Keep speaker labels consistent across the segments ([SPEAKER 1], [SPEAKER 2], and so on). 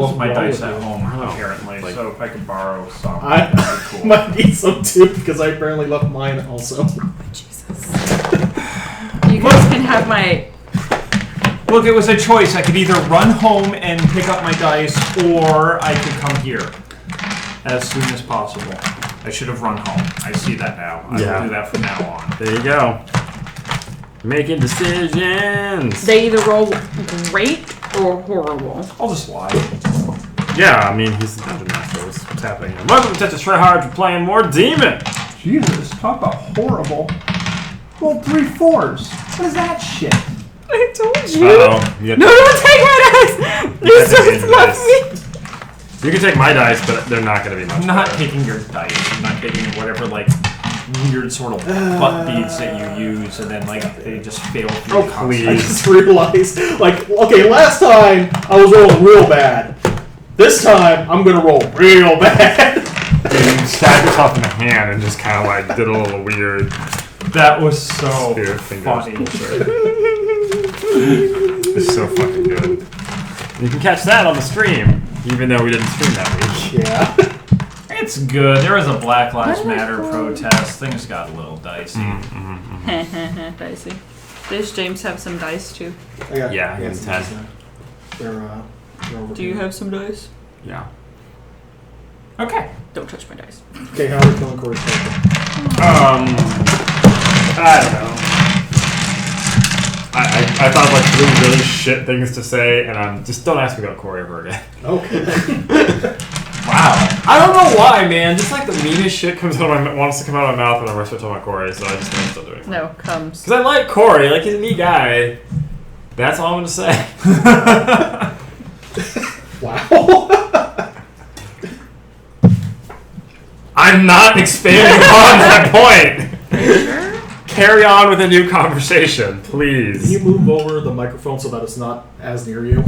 [SPEAKER 1] My dice at home, apparently, so if I could borrow some,
[SPEAKER 2] I
[SPEAKER 1] cool.
[SPEAKER 2] might need some too, because I apparently left mine also.
[SPEAKER 3] Jesus. You guys can have my...
[SPEAKER 1] Look, it was a choice. I could either run home and pick up my dice, or I could come here as soon as possible. I should have run home. I see that now. I will do that from now on.
[SPEAKER 4] There you go. Making decisions.
[SPEAKER 3] They either roll great or horrible.
[SPEAKER 1] I'll just lie.
[SPEAKER 4] Yeah, I mean, he's the dungeon master. What's happening here? Welcome to Tetris Tryhard for playing more Demon.
[SPEAKER 1] Jesus, talk about horrible. Roll 3 4s. What is that shit?
[SPEAKER 3] I told you.
[SPEAKER 4] Uh-oh.
[SPEAKER 3] No, don't take my dice! You just left me!
[SPEAKER 4] You can take my dice, but they're not going to be much
[SPEAKER 1] I'm not
[SPEAKER 4] better.
[SPEAKER 1] taking your dice. I'm not taking whatever, like, weird sort of butt beads that you use, and then, like, they just fail through
[SPEAKER 4] Oh, please.
[SPEAKER 2] I just realized, like, okay, last time I was rolling real bad. This time I'm gonna roll real bad.
[SPEAKER 4] You stabbed yourself in the hand and just kind of like did a little weird.
[SPEAKER 1] That was so
[SPEAKER 4] funny.
[SPEAKER 1] funny.
[SPEAKER 4] It's so fucking good. You can catch that on the stream, even though we didn't stream that week.
[SPEAKER 2] Yeah.
[SPEAKER 1] It's good. There was a Black Lives Matter protest. Things got a little dicey.
[SPEAKER 3] Dicey. Does James have some dice too?
[SPEAKER 4] Yeah, he has 10.
[SPEAKER 2] They're over
[SPEAKER 3] Do you
[SPEAKER 2] here.
[SPEAKER 3] have some dice?
[SPEAKER 4] Yeah.
[SPEAKER 1] Okay.
[SPEAKER 3] Don't touch my dice.
[SPEAKER 2] Okay, how are we feeling, Corey's character?
[SPEAKER 4] I don't know. I thought of like really shit things to say, and just don't ask me about Corey ever again.
[SPEAKER 2] Okay.
[SPEAKER 4] Wow. I don't know why, man. Just like the meanest shit wants to come out of my mouth when I start talking about Corey, so I just don't still doing it.
[SPEAKER 3] No, comes.
[SPEAKER 4] Because I like Corey, like he's a neat guy. That's all I'm gonna say.
[SPEAKER 2] Wow.
[SPEAKER 4] I'm not expanding on that point.
[SPEAKER 3] Are you sure?
[SPEAKER 4] Carry on with a new conversation, please.
[SPEAKER 2] Can you move over the microphone so that it's not as near you?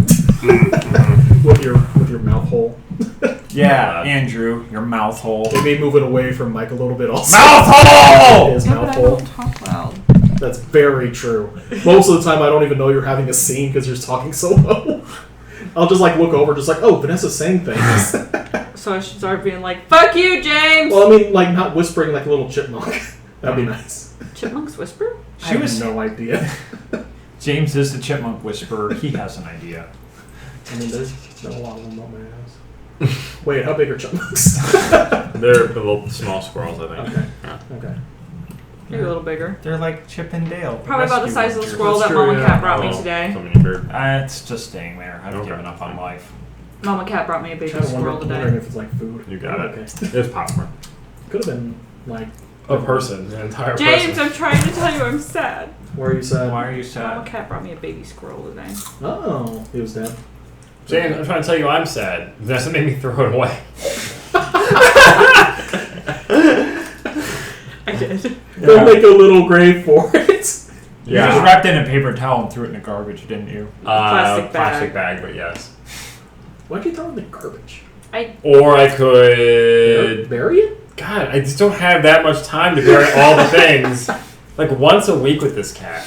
[SPEAKER 2] with your mouth hole.
[SPEAKER 1] Yeah, Andrew, your mouth hole.
[SPEAKER 2] Maybe move it away from Mike a little bit also.
[SPEAKER 4] Mouth hole!
[SPEAKER 2] His
[SPEAKER 3] Yeah,
[SPEAKER 2] mouth
[SPEAKER 3] but I
[SPEAKER 2] hole.
[SPEAKER 3] don't talk loud.
[SPEAKER 2] That's very true. Most of the time I don't even know you're having a scene because you're talking so low. I'll just like look over, just like, oh, Vanessa's saying things.
[SPEAKER 3] So I should start being like, fuck you, James!
[SPEAKER 2] Well, I mean, like, not whispering like a little chipmunk. That'd be nice.
[SPEAKER 3] Chipmunks whisper?
[SPEAKER 2] I have no idea.
[SPEAKER 1] James is the chipmunk whisperer. He has an idea.
[SPEAKER 2] I mean, there's a lot of them on my house. Wait, how big are chipmunks?
[SPEAKER 4] They're the little small squirrels, I think.
[SPEAKER 2] Okay.
[SPEAKER 4] Yeah.
[SPEAKER 2] Okay.
[SPEAKER 3] Maybe a little bigger.
[SPEAKER 1] They're like Chip and Dale.
[SPEAKER 3] Probably about the size of the
[SPEAKER 1] rescue
[SPEAKER 3] squirrel
[SPEAKER 2] That's
[SPEAKER 3] that
[SPEAKER 2] true,
[SPEAKER 3] Mama
[SPEAKER 2] yeah.
[SPEAKER 3] Cat brought me
[SPEAKER 4] Oh,
[SPEAKER 3] today.
[SPEAKER 4] so many bird.
[SPEAKER 1] It's just staying there. I've
[SPEAKER 4] Okay.
[SPEAKER 1] given up on life.
[SPEAKER 3] Mama Cat brought me a baby
[SPEAKER 2] Kind of
[SPEAKER 3] squirral
[SPEAKER 2] wondering
[SPEAKER 3] today.
[SPEAKER 2] if it's like food.
[SPEAKER 4] You got it.
[SPEAKER 2] Okay.
[SPEAKER 4] It was popcorn.
[SPEAKER 2] Could have been like
[SPEAKER 4] A person, an entire
[SPEAKER 3] James,
[SPEAKER 4] person.
[SPEAKER 3] I'm trying to tell you I'm sad.
[SPEAKER 2] where you said.
[SPEAKER 1] Why are you
[SPEAKER 3] Mama
[SPEAKER 1] sad?
[SPEAKER 3] Cat brought me a baby squirrel today.
[SPEAKER 2] Oh, he was dead.
[SPEAKER 4] James, I'm trying to tell you I'm sad. Vanessa made me throw it away.
[SPEAKER 3] I did.
[SPEAKER 2] They'll make a little grave for it.
[SPEAKER 1] You just wrapped it in a paper towel and threw it in the garbage, didn't you?
[SPEAKER 3] Plastic
[SPEAKER 4] bag, but yes.
[SPEAKER 2] Why'd you throw it in the garbage?
[SPEAKER 4] Or I could...
[SPEAKER 2] Bury it?
[SPEAKER 4] God, I just don't have that much time to bury all the things. Like once a week with this cat.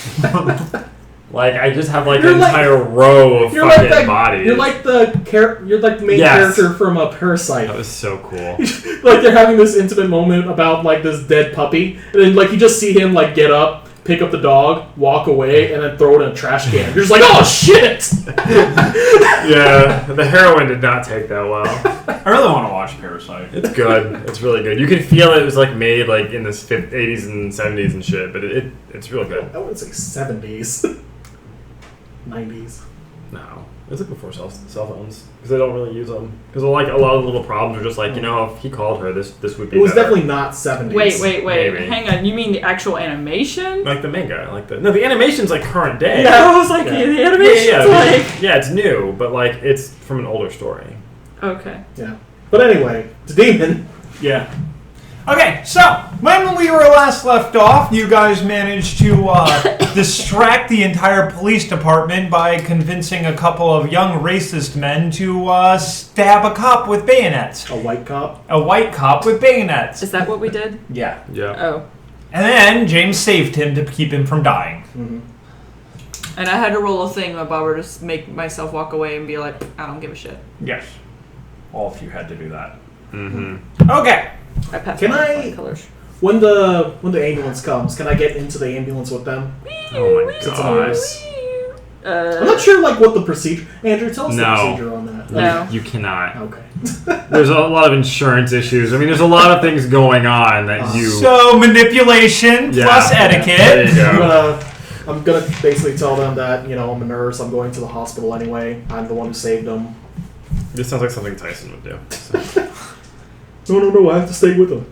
[SPEAKER 4] Like I just have like
[SPEAKER 2] You're
[SPEAKER 4] an
[SPEAKER 2] like-
[SPEAKER 4] entire row of
[SPEAKER 2] You're
[SPEAKER 4] fucking
[SPEAKER 2] like the
[SPEAKER 4] bodies.
[SPEAKER 2] You're like the main
[SPEAKER 4] Yes.
[SPEAKER 2] character from a Parasite.
[SPEAKER 4] That was so cool.
[SPEAKER 2] Like they're having this intimate moment about like this dead puppy, and then like you just see him like get up, pick up the dog, walk away, and then throw it in a trash can. You're just like, oh shit!
[SPEAKER 4] Yeah, the heroin did not take that well.
[SPEAKER 1] I really want to watch Parasite.
[SPEAKER 4] It's good. It's really good. You can feel it was like made like in the 80s and 70s and shit, but it's real good.
[SPEAKER 2] I would say 70s, 90s.
[SPEAKER 4] No, it's like before cell phones because they don't really use them because like a lot of the little problems are just like if he called her this would be.
[SPEAKER 2] It was
[SPEAKER 4] better.
[SPEAKER 2] definitely not 70s.
[SPEAKER 3] Wait.
[SPEAKER 4] Maybe.
[SPEAKER 3] Hang on. You mean the actual animation?
[SPEAKER 4] Like the manga, the animation's like current day.
[SPEAKER 3] Yeah, I was like,
[SPEAKER 4] Yeah.
[SPEAKER 3] the animation's like...
[SPEAKER 4] Yeah, it's new, but like it's from an older story.
[SPEAKER 3] Okay.
[SPEAKER 2] Yeah. But anyway, it's Demon.
[SPEAKER 1] Yeah. Okay, so when we were last left off, you guys managed to distract the entire police department by convincing a couple of young racist men to stab a cop with bayonets.
[SPEAKER 2] A white cop.
[SPEAKER 1] A white cop with bayonets.
[SPEAKER 3] Is that what we did?
[SPEAKER 1] Yeah.
[SPEAKER 4] Yeah.
[SPEAKER 3] Oh.
[SPEAKER 1] And then James saved him to keep him from dying.
[SPEAKER 2] Mm-hmm.
[SPEAKER 3] And I had to roll a thing about her to make myself walk away and be like, I don't give a shit.
[SPEAKER 1] Yes. All of you had to do that.
[SPEAKER 4] Mm-hmm.
[SPEAKER 1] Okay.
[SPEAKER 3] I passed
[SPEAKER 2] Can
[SPEAKER 3] my
[SPEAKER 2] I-
[SPEAKER 3] colors.
[SPEAKER 2] When the ambulance comes, can I get into the ambulance with them?
[SPEAKER 4] Oh my
[SPEAKER 2] It's an
[SPEAKER 4] god.
[SPEAKER 2] ambulance. I'm not sure what the procedure. Andrew, tell us the
[SPEAKER 4] No.
[SPEAKER 2] procedure on that.
[SPEAKER 3] No.
[SPEAKER 4] You cannot.
[SPEAKER 2] Okay.
[SPEAKER 4] There's a lot of insurance issues. I mean, there's a lot of things going on that you.
[SPEAKER 1] So manipulation
[SPEAKER 4] Yeah.
[SPEAKER 1] plus
[SPEAKER 4] There
[SPEAKER 1] etiquette.
[SPEAKER 4] you go.
[SPEAKER 2] I'm gonna basically tell them that I'm a nurse. I'm going to the hospital anyway. I'm the one who saved them.
[SPEAKER 4] This sounds like something Tyson would do.
[SPEAKER 2] No. I have to stay with them.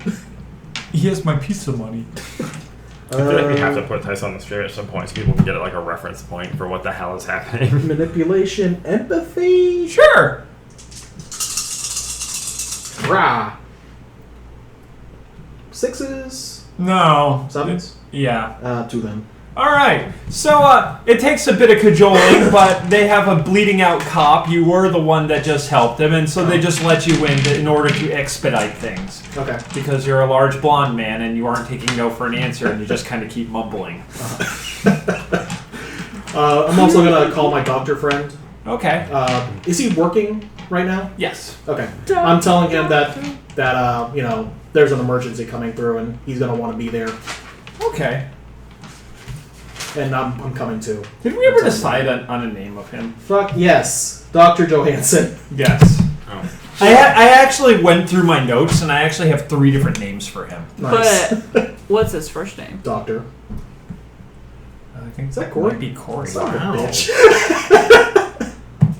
[SPEAKER 1] He has my pizza money.
[SPEAKER 4] I feel like we have to put Tyson on the stream at some point so people can get like a reference point for what the hell is happening.
[SPEAKER 2] Manipulation, empathy.
[SPEAKER 1] Sure.
[SPEAKER 2] Rah. 6s,
[SPEAKER 1] No.
[SPEAKER 2] 7s.
[SPEAKER 1] Yeah.
[SPEAKER 2] 2 then.
[SPEAKER 1] All right. So it takes a bit of cajoling, but they have a bleeding out cop. You were the one that just helped him, and so they just let you in order to expedite things.
[SPEAKER 2] Okay.
[SPEAKER 1] Because you're a large blonde man and you aren't taking no for an answer, and you just kind of keep mumbling.
[SPEAKER 2] I'm also gonna call my doctor friend.
[SPEAKER 1] Okay.
[SPEAKER 2] Is he working right now?
[SPEAKER 1] Yes.
[SPEAKER 2] Okay. I'm telling him that there's an emergency coming through and he's gonna want to be there,
[SPEAKER 1] Okay.
[SPEAKER 2] and I'm coming too.
[SPEAKER 1] Did we ever decide on a name of him?
[SPEAKER 2] Fuck yes, Dr. Johansson.
[SPEAKER 1] Yes.
[SPEAKER 4] Oh.
[SPEAKER 1] I actually went through my notes, and I actually have 3 different names for him.
[SPEAKER 2] Nice.
[SPEAKER 3] But what's his first name?
[SPEAKER 2] Doctor.
[SPEAKER 1] I think
[SPEAKER 2] Is that Corey?
[SPEAKER 1] might be Corey.
[SPEAKER 2] Son of a
[SPEAKER 4] Wow.
[SPEAKER 2] bitch.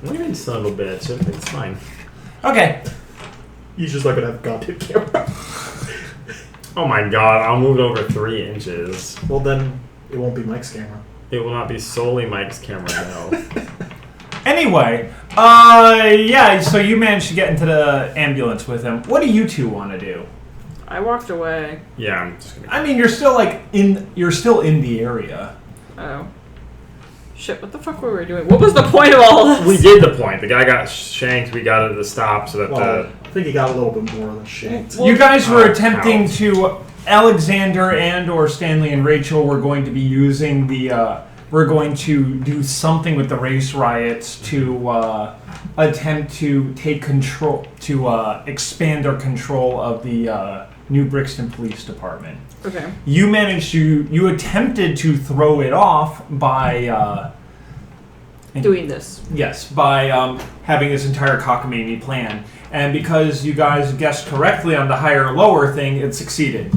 [SPEAKER 4] What do you mean, son of a bitch? It's fine.
[SPEAKER 1] Okay.
[SPEAKER 2] He's just not gonna have a goddamn camera.
[SPEAKER 4] Oh my god, I'll move it over 3 inches.
[SPEAKER 2] Well then, it won't be Mike's camera.
[SPEAKER 4] It will not be solely Mike's camera, no.
[SPEAKER 1] Anyway, yeah, so you managed to get into the ambulance with him. What do you two want to do?
[SPEAKER 3] I walked away.
[SPEAKER 4] Yeah, I'm just gonna.
[SPEAKER 1] I mean, you're still in the area.
[SPEAKER 3] Oh. Shit, what the fuck were we doing? What was the point of all this?
[SPEAKER 4] We did the point. The guy got shanked. We got it to stop so that
[SPEAKER 2] Well, I think he got a little bit more than shanked.
[SPEAKER 1] You guys were attempting
[SPEAKER 4] ouch.
[SPEAKER 1] to Alexander and or Stanley and Rachel were going to be using the we're going to do something with the race riots to attempt to take control to expand their control of the New Brixton Police Department.
[SPEAKER 3] Okay.
[SPEAKER 1] You attempted to throw it off by
[SPEAKER 3] Doing this.
[SPEAKER 1] yes, by having this entire cockamamie plan. And because you guys guessed correctly on the higher or lower thing, it succeeded.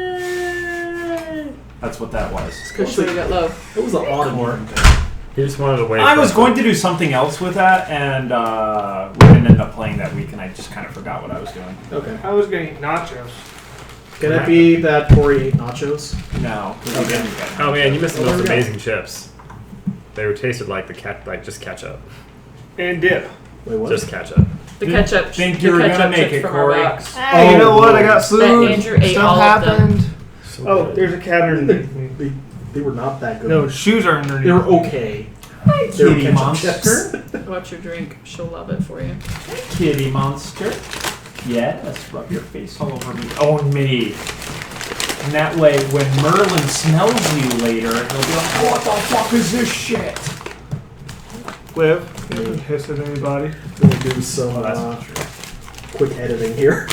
[SPEAKER 3] Yay!
[SPEAKER 1] That's what that was.
[SPEAKER 3] Because she got low.
[SPEAKER 2] It was an odd one.
[SPEAKER 4] He just wanted to wait.
[SPEAKER 1] I
[SPEAKER 4] for
[SPEAKER 1] was
[SPEAKER 4] us
[SPEAKER 1] going to do something else with that, and we didn't end up playing that week, and I just kind of forgot what I was doing.
[SPEAKER 2] Okay.
[SPEAKER 5] I was gonna eat nachos.
[SPEAKER 2] Can it be that Corey ate nachos?
[SPEAKER 1] No, 'cause we
[SPEAKER 2] Okay.
[SPEAKER 1] didn't get
[SPEAKER 4] Oh man, you missed the
[SPEAKER 2] There
[SPEAKER 4] most
[SPEAKER 2] we go.
[SPEAKER 4] amazing chips. They were tasted like just ketchup.
[SPEAKER 5] And dip.
[SPEAKER 2] Wait, what?
[SPEAKER 4] Just ketchup.
[SPEAKER 3] The ketchup.
[SPEAKER 1] Think
[SPEAKER 3] the
[SPEAKER 1] you were
[SPEAKER 3] ketchup
[SPEAKER 1] gonna make
[SPEAKER 3] chips
[SPEAKER 1] it,
[SPEAKER 3] from
[SPEAKER 1] Corey.
[SPEAKER 3] our box.
[SPEAKER 5] Hey, you know what? I got food.
[SPEAKER 3] Andrew ate
[SPEAKER 5] Stuff
[SPEAKER 3] all of them.
[SPEAKER 5] happened.
[SPEAKER 4] So
[SPEAKER 5] Oh,
[SPEAKER 4] good.
[SPEAKER 5] there's a cat underneath me.
[SPEAKER 2] They were not that good.
[SPEAKER 5] No, shoes are underneath.
[SPEAKER 2] They were okay.
[SPEAKER 1] Hi,
[SPEAKER 2] They were
[SPEAKER 1] kitty
[SPEAKER 2] ketchup
[SPEAKER 1] monster.
[SPEAKER 2] chips.
[SPEAKER 3] Watch your drink. She'll love it for you.
[SPEAKER 1] Kitty monster. Yes, rub your face all over me. On me. And that way, when Merlin smells you later, he'll be like, what the fuck is this shit?
[SPEAKER 5] Liv, you haven't pissed at anybody.
[SPEAKER 2] We'll do some
[SPEAKER 1] Oh, that's not true.
[SPEAKER 2] quick editing here.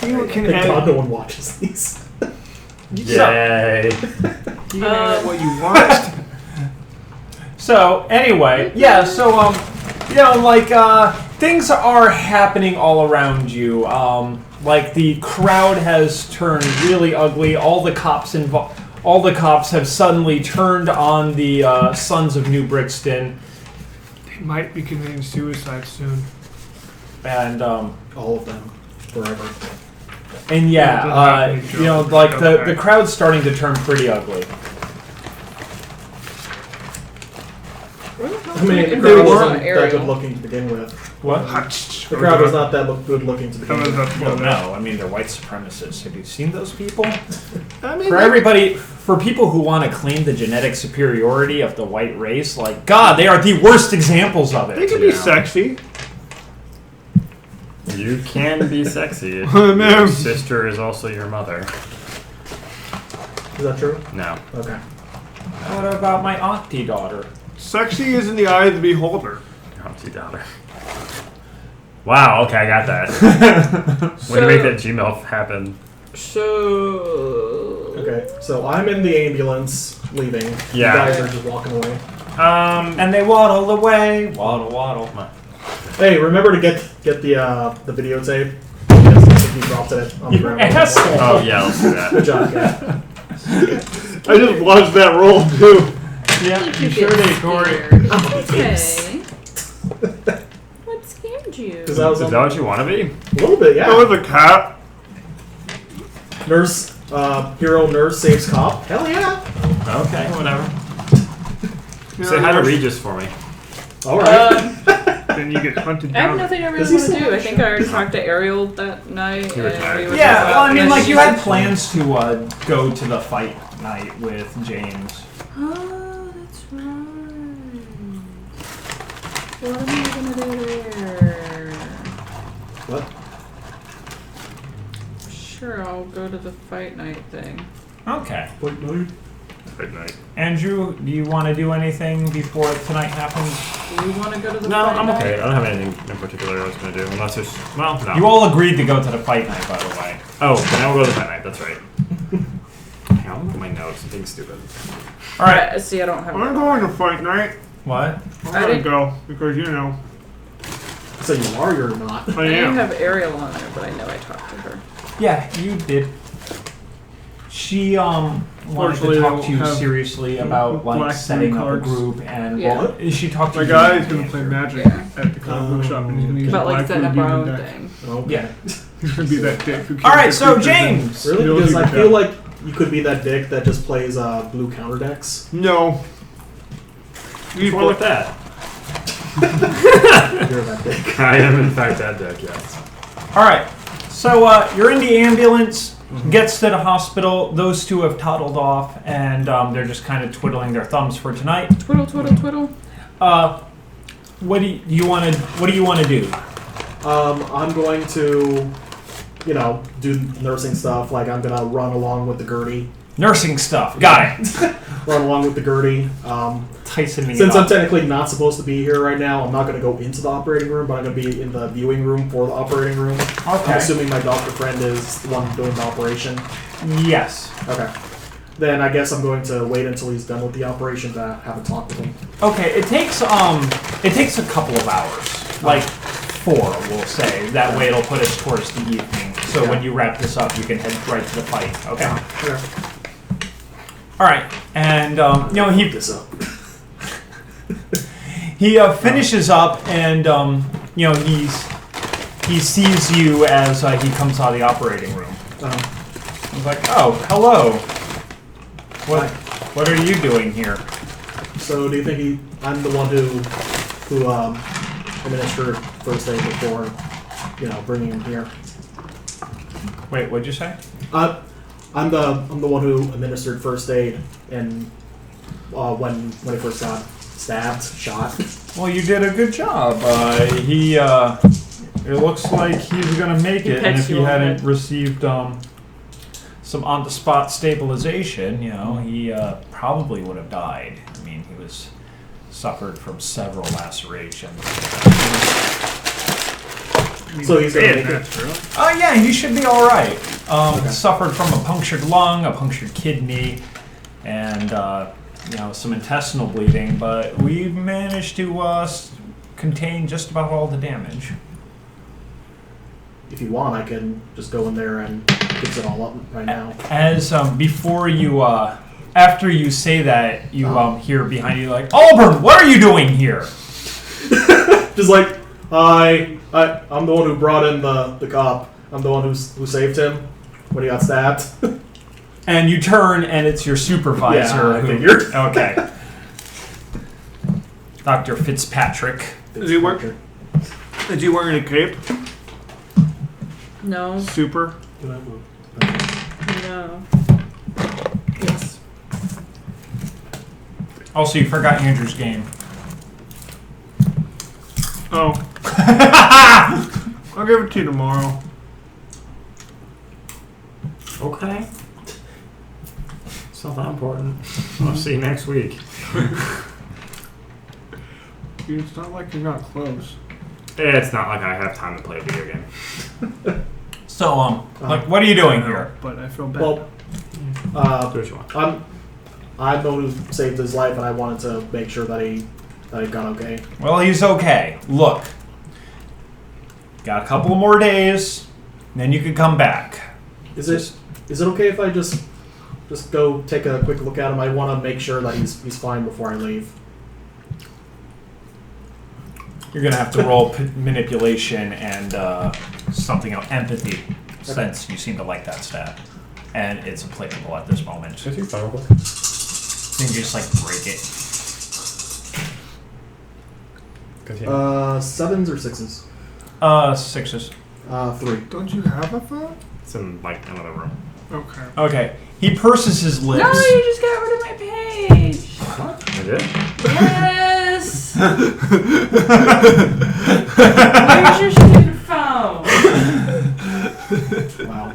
[SPEAKER 5] You can
[SPEAKER 2] Thank God
[SPEAKER 5] edit.
[SPEAKER 2] no one watches these.
[SPEAKER 4] Yay.
[SPEAKER 5] You can edit what you want.
[SPEAKER 1] So, anyway, yeah, so, things are happening all around you. Like, the crowd has turned really ugly. All the cops have suddenly turned on the Sons of New Brixton.
[SPEAKER 5] They might be committing suicide soon.
[SPEAKER 1] And,
[SPEAKER 2] All of them. Forever.
[SPEAKER 1] and yeah, the crowd's starting to turn pretty ugly.
[SPEAKER 2] I mean, the
[SPEAKER 3] It
[SPEAKER 2] crowd
[SPEAKER 3] was
[SPEAKER 2] wasn't
[SPEAKER 3] on
[SPEAKER 2] that
[SPEAKER 3] Ariel.
[SPEAKER 2] good looking to begin with.
[SPEAKER 1] What?
[SPEAKER 2] The crowd was not that good looking to begin with.
[SPEAKER 1] Well, no, I mean, they're white supremacists. Have you seen those people?
[SPEAKER 5] I mean,
[SPEAKER 1] For people who want to claim the genetic superiority of the white race, like, God, they are the worst examples of it.
[SPEAKER 5] they can be sexy.
[SPEAKER 4] You can be sexy if
[SPEAKER 5] Oh, no.
[SPEAKER 4] your sister is also your mother.
[SPEAKER 2] Is that true?
[SPEAKER 4] No.
[SPEAKER 2] Okay.
[SPEAKER 1] What about my auntie daughter?
[SPEAKER 5] Sexy is in the eye of the beholder.
[SPEAKER 4] $2. Wow, okay, I got that. Way to make that Gmail happen.
[SPEAKER 3] So.
[SPEAKER 2] Okay, so I'm in the ambulance leaving.
[SPEAKER 4] Yeah.
[SPEAKER 2] You guys are just walking away.
[SPEAKER 1] And they waddle away. Waddle.
[SPEAKER 2] Hey, remember to get the videotape. If you dropped it on the ground.
[SPEAKER 1] asshole.
[SPEAKER 4] Oh, yeah, let's do that.
[SPEAKER 2] Good job, yeah.
[SPEAKER 5] I just watched that roll too.
[SPEAKER 1] Yeah,
[SPEAKER 3] You
[SPEAKER 1] sure
[SPEAKER 3] get
[SPEAKER 1] did, Corey.
[SPEAKER 3] scared. Okay. What scared you?
[SPEAKER 2] Because I was
[SPEAKER 4] Is that what you want to be?
[SPEAKER 2] a little bit, yeah.
[SPEAKER 5] That was a cat.
[SPEAKER 2] Nurse, hero nurse saves cop. Hell yeah.
[SPEAKER 4] Okay, whatever.
[SPEAKER 5] You
[SPEAKER 4] Say
[SPEAKER 5] know,
[SPEAKER 4] hi to
[SPEAKER 5] nurse-
[SPEAKER 4] Regis for me.
[SPEAKER 2] All right.
[SPEAKER 5] Then you get hunted
[SPEAKER 3] I have
[SPEAKER 5] down.
[SPEAKER 3] nothing I
[SPEAKER 2] Does
[SPEAKER 3] really
[SPEAKER 2] he
[SPEAKER 3] want to
[SPEAKER 2] still
[SPEAKER 3] do. I
[SPEAKER 2] have
[SPEAKER 3] think I already talked to Ariel that night.
[SPEAKER 4] He retired.
[SPEAKER 3] and we were
[SPEAKER 1] Yeah,
[SPEAKER 3] just
[SPEAKER 1] well, I
[SPEAKER 3] out,
[SPEAKER 1] mean,
[SPEAKER 3] and
[SPEAKER 1] like,
[SPEAKER 3] she
[SPEAKER 1] you had
[SPEAKER 3] said-
[SPEAKER 1] plans to go to the fight night with James.
[SPEAKER 3] Oh, that's right. What are you gonna do there?
[SPEAKER 2] What?
[SPEAKER 3] Sure, I'll go to the fight night thing.
[SPEAKER 1] Okay.
[SPEAKER 2] Wait, no.
[SPEAKER 4] Good night.
[SPEAKER 1] Andrew, do you want to do anything before tonight happens?
[SPEAKER 3] Do you want to go to the
[SPEAKER 4] No,
[SPEAKER 3] fight
[SPEAKER 4] I'm
[SPEAKER 3] night?
[SPEAKER 4] okay. I don't have anything in particular I was going to do. Unless there's... Well, no.
[SPEAKER 1] You all agreed to go to the fight night, by the way.
[SPEAKER 4] Oh, then I will go to the fight night. That's right. Hang on, look at my notes. I'm being stupid.
[SPEAKER 1] All right.
[SPEAKER 3] See, I don't have.
[SPEAKER 5] I'm going to fight night.
[SPEAKER 1] What?
[SPEAKER 5] I'm
[SPEAKER 3] I
[SPEAKER 5] gonna
[SPEAKER 3] didn't-
[SPEAKER 5] go because you know
[SPEAKER 2] So you are or not?
[SPEAKER 5] I
[SPEAKER 3] I do
[SPEAKER 5] am.
[SPEAKER 3] have Ariel on there, but I know I talked to her.
[SPEAKER 1] Yeah, you did. She wanted
[SPEAKER 5] Fortunately,
[SPEAKER 1] to
[SPEAKER 5] I
[SPEAKER 1] talk
[SPEAKER 5] don't
[SPEAKER 1] to you
[SPEAKER 5] have
[SPEAKER 1] seriously about like
[SPEAKER 5] black
[SPEAKER 1] setting up a
[SPEAKER 5] cards.
[SPEAKER 1] group and
[SPEAKER 3] Yeah.
[SPEAKER 1] well, she talked to
[SPEAKER 5] My
[SPEAKER 1] you.
[SPEAKER 5] guy's gonna play magic
[SPEAKER 3] Yeah.
[SPEAKER 5] at the comic book shop and he's gonna use
[SPEAKER 3] About
[SPEAKER 5] a
[SPEAKER 3] like
[SPEAKER 5] black
[SPEAKER 3] setting up
[SPEAKER 5] blue
[SPEAKER 3] our
[SPEAKER 5] demon
[SPEAKER 3] own
[SPEAKER 5] deck.
[SPEAKER 3] thing.
[SPEAKER 2] Okay.
[SPEAKER 1] Yeah.
[SPEAKER 5] He's gonna be that dick who
[SPEAKER 1] All right,
[SPEAKER 5] keeps
[SPEAKER 1] so
[SPEAKER 5] the creatures in.
[SPEAKER 1] James.
[SPEAKER 2] Really?
[SPEAKER 5] You'll
[SPEAKER 2] Because
[SPEAKER 5] do
[SPEAKER 2] I
[SPEAKER 5] that.
[SPEAKER 2] feel like you could be that dick that just plays blue counter decks.
[SPEAKER 5] No.
[SPEAKER 4] What's wrong with that?
[SPEAKER 2] You're that dick.
[SPEAKER 4] I am, in fact, that deck, yes.
[SPEAKER 1] All right. So you're in the ambulance. Gets to the hospital. Those two have toddled off, and they're just kind of twiddling their thumbs for tonight.
[SPEAKER 3] Twiddle, twiddle, twiddle.
[SPEAKER 1] What do you want to? What do you want to do?
[SPEAKER 2] I'm going to, do nursing stuff. Like I'm gonna run along with the Gertie.
[SPEAKER 1] Nursing stuff. Got it.
[SPEAKER 2] Run along with the Gertie.
[SPEAKER 1] Tyson me
[SPEAKER 2] Since I'm
[SPEAKER 1] up.
[SPEAKER 2] technically not supposed to be here right now, I'm not going to go into the operating room, but I'm going to be in the viewing room for the operating room. I'm
[SPEAKER 1] Okay.
[SPEAKER 2] assuming my doctor friend is the one doing the operation.
[SPEAKER 1] Yes.
[SPEAKER 2] Okay. Then I guess I'm going to wait until he's done with the operation to have a talk with him.
[SPEAKER 1] Okay. It takes a couple of hours, like 4, we'll say. That way, it'll put us towards the evening. So
[SPEAKER 2] Yeah.
[SPEAKER 1] when you wrap this up, you can head right to the fight. Okay.
[SPEAKER 2] Okay.
[SPEAKER 1] All right. And he
[SPEAKER 2] This up.
[SPEAKER 1] He finishes up, and he sees you as he comes out of the operating room. He's like, "Oh, hello. What are you doing here?"
[SPEAKER 2] So do you think I'm the one who administered first aid before, bringing him here?
[SPEAKER 1] Wait, what'd you say?
[SPEAKER 2] I'm the one who administered first aid and when he first got stabbed, shot.
[SPEAKER 1] Well, you did a good job. It looks like he's gonna make it, and
[SPEAKER 3] pets
[SPEAKER 1] if he
[SPEAKER 3] you on the
[SPEAKER 1] hadn't
[SPEAKER 3] head.
[SPEAKER 1] received some on-the-spot stabilization, he probably would have died. I mean, he was suffered from several lacerations.
[SPEAKER 2] So he's gonna make it.
[SPEAKER 5] That's true.
[SPEAKER 1] Oh yeah, he should be all right. Suffered from a punctured lung, a punctured kidney, and some intestinal bleeding. But we've managed to contain just about all the damage.
[SPEAKER 2] If you want, I can just go in there and fix it all up right now.
[SPEAKER 1] As before you, after you say that, you hear behind you like, Auburn, what are you doing here?
[SPEAKER 2] Just like, I'm the one who brought in the cop. I'm the one who saved him when he got stabbed.
[SPEAKER 1] And you turn, and it's your supervisor.
[SPEAKER 2] Yeah, I figured.
[SPEAKER 1] Okay. Dr. Fitzpatrick.
[SPEAKER 5] Is he wearing a cape?
[SPEAKER 3] No,
[SPEAKER 5] Super.
[SPEAKER 3] no. Yes.
[SPEAKER 1] Also, you forgot Andrew's game.
[SPEAKER 5] Oh. I'll give it to you tomorrow.
[SPEAKER 4] It's not that important. I'll see you next week.
[SPEAKER 5] It's not like you're not close.
[SPEAKER 4] It's not like I have time to play a video game.
[SPEAKER 1] So, like, what are you doing here?
[SPEAKER 5] But I feel bad.
[SPEAKER 2] Well,
[SPEAKER 4] Do what you want.
[SPEAKER 2] I know who saved his life, and I wanted to make sure that he got okay.
[SPEAKER 1] Well, he's okay. Look, got a couple more days, and then you can come back.
[SPEAKER 2] Is it okay if I just go take a quick look at him? I want to make sure that he's fine before I leave.
[SPEAKER 1] You're gonna have to roll manipulation and something else, empathy, since you seem to like that stat, and it's applicable at this moment.
[SPEAKER 4] Just use Firewall.
[SPEAKER 1] You can just like break it.
[SPEAKER 4] Continue.
[SPEAKER 2] 7s or 6s?
[SPEAKER 1] 6s.
[SPEAKER 2] 3.
[SPEAKER 5] Don't you have a phone?
[SPEAKER 4] It's in like another room.
[SPEAKER 5] Okay.
[SPEAKER 1] Okay. He purses his lips.
[SPEAKER 3] No, you just got rid of my page.
[SPEAKER 4] What? I did?
[SPEAKER 3] Yes. Where's your stupid phone?
[SPEAKER 2] Wow.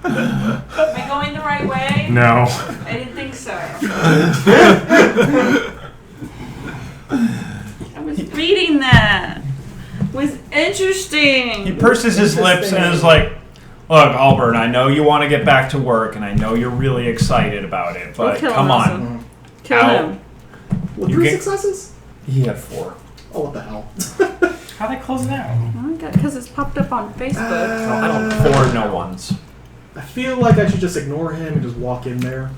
[SPEAKER 3] Am I going the right way?
[SPEAKER 4] No.
[SPEAKER 3] I didn't think so. I was reading that. It was interesting.
[SPEAKER 1] He purses his lips and is like, "Look, Albert, I know you want to get back to work, and I know you're really excited about it, but
[SPEAKER 3] kill him,
[SPEAKER 1] come on."
[SPEAKER 3] Wilson. Kill
[SPEAKER 1] Out.
[SPEAKER 3] him.
[SPEAKER 2] Well,
[SPEAKER 1] You
[SPEAKER 2] 3
[SPEAKER 1] get-
[SPEAKER 2] successes?
[SPEAKER 1] He had 4.
[SPEAKER 2] Oh, what the hell?
[SPEAKER 4] How'd I close it out?
[SPEAKER 3] Because it's popped up on Facebook.
[SPEAKER 1] I don't 4 no ones.
[SPEAKER 2] I feel like I should just ignore him and just walk in there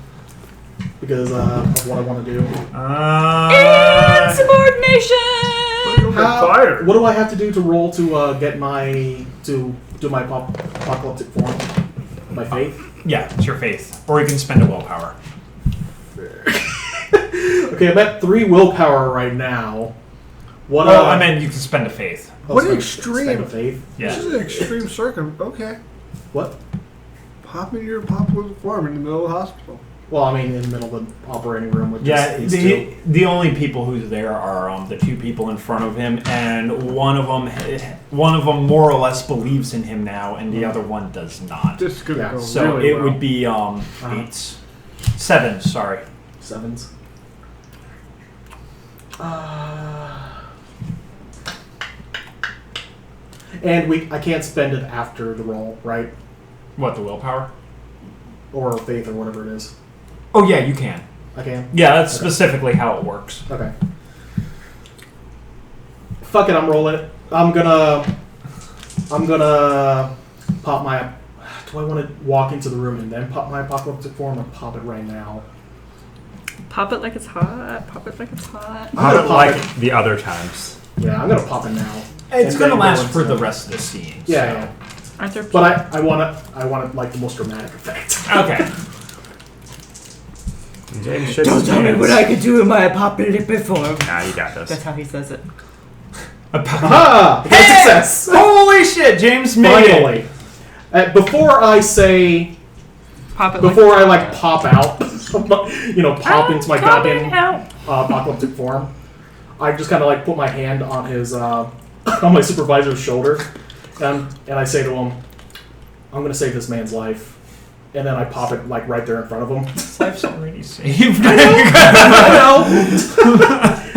[SPEAKER 2] because of what I want to do.
[SPEAKER 3] Insubordination!
[SPEAKER 5] Fire.
[SPEAKER 2] What do I have to do to roll to get my do my apocalyptic form? My faith.
[SPEAKER 1] Yeah, it's your faith, or you can spend a willpower.
[SPEAKER 2] Okay, I'm at 3 willpower right now. What?
[SPEAKER 1] Well, I meant you can spend a faith.
[SPEAKER 5] What an
[SPEAKER 2] Spend
[SPEAKER 5] extreme.
[SPEAKER 2] a faith.
[SPEAKER 1] Yeah.
[SPEAKER 5] This is an extreme Okay.
[SPEAKER 2] What?
[SPEAKER 5] Pop in your apocalyptic form in the middle of the hospital.
[SPEAKER 2] Well, I mean, in the middle of the operating room with
[SPEAKER 1] Yeah,
[SPEAKER 2] just these two.
[SPEAKER 1] the only people who's there are the 2 people in front of him, and one of them more or less believes in him now, and the other one does not.
[SPEAKER 5] This is gonna
[SPEAKER 2] Yeah,
[SPEAKER 5] go
[SPEAKER 1] So
[SPEAKER 5] really
[SPEAKER 1] it
[SPEAKER 5] well.
[SPEAKER 1] would be 8s, 7s. Sorry.
[SPEAKER 2] 7s. And I can't spend it after the roll, right?
[SPEAKER 1] What, the willpower?
[SPEAKER 2] Or faith or whatever it is.
[SPEAKER 1] Oh yeah, you can.
[SPEAKER 2] I can.
[SPEAKER 1] Yeah, that's specifically how it works.
[SPEAKER 2] Okay. Fuck it, I'm rolling it. I'm gonna pop my. Do I want to walk into the room and then pop my apocalyptic form, or pop it right now?
[SPEAKER 3] Pop it like it's hot. Pop it like it's hot.
[SPEAKER 2] I'm gonna pop
[SPEAKER 4] Like the other times.
[SPEAKER 2] Yeah, I'm gonna pop it now.
[SPEAKER 1] It's
[SPEAKER 2] And
[SPEAKER 1] going to
[SPEAKER 2] then
[SPEAKER 1] last
[SPEAKER 2] go
[SPEAKER 1] for
[SPEAKER 2] into-
[SPEAKER 1] the rest of the scene.
[SPEAKER 2] Yeah,
[SPEAKER 1] so.
[SPEAKER 2] yeah.
[SPEAKER 3] Aren't there
[SPEAKER 2] But I want like the most dramatic effect.
[SPEAKER 1] Okay.
[SPEAKER 4] James should
[SPEAKER 3] Don't tell me what I could do in my apocalyptic form.
[SPEAKER 4] Nah, you got this.
[SPEAKER 3] That's how he says it.
[SPEAKER 2] Aha! Good
[SPEAKER 1] Hey!
[SPEAKER 2] success.
[SPEAKER 1] Holy shit, James made it.
[SPEAKER 2] Finally. Before I say,
[SPEAKER 3] Pop it
[SPEAKER 2] before
[SPEAKER 3] like
[SPEAKER 2] I like pop out, pop into my goddamn
[SPEAKER 3] out.
[SPEAKER 2] apocalyptic form, I just kind of like put my hand on his on my supervisor's shoulder, and I say to him, "I'm gonna save this man's life," and then I pop it like right there in front of him.
[SPEAKER 1] His life's already saved.
[SPEAKER 2] I know.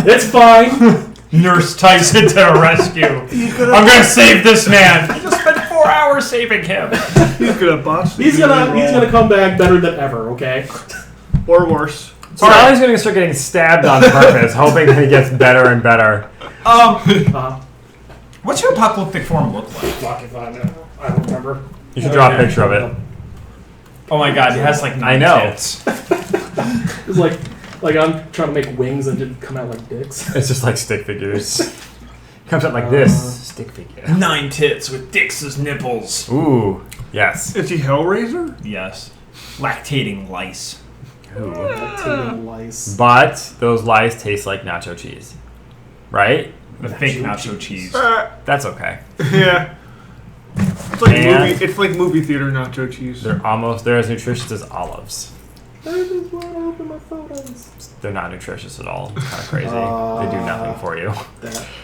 [SPEAKER 2] It's fine.
[SPEAKER 1] Nurse Tyson to the rescue. I'm going to save this man. I just spent 4 hours saving him.
[SPEAKER 5] He's gonna botch the
[SPEAKER 2] He's gonna
[SPEAKER 5] roll.
[SPEAKER 2] come back better than ever. Okay.
[SPEAKER 5] Or worse.
[SPEAKER 4] Charlie's going to start getting stabbed on purpose, hoping that he gets better and better.
[SPEAKER 1] What's your apocalyptic form look like?
[SPEAKER 2] Fuck if I know. I don't remember.
[SPEAKER 4] You should draw a picture of it.
[SPEAKER 1] Oh my god, it has like 9
[SPEAKER 4] I know.
[SPEAKER 1] tits.
[SPEAKER 2] It's like I'm trying to make wings and didn't come out like dicks.
[SPEAKER 4] It's just like stick figures. Comes out like this. Stick figure.
[SPEAKER 1] 9 tits with dicks as nipples.
[SPEAKER 4] Ooh, yes.
[SPEAKER 5] Is he Hellraiser?
[SPEAKER 1] Yes. Lactating lice.
[SPEAKER 4] Ooh.
[SPEAKER 2] Lactating lice.
[SPEAKER 4] But those lice taste like nacho cheese. Right?
[SPEAKER 1] The fake nacho cheese.
[SPEAKER 4] That's okay.
[SPEAKER 5] Yeah. It's like
[SPEAKER 4] And-
[SPEAKER 5] movie theater nacho cheese.
[SPEAKER 4] They're as nutritious as olives.
[SPEAKER 2] I just want to open my photos.
[SPEAKER 4] They're not nutritious at all. It's kind of crazy. They do nothing for you.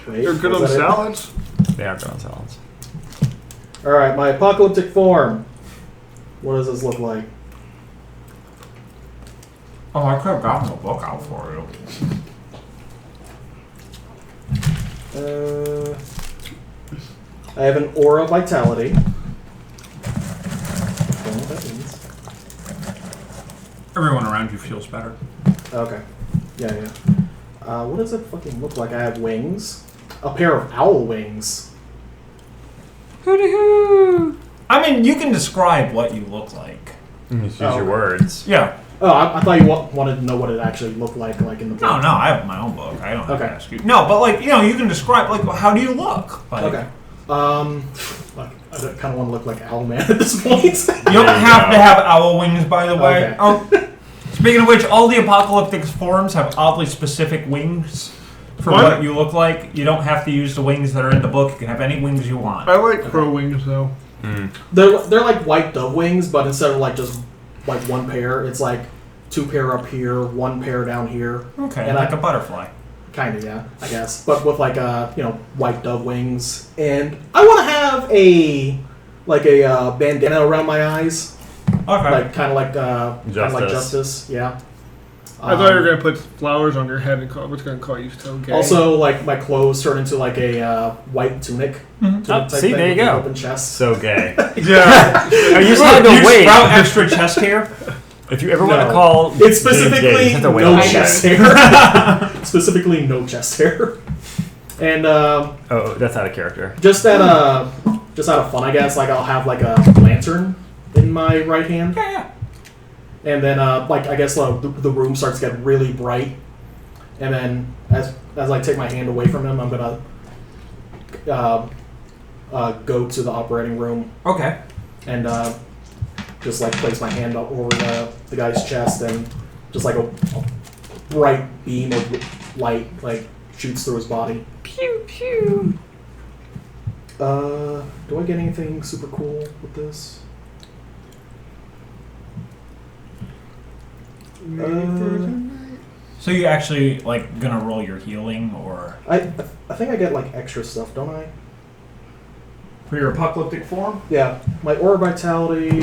[SPEAKER 5] They're good on
[SPEAKER 2] was that it?
[SPEAKER 5] salads.
[SPEAKER 4] They are good on salads.
[SPEAKER 2] Alright, my apocalyptic form. What does this look like?
[SPEAKER 1] Oh, I could have gotten the book out for you.
[SPEAKER 2] I have an aura vitality. Don't know what that means.
[SPEAKER 1] Everyone around you feels better.
[SPEAKER 2] Okay. Yeah. What does it fucking look like? I have wings. A pair of owl wings.
[SPEAKER 3] Hooty hoo!
[SPEAKER 1] I mean, you can describe what you look like.
[SPEAKER 4] Just use your words.
[SPEAKER 1] Yeah.
[SPEAKER 2] Oh, I thought you wanted to know what it actually looked like in the book.
[SPEAKER 1] No, I have my own book. I don't have to
[SPEAKER 2] Okay.
[SPEAKER 1] ask you. No, but like, you know, you can describe, like, how do you look? Like,
[SPEAKER 2] Okay. Like, I kind of want to look like Owlman at this point.
[SPEAKER 1] You don't have to have owl wings, by the way.
[SPEAKER 2] Okay.
[SPEAKER 1] Oh, speaking of which, all the apocalyptic forms have oddly specific wings for what you look like. You don't have to use the wings that are in the book. You can have any wings you want.
[SPEAKER 5] I like crow wings though.
[SPEAKER 2] They're like white dove wings, but instead of like just like one pair, it's like 2 pair up here, 1 pair down here.
[SPEAKER 1] Okay,
[SPEAKER 2] And
[SPEAKER 1] like a butterfly.
[SPEAKER 2] Kind of, yeah, I guess. But with like white dove wings, and I want to have a bandana around my eyes,
[SPEAKER 1] Okay.
[SPEAKER 2] like kind of like Justice, yeah.
[SPEAKER 5] I thought you were gonna put flowers on your head and was gonna call you so gay.
[SPEAKER 2] Also, like my clothes turn into like a white tunic. Tunic type
[SPEAKER 4] See,
[SPEAKER 2] thing
[SPEAKER 4] there you
[SPEAKER 2] with an
[SPEAKER 4] go.
[SPEAKER 2] Open chest.
[SPEAKER 4] So gay.
[SPEAKER 5] yeah.
[SPEAKER 4] I used to have to
[SPEAKER 1] you
[SPEAKER 4] wait.
[SPEAKER 1] sprout extra chest hair?
[SPEAKER 4] If you ever want
[SPEAKER 2] No.
[SPEAKER 4] to call
[SPEAKER 2] It's
[SPEAKER 4] James
[SPEAKER 2] specifically
[SPEAKER 4] gay, you have to wait
[SPEAKER 2] no
[SPEAKER 4] on
[SPEAKER 2] chest
[SPEAKER 4] that.
[SPEAKER 2] hair. Specifically no chest hair. And
[SPEAKER 4] Oh, that's out of character.
[SPEAKER 2] just out of fun, I guess. Like I'll have like a lantern in my right hand.
[SPEAKER 1] Yeah.
[SPEAKER 2] And then, I guess the room starts to get really bright. And then, as I take my hand away from him, I'm gonna go to the operating room
[SPEAKER 1] Okay.
[SPEAKER 2] and just like place my hand up over the guy's chest, and just like a bright beam of light like shoots through his body.
[SPEAKER 3] Pew pew.
[SPEAKER 2] Do I get anything super cool with this?
[SPEAKER 1] So you actually, like, gonna roll your healing, or...
[SPEAKER 2] I think I get like extra stuff, don't I?
[SPEAKER 1] For your apocalyptic form?
[SPEAKER 2] Yeah, my aura vitality,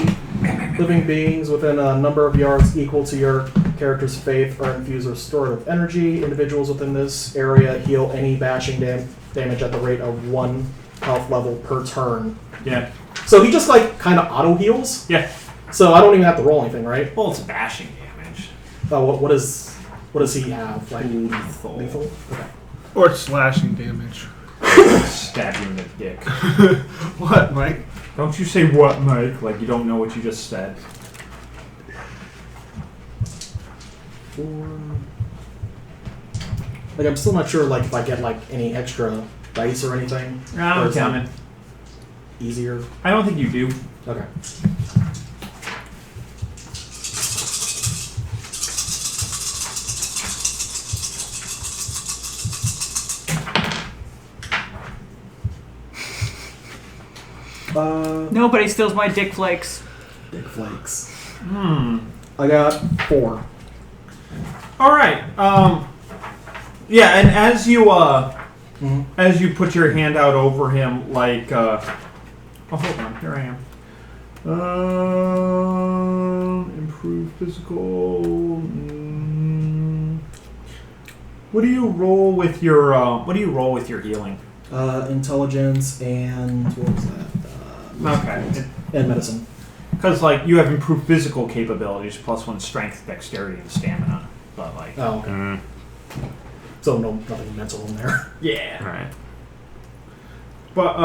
[SPEAKER 2] living beings within a number of yards equal to your character's faith are infused with restorative energy. Individuals within this area heal any bashing damage at the rate of 1 health level per turn.
[SPEAKER 1] Yeah.
[SPEAKER 2] So he just like kind of auto heals.
[SPEAKER 1] Yeah.
[SPEAKER 2] So I don't even have to roll anything, right?
[SPEAKER 1] Well, it's bashing damage.
[SPEAKER 2] Oh, what does he have? Like
[SPEAKER 1] Lethal.
[SPEAKER 2] lethal? Okay.
[SPEAKER 5] Or slashing damage.
[SPEAKER 1] Stab you in the dick.
[SPEAKER 5] What, Mike?
[SPEAKER 1] Don't you say what, Mike, like you don't know what you just said.
[SPEAKER 2] 4. Like I'm still not sure like if I get like any extra dice or anything. Or
[SPEAKER 1] I'm
[SPEAKER 2] it's, like,
[SPEAKER 1] coming.
[SPEAKER 2] easier.
[SPEAKER 1] I don't think you do.
[SPEAKER 2] Okay.
[SPEAKER 3] Nobody steals my dick flakes.
[SPEAKER 2] Dick flakes.
[SPEAKER 1] Hmm.
[SPEAKER 2] I got 4.
[SPEAKER 1] All right. Yeah, and as you
[SPEAKER 2] Mhm.
[SPEAKER 1] as you put your hand out over him, like oh, hold on, here I am. Improve physical. What do you roll with your healing?
[SPEAKER 2] Intelligence and what was that?
[SPEAKER 1] Okay.
[SPEAKER 2] And medicine.
[SPEAKER 1] Because like you have improved physical capabilities, +1 strength, dexterity, and stamina. But like,
[SPEAKER 2] Oh, okay. So nothing mental in there.
[SPEAKER 1] yeah.
[SPEAKER 4] Alright.
[SPEAKER 1] But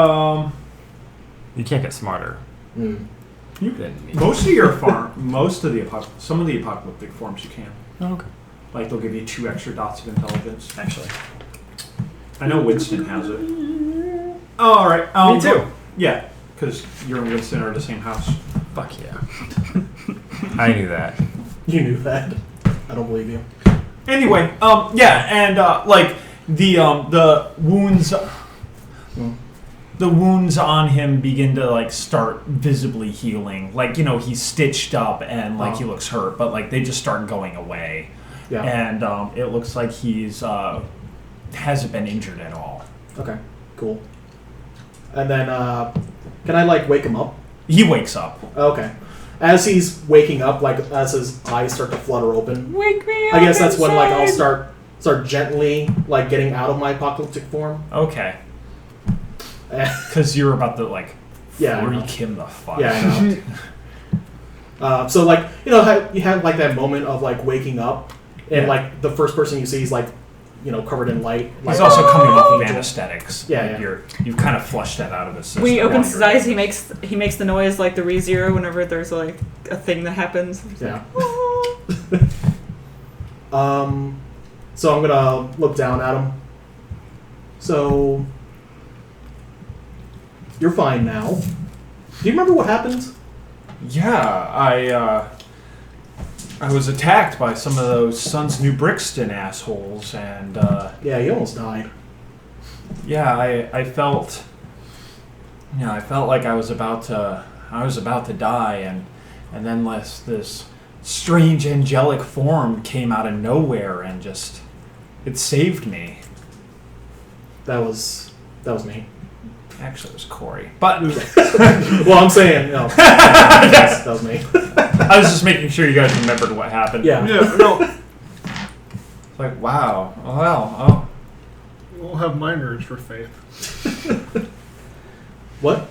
[SPEAKER 4] You can't get smarter.
[SPEAKER 2] Mm.
[SPEAKER 1] you most of your some of the apocalyptic forms you can.
[SPEAKER 4] Oh, okay.
[SPEAKER 1] Like they'll give you 2 extra dots of intelligence. Actually, I know Winston has it. Oh, all right.
[SPEAKER 4] Me too.
[SPEAKER 1] Yeah, because you and Winston are the same house.
[SPEAKER 4] Fuck yeah. I knew that.
[SPEAKER 2] You knew that. I don't believe you.
[SPEAKER 1] Anyway, yeah, and like the wounds. The wounds on him begin to like start visibly healing. Like, you know, he's stitched up and like he looks hurt, but like they just start going away.
[SPEAKER 2] Yeah.
[SPEAKER 1] And it looks like he's hasn't been injured at all.
[SPEAKER 2] Okay. Cool. And then, can I like wake him up?
[SPEAKER 1] He wakes up.
[SPEAKER 2] Okay. as he's waking up, like as his eyes start to flutter open,
[SPEAKER 3] Wake me up.
[SPEAKER 2] I guess that's when like I'll
[SPEAKER 3] inside.
[SPEAKER 2] start gently like getting out of my apocalyptic form.
[SPEAKER 1] Okay.
[SPEAKER 2] Eh,
[SPEAKER 1] Because you're about to, like,
[SPEAKER 2] Yeah, I know.
[SPEAKER 1] freak him the fuck
[SPEAKER 2] Yeah,
[SPEAKER 1] out.
[SPEAKER 2] I know. So like you have like that moment of like waking up, and
[SPEAKER 1] Yeah.
[SPEAKER 2] like the first person you see is like covered in light.
[SPEAKER 1] He's
[SPEAKER 2] Like,
[SPEAKER 1] also coming off of anesthetics.
[SPEAKER 2] Yeah,
[SPEAKER 1] Like,
[SPEAKER 2] yeah.
[SPEAKER 1] You've kind of flushed that out of his system.
[SPEAKER 3] When he opens
[SPEAKER 1] while
[SPEAKER 3] his
[SPEAKER 1] you're-
[SPEAKER 3] eyes, he makes the noise like the ReZero whenever there's like a thing that happens. It's
[SPEAKER 2] Yeah.
[SPEAKER 3] like,
[SPEAKER 2] So I'm gonna look down at him. So you're fine now. Do you remember what happened?
[SPEAKER 1] Yeah, I was attacked by some of those Sons New Brixton assholes, and
[SPEAKER 2] Yeah, you almost died.
[SPEAKER 1] yeah, I felt, I felt like I was about to die, and then this strange angelic form came out of nowhere and just it saved me.
[SPEAKER 2] That was me.
[SPEAKER 1] Actually, it was Corey, but
[SPEAKER 2] Well, I'm saying, yes, that was me.
[SPEAKER 1] I was just making sure you guys remembered what happened.
[SPEAKER 2] Yeah.
[SPEAKER 5] Yeah, no.
[SPEAKER 1] It's like, wow, well,
[SPEAKER 5] We'll have minors for faith.
[SPEAKER 2] What?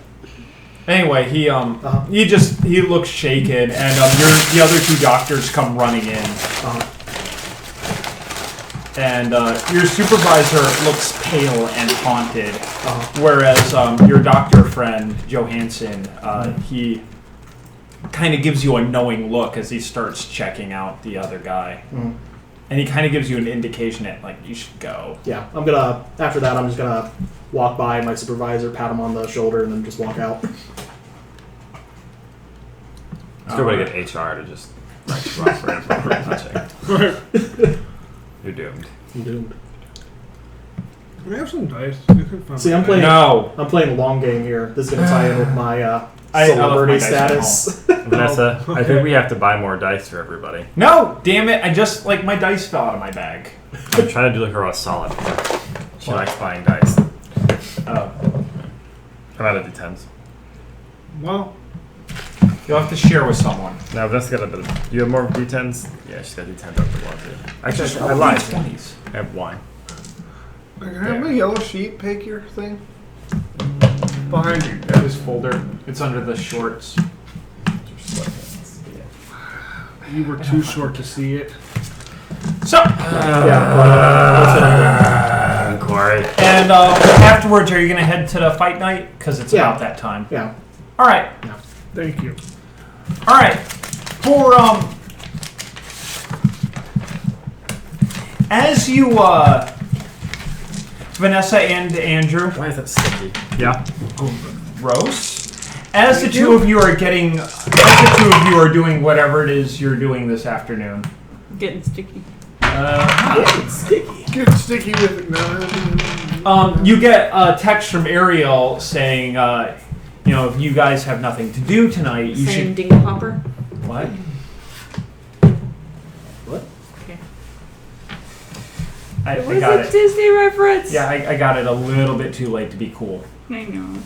[SPEAKER 1] Anyway, he he looks shaken, and the other two doctors come running in, and your supervisor looks pale and haunted, whereas your doctor friend Johansson, he kind of gives you a knowing look as he starts checking out the other guy, and he kind of gives you an indication that like you should go.
[SPEAKER 2] Yeah, after that, I'm just gonna walk by my supervisor, pat him on the shoulder, and then just walk out.
[SPEAKER 4] It's a good way to get HR to just write you off for info. You're doomed.
[SPEAKER 2] I'm doomed.
[SPEAKER 5] Can we have some dice? You can find
[SPEAKER 2] See,
[SPEAKER 5] my
[SPEAKER 2] I'm playing.
[SPEAKER 5] dice.
[SPEAKER 1] No,
[SPEAKER 2] I'm playing a long game here. This is gonna tie in with my
[SPEAKER 1] I left my
[SPEAKER 2] celebrity
[SPEAKER 1] dice at
[SPEAKER 2] status.
[SPEAKER 4] Vanessa, I think we have to buy more dice for everybody.
[SPEAKER 1] no, damn it! I just like my dice fell out of my bag.
[SPEAKER 4] I'm trying to do her a solid. She likes buying dice.
[SPEAKER 1] Oh.
[SPEAKER 4] I'm out of D10s.
[SPEAKER 5] Well,
[SPEAKER 1] You'll have to share with someone.
[SPEAKER 4] Now Vanessa got a bit of. You have more D10s? Yeah, she's got D10s up the wall too. Actually, I
[SPEAKER 1] I'll
[SPEAKER 4] lied.
[SPEAKER 1] do 20s.
[SPEAKER 4] I have wine.
[SPEAKER 5] can I have a yellow sheet pick your thing? Behind you.
[SPEAKER 1] Yeah, this folder. It's under the shorts.
[SPEAKER 5] You were too short to see it.
[SPEAKER 1] So,
[SPEAKER 4] Corey.
[SPEAKER 1] and afterwards, are you going to head to the fight night? Because it's
[SPEAKER 2] Yeah.
[SPEAKER 1] about that time.
[SPEAKER 2] Yeah.
[SPEAKER 1] All right.
[SPEAKER 5] Thank you.
[SPEAKER 1] All right. For as you Vanessa and Andrew,
[SPEAKER 4] Why is that sticky? Yeah.
[SPEAKER 1] gross. As the two of you are doing whatever it is you're doing this afternoon.
[SPEAKER 3] Getting sticky.
[SPEAKER 2] It's sticky.
[SPEAKER 5] Get sticky with it now.
[SPEAKER 1] You get a text from Ariel saying, if you guys have nothing to do tonight, you
[SPEAKER 3] Saying
[SPEAKER 1] should.
[SPEAKER 3] dingle hopper.
[SPEAKER 1] What?
[SPEAKER 2] What?
[SPEAKER 3] Okay.
[SPEAKER 1] I
[SPEAKER 3] It was
[SPEAKER 1] got
[SPEAKER 3] a
[SPEAKER 1] it.
[SPEAKER 3] Disney reference.
[SPEAKER 1] Yeah, I got it a little bit too late to be cool.
[SPEAKER 3] I know.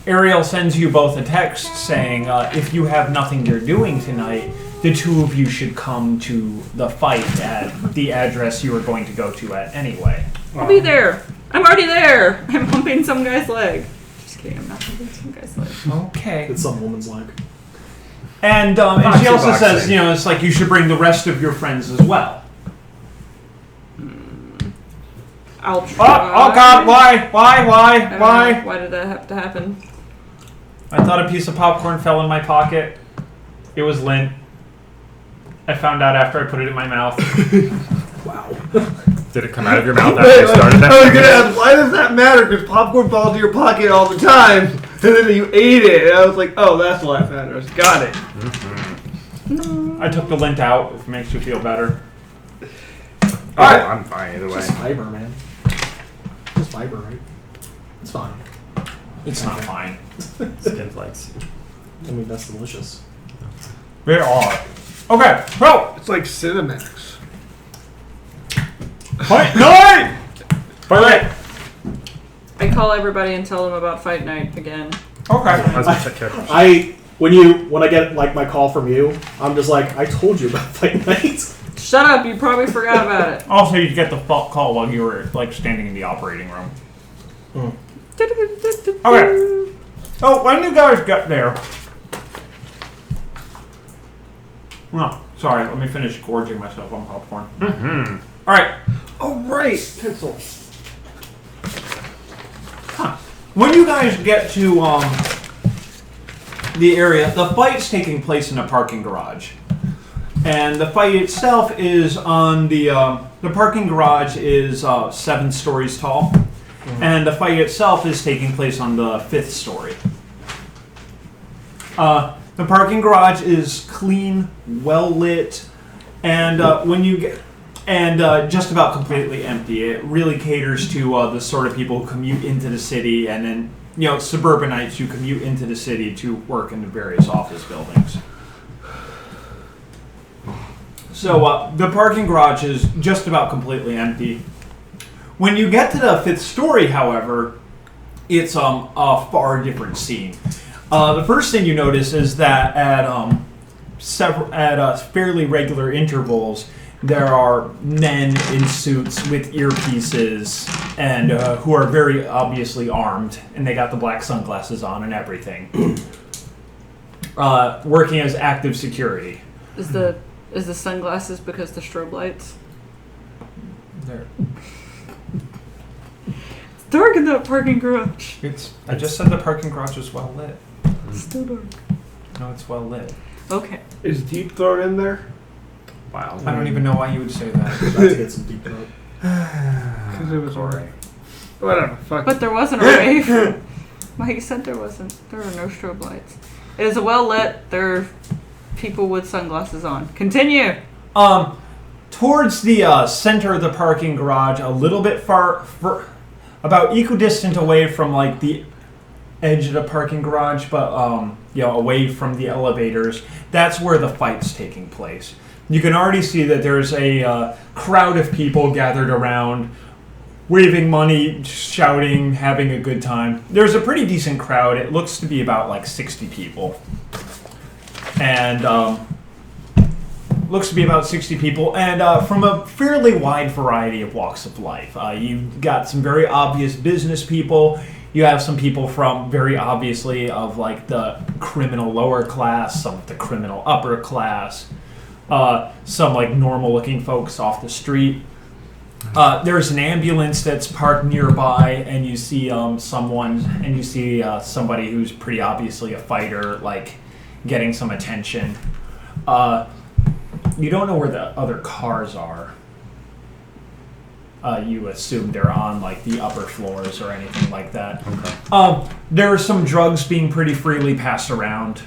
[SPEAKER 1] Ariel sends you both a text saying, if you have nothing you're doing tonight, the two of you should come to the fight at the address you were going to go to at anyway.
[SPEAKER 3] I'll be there. I'm already there. I'm humping some guy's leg. Just kidding. I'm not humping some guy's leg.
[SPEAKER 1] Okay.
[SPEAKER 2] It's some woman's leg.
[SPEAKER 1] And she also says, it's like you should bring the rest of your friends as well.
[SPEAKER 3] I'll try.
[SPEAKER 1] Oh God! Why?
[SPEAKER 3] I don't know. Why did that have to happen?
[SPEAKER 1] I thought a piece of popcorn fell in my pocket. It was lint. I found out after I put it in my mouth.
[SPEAKER 2] Wow.
[SPEAKER 4] Did it come out of your mouth after you started that?
[SPEAKER 5] I was gonna ask, why does that matter? Because popcorn falls into your pocket all the time, and then you ate it. And I was like, oh, that's why it matters. Got it.
[SPEAKER 1] I took the lint out, if it makes you feel better.
[SPEAKER 4] Oh,
[SPEAKER 1] Alright.
[SPEAKER 4] I'm fine either way.
[SPEAKER 2] Just fiber, man. Just fiber, right? It's fine.
[SPEAKER 1] It's not fine.
[SPEAKER 4] Skin flakes.
[SPEAKER 2] I mean, that's delicious.
[SPEAKER 1] They are. Okay, so
[SPEAKER 5] It's like Cinemax.
[SPEAKER 1] fight night. Fight night.
[SPEAKER 3] I call everybody and tell them about fight night again.
[SPEAKER 1] Okay.
[SPEAKER 4] I was gonna check care.
[SPEAKER 2] when I get like my call from you, I'm just like, I told you about fight night.
[SPEAKER 3] Shut up! You probably forgot about it.
[SPEAKER 1] Also, you get the call while you were like standing in the operating room. Okay. Oh, when you guys get there. No, sorry. Let me finish gorging myself on popcorn.
[SPEAKER 4] Mm-hmm.
[SPEAKER 1] All right.
[SPEAKER 5] Oh, right. Pencil.
[SPEAKER 1] When you guys get to the area, the fight's taking place in a parking garage, and the fight itself is on the parking garage is 7 stories tall, and the fight itself is taking place on the 5th story. The parking garage is clean, well lit, and when you get just about completely empty. It really caters to the sort of people who commute into the city, and then suburbanites who commute into the city to work in the various office buildings. So the parking garage is just about completely empty. When you get to the 5th story, however, it's a far different scene. The first thing you notice is that at fairly regular intervals, there are men in suits with earpieces and who are very obviously armed, and they got the black sunglasses on and everything, working as active security.
[SPEAKER 3] Is the sunglasses because the strobe lights?
[SPEAKER 1] There.
[SPEAKER 3] It's dark in that parking garage.
[SPEAKER 1] I just said the parking garage was well lit.
[SPEAKER 3] It's still dark.
[SPEAKER 1] No, it's well lit.
[SPEAKER 3] Okay.
[SPEAKER 5] Is deep throat in there?
[SPEAKER 4] Wow.
[SPEAKER 1] I don't even know why you would say that.
[SPEAKER 2] About to get some deep throat.
[SPEAKER 5] Because it was
[SPEAKER 1] Sorry.
[SPEAKER 5] Whatever. Fuck.
[SPEAKER 3] But there wasn't a rave. Mike said there wasn't. There were no strobe lights. It is well lit. There are people with sunglasses on. Continue.
[SPEAKER 1] Towards the center of the parking garage, a little bit about equidistant away from like the edge of the parking garage, but away from the elevators. That's where the fight's taking place. You can already see that there's a crowd of people gathered around, waving money, shouting, having a good time. There's a pretty decent crowd. It looks to be about like 60 people. And looks to be about 60 people, and from a fairly wide variety of walks of life. You've got some very obvious business people. You have some people from very obviously of like the criminal lower class, some of the criminal upper class, some like normal looking folks off the street. There's an ambulance that's parked nearby, and you see somebody who's pretty obviously a fighter, like getting some attention. You don't know where the other cars are. You assume they're on like the upper floors or anything like that.
[SPEAKER 4] Okay.
[SPEAKER 1] There are some drugs being pretty freely passed around.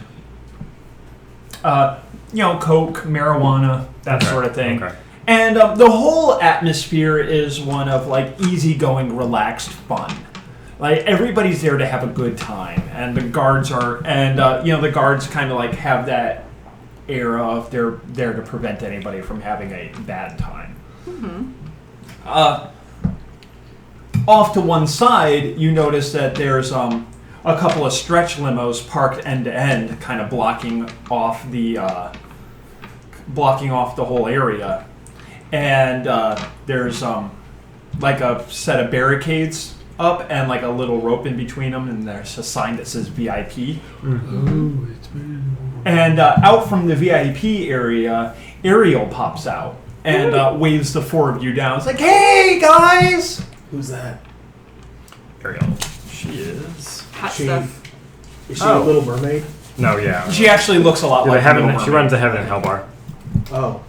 [SPEAKER 1] Coke, marijuana, that sort of thing.
[SPEAKER 4] Okay.
[SPEAKER 1] And the whole atmosphere is one of like easygoing, relaxed fun. Like everybody's there to have a good time, and the guards the guards kind of like have that air of they're there to prevent anybody from having a bad time.
[SPEAKER 3] Mm-hmm.
[SPEAKER 1] Off to one side, you notice that there's a couple of stretch limos parked end to end, kind of blocking off the whole area, and there's like a set of barricades up and like a little rope in between them, and there's a sign that says VIP.
[SPEAKER 5] Ooh, it's me.
[SPEAKER 1] And out from the VIP area, Ariel pops out and waves the 4 of you down. It's like, hey, guys!
[SPEAKER 2] Who's that?
[SPEAKER 4] Ariel. She is.
[SPEAKER 3] Hot
[SPEAKER 2] She-
[SPEAKER 3] stuff.
[SPEAKER 2] Is she a Little Mermaid?
[SPEAKER 4] No, yeah.
[SPEAKER 1] She actually looks a lot
[SPEAKER 4] Yeah,
[SPEAKER 1] like
[SPEAKER 4] Heaven,
[SPEAKER 1] Little
[SPEAKER 4] she
[SPEAKER 1] Mermaid.
[SPEAKER 4] runs a Heaven and Hell bar.
[SPEAKER 2] Oh.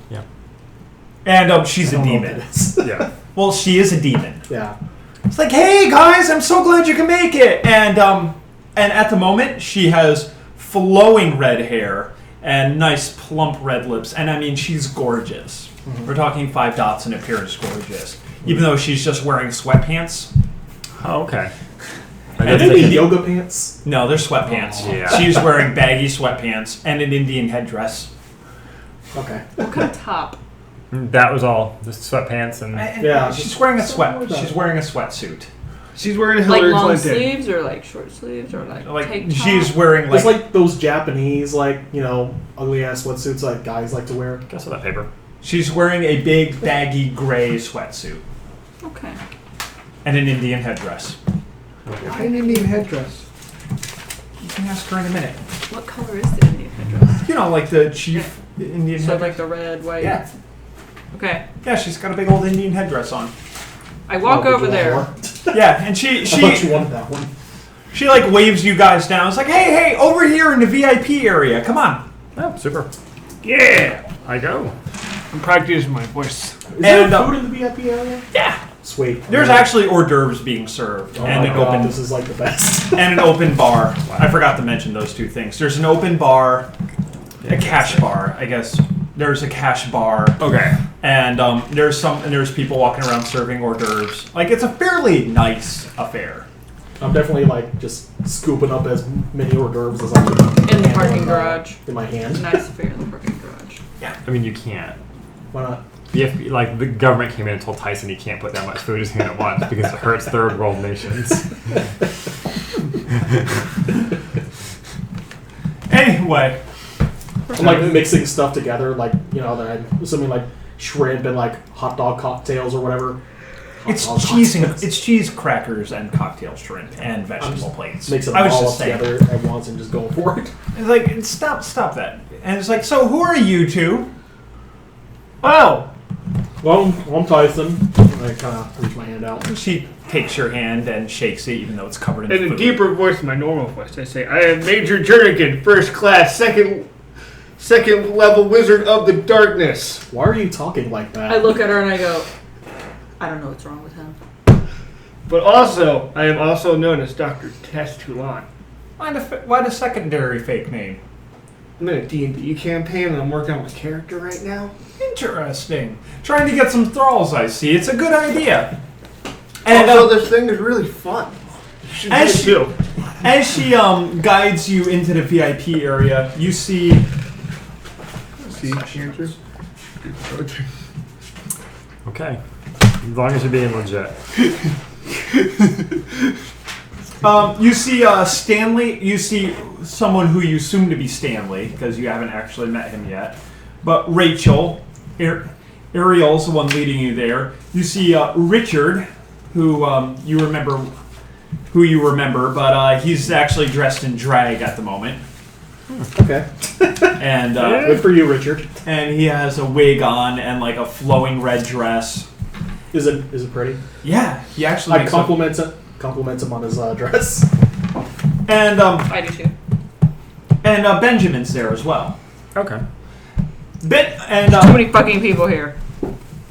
[SPEAKER 1] And she's
[SPEAKER 2] I
[SPEAKER 1] a
[SPEAKER 2] don't know what
[SPEAKER 1] demon.
[SPEAKER 2] that is.
[SPEAKER 4] Yeah.
[SPEAKER 1] Well, she is a demon.
[SPEAKER 2] Yeah.
[SPEAKER 1] It's like, hey, guys, I'm so glad you can make it. And at the moment, she has flowing red hair and nice plump red lips. And I mean, she's gorgeous.
[SPEAKER 2] Mm-hmm.
[SPEAKER 1] We're talking 5 dots in appearance gorgeous. Even though she's just wearing sweatpants.
[SPEAKER 4] Oh, okay.
[SPEAKER 2] And in yoga pants?
[SPEAKER 1] No, they're sweatpants.
[SPEAKER 4] Oh, yeah.
[SPEAKER 1] She's wearing baggy sweatpants and an Indian headdress.
[SPEAKER 2] Okay.
[SPEAKER 3] What kind of top?
[SPEAKER 4] That was all. The sweatpants and...
[SPEAKER 2] Yeah.
[SPEAKER 1] She's wearing a
[SPEAKER 2] Something like that.
[SPEAKER 1] She's wearing a sweatsuit.
[SPEAKER 5] She's wearing
[SPEAKER 3] Like
[SPEAKER 5] Hillary
[SPEAKER 3] long
[SPEAKER 5] Clinton.
[SPEAKER 3] sleeves or like short sleeves or like tank top?
[SPEAKER 1] she's wearing
[SPEAKER 2] It's
[SPEAKER 1] like
[SPEAKER 2] like those Japanese, like, you know, ugly ass sweatsuits like guys like to wear.
[SPEAKER 4] Guess what that paper?
[SPEAKER 1] she's wearing a big baggy gray sweatsuit
[SPEAKER 3] Okay.
[SPEAKER 1] and an Indian headdress.
[SPEAKER 5] Why an Indian headdress?
[SPEAKER 1] You can ask her in a minute.
[SPEAKER 3] What color is the Indian headdress?
[SPEAKER 1] You know, like the chief Indian
[SPEAKER 3] So
[SPEAKER 1] headdress.
[SPEAKER 3] like the red, white.
[SPEAKER 1] Yeah,
[SPEAKER 3] Okay.
[SPEAKER 1] yeah, she's got a big old Indian headdress on.
[SPEAKER 3] I walk
[SPEAKER 2] Oh,
[SPEAKER 3] over
[SPEAKER 2] would you
[SPEAKER 3] there.
[SPEAKER 2] want more?
[SPEAKER 1] Yeah, and
[SPEAKER 2] I thought you wanted that one.
[SPEAKER 1] she like waves you guys down. It's like, hey, over here in the VIP area. Come on.
[SPEAKER 4] Oh, super.
[SPEAKER 5] Yeah!
[SPEAKER 4] I go.
[SPEAKER 5] I'm practicing my voice.
[SPEAKER 2] Is there
[SPEAKER 1] And,
[SPEAKER 2] food in the VIP area?
[SPEAKER 1] Yeah.
[SPEAKER 2] Sweet.
[SPEAKER 1] There's actually hors d'oeuvres being served
[SPEAKER 2] Oh
[SPEAKER 1] and
[SPEAKER 2] my
[SPEAKER 1] an
[SPEAKER 2] God,
[SPEAKER 1] open
[SPEAKER 2] this is like the best.
[SPEAKER 1] and an open bar. I forgot to mention those two things. There's an open bar, a cash bar, I guess. There's a cash bar.
[SPEAKER 4] Okay.
[SPEAKER 1] And there's people walking around serving hors d'oeuvres. Like, it's a fairly nice affair.
[SPEAKER 2] I'm definitely like just scooping up as many hors d'oeuvres as I can.
[SPEAKER 3] In the parking garage.
[SPEAKER 2] In my hand.
[SPEAKER 3] Nice affair in the parking garage.
[SPEAKER 4] I mean, you can't.
[SPEAKER 2] Why not?
[SPEAKER 4] The government came in and told Tyson he can't put that much food in his hand at once because it hurts third world nations.
[SPEAKER 1] Anyway,
[SPEAKER 2] I'm like mixing stuff together, like, you know, that I'm assuming like shrimp and like hot dog cocktails or whatever. Hot
[SPEAKER 1] it's
[SPEAKER 2] dog
[SPEAKER 1] cheese and
[SPEAKER 2] cocktails.
[SPEAKER 1] it's cheese crackers and cocktail shrimp and vegetable plates.
[SPEAKER 2] Mix it
[SPEAKER 1] I was
[SPEAKER 2] all
[SPEAKER 1] just
[SPEAKER 2] up
[SPEAKER 1] saying.
[SPEAKER 2] together at once and just go for it.
[SPEAKER 1] It's like, stop that. And it's like, so who are you two?
[SPEAKER 5] Oh!
[SPEAKER 2] Well, I'm Tyson. And I kind of reach my hand out.
[SPEAKER 1] She takes your hand and shakes it, even though it's covered in
[SPEAKER 5] In a
[SPEAKER 1] food.
[SPEAKER 5] deeper voice than my normal voice, I say, I am Major Jernigan, first class, second level wizard of the darkness.
[SPEAKER 2] Why are you talking like that?
[SPEAKER 3] I look at her and I go, I don't know what's wrong with him.
[SPEAKER 5] But also, I am also known as Dr. Tess Toulon.
[SPEAKER 1] Why the secondary fake name?
[SPEAKER 5] I'm in a D&D campaign and I'm working on my character right now.
[SPEAKER 1] Interesting. Trying to get some thralls, I see. It's a good idea. And
[SPEAKER 5] Also, this thing is really fun. You should do
[SPEAKER 1] As
[SPEAKER 5] it
[SPEAKER 1] she-
[SPEAKER 5] too.
[SPEAKER 1] as she guides you into the VIP area, you see
[SPEAKER 5] See, answers.
[SPEAKER 4] Okay. As long as you're being legit.
[SPEAKER 1] you see Stanley. You see someone who you assume to be Stanley because you haven't actually met him yet. But Rachel, Ariel's the one leading you there. You see Richard, who you remember, but he's actually dressed in drag at the moment,
[SPEAKER 2] Okay.
[SPEAKER 1] and
[SPEAKER 2] Good for you, Richard.
[SPEAKER 1] and he has a wig on and like a flowing red dress.
[SPEAKER 2] Is it pretty?
[SPEAKER 1] Yeah, he actually
[SPEAKER 2] I
[SPEAKER 1] makes
[SPEAKER 2] compliment him on his dress.
[SPEAKER 1] and
[SPEAKER 3] I do too.
[SPEAKER 1] Benjamin's there as well.
[SPEAKER 4] Okay.
[SPEAKER 3] Too many fucking people here.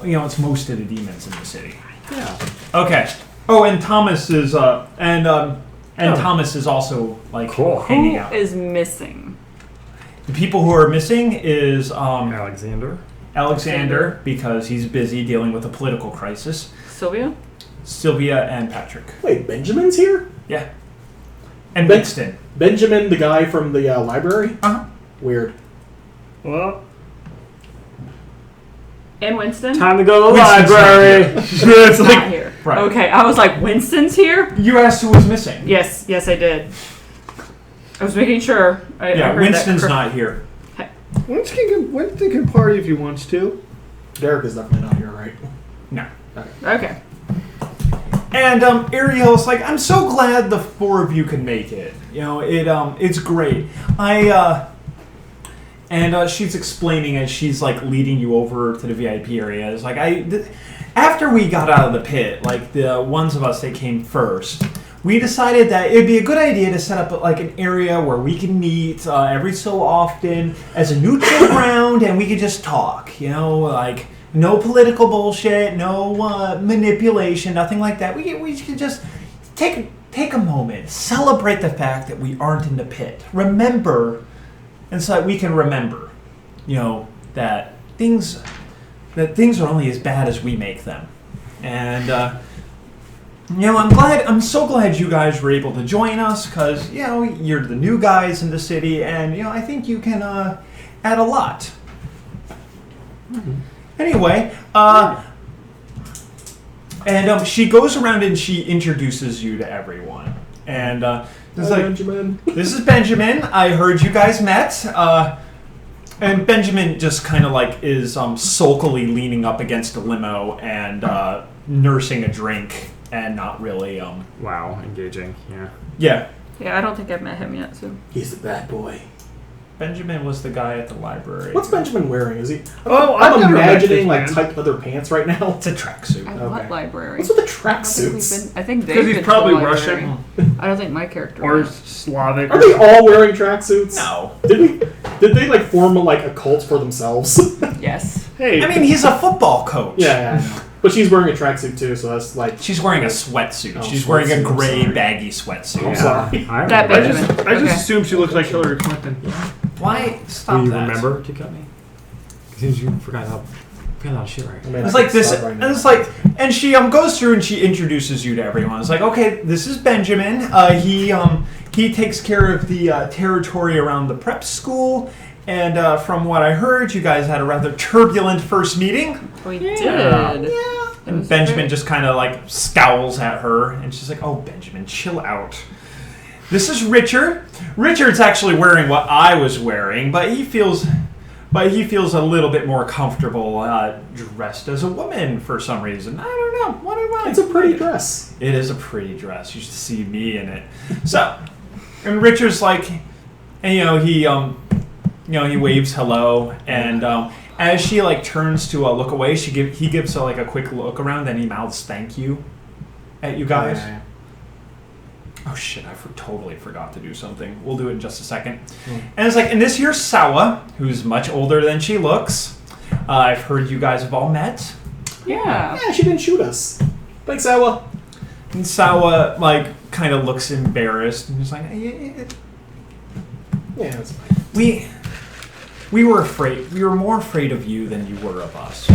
[SPEAKER 1] You know, it's most of the demons in the city.
[SPEAKER 4] Yeah.
[SPEAKER 1] Okay. Oh, and Thomas is Thomas is also like
[SPEAKER 4] Cool.
[SPEAKER 1] hanging
[SPEAKER 3] Who
[SPEAKER 1] out.
[SPEAKER 3] is missing?
[SPEAKER 1] The people who are missing is
[SPEAKER 4] Alexander.
[SPEAKER 1] because he's busy dealing with a political crisis.
[SPEAKER 3] Sylvia?
[SPEAKER 1] Sylvia and Patrick.
[SPEAKER 2] Wait, Benjamin's here?
[SPEAKER 1] Yeah. And
[SPEAKER 2] Ben-
[SPEAKER 1] Winston.
[SPEAKER 2] Benjamin, the guy from the library?
[SPEAKER 1] Uh-huh.
[SPEAKER 2] Weird.
[SPEAKER 5] Well,
[SPEAKER 3] And Winston?
[SPEAKER 4] Time to go to the
[SPEAKER 1] Winston's
[SPEAKER 4] library.
[SPEAKER 1] It's
[SPEAKER 3] Not
[SPEAKER 1] like
[SPEAKER 3] here.
[SPEAKER 1] right.
[SPEAKER 3] Okay, I was like, Winston's here?
[SPEAKER 1] You asked who was missing.
[SPEAKER 3] Yes, I did. I was making sure. I
[SPEAKER 1] Yeah,
[SPEAKER 3] heard
[SPEAKER 1] Winston's
[SPEAKER 3] that
[SPEAKER 1] not here.
[SPEAKER 5] Winston can party if he wants to.
[SPEAKER 2] Derek is definitely not here, right?
[SPEAKER 1] No.
[SPEAKER 3] Okay.
[SPEAKER 1] And Ariel's like, I'm so glad the four of you can make it. You know, it's great. She's explaining as she's like leading you over to the VIP area. It's like after we got out of the pit, like the ones of us that came first, we decided that it'd be a good idea to set up like an area where we can meet every so often as a neutral ground, and we could just talk. You know, like. No political bullshit, no manipulation, nothing like that. We could just take a moment, celebrate the fact that we aren't in the pit. Remember, and so that we can remember, you know, that things are only as bad as we make them. And you know, I'm so glad you guys were able to join us because you know you're the new guys in the city, and you know I think you can add a lot. And she goes around and she introduces you to everyone. And it's like,
[SPEAKER 2] Benjamin.
[SPEAKER 1] this is Benjamin. I heard you guys met. And Benjamin just kind of like is sulkily leaning up against a limo and nursing a drink and not really.
[SPEAKER 4] Wow, engaging. Yeah.
[SPEAKER 1] Yeah.
[SPEAKER 3] Yeah, I don't think I've met him yet, so.
[SPEAKER 2] He's the bad boy.
[SPEAKER 1] Benjamin was the guy at the library.
[SPEAKER 2] What's Benjamin wearing? Is he?
[SPEAKER 5] Oh, I've
[SPEAKER 2] I'm
[SPEAKER 5] never met
[SPEAKER 2] imagining
[SPEAKER 5] this
[SPEAKER 2] like
[SPEAKER 5] man.
[SPEAKER 2] tight leather pants right now.
[SPEAKER 1] It's a tracksuit.
[SPEAKER 3] At
[SPEAKER 2] Okay.
[SPEAKER 3] what library?
[SPEAKER 2] What's with the
[SPEAKER 3] I don't think we've
[SPEAKER 2] tracksuits?
[SPEAKER 3] been. I think they've
[SPEAKER 5] Because he's
[SPEAKER 3] been to
[SPEAKER 5] probably
[SPEAKER 3] the library.
[SPEAKER 5] Russian
[SPEAKER 3] I don't think my character
[SPEAKER 5] or
[SPEAKER 3] was.
[SPEAKER 5] Slavic.
[SPEAKER 2] Are they all wearing tracksuits?
[SPEAKER 1] No.
[SPEAKER 2] Did they like form like a cult for themselves?
[SPEAKER 3] Yes.
[SPEAKER 5] Hey,
[SPEAKER 1] I mean, he's a football coach.
[SPEAKER 2] yeah, I know. But she's wearing a tracksuit too, so that's like.
[SPEAKER 1] She's wearing a sweatsuit.
[SPEAKER 2] Oh,
[SPEAKER 1] She's wearing a
[SPEAKER 2] sweatsuit, I'm
[SPEAKER 1] gray,
[SPEAKER 2] sorry.
[SPEAKER 1] baggy sweatsuit.
[SPEAKER 2] I'm sorry.
[SPEAKER 4] I
[SPEAKER 3] That
[SPEAKER 4] remember.
[SPEAKER 3] Benjamin.
[SPEAKER 5] I just
[SPEAKER 3] Okay.
[SPEAKER 5] assumed she looks like Hillary Clinton.
[SPEAKER 1] Why? Stop
[SPEAKER 4] Do you
[SPEAKER 1] that.
[SPEAKER 4] remember to cut me? Because you forgot how shit right.
[SPEAKER 2] I mean,
[SPEAKER 1] It's
[SPEAKER 2] I
[SPEAKER 1] like
[SPEAKER 2] can
[SPEAKER 1] this,
[SPEAKER 2] start right
[SPEAKER 1] and
[SPEAKER 2] now.
[SPEAKER 1] it's like, and she goes through and she introduces you to everyone. It's like, okay, this is Benjamin. He takes care of the territory around the prep school, and from what I heard, you guys had a rather turbulent first meeting.
[SPEAKER 3] We
[SPEAKER 4] Yeah.
[SPEAKER 3] did.
[SPEAKER 1] Yeah.
[SPEAKER 3] It
[SPEAKER 1] And
[SPEAKER 3] was
[SPEAKER 1] Benjamin
[SPEAKER 3] great.
[SPEAKER 1] just kind of like scowls at her, and she's like, "Oh, Benjamin, chill out." This is Richard. Richard's actually wearing what I was wearing, but he feels a little bit more comfortable dressed as a woman for some reason. I don't know. What am I?
[SPEAKER 2] It's a pretty dress.
[SPEAKER 1] It is a pretty dress. You should see me in it. So, and Richard's like, and he waves hello, and as she like turns to look away, he gives her like a quick look around, then he mouths thank you at you guys.
[SPEAKER 2] Yeah.
[SPEAKER 1] Oh shit, I totally forgot to do something. We'll do it in just a second. And it's like, and this here's Sawa, who's much older than she looks. I've heard you guys have all met.
[SPEAKER 3] Yeah.
[SPEAKER 2] Yeah, she didn't shoot us. Thanks, Awa.
[SPEAKER 1] And Sawa like kind of looks embarrassed and he's like,
[SPEAKER 2] Yeah, that's fine.
[SPEAKER 1] we were afraid. We were more afraid of you than you were of us.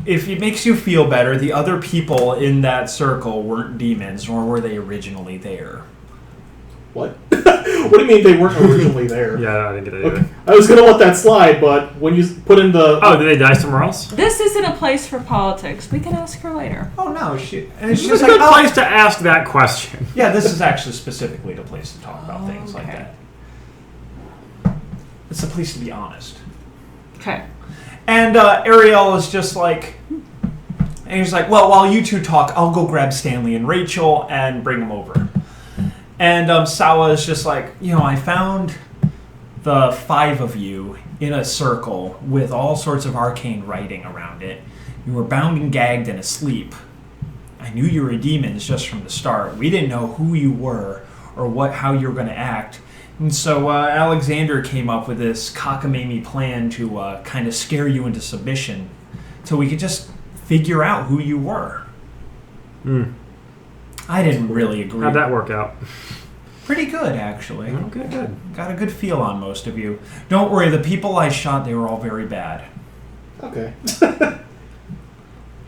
[SPEAKER 1] If it makes you feel better, the other people in that circle weren't demons, nor were they originally there.
[SPEAKER 2] What? What do you mean they weren't originally there?
[SPEAKER 4] Yeah, I didn't get it either.
[SPEAKER 2] Okay. I was gonna let that slide, but when you put in the
[SPEAKER 4] Oh, did they die somewhere else?
[SPEAKER 3] This isn't a place for politics. We can ask her later.
[SPEAKER 1] Oh no, and
[SPEAKER 4] This
[SPEAKER 1] she's
[SPEAKER 4] is a
[SPEAKER 1] like,
[SPEAKER 4] good
[SPEAKER 1] oh,
[SPEAKER 4] place to ask that question.
[SPEAKER 1] yeah, this is actually specifically the place to talk about things like
[SPEAKER 3] Okay.
[SPEAKER 1] that. It's a place to be honest.
[SPEAKER 3] Okay.
[SPEAKER 1] And Ariel is just like, and he's like, well, while you two talk, I'll go grab Stanley and Rachel and bring them over. And Sawa is just like, I found the 5 of you in a circle with all sorts of arcane writing around it. You were bound and gagged and asleep. I knew you were demons just from the start. We didn't know who you were or how you were going to act. And so Alexander came up with this cockamamie plan to kind of scare you into submission so we could just figure out who you were. I didn't really agree.
[SPEAKER 4] How'd that work out?
[SPEAKER 1] Pretty good, actually.
[SPEAKER 4] Okay, good.
[SPEAKER 1] Got a good feel on most of you. Don't worry, the people I shot, they were all very bad.
[SPEAKER 2] Okay.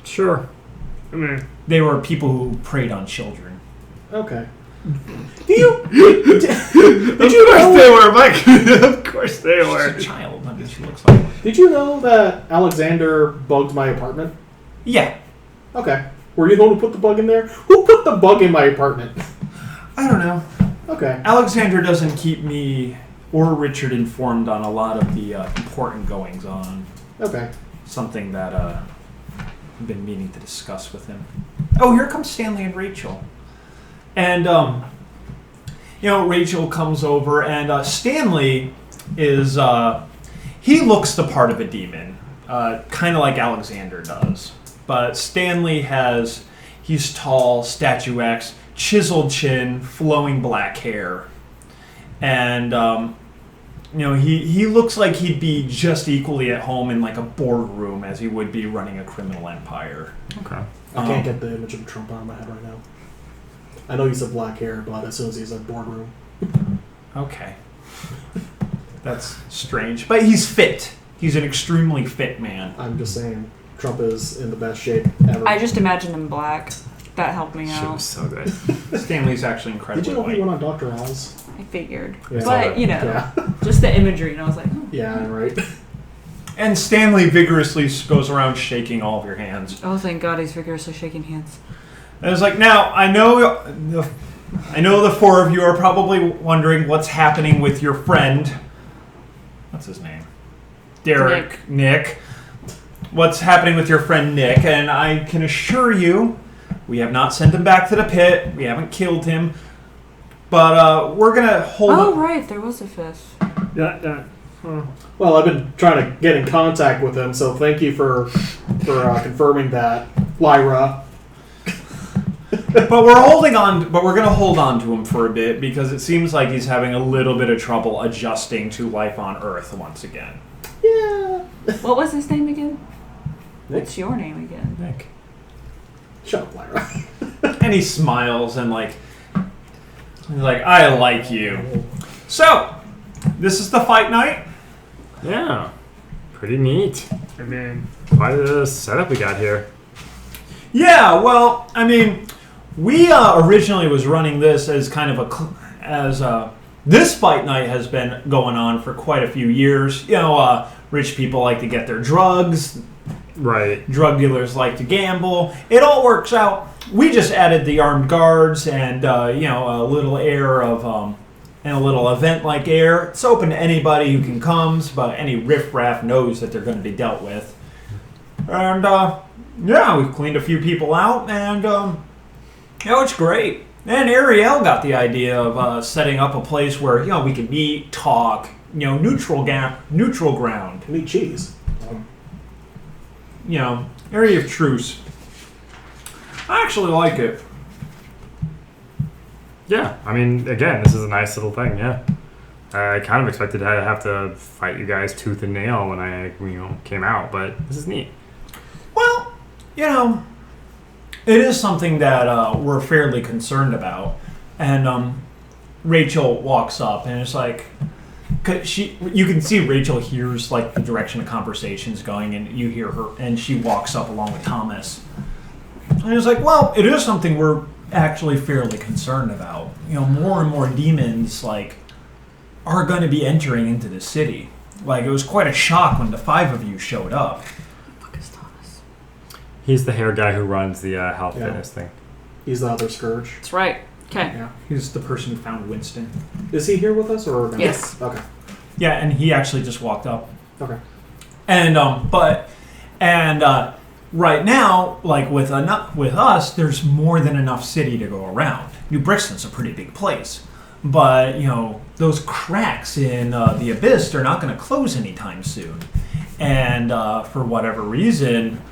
[SPEAKER 4] Sure.
[SPEAKER 5] I mean,
[SPEAKER 1] They were people who preyed on children.
[SPEAKER 2] Okay. Did you
[SPEAKER 5] of course they were, Mike. Of course they
[SPEAKER 1] She's
[SPEAKER 5] were.
[SPEAKER 1] a child. I mean, she looks like one.
[SPEAKER 2] Did you know that Alexander bugged my apartment?
[SPEAKER 1] Yeah.
[SPEAKER 2] Okay. Were you the one who put the bug in there? Who put the bug in my apartment?
[SPEAKER 1] I don't know.
[SPEAKER 2] Okay.
[SPEAKER 1] Alexander doesn't keep me or Richard informed on a lot of the important goings on.
[SPEAKER 2] Okay.
[SPEAKER 1] Something that I've been meaning to discuss with him. Oh, here comes Stanley and Rachel. And, Rachel comes over, and Stanley is, he looks the part of a demon, kind of like Alexander does. But Stanley he's tall, statuesque, chiseled chin, flowing black hair. And, he looks like he'd be just equally at home in like a boardroom as he would be running a criminal empire.
[SPEAKER 4] Okay.
[SPEAKER 2] I can't get the image of Trump out of my head right now. I know he's a black hair, but as soon as he's a boardroom.
[SPEAKER 1] Okay. That's strange. But he's fit. He's an extremely fit man.
[SPEAKER 2] I'm just saying, Trump is in the best shape ever.
[SPEAKER 3] I just imagined him black. That helped me
[SPEAKER 4] Shit
[SPEAKER 3] out.
[SPEAKER 4] was so good.
[SPEAKER 1] Stanley's actually
[SPEAKER 2] Did
[SPEAKER 1] incredibly
[SPEAKER 2] you know he
[SPEAKER 1] white.
[SPEAKER 2] went on Dr. Oz?
[SPEAKER 3] I figured.
[SPEAKER 2] Yeah.
[SPEAKER 3] But,
[SPEAKER 2] Yeah.
[SPEAKER 3] just the imagery, and I was like, oh.
[SPEAKER 2] Yeah, right.
[SPEAKER 1] And Stanley vigorously goes around shaking all of your hands.
[SPEAKER 3] Oh, thank God he's vigorously shaking hands.
[SPEAKER 1] And it's like, now, I know the four of you are probably wondering what's happening with your friend. What's his name? Derek. Nick. What's happening with your friend Nick? And I can assure you, we have not sent him back to the pit. We haven't killed him. But we're going to hold...
[SPEAKER 3] Oh, right. There was a fifth.
[SPEAKER 5] Yeah.
[SPEAKER 2] Well, I've been trying to get in contact with him, so thank you for confirming that, Lyra.
[SPEAKER 1] But we're holding on. But we're going to hold on to him for a bit because it seems like he's having a little bit of trouble adjusting to life on Earth once again.
[SPEAKER 2] Yeah.
[SPEAKER 3] What was his name again?
[SPEAKER 2] Nick.
[SPEAKER 3] What's your name again?
[SPEAKER 1] Nick.
[SPEAKER 2] Shut up, Lyra.
[SPEAKER 1] And he smiles and he's like, I like you. So, this is the fight night.
[SPEAKER 4] Yeah. Pretty neat.
[SPEAKER 5] I mean,
[SPEAKER 4] Quite a setup we got here.
[SPEAKER 1] Yeah, well, I mean, we originally was running this as kind of this fight night has been going on for quite a few years. You know, rich people like to get their drugs.
[SPEAKER 4] Right.
[SPEAKER 1] Drug dealers like to gamble. It all works out. We just added the armed guards and, a little air of, and a little event-like air. It's open to anybody who can come, but any riffraff knows that they're going to be dealt with. And, we've cleaned a few people out, and, it's great. And Ariel got the idea of setting up a place where, we can meet, talk, neutral ground.
[SPEAKER 2] Meat cheese.
[SPEAKER 1] Area of truce. I actually like it.
[SPEAKER 4] Yeah. I mean, again, this is a nice little thing, yeah. I kind of expected to have to fight you guys tooth and nail when I, came out, but this is neat.
[SPEAKER 1] Well, it is something that we're fairly concerned about. And Rachel walks up and it's like, you can see Rachel hears the direction of conversation's going, and you hear her, and she walks up along with Thomas. And it's like, well, it is something we're actually fairly concerned about. More and more demons are going to be entering into the city. It was quite a shock when the five of you showed up.
[SPEAKER 3] Fuck is Thomas?
[SPEAKER 4] He's the hair guy who runs the health fitness thing.
[SPEAKER 2] He's the other Scourge.
[SPEAKER 3] That's right. Okay.
[SPEAKER 2] Yeah.
[SPEAKER 1] He's the person who found Winston.
[SPEAKER 2] Is he here with us or no?
[SPEAKER 3] Yes.
[SPEAKER 2] Okay.
[SPEAKER 1] Yeah, and he actually just walked up.
[SPEAKER 2] Okay.
[SPEAKER 1] And right now, with us, there's more than enough city to go around. New Brixton's a pretty big place, but those cracks in the abyss are not going to close anytime soon. And for whatever reason,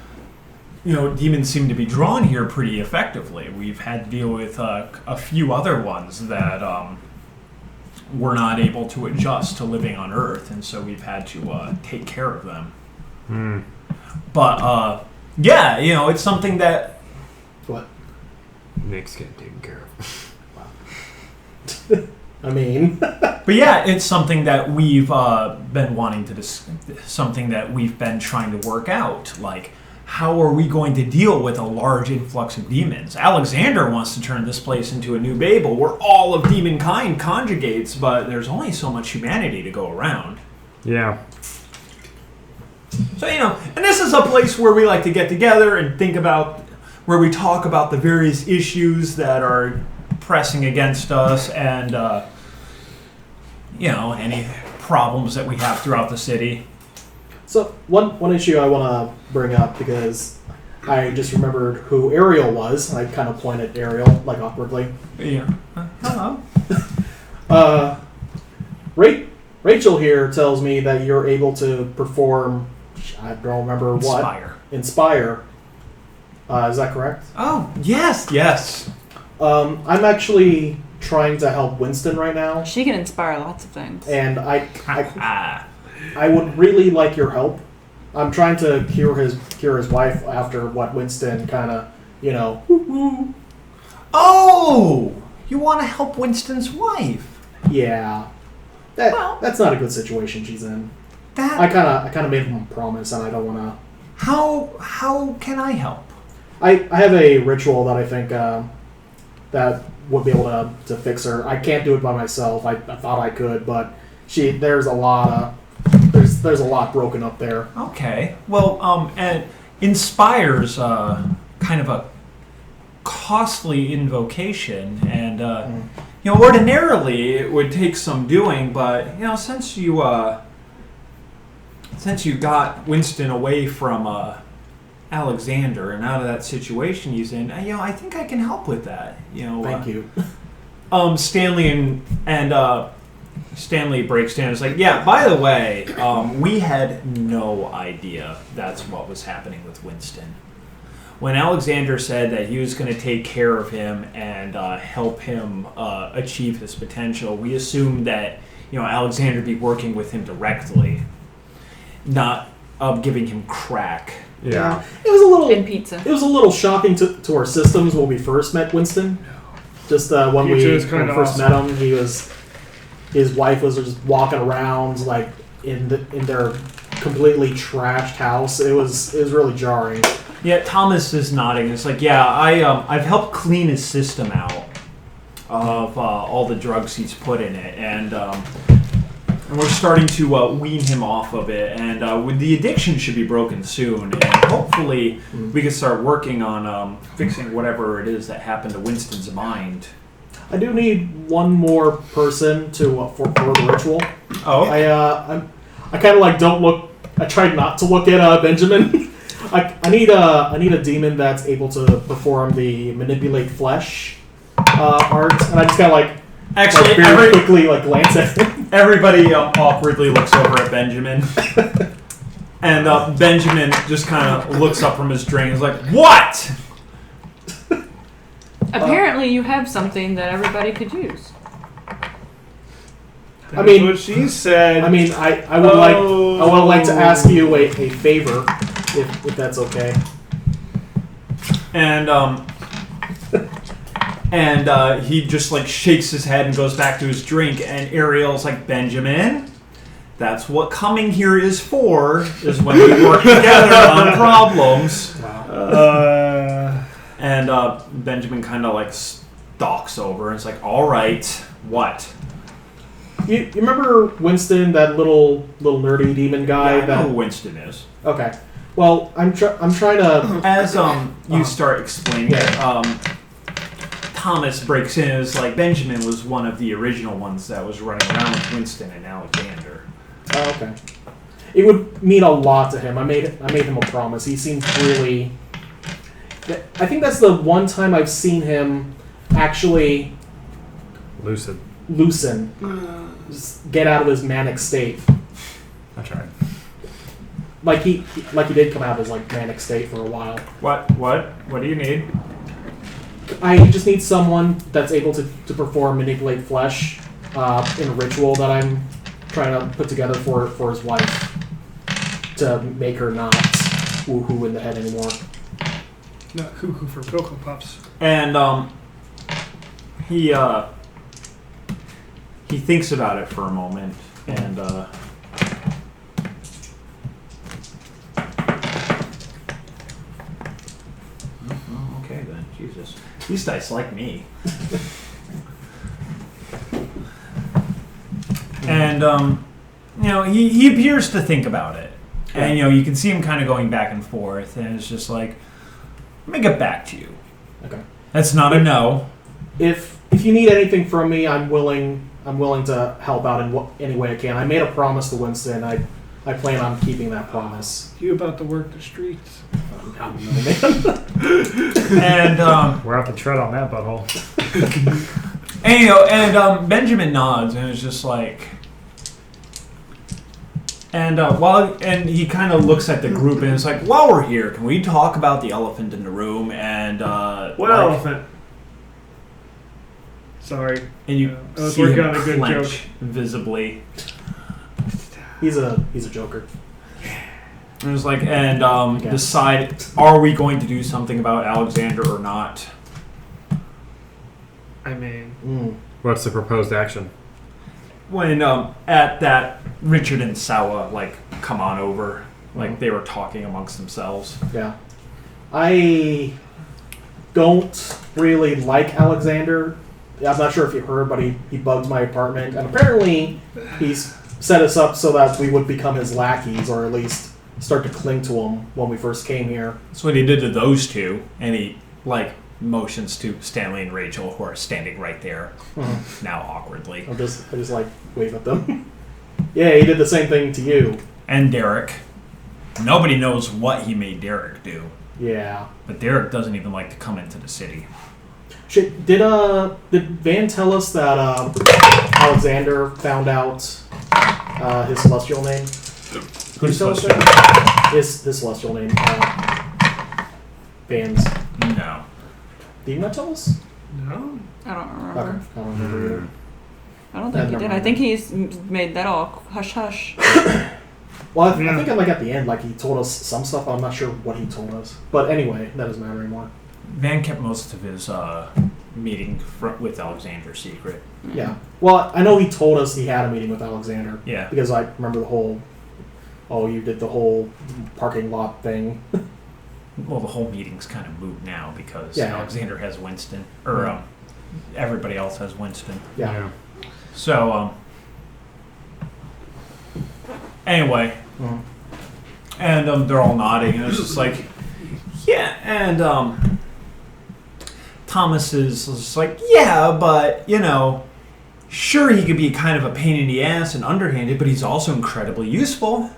[SPEAKER 1] demons seem to be drawn here pretty effectively. We've had to deal with a few other ones that were not able to adjust to living on Earth, and so we've had to take care of them. But it's something that
[SPEAKER 2] What?
[SPEAKER 4] Nick's getting taken care of.
[SPEAKER 2] I mean,
[SPEAKER 1] but yeah, it's something that we've been wanting to something that we've been trying to work out. How are we going to deal with a large influx of demons? Alexander wants to turn this place into a new Babel where all of demon kind conjugates, but there's only so much humanity to go around.
[SPEAKER 4] Yeah.
[SPEAKER 1] So, and this is a place where we like to get together and think about, where we talk about the various issues that are pressing against us and, any problems that we have throughout the city.
[SPEAKER 2] so one issue I want to bring up because I just remembered who Ariel was, and I kind of pointed at Ariel awkwardly.
[SPEAKER 1] Yeah. Hello.
[SPEAKER 2] Rachel here tells me that you're able to perform. I don't remember what. Inspire. Is that correct?
[SPEAKER 1] Oh, yes.
[SPEAKER 2] I'm actually trying to help Winston right now,
[SPEAKER 3] She can inspire lots of things.
[SPEAKER 2] and I would really like your help. I'm trying to cure his wife after what Winston kind of,
[SPEAKER 1] Oh! You want to help Winston's wife?
[SPEAKER 2] Yeah. That's not a good situation she's in. I kind of made him a promise, and I don't want to.
[SPEAKER 1] How can I help?
[SPEAKER 2] I have a ritual that I think that would be able to fix her. I can't do it by myself. I thought I could, but there's there's a lot broken up there.
[SPEAKER 1] Okay. Well, and inspires kind of a costly invocation, and ordinarily it would take some doing, but since you got Winston away from Alexander and out of that situation he's in, I think I can help with that.
[SPEAKER 2] Thank you.
[SPEAKER 1] Stanley and Stanley breaks down. It's like, yeah, by the way, we had no idea that's what was happening with Winston. When Alexander said that he was going to take care of him and help him achieve his potential, we assumed that Alexander would be working with him directly, not giving him crack.
[SPEAKER 4] Yeah.
[SPEAKER 2] It was a little
[SPEAKER 3] And pizza.
[SPEAKER 2] It was a little shocking to our systems when we first met Winston. Just when we
[SPEAKER 5] Pizza is
[SPEAKER 2] when we
[SPEAKER 5] kinda
[SPEAKER 2] first
[SPEAKER 5] awesome.
[SPEAKER 2] met him, his wife was just walking around like in their completely trashed house. It was really jarring.
[SPEAKER 1] Yeah, Thomas is nodding. It's like, yeah, I've helped clean his system out of all the drugs he's put in it, and we're starting to wean him off of it. And the addiction should be broken soon, and hopefully we can start working on fixing whatever it is that happened to Winston's mind.
[SPEAKER 2] I do need one more person to for the ritual.
[SPEAKER 1] Oh,
[SPEAKER 2] I kind of like don't look. I tried not to look at Benjamin. I need a demon that's able to perform the manipulate flesh art, and I just kind of like
[SPEAKER 1] actually,
[SPEAKER 2] very quickly glance at him.
[SPEAKER 1] everybody awkwardly looks over at Benjamin, and Benjamin just kind of looks up from his drink and is like, "What?"
[SPEAKER 3] Apparently, you have something that everybody could use.
[SPEAKER 2] I mean,
[SPEAKER 5] what she said.
[SPEAKER 2] I mean, I would like to ask you a favor, if that's okay.
[SPEAKER 1] And he just shakes his head and goes back to his drink, and Ariel's like, Benjamin, that's what coming here is for, is when we work together on problems. And Benjamin kind of stalks over and it's like, all right, what?
[SPEAKER 2] You remember Winston, that little nerdy demon guy?
[SPEAKER 1] Yeah, I know who Winston is.
[SPEAKER 2] Okay. Well, I'm trying to.
[SPEAKER 1] As you start explaining it, Thomas breaks in and is like, Benjamin was one of the original ones that was running around with Winston and Alexander.
[SPEAKER 2] Oh, okay. It would mean a lot to him. I made him a promise. He seems really. I think that's the one time I've seen him actually loosen, just get out of his manic state.
[SPEAKER 4] I tried.
[SPEAKER 2] Like he did come out of his manic state for a while.
[SPEAKER 1] What do you need?
[SPEAKER 2] I just need someone that's able to perform manipulate flesh in a ritual that I'm trying to put together for his wife to make her not woohoo in the head anymore.
[SPEAKER 5] Not cuckoo for Cocoa Puffs.
[SPEAKER 1] And he thinks about it for a moment, and okay then, Jesus. These dice like me. And he appears to think about it, and you can see him kind of going back and forth, and it's just like, let me get back to you.
[SPEAKER 2] Okay.
[SPEAKER 1] That's not a no.
[SPEAKER 2] If you need anything from me, I'm willing to help out in any way I can. I made a promise to Winston. I plan on keeping that promise.
[SPEAKER 5] You about to work the streets?
[SPEAKER 2] I don't know, man.
[SPEAKER 1] And
[SPEAKER 4] We're out to tread on that butthole.
[SPEAKER 1] and Benjamin nods and is just like, and he kind of looks at the group and is like, while we're here, can we talk about the elephant in the room? And
[SPEAKER 5] What elephant? Sorry.
[SPEAKER 1] And you
[SPEAKER 5] I was
[SPEAKER 1] see
[SPEAKER 5] working
[SPEAKER 1] him
[SPEAKER 5] on a good
[SPEAKER 1] clench
[SPEAKER 5] joke.
[SPEAKER 1] visibly.
[SPEAKER 2] He's a joker.
[SPEAKER 1] And it's like, and decide, are we going to do something about Alexander or not?
[SPEAKER 5] I mean,
[SPEAKER 4] What's the proposed action?
[SPEAKER 1] When at that, Richard and Sawa come on over, they were talking amongst themselves.
[SPEAKER 2] Yeah. I don't really like Alexander. I'm not sure if you heard, but he bugged my apartment, and apparently he's set us up so that we would become his lackeys, or at least start to cling to him when we first came here.
[SPEAKER 1] That's what he did to those two, and he motions to Stanley and Rachel, who are standing right there now awkwardly.
[SPEAKER 2] I just like wave at them. Yeah, he did the same thing to you.
[SPEAKER 1] And Derek. Nobody knows what he made Derek do.
[SPEAKER 2] Yeah.
[SPEAKER 1] But Derek doesn't even like to come into the city.
[SPEAKER 2] Shit, did Van tell us that Alexander found out his celestial name?
[SPEAKER 1] Who's
[SPEAKER 2] celestial? His celestial name. Van's.
[SPEAKER 1] No.
[SPEAKER 2] Did you not tell us?
[SPEAKER 5] No.
[SPEAKER 3] I don't remember.
[SPEAKER 2] Okay. I don't remember either.
[SPEAKER 3] I don't think he did. I think he's made that all hush hush.
[SPEAKER 2] Well, I think at the end, he told us some stuff. I'm not sure what he told us. But anyway, that doesn't matter anymore.
[SPEAKER 1] Van kept most of his meeting with Alexander secret.
[SPEAKER 2] Yeah. Well, I know he told us he had a meeting with Alexander.
[SPEAKER 1] Yeah.
[SPEAKER 2] Because I remember the whole, you did the whole parking lot thing.
[SPEAKER 1] Well, the whole meeting's kind of moot now because
[SPEAKER 2] Yeah.
[SPEAKER 1] Alexander has Winston, or everybody else has Winston.
[SPEAKER 2] Yeah.
[SPEAKER 1] So, anyway, and they're all nodding, and it's just like, yeah, and Thomas is just like, yeah, but, sure, he could be kind of a pain in the ass and underhanded, but he's also incredibly useful.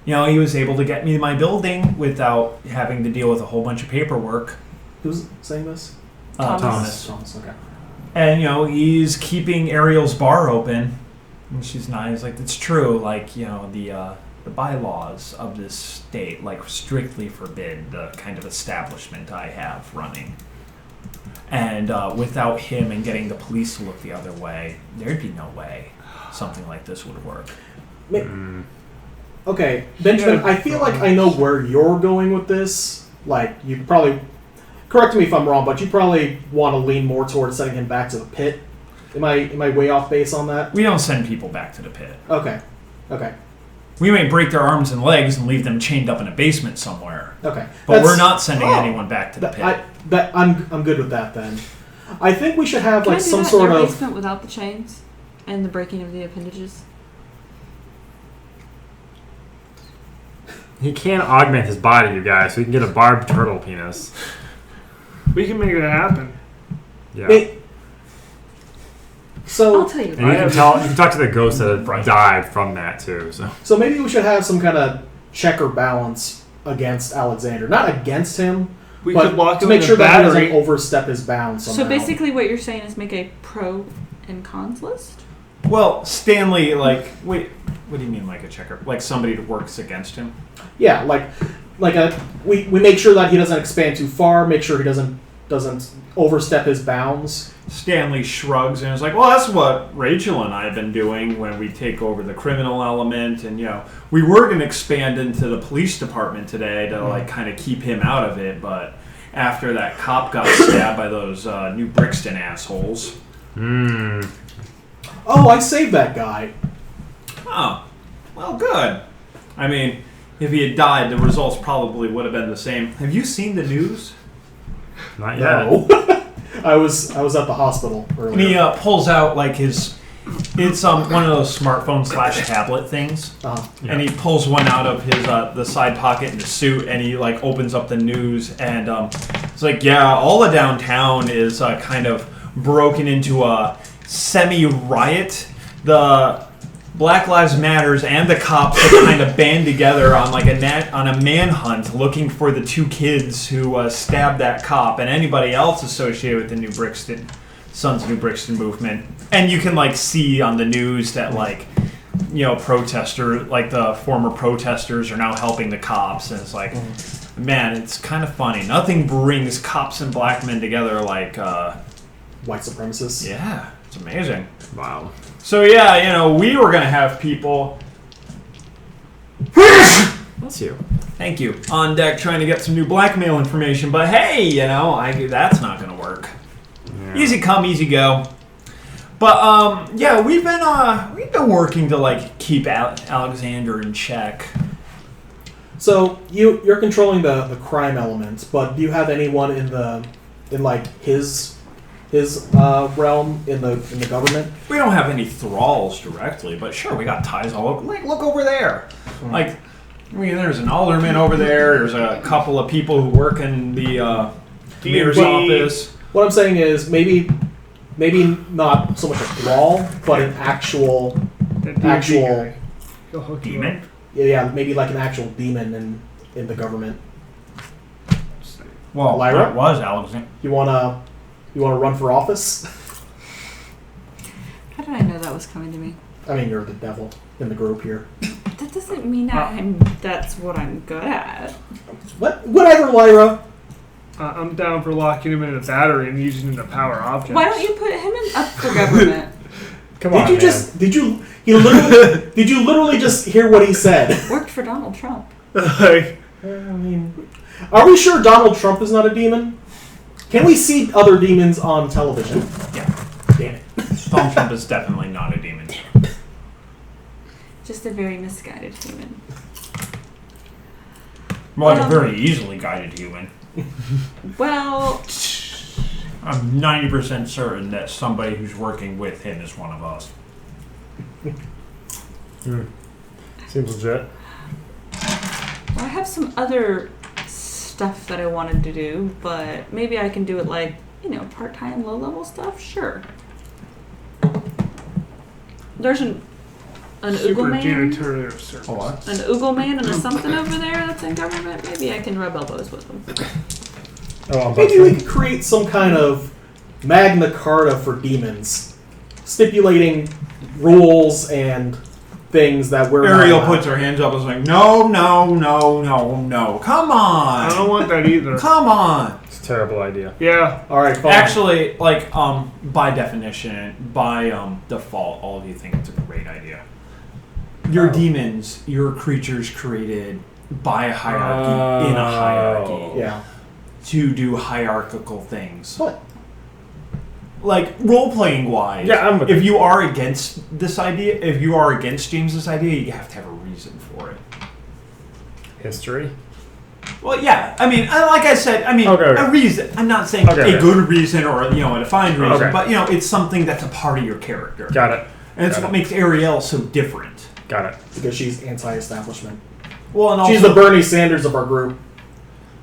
[SPEAKER 1] He was able to get me my building without having to deal with a whole bunch of paperwork.
[SPEAKER 2] Who's saying this?
[SPEAKER 1] Thomas.
[SPEAKER 2] Thomas, okay.
[SPEAKER 1] And, he's keeping Ariel's bar open. And she's not. He's like, it's true. The bylaws of this state, strictly forbid the kind of establishment I have running. And without him and getting the police to look the other way, there'd be no way something like this would work.
[SPEAKER 2] Okay, Benjamin, I feel like I know where you're going with this. You probably, correct me if I'm wrong, but you probably want to lean more towards sending him back to the pit. Am I way off base on that?
[SPEAKER 1] We don't send people back to the pit.
[SPEAKER 2] Okay.
[SPEAKER 1] We may break their arms and legs and leave them chained up in a basement somewhere.
[SPEAKER 2] Okay.
[SPEAKER 1] But we're not sending anyone back to the pit.
[SPEAKER 2] I'm good with that then. I think we should have
[SPEAKER 3] Can I do
[SPEAKER 2] some
[SPEAKER 3] that
[SPEAKER 2] sort
[SPEAKER 3] in your
[SPEAKER 2] of
[SPEAKER 3] basement without the chains and the breaking of the appendages.
[SPEAKER 4] He can't augment his body, you guys, so he can get a barbed turtle penis.
[SPEAKER 5] We can make that happen.
[SPEAKER 4] Yeah.
[SPEAKER 2] So
[SPEAKER 3] I'll tell you.
[SPEAKER 4] And you can talk to the ghost that died from that too.
[SPEAKER 2] So maybe we should have some kind of check or balance against Alexander, not against him,
[SPEAKER 5] We
[SPEAKER 2] but
[SPEAKER 5] could lock
[SPEAKER 2] to
[SPEAKER 5] him
[SPEAKER 2] make
[SPEAKER 5] in
[SPEAKER 2] sure
[SPEAKER 5] a
[SPEAKER 2] that he
[SPEAKER 5] battery.
[SPEAKER 2] doesn't overstep his bounds. Somehow.
[SPEAKER 3] So basically, what you're saying is make a pro and cons list.
[SPEAKER 1] Well, Stanley, wait, what do you mean a checker? Somebody that works against him?
[SPEAKER 2] Yeah, we make sure that he doesn't expand too far. Make sure he doesn't overstep his bounds.
[SPEAKER 1] Stanley shrugs and is like, well, that's what Rachel and I have been doing when we take over the criminal element. And, we were going to expand into the police department today to, kind of keep him out of it. But after that cop got stabbed by those New Brixton assholes.
[SPEAKER 2] Oh, I saved that guy.
[SPEAKER 1] Oh, well, good. I mean, if he had died, the results probably would have been the same. Have you seen the news?
[SPEAKER 4] Not yet.
[SPEAKER 2] No. I was at the hospital earlier.
[SPEAKER 1] And he pulls out it's one of those smartphone / tablet things.
[SPEAKER 2] Uh-huh.
[SPEAKER 4] Yeah.
[SPEAKER 1] And he pulls one out of his the side pocket in the suit, and he opens up the news, and it's all of downtown is kind of broken into a semi-riot. The Black Lives Matters and the cops have kind of band together on a manhunt looking for the two kids who stabbed that cop and anybody else associated with the New Brixton Sons of New Brixton movement. And you can see on the news that the former protesters are now helping the cops, and it's man, it's kind of funny. Nothing brings cops and black men together like
[SPEAKER 2] white supremacists.
[SPEAKER 1] Yeah, it's amazing.
[SPEAKER 4] Wow.
[SPEAKER 1] So yeah, we were gonna have people.
[SPEAKER 4] Bless you.
[SPEAKER 1] Thank you. On deck trying to get some new blackmail information, but hey, that's not gonna work.
[SPEAKER 4] Yeah.
[SPEAKER 1] Easy come, easy go. But we've been working to keep Alexander in check.
[SPEAKER 2] So you're controlling the crime elements, but do you have anyone in his realm in the government.
[SPEAKER 1] We don't have any thralls directly, but sure, we got ties all over. Like, look over there. Like, I mean, there's an alderman over there. There's a couple of people who work in the mayor's office.
[SPEAKER 2] What I'm saying is maybe not so much a thrall, but an actual
[SPEAKER 1] Demon?
[SPEAKER 2] Yeah, maybe like an actual demon in the government.
[SPEAKER 1] Well,
[SPEAKER 2] Lyra?
[SPEAKER 1] that was Alexander.
[SPEAKER 2] You wanna run for office?
[SPEAKER 3] How did I know that was coming to me?
[SPEAKER 2] I mean, you're the devil in the group here.
[SPEAKER 3] That doesn't mean that's what I'm good at.
[SPEAKER 2] Whatever, Lyra.
[SPEAKER 5] I'm down for locking him in a battery and using him to power objects.
[SPEAKER 3] Why don't you put him up for government?
[SPEAKER 4] Come on, man.
[SPEAKER 2] Did you literally just hear what he said?
[SPEAKER 3] Worked for Donald Trump.
[SPEAKER 5] Like,
[SPEAKER 2] I mean, are we sure Donald Trump is not a demon? Can we see other demons on television?
[SPEAKER 1] Yeah.
[SPEAKER 2] Damn it.
[SPEAKER 1] Donald Trump is definitely not a demon.
[SPEAKER 3] Just a very misguided human.
[SPEAKER 1] More like a very easily guided human.
[SPEAKER 3] Well,
[SPEAKER 1] I'm 90% certain that somebody who's working with him is one of us.
[SPEAKER 4] Seems legit.
[SPEAKER 3] I have some other stuff that I wanted to do, but maybe I can do it like, part-time, low-level stuff? Sure. There's an
[SPEAKER 5] super
[SPEAKER 3] Oogle man,
[SPEAKER 5] janitorial service.
[SPEAKER 1] what?
[SPEAKER 3] an Oogle man and a something over there that's in government. Maybe I can rub elbows with them.
[SPEAKER 4] Oh, I'm
[SPEAKER 2] Maybe we could create some kind of Magna Carta for demons, stipulating rules and things that we're
[SPEAKER 1] Ariel
[SPEAKER 2] not allowed.
[SPEAKER 1] puts her hands up and is like, no, come
[SPEAKER 5] I don't
[SPEAKER 1] on.
[SPEAKER 5] want that either.
[SPEAKER 1] Come on.
[SPEAKER 4] It's a terrible idea.
[SPEAKER 5] Yeah.
[SPEAKER 2] All right, fine.
[SPEAKER 1] Actually, like, by definition, by default, all of you think it's a great idea. Your demons, your creatures created by a hierarchy, in a hierarchy,
[SPEAKER 2] Yeah.
[SPEAKER 1] to do hierarchical things.
[SPEAKER 2] What?
[SPEAKER 1] Like, role-playing wise,
[SPEAKER 4] Yeah, I'm with
[SPEAKER 1] if you are against this idea, if you are against James's idea, you have to have a reason for it.
[SPEAKER 4] History?
[SPEAKER 1] Well, yeah. I mean, like I said,
[SPEAKER 4] Okay.
[SPEAKER 1] a reason. I'm not saying
[SPEAKER 4] Okay.
[SPEAKER 1] a good reason or a defined reason,
[SPEAKER 4] Okay.
[SPEAKER 1] but it's something that's a part of your character,
[SPEAKER 4] Got it.
[SPEAKER 1] and it's
[SPEAKER 4] Got
[SPEAKER 1] what
[SPEAKER 4] it.
[SPEAKER 1] makes Ariel so different.
[SPEAKER 4] Got it.
[SPEAKER 2] Because she's anti-establishment.
[SPEAKER 1] Well, and also,
[SPEAKER 2] She's the Bernie Sanders of our group.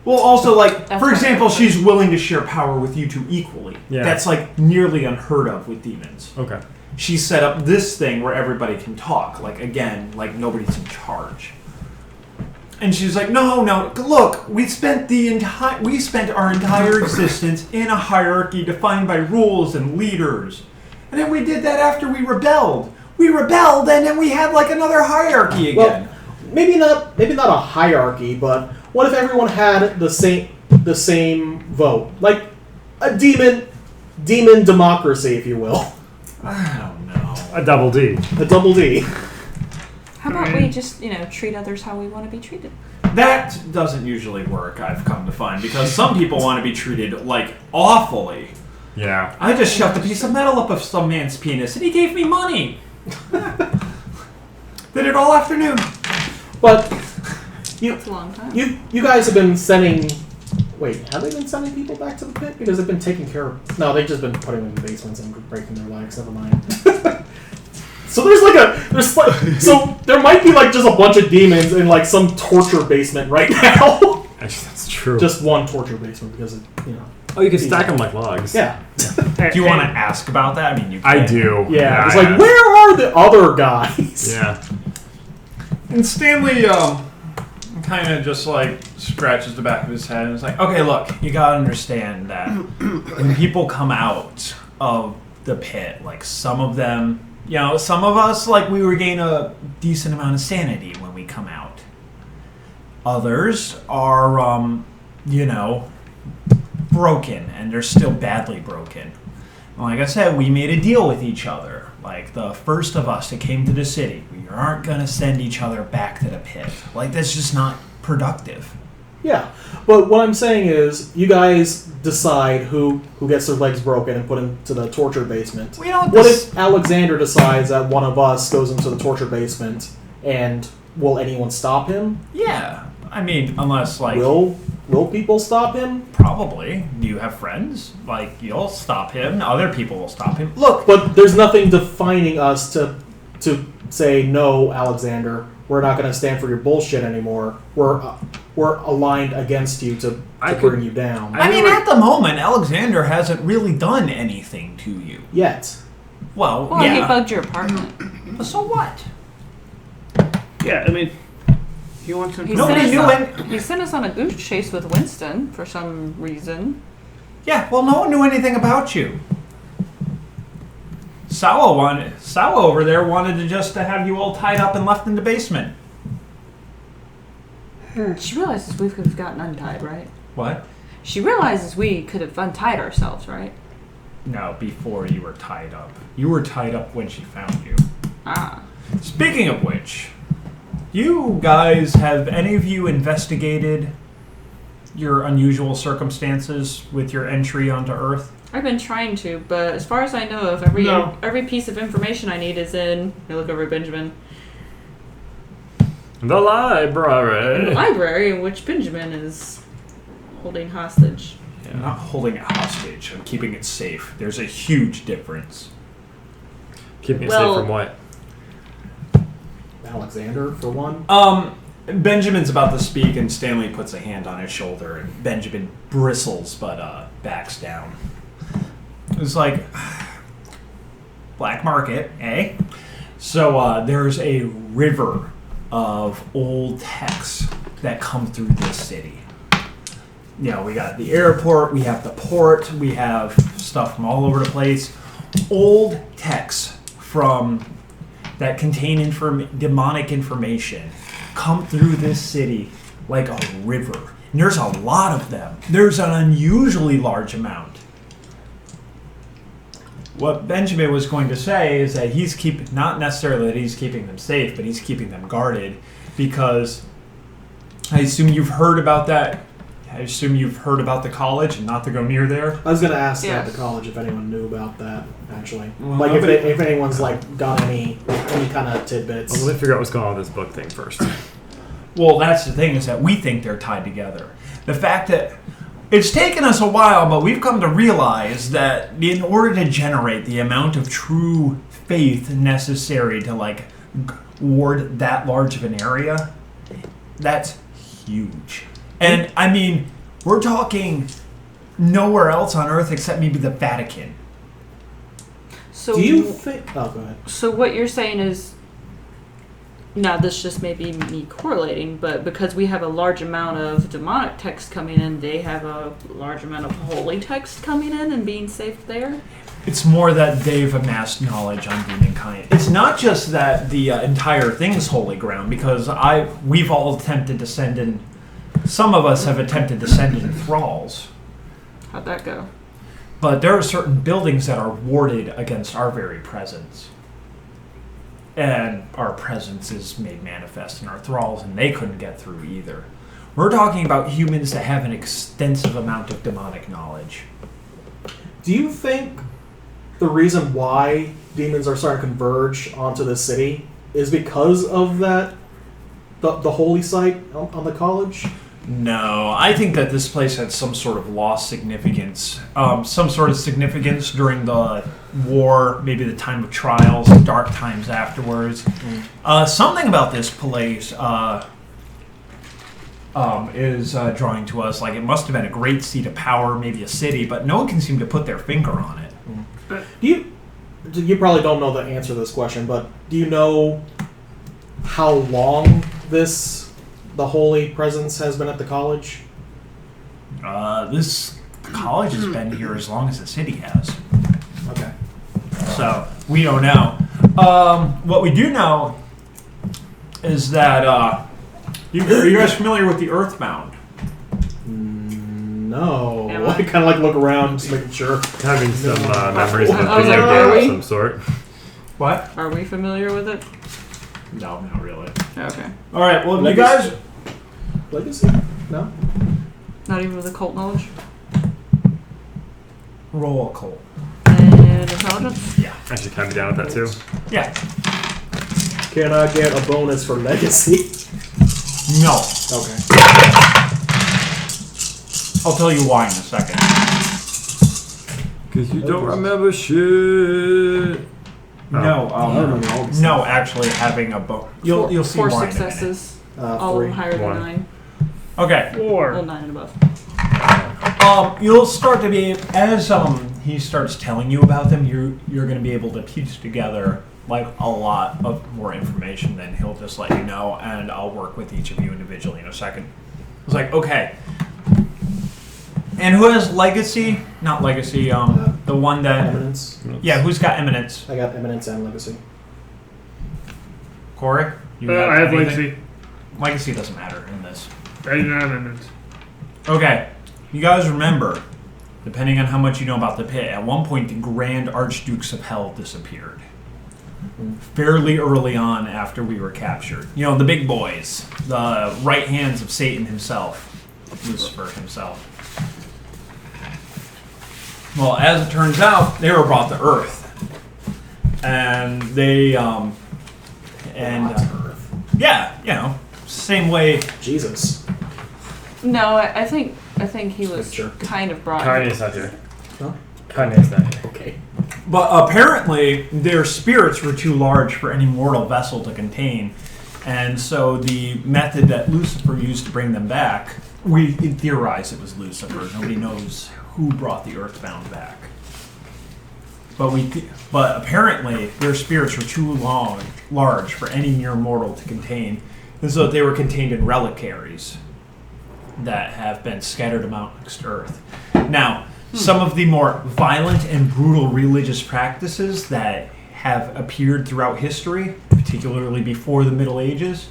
[SPEAKER 1] well, also, like,
[SPEAKER 3] That's
[SPEAKER 1] for
[SPEAKER 3] not
[SPEAKER 1] example,
[SPEAKER 3] good.
[SPEAKER 1] she's willing to share power with you two equally.
[SPEAKER 4] Yeah.
[SPEAKER 1] That's like nearly unheard of with demons.
[SPEAKER 4] Okay.
[SPEAKER 1] She set up this thing where everybody can talk. Like, again, like nobody's in charge. And she's like, no, look, we spent our entire existence in a hierarchy defined by rules and leaders. And then we did that after we rebelled. We rebelled, and then we had like another hierarchy again.
[SPEAKER 2] Well, maybe not a hierarchy, but what if everyone had the same vote, like a demon democracy, if you will,
[SPEAKER 1] I don't know.
[SPEAKER 4] A double D.
[SPEAKER 2] a double D.
[SPEAKER 3] How about we just, treat others how we want to be treated?
[SPEAKER 1] That doesn't usually work, I've come to find, because some people want to be treated like awfully.
[SPEAKER 4] Yeah.
[SPEAKER 1] I just shoved a piece of metal up of some man's penis, and he gave me money. Did it all afternoon.
[SPEAKER 2] But
[SPEAKER 3] It's a long time.
[SPEAKER 2] you guys have been sending. Wait, have they been sending people back to the pit? Because they've been taking care of. No, they've just been putting them in basements and breaking their legs. Never mind. So so there might be like just a bunch of demons in like some torture basement right now.
[SPEAKER 4] Actually, that's true.
[SPEAKER 2] Just one torture basement because
[SPEAKER 4] oh, you can stack them like logs.
[SPEAKER 2] Yeah.
[SPEAKER 1] Do you want to ask about that? I mean, you can.
[SPEAKER 4] I do.
[SPEAKER 2] Yeah. It's
[SPEAKER 4] I
[SPEAKER 2] like,
[SPEAKER 4] have.
[SPEAKER 2] where are the other guys?
[SPEAKER 4] Yeah.
[SPEAKER 1] And Stanley kind of just like scratches the back of his head and is like, okay, look, you gotta understand that when people come out of the pit, like some of them, some of us, like, we regain a decent amount of sanity when we come out. Others are, broken, and they're still badly broken. And like I said, we made a deal with each other. Like, the first of us that came to the city, we aren't going to send each other back to the pit. Like, that's just not productive.
[SPEAKER 2] Yeah, but what I'm saying is, you guys decide who gets their legs broken and put into the torture basement.
[SPEAKER 1] We don't.
[SPEAKER 2] What if Alexander decides that one of us goes into the torture basement, and will anyone stop him?
[SPEAKER 1] Yeah. I mean, unless, like...
[SPEAKER 2] Will will people stop him?
[SPEAKER 1] Probably. Do you have friends? Like, you'll stop him. Other people will stop him. Look,
[SPEAKER 2] But there's nothing defining us to say, no, Alexander, we're not going to stand for your bullshit anymore. We're aligned against you to bring you down.
[SPEAKER 1] I mean, at the moment, Alexander hasn't really done anything to you.
[SPEAKER 2] Yet.
[SPEAKER 1] Well,
[SPEAKER 3] Well,
[SPEAKER 1] yeah.
[SPEAKER 3] he bugged your apartment.
[SPEAKER 1] But so what?
[SPEAKER 5] Yeah, I mean, he wants him.
[SPEAKER 3] He
[SPEAKER 1] Nobody
[SPEAKER 3] sent
[SPEAKER 1] knew
[SPEAKER 3] us
[SPEAKER 1] it.
[SPEAKER 3] He sent us on a goose chase with Winston for some reason.
[SPEAKER 1] Yeah, well, no one knew anything about you. Sawa over there wanted to have you all tied up and left in the basement.
[SPEAKER 3] She realizes we could have gotten untied, right?
[SPEAKER 1] What?
[SPEAKER 3] She realizes we could have untied ourselves, right?
[SPEAKER 1] No, before you were tied up. You were tied up when she found you.
[SPEAKER 3] Ah.
[SPEAKER 1] Speaking of which, you guys, have any of you investigated your unusual circumstances with your entry onto Earth?
[SPEAKER 3] I've been trying to, but as far as I know of,
[SPEAKER 5] No.
[SPEAKER 3] every piece of information I need is in. I look over at Benjamin.
[SPEAKER 4] The library.
[SPEAKER 3] In the library, in which Benjamin is holding hostage.
[SPEAKER 1] I'm not holding it hostage. I'm keeping it safe. There's a huge difference.
[SPEAKER 4] Keeping it
[SPEAKER 3] Well-
[SPEAKER 4] safe from what?
[SPEAKER 2] Alexander, for one.
[SPEAKER 1] Benjamin's about to speak, and Stanley puts a hand on his shoulder, and Benjamin bristles, but backs down. It's like, black market, eh? So there's a river of old texts that come through this city. You know, we got the airport, we have the port, we have stuff from all over the place. Old texts from that contain demonic information come through this city like a river. And there's a lot of them. There's an unusually large amount. What Benjamin was going to say is that not necessarily that he's keeping them safe, but he's keeping them guarded, because I assume you've heard about that. I assume you've heard about the college and not to go near there.
[SPEAKER 2] I was going to ask
[SPEAKER 3] Yeah.
[SPEAKER 2] at the college if anyone knew about that, actually.
[SPEAKER 1] Well,
[SPEAKER 2] Like,
[SPEAKER 1] nobody-
[SPEAKER 2] if anyone's, like, got any kind of tidbits.
[SPEAKER 4] Well, let me figure out what's going on with this book thing first.
[SPEAKER 1] Well, that's the thing, is that we think they're tied together. The fact that it's taken us a while, but we've come to realize that in order to generate the amount of true faith necessary to, like, ward that large of an area, that's huge. And, I mean, we're talking nowhere else on Earth except maybe the Vatican.
[SPEAKER 3] So
[SPEAKER 2] Do you think... Oh, go ahead.
[SPEAKER 3] So what you're saying is, now this just may be me correlating, but because we have a large amount of demonic text coming in, they have a large amount of holy text coming in and being safe there?
[SPEAKER 1] It's more that they've amassed knowledge on demonkind. It's not just that the entire thing's holy ground, because we've all attempted to send in... Some of us have attempted to send in thralls.
[SPEAKER 3] How'd that go?
[SPEAKER 1] But there are certain buildings that are warded against our very presence. And our presence is made manifest in our thralls, and they couldn't get through either. We're talking about humans that have an extensive amount of demonic knowledge.
[SPEAKER 2] Do you think the reason why demons are starting to converge onto the city is because of that, the holy site on the college?
[SPEAKER 1] No, I think that this place had some sort of lost significance. Some sort of significance during the war, maybe the time of trials, dark times afterwards. Something about this place is drawing to us. Like, it must have been a great seat of power, maybe a city, but no one can seem to put their finger on it.
[SPEAKER 2] You probably don't know the answer to this question, but do you know how long the holy presence has been at the college?
[SPEAKER 1] This college has been here as long as the city has.
[SPEAKER 2] Okay.
[SPEAKER 1] So, we don't know. What we do know is that, are you guys familiar with the Earthbound?
[SPEAKER 2] No.
[SPEAKER 3] Am I?
[SPEAKER 2] I kind of like look around, just making sure.
[SPEAKER 4] Having some memories of a
[SPEAKER 3] I was
[SPEAKER 4] video
[SPEAKER 3] like, are
[SPEAKER 4] game of
[SPEAKER 3] we?
[SPEAKER 4] some sort.
[SPEAKER 1] What?
[SPEAKER 3] Are we familiar with it?
[SPEAKER 1] No, not really.
[SPEAKER 3] Okay.
[SPEAKER 1] Alright, well, you
[SPEAKER 2] Legacy?
[SPEAKER 1] guys...
[SPEAKER 2] Legacy? No.
[SPEAKER 3] Not even with occult knowledge?
[SPEAKER 1] Roll a coal.
[SPEAKER 3] And intelligence?
[SPEAKER 1] Yeah.
[SPEAKER 4] I should kind of be down with that too.
[SPEAKER 1] Yeah.
[SPEAKER 2] Can I get a bonus for legacy?
[SPEAKER 1] No.
[SPEAKER 2] Okay.
[SPEAKER 1] I'll tell you why in a second.
[SPEAKER 4] Because you don't remember shit.
[SPEAKER 1] No, actually having a boat. You'll see
[SPEAKER 3] 4
[SPEAKER 1] why in a minute.
[SPEAKER 3] successes. All of
[SPEAKER 2] 3.
[SPEAKER 3] them higher than
[SPEAKER 4] 1.
[SPEAKER 3] 9.
[SPEAKER 1] Okay.
[SPEAKER 3] Well, 9 and above.
[SPEAKER 1] You'll start to be as he starts telling you about them. You're going to be able to piece together like a lot of more information than he'll just let you know, and I'll work with each of you individually in a second. It's like, okay. And who has legacy? Not legacy. The one that.
[SPEAKER 2] Eminence.
[SPEAKER 1] Yeah, who's got eminence?
[SPEAKER 2] I got eminence and legacy.
[SPEAKER 1] Corey? You
[SPEAKER 6] I have
[SPEAKER 1] anything?
[SPEAKER 6] legacy.
[SPEAKER 1] Legacy doesn't matter in this.
[SPEAKER 6] I do not have eminence.
[SPEAKER 1] Okay, you guys remember, depending on how much you know about the pit, at one point the Grand Archdukes of Hell disappeared. Fairly early on after we were captured. You know, the big boys, the right hands of Satan himself, Lucifer himself. Well, as it turns out, they were brought to Earth. And they, yeah, you know, same way.
[SPEAKER 2] Jesus.
[SPEAKER 3] No, I think he was
[SPEAKER 2] Sure.
[SPEAKER 3] kind of brought.
[SPEAKER 4] Kanye's not here.
[SPEAKER 2] Huh?
[SPEAKER 4] Kanye's not here.
[SPEAKER 2] Okay.
[SPEAKER 1] But apparently, their spirits were too large for any mortal vessel to contain. And so the method that Lucifer used to bring them back, we theorize it was Lucifer. Nobody knows who brought the Earthbound back. But apparently, their spirits were too large for any mere mortal to contain. And so they were contained in reliquaries that have been scattered amongst Earth. Now, some of the more violent and brutal religious practices that have appeared throughout history, particularly before the Middle Ages,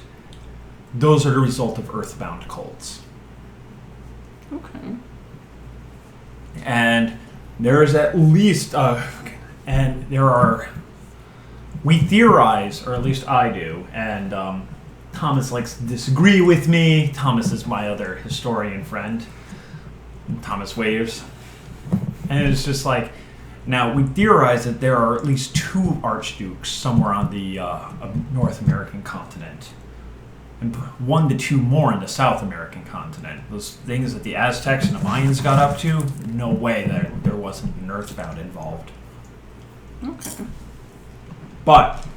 [SPEAKER 1] those are the result of earthbound cults.
[SPEAKER 3] Okay.
[SPEAKER 1] And there is at least, we theorize, or at least I do, and Thomas likes to disagree with me. Thomas is my other historian friend. Thomas waves. And it's just like, now we theorize that there are at least 2 archdukes somewhere on the North American continent. And 1 to 2 more in the South American continent. Those things that the Aztecs and the Mayans got up to, no way that there wasn't an earthbound involved.
[SPEAKER 3] Okay.
[SPEAKER 1] But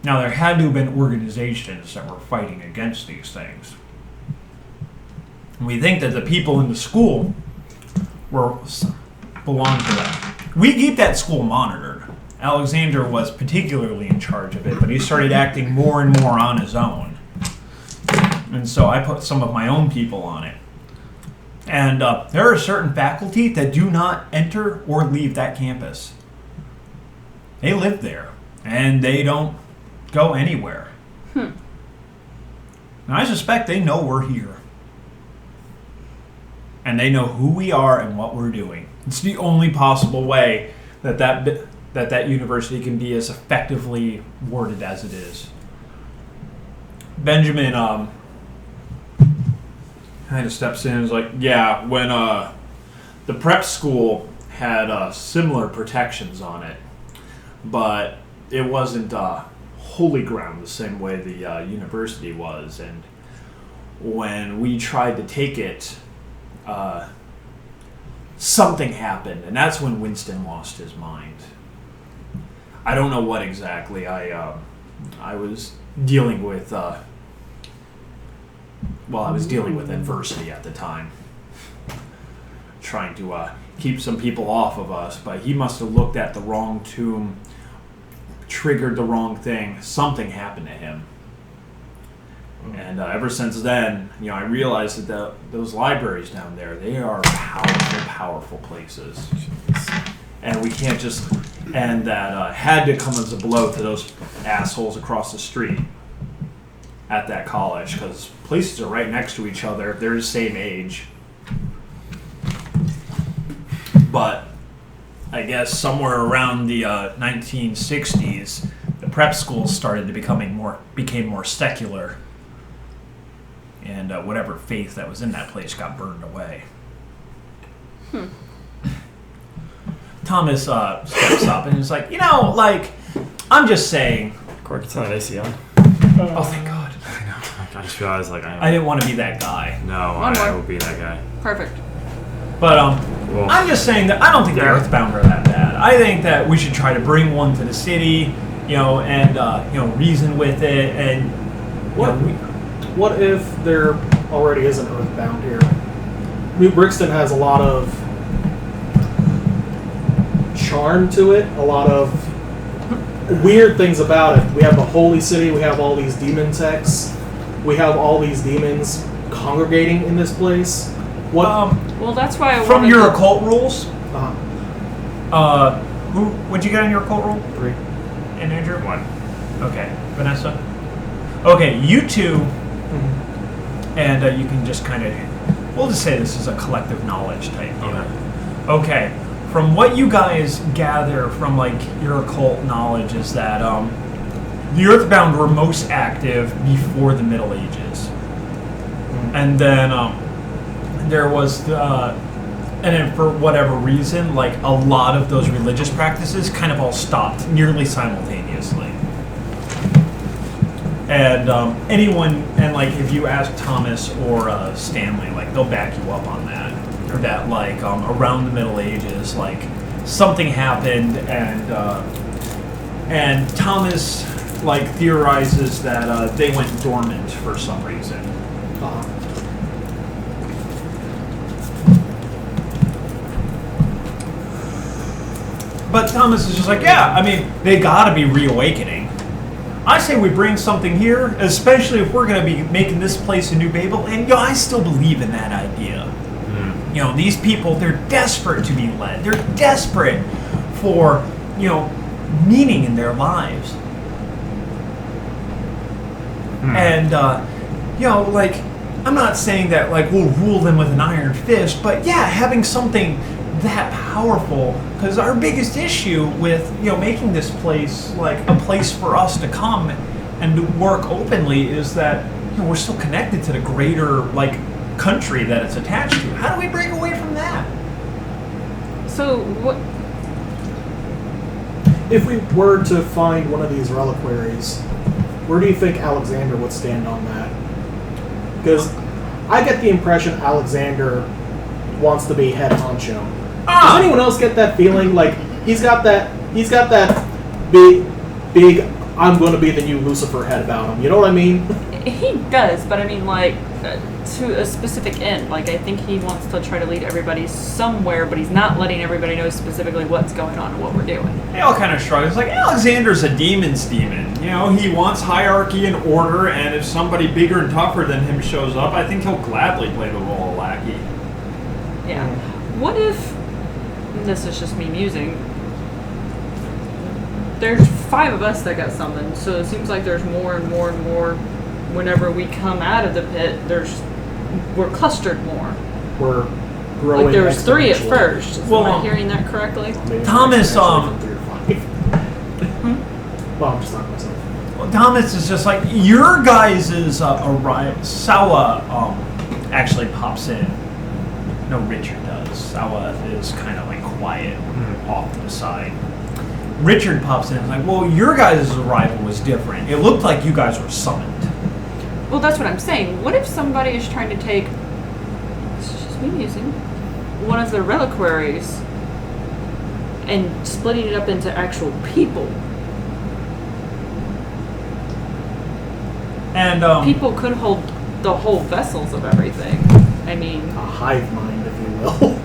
[SPEAKER 1] now there had to have been organizations that were fighting against these things. We think that the people in the school belonged to them. We keep that school monitored. Alexander was particularly in charge of it, but he started acting more and more on his own. And so I put some of my own people on it. And there are certain faculty that do not enter or leave that campus. They live there, and they don't go anywhere. And I suspect they know we're here. And they know who we are and what we're doing. It's the only possible way that university can be as effectively worded as it is. Benjamin kind of steps in and is like, yeah, when the prep school had similar protections on it, but it wasn't holy ground the same way the university was. And when we tried to take it, something happened, and that's when Winston lost his mind. I don't know what exactly. I was dealing with I was dealing with adversity at the time, trying to keep some people off of us, but he must have looked at the wrong tomb, triggered the wrong thing. Something happened to him. And ever since then, I realized that those libraries down there, they are powerful, powerful places. And we can't just... And that had to come as a blow to those assholes across the street at that college, because places are right next to each other. They're the same age. But I guess somewhere around the 1960s, the prep schools started to became more secular. And whatever faith that was in that place got burned away. Thomas steps up and is like, I'm just saying.
[SPEAKER 4] Cork, it's not AC on.
[SPEAKER 1] Oh, thank God.
[SPEAKER 4] I know. I just realized
[SPEAKER 1] I didn't want to be that guy.
[SPEAKER 4] No,
[SPEAKER 3] One
[SPEAKER 4] I
[SPEAKER 3] more.
[SPEAKER 4] will be that guy.
[SPEAKER 3] Perfect.
[SPEAKER 1] But
[SPEAKER 4] Well,
[SPEAKER 1] I'm just saying that I don't think the Earthbound are that bad. I think that we should try to bring one to the city, and reason with it, and
[SPEAKER 2] What if there already is an Earthbound here? New Brixton has a lot of charm to it, a lot of weird things about it. We have the Holy City, we have all these demon techs, we have all these demons congregating in this place. What?
[SPEAKER 3] Well, that's why I
[SPEAKER 1] from
[SPEAKER 3] wanted
[SPEAKER 1] your
[SPEAKER 3] to-
[SPEAKER 1] occult rules,
[SPEAKER 2] uh,
[SPEAKER 1] what'd you get on your occult rule?
[SPEAKER 2] 3.
[SPEAKER 1] And Andrew? 1. Okay. Vanessa? Okay, you two, and you can just kind of, we'll just say this is a collective knowledge type deal. Okay. From what you guys gather from, your occult knowledge is that, the Earthbound were most active before the Middle Ages. And then, there was, and then for whatever reason, a lot of those religious practices kind of all stopped nearly simultaneously. And if you ask Thomas or Stanley, they'll back you up on that. Or that, around the Middle Ages, something happened, and Thomas, theorizes that they went dormant for some reason. But Thomas is just they gotta be reawakening. I say we bring something here, especially if we're gonna be making this place a new Babel, and I still believe in that idea. These people, they're desperate to be led. They're desperate for, meaning in their lives. And, I'm not saying that, we'll rule them with an iron fist, but yeah, having something that powerful, because our biggest issue with, making this place, a place for us to come and to work openly is that, we're still connected to the greater, country that it's attached to. How do we break away from that?
[SPEAKER 3] So what?
[SPEAKER 2] If we were to find one of these reliquaries, where do you think Alexander would stand on that? Because I get the impression Alexander wants to be head honcho. Does anyone else get that feeling? He's got that big I'm going to be the new Lucifer head about him. You know what I mean?
[SPEAKER 3] He does, but I mean, to a specific end. I think he wants to try to lead everybody somewhere, but he's not letting everybody know specifically what's going on and what we're doing.
[SPEAKER 1] They all kind of shrug. It's Alexander's a demon's demon. He wants hierarchy and order, and if somebody bigger and tougher than him shows up, I think he'll gladly play the role of lackey.
[SPEAKER 3] Yeah. What if, and this is just me musing, there's 5 of us that got summoned, so it seems like there's more and more and more. Whenever we come out of the pit, we're clustered more.
[SPEAKER 2] We're growing.
[SPEAKER 3] There was 3 at
[SPEAKER 2] exponentially.
[SPEAKER 3] first. Am I hearing that correctly?
[SPEAKER 2] Maybe
[SPEAKER 1] Thomas,
[SPEAKER 2] exponentially from 3 to 5. Well, I'm just talking myself.
[SPEAKER 1] Well, Thomas is just your guys' arrival. Sawa actually pops in. No, Richard does. Sawa is kind of quiet off to the side. Richard pops in and is well, your guys' arrival was different. It looked like you guys were summoned.
[SPEAKER 3] Well, that's what I'm saying. What if somebody is trying to take, this is just me musing, one of the reliquaries and splitting it up into actual people?
[SPEAKER 1] And
[SPEAKER 3] People could hold the whole vessels of everything. I mean,
[SPEAKER 2] A hive mind, if you will.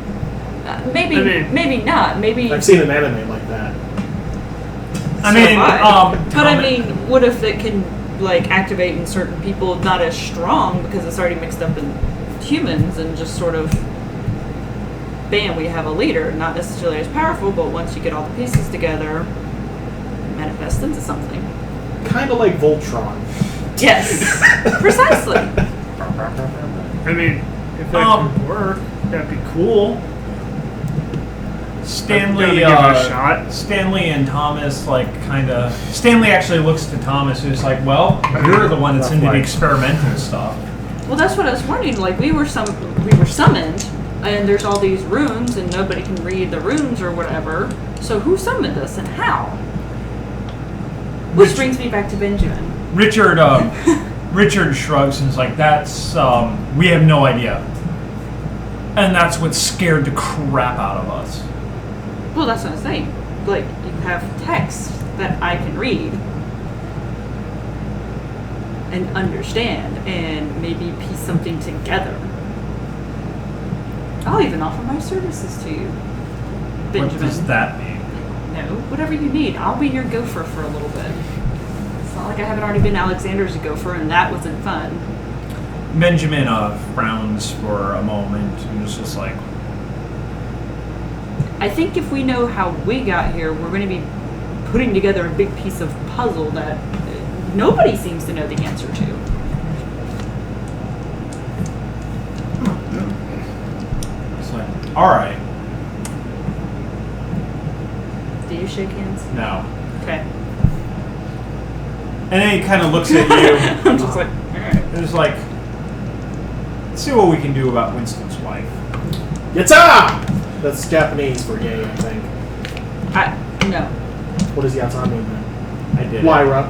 [SPEAKER 3] maybe not. Maybe.
[SPEAKER 2] I've seen an anime like that.
[SPEAKER 1] I mean,
[SPEAKER 3] but I mean, what if it can activate in certain people, not as strong because it's already mixed up in humans, and just sort of, bam, we have a leader, not necessarily as powerful, but once you get all the pieces together, manifest into something.
[SPEAKER 2] Kind of like Voltron.
[SPEAKER 3] Yes, precisely.
[SPEAKER 5] I mean, if that could work, that'd be cool.
[SPEAKER 1] Stanley,
[SPEAKER 5] Give it a shot.
[SPEAKER 1] Stanley and Thomas, Stanley actually looks to Thomas, who's well, you're the one that's into the experimental stuff.
[SPEAKER 3] Well, that's what I was wondering. We were summoned, and there's all these runes, and nobody can read the runes or whatever. So who summoned us and how? Which brings me back to Benjamin.
[SPEAKER 1] Richard Richard shrugs and is like, that's, we have no idea. And that's what scared the crap out of us.
[SPEAKER 3] Well, that's what I'm saying. Like, you have text that I can read and understand and maybe piece something together. I'll even offer my services to you, Benjamin.
[SPEAKER 1] What does that mean?
[SPEAKER 3] No, whatever you need. I'll be your gopher for a little bit. It's not like I haven't already been Alexander's gopher and that wasn't fun.
[SPEAKER 1] Benjamin frowns for a moment and is just like,
[SPEAKER 3] I think if we know how we got here, we're going to be putting together a big piece of puzzle that nobody seems to know the answer to.
[SPEAKER 1] it's like, all right,
[SPEAKER 3] Do you shake hands?
[SPEAKER 1] now.
[SPEAKER 3] Okay.
[SPEAKER 1] And then he kind of looks at you
[SPEAKER 3] I'm just like, alright.
[SPEAKER 1] and is like, let's see what we can do about Winston's wife.
[SPEAKER 2] Yatta! That's Japanese for yay, I think.
[SPEAKER 3] No.
[SPEAKER 2] What does yatta mean then?
[SPEAKER 1] I did.
[SPEAKER 2] Lyra.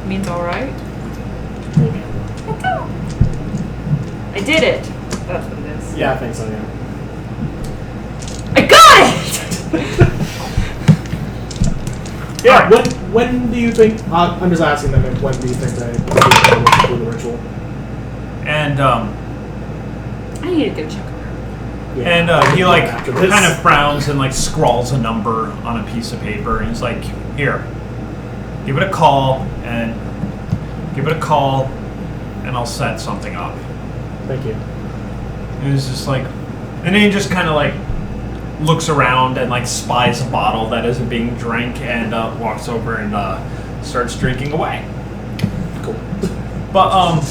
[SPEAKER 3] Means alright.
[SPEAKER 2] Maybe.
[SPEAKER 3] I did it! That's what it is.
[SPEAKER 2] Yeah, I think so, yeah.
[SPEAKER 3] I got it!
[SPEAKER 2] Yeah, when do you think... I'm just asking them, when do you think they will do the ritual?
[SPEAKER 1] And
[SPEAKER 3] I need to go check on her.
[SPEAKER 2] Yeah.
[SPEAKER 1] he like
[SPEAKER 2] After this.
[SPEAKER 1] kind of frowns and like scrawls a number on a piece of paper and he's like, here, give it a call and I'll set something up.
[SPEAKER 2] Thank you.
[SPEAKER 1] And it's just like, and then he just kind of like looks around and like spies a bottle that isn't being drank and walks over and starts drinking away.
[SPEAKER 2] Cool.
[SPEAKER 1] But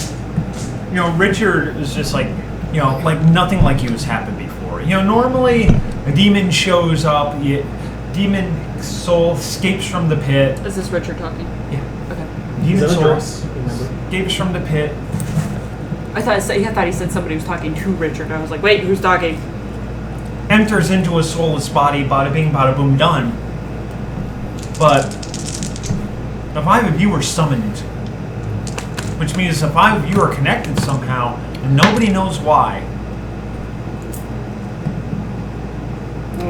[SPEAKER 1] Richard is just like, like nothing like you has happened before. Normally a demon shows up, demon soul escapes from the pit.
[SPEAKER 3] Is this Richard talking?
[SPEAKER 1] Yeah.
[SPEAKER 3] Okay.
[SPEAKER 1] Demon
[SPEAKER 2] Is that a
[SPEAKER 1] soul
[SPEAKER 2] dress? Remember?
[SPEAKER 1] escapes from the pit,
[SPEAKER 3] I thought he said somebody was talking to Richard. I was like, wait, who's talking?
[SPEAKER 1] enters into a soulless body, bada bing, bada boom, done. But the 5 of you are summoned, which means the 5 of you are connected somehow, and nobody knows why.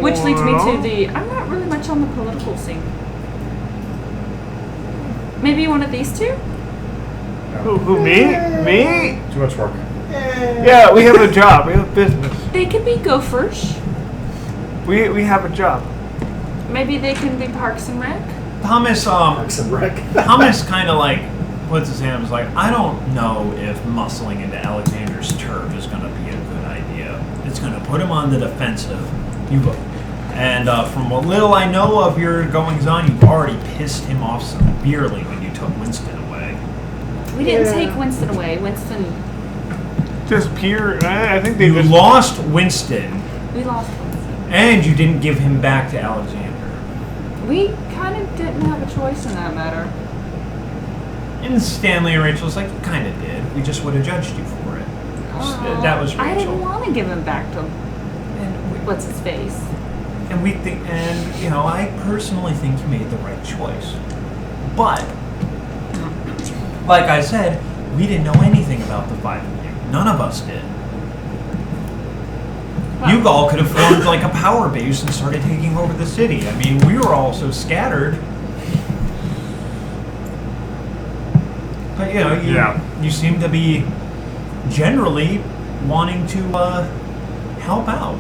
[SPEAKER 3] Which leads me to I'm not really much on the political scene. Maybe one of these two?
[SPEAKER 5] Who, me? Me?
[SPEAKER 4] Too much work.
[SPEAKER 5] Yeah, we have a job. We have a business.
[SPEAKER 3] They could be gophers.
[SPEAKER 5] We have a job.
[SPEAKER 3] Maybe they can be Parks and Rec.
[SPEAKER 1] Thomas,
[SPEAKER 2] Parks and Rec.
[SPEAKER 1] Thomas kind of like puts his hand. Was like, I don't know if muscling into Alexander's turf is going to be a good idea. It's going to put him on the defensive. And from what little I know of your goings on, you've already pissed him off severely when you took Winston away.
[SPEAKER 3] We didn't take Winston away. Winston,
[SPEAKER 5] Disappear. I think they
[SPEAKER 1] You
[SPEAKER 5] just
[SPEAKER 1] lost Winston,
[SPEAKER 3] we lost Winston.
[SPEAKER 1] and you didn't give him back to Alexander.
[SPEAKER 3] We kind of didn't have a choice in that matter.
[SPEAKER 1] And Stanley and Rachel's like, you kind of did. We just would have judged you for it. That was
[SPEAKER 3] I didn't
[SPEAKER 1] Rachel.
[SPEAKER 3] want to give him back to
[SPEAKER 1] And
[SPEAKER 3] what's his face.
[SPEAKER 1] we think, and I personally think you made the right choice. But like I said, we didn't know anything about the 5 of you. None of us did.
[SPEAKER 3] Well,
[SPEAKER 1] You all could have formed like a power base and started taking over the city. I mean, we were all so scattered. But you seem to be generally wanting to help out.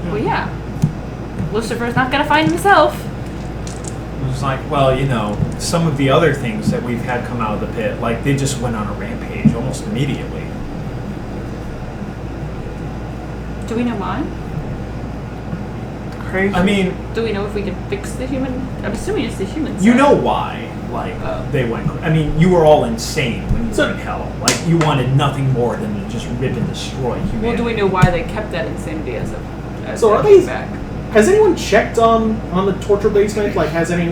[SPEAKER 3] well, yeah. Lucifer's not gonna find himself.
[SPEAKER 1] It was like, well, some of the other things that we've had come out of the pit, like they just went on a rampage almost immediately.
[SPEAKER 3] Do we know why?
[SPEAKER 5] crazy.
[SPEAKER 1] I mean,
[SPEAKER 3] Do we know if we can fix the human? I'm assuming it's the human
[SPEAKER 1] you
[SPEAKER 3] side.
[SPEAKER 1] know why, they went. I mean, you were all insane when you were in hell. Like, you wanted nothing more than to just rip and destroy humanity.
[SPEAKER 3] Well, do we know why they kept that insanity as
[SPEAKER 2] So are
[SPEAKER 3] they
[SPEAKER 2] these-
[SPEAKER 3] came back?
[SPEAKER 2] Has anyone checked on the torture basement? Like, has any,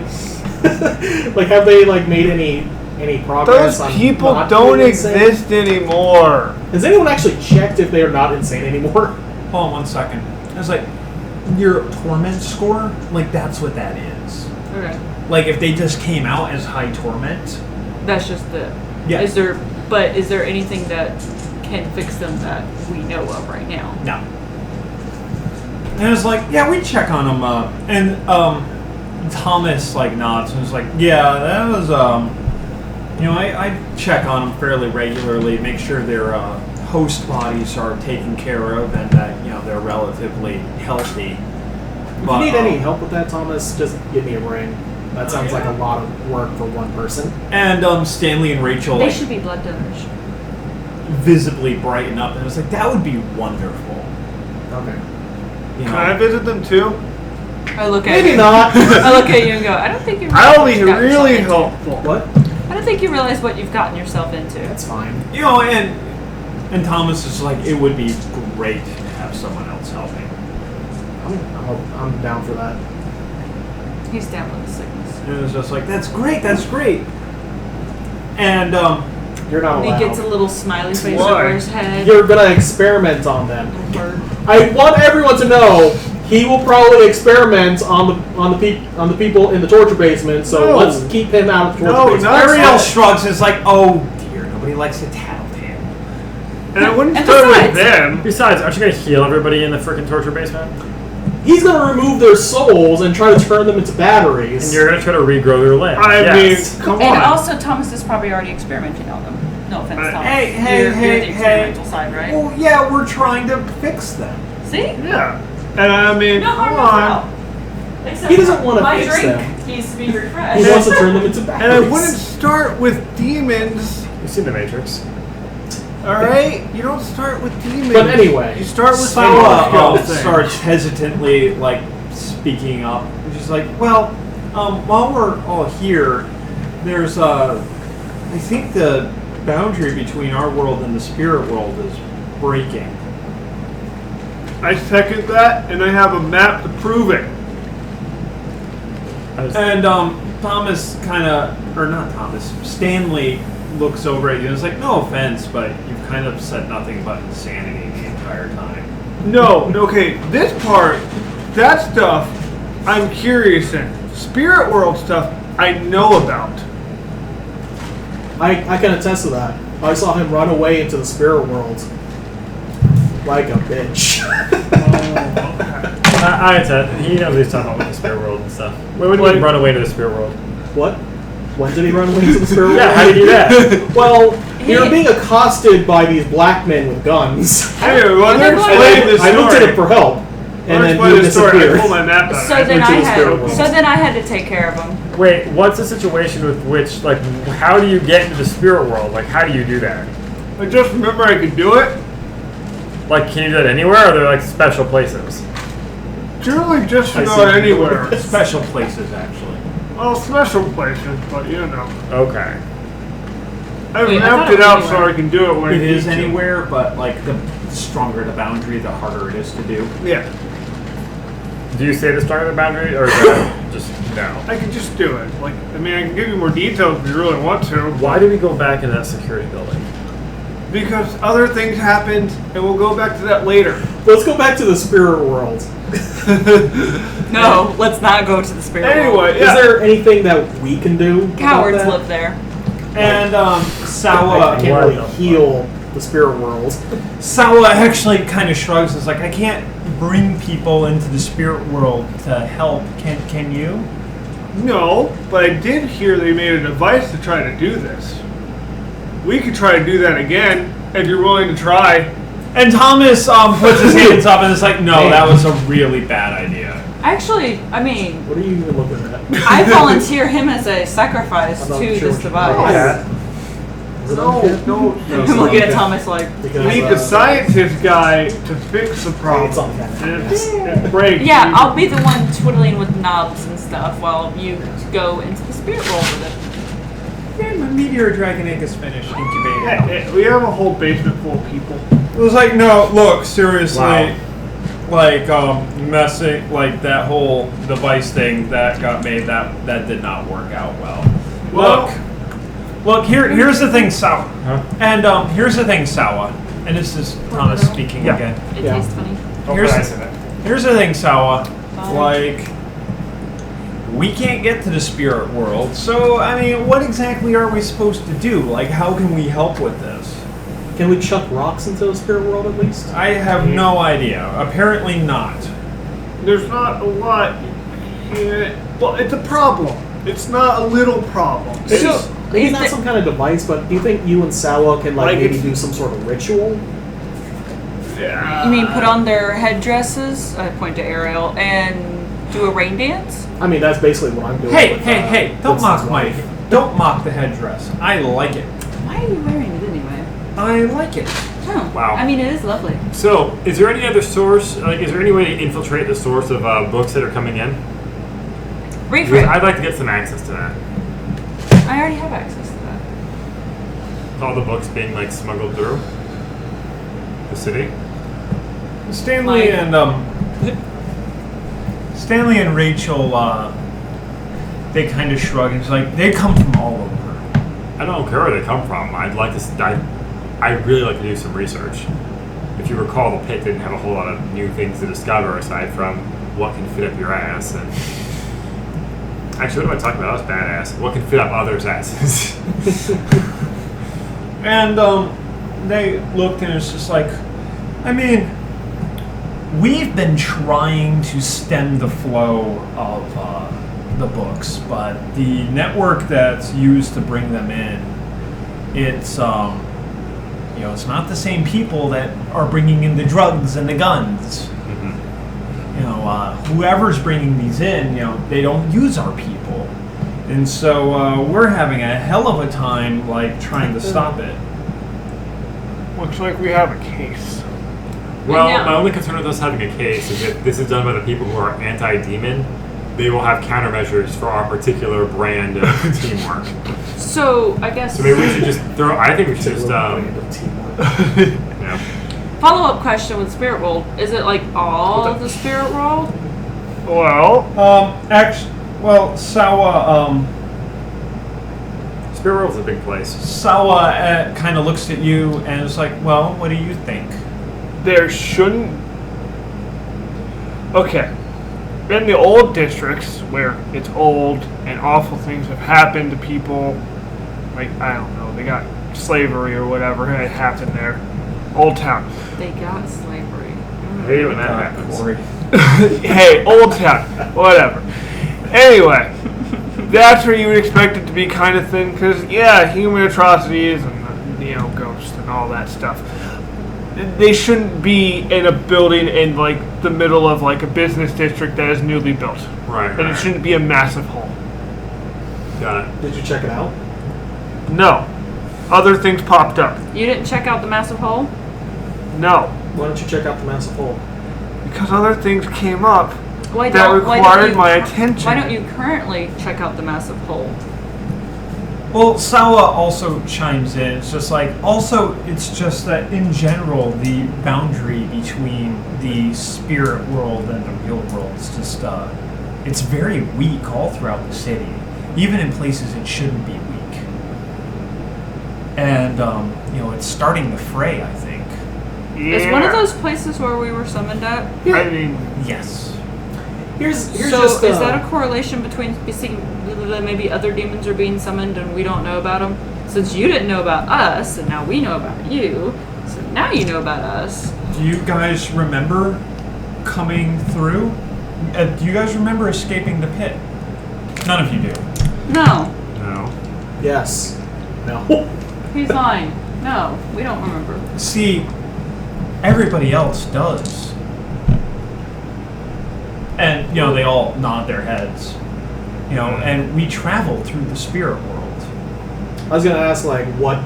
[SPEAKER 2] like, have they like made any progress?
[SPEAKER 5] Those
[SPEAKER 2] on
[SPEAKER 5] people
[SPEAKER 2] not
[SPEAKER 5] don't
[SPEAKER 2] being insane?
[SPEAKER 5] exist anymore.
[SPEAKER 2] Has anyone actually checked if they are not insane anymore?
[SPEAKER 1] Hold on 1 second. It's like, your torment score, like, that's what that is.
[SPEAKER 3] Okay.
[SPEAKER 1] like if they just came out as High Torment.
[SPEAKER 3] That's just the.
[SPEAKER 1] Yeah.
[SPEAKER 3] Is there anything that can fix them that we know of right now?
[SPEAKER 1] No. And it was like, yeah, we check on them. And Thomas like nods and was like, yeah, that was I check on them fairly regularly, make sure their host bodies are taken care of and that they're relatively healthy.
[SPEAKER 2] If you need any help with that, Thomas, just give me a ring. That sounds like a lot of work for one person.
[SPEAKER 1] And Stanley and Rachel
[SPEAKER 3] They should be blood donors.
[SPEAKER 1] visibly brighten up, and it was like, that would be wonderful.
[SPEAKER 2] Okay.
[SPEAKER 5] Can I visit them too?
[SPEAKER 3] I look at
[SPEAKER 2] Maybe
[SPEAKER 3] you.
[SPEAKER 2] not.
[SPEAKER 3] I look at you and go, I don't think you realize
[SPEAKER 5] I'll
[SPEAKER 3] what
[SPEAKER 5] be
[SPEAKER 3] you've got yourself
[SPEAKER 5] really
[SPEAKER 3] into.
[SPEAKER 5] helpful.
[SPEAKER 2] What?
[SPEAKER 3] I don't think you realize what you've gotten yourself into.
[SPEAKER 2] That's fine.
[SPEAKER 1] And Thomas is like, it would be great to have someone else helping.
[SPEAKER 2] I'm down for that.
[SPEAKER 3] He's down with the sickness.
[SPEAKER 1] And it was just like, that's great. And
[SPEAKER 2] You're not
[SPEAKER 3] And
[SPEAKER 2] allowed.
[SPEAKER 3] he gets a little smiley face
[SPEAKER 5] Why?
[SPEAKER 3] over his head.
[SPEAKER 2] You're gonna experiment on them.
[SPEAKER 3] Bird.
[SPEAKER 2] I want everyone to know he will probably experiment on the people in the torture basement. So
[SPEAKER 5] No.
[SPEAKER 2] let's keep him out of the torture
[SPEAKER 5] No,
[SPEAKER 2] basement.
[SPEAKER 5] not
[SPEAKER 1] Ariel shrugs and is like, oh dear, nobody likes a tattletale.
[SPEAKER 5] And I wouldn't
[SPEAKER 3] And
[SPEAKER 5] start with
[SPEAKER 3] besides-
[SPEAKER 5] them.
[SPEAKER 4] Besides, aren't you gonna heal everybody in the freaking torture basement?
[SPEAKER 2] He's gonna remove their souls and try to turn them into batteries.
[SPEAKER 4] And you're gonna try to regrow their limbs.
[SPEAKER 5] I
[SPEAKER 4] Yes.
[SPEAKER 5] mean, come
[SPEAKER 3] And
[SPEAKER 5] on.
[SPEAKER 3] also, Thomas is probably already experimenting on them. No offense, Thomas.
[SPEAKER 1] Hey,
[SPEAKER 3] You're the
[SPEAKER 1] hey,
[SPEAKER 3] experimental side, right?
[SPEAKER 1] Well, yeah, we're trying to fix them.
[SPEAKER 3] See?
[SPEAKER 5] Yeah. And I mean,
[SPEAKER 3] No harm,
[SPEAKER 5] come
[SPEAKER 3] no
[SPEAKER 5] on.
[SPEAKER 3] foul. Except
[SPEAKER 2] He doesn't
[SPEAKER 3] for
[SPEAKER 2] wanna
[SPEAKER 3] my
[SPEAKER 2] fix
[SPEAKER 3] drink
[SPEAKER 2] them.
[SPEAKER 3] needs to be
[SPEAKER 2] He
[SPEAKER 3] refreshed.
[SPEAKER 2] wants to turn them into batteries.
[SPEAKER 5] And I wouldn't start with demons.
[SPEAKER 4] You've seen The Matrix.
[SPEAKER 5] Alright? You don't start with demons.
[SPEAKER 2] But anyway,
[SPEAKER 5] You start with
[SPEAKER 1] Sawa
[SPEAKER 5] skill things.
[SPEAKER 1] starts hesitantly, like, speaking up. And she's like, well, while we're all here, there's, I think the boundary between our world and the spirit world is breaking.
[SPEAKER 5] I second that, and I have a map to prove it.
[SPEAKER 1] And Thomas Stanley looks over at you and is like, no offense, but you've kind of said nothing but insanity the entire time.
[SPEAKER 5] No, okay, this part, that stuff, I'm curious in. Spirit world stuff, I know about.
[SPEAKER 2] I can attest to that. I saw him run away into the spirit world like a bitch.
[SPEAKER 4] I said he knows what he's talking about with the spirit world and stuff. When would
[SPEAKER 5] Like-
[SPEAKER 4] he run away to the spirit world?
[SPEAKER 2] What? When did he run away into the spirit world?
[SPEAKER 4] Yeah, how did he do that?
[SPEAKER 2] Well, you're being accosted by these black men with guns.
[SPEAKER 5] Anyway, well,
[SPEAKER 3] And
[SPEAKER 5] they're
[SPEAKER 3] then
[SPEAKER 5] explaining this
[SPEAKER 2] I
[SPEAKER 5] story.
[SPEAKER 2] looked at it for help, and then you
[SPEAKER 5] I
[SPEAKER 2] disappeared.
[SPEAKER 5] pulled my map out.
[SPEAKER 3] So then
[SPEAKER 2] went to
[SPEAKER 3] I
[SPEAKER 2] the spirit world.
[SPEAKER 3] had to take care of him.
[SPEAKER 4] Wait, what's the situation with which, like, how do you get into the spirit world? Like, how do you do that?
[SPEAKER 5] I just remember I could do it.
[SPEAKER 4] Like, can you do that anywhere, or are there, like, special places?
[SPEAKER 5] Generally just
[SPEAKER 1] I
[SPEAKER 5] about
[SPEAKER 1] see.
[SPEAKER 5] anywhere.
[SPEAKER 1] Special places, actually.
[SPEAKER 5] Well, special places, but you know.
[SPEAKER 4] Okay.
[SPEAKER 5] I
[SPEAKER 3] Wait, I
[SPEAKER 5] mapped
[SPEAKER 3] thought
[SPEAKER 5] it
[SPEAKER 3] it was
[SPEAKER 5] out so
[SPEAKER 3] anywhere.
[SPEAKER 5] I can do it when I
[SPEAKER 1] It
[SPEAKER 5] need
[SPEAKER 1] is
[SPEAKER 5] to.
[SPEAKER 1] anywhere, but like the stronger the boundary, the harder it is to do.
[SPEAKER 5] Yeah,
[SPEAKER 4] Do you say the start of the boundary, or is that just no?
[SPEAKER 5] I can just do it. Like, I mean, I can give you more details if you really want to.
[SPEAKER 4] Why do we go back into that security building?
[SPEAKER 5] Because other things happened, and we'll go back to that later.
[SPEAKER 2] Let's go back to the spirit world.
[SPEAKER 3] No, let's not go to the spirit world.
[SPEAKER 5] Anyway, yeah.
[SPEAKER 2] Is there anything that we can do? about
[SPEAKER 3] Cowards
[SPEAKER 2] that?
[SPEAKER 3] live there.
[SPEAKER 1] And
[SPEAKER 2] I
[SPEAKER 1] Sawa
[SPEAKER 2] can't
[SPEAKER 4] What
[SPEAKER 2] really
[SPEAKER 4] the fuck?
[SPEAKER 2] heal the spirit world.
[SPEAKER 1] Sawa actually kind of shrugs and is like, I can't bring people into the spirit world to help. Can you?
[SPEAKER 5] No, but I did hear they made a device to try to do this. We could try to do that again if you're willing to try.
[SPEAKER 1] And Thomas puts his hands up and is like, no,
[SPEAKER 2] Man.
[SPEAKER 1] that was a really bad idea.
[SPEAKER 3] Actually, I mean,
[SPEAKER 2] What are you even looking at?
[SPEAKER 3] I volunteer him as a sacrifice
[SPEAKER 2] I'm not
[SPEAKER 3] to
[SPEAKER 2] sure
[SPEAKER 3] this
[SPEAKER 2] what you-
[SPEAKER 3] device.
[SPEAKER 2] Yeah.
[SPEAKER 5] No.
[SPEAKER 3] I'm looking at Thomas like,
[SPEAKER 2] Because,
[SPEAKER 5] You need the scientist guy to fix the problem.
[SPEAKER 2] It's on that.
[SPEAKER 5] And if it breaks,
[SPEAKER 3] yeah,
[SPEAKER 5] you-
[SPEAKER 3] I'll be the one twiddling with knobs and stuff while you go into the spirit world with it.
[SPEAKER 1] Yeah, my meteor dragon egg is finished incubating.
[SPEAKER 5] Yeah, we have a whole basement full of people.
[SPEAKER 1] It was like, no, look, seriously,
[SPEAKER 4] Wow.
[SPEAKER 1] like messing, like that whole device thing that got made, that did not work out well.
[SPEAKER 5] Well-
[SPEAKER 1] Look, here's the thing, Sawa,
[SPEAKER 4] Huh?
[SPEAKER 1] and here's the thing, Sawa, and this is Thomas speaking
[SPEAKER 4] Yeah.
[SPEAKER 1] again.
[SPEAKER 3] It
[SPEAKER 2] Yeah.
[SPEAKER 3] tastes funny.
[SPEAKER 4] Oh,
[SPEAKER 1] Here's-
[SPEAKER 4] I said that.
[SPEAKER 1] Here's the thing, Sawa,
[SPEAKER 3] Fine.
[SPEAKER 1] like we can't get to the spirit world. So, I mean, what exactly are we supposed to do? Like, how can we help with this?
[SPEAKER 2] Can we chuck rocks into the spirit world at least?
[SPEAKER 1] I have no idea. Apparently not.
[SPEAKER 5] There's not a lot. Well, it's a problem. It's not a little problem.
[SPEAKER 2] Maybe,
[SPEAKER 5] It's-
[SPEAKER 2] maybe
[SPEAKER 3] is
[SPEAKER 2] not
[SPEAKER 3] there-
[SPEAKER 2] some kind of device, but do you think you and Sawa can
[SPEAKER 5] Like
[SPEAKER 2] maybe
[SPEAKER 5] it's-
[SPEAKER 2] do some sort of ritual?
[SPEAKER 3] You mean put on their headdresses? I point to Ariel and do a rain dance.
[SPEAKER 2] I mean, that's basically what I'm doing.
[SPEAKER 1] Hey,
[SPEAKER 2] with,
[SPEAKER 1] hey! Don't
[SPEAKER 2] Vincent's
[SPEAKER 1] mock my.
[SPEAKER 2] wife.
[SPEAKER 1] Don't mock the headdress. I like it.
[SPEAKER 3] Why are you wearing it anyway?
[SPEAKER 1] I like it.
[SPEAKER 3] Oh,
[SPEAKER 4] Wow.
[SPEAKER 3] I mean, it is lovely.
[SPEAKER 4] So, is there any other source? Like, is there any way to infiltrate the source of books that are coming in?
[SPEAKER 3] Read for
[SPEAKER 4] Because
[SPEAKER 3] it.
[SPEAKER 4] I'd like to get some access to that.
[SPEAKER 3] I already have access to that.
[SPEAKER 4] All the books being like smuggled through the city.
[SPEAKER 1] Stanley
[SPEAKER 3] Like-
[SPEAKER 1] and Stanley and Rachel, they kind of shrug and it's like they come from all over.
[SPEAKER 4] I don't care where they come from. I'd like to. I'd really like to do some research. If you recall, the pit didn't have a whole lot of new things to discover aside from what can fit up your ass. And actually, what am I talking about? That was badass. What can fit up others' asses?
[SPEAKER 1] And they looked and it's just like, I mean, we've been trying to stem the flow of the books, but the network that's used to bring them in, it's it's not the same people that are bringing in the drugs and the guns. Whoever's bringing these in, they don't use our people, and so we're having a hell of a time, like trying to stop it.
[SPEAKER 5] Looks like we have a case.
[SPEAKER 4] Well,
[SPEAKER 3] Yeah.
[SPEAKER 4] my only concern with us having a case is if this is done by the people who are anti-demon, they will have countermeasures for our particular brand of teamwork.
[SPEAKER 3] So I guess
[SPEAKER 4] So maybe we should just throw. I think we should just.
[SPEAKER 2] Brand of teamwork.
[SPEAKER 4] Yeah.
[SPEAKER 3] follow-up question with Spirit World: is it like all of the Spirit World?
[SPEAKER 5] Well,
[SPEAKER 1] Sawa,
[SPEAKER 4] Spirit World's a big place.
[SPEAKER 1] Sawa kind of looks at you and is like, well, what do you think?
[SPEAKER 5] there shouldn't. Okay. In the old districts where it's old and awful things have happened to people, like, I don't know, they got slavery or whatever had happened there. Old Town.
[SPEAKER 3] They got slavery.
[SPEAKER 4] I hate it when that happens.
[SPEAKER 1] Corey.
[SPEAKER 5] Hey, Old Town. Whatever. Anyway, that's where you would expect it to be kind of thing, because, yeah, human atrocities and, ghosts and all that stuff. They shouldn't be in a building in, like, the middle of, like, a business district that is newly built.
[SPEAKER 4] Right.
[SPEAKER 5] And it
[SPEAKER 4] right.
[SPEAKER 5] shouldn't be a massive hole.
[SPEAKER 4] Got it.
[SPEAKER 2] Did you check it out?
[SPEAKER 5] No. Other things popped up.
[SPEAKER 3] You didn't check out the massive hole?
[SPEAKER 5] No.
[SPEAKER 2] Why don't you check out the massive hole?
[SPEAKER 5] Because other things came up
[SPEAKER 3] Why
[SPEAKER 5] that
[SPEAKER 3] don't- why don't
[SPEAKER 5] required
[SPEAKER 3] you-
[SPEAKER 5] my attention.
[SPEAKER 3] Why don't you currently check out the massive hole?
[SPEAKER 1] Well, Sawa also chimes in. It's just like, also, it's just that in general, the boundary between the spirit world and the real world is just, it's very weak all throughout the city. Even in places it shouldn't be weak. And, it's starting to fray, I think.
[SPEAKER 5] Yeah.
[SPEAKER 3] Is one of those places where we were summoned at?
[SPEAKER 5] I mean,
[SPEAKER 1] Yes.
[SPEAKER 2] Here's
[SPEAKER 3] So
[SPEAKER 2] just
[SPEAKER 3] is that a correlation between maybe other demons are being summoned and we don't know about them? Since you didn't know about us, and now we know about you, so now you know about us.
[SPEAKER 1] Do you guys remember coming through? Do you guys remember escaping the pit? None of you do.
[SPEAKER 3] No,
[SPEAKER 4] No.
[SPEAKER 2] yes. No.
[SPEAKER 3] he's lying. No, we don't remember.
[SPEAKER 1] See, everybody else does. And, they all nod their heads. And we travel through the spirit world.
[SPEAKER 2] I was gonna ask what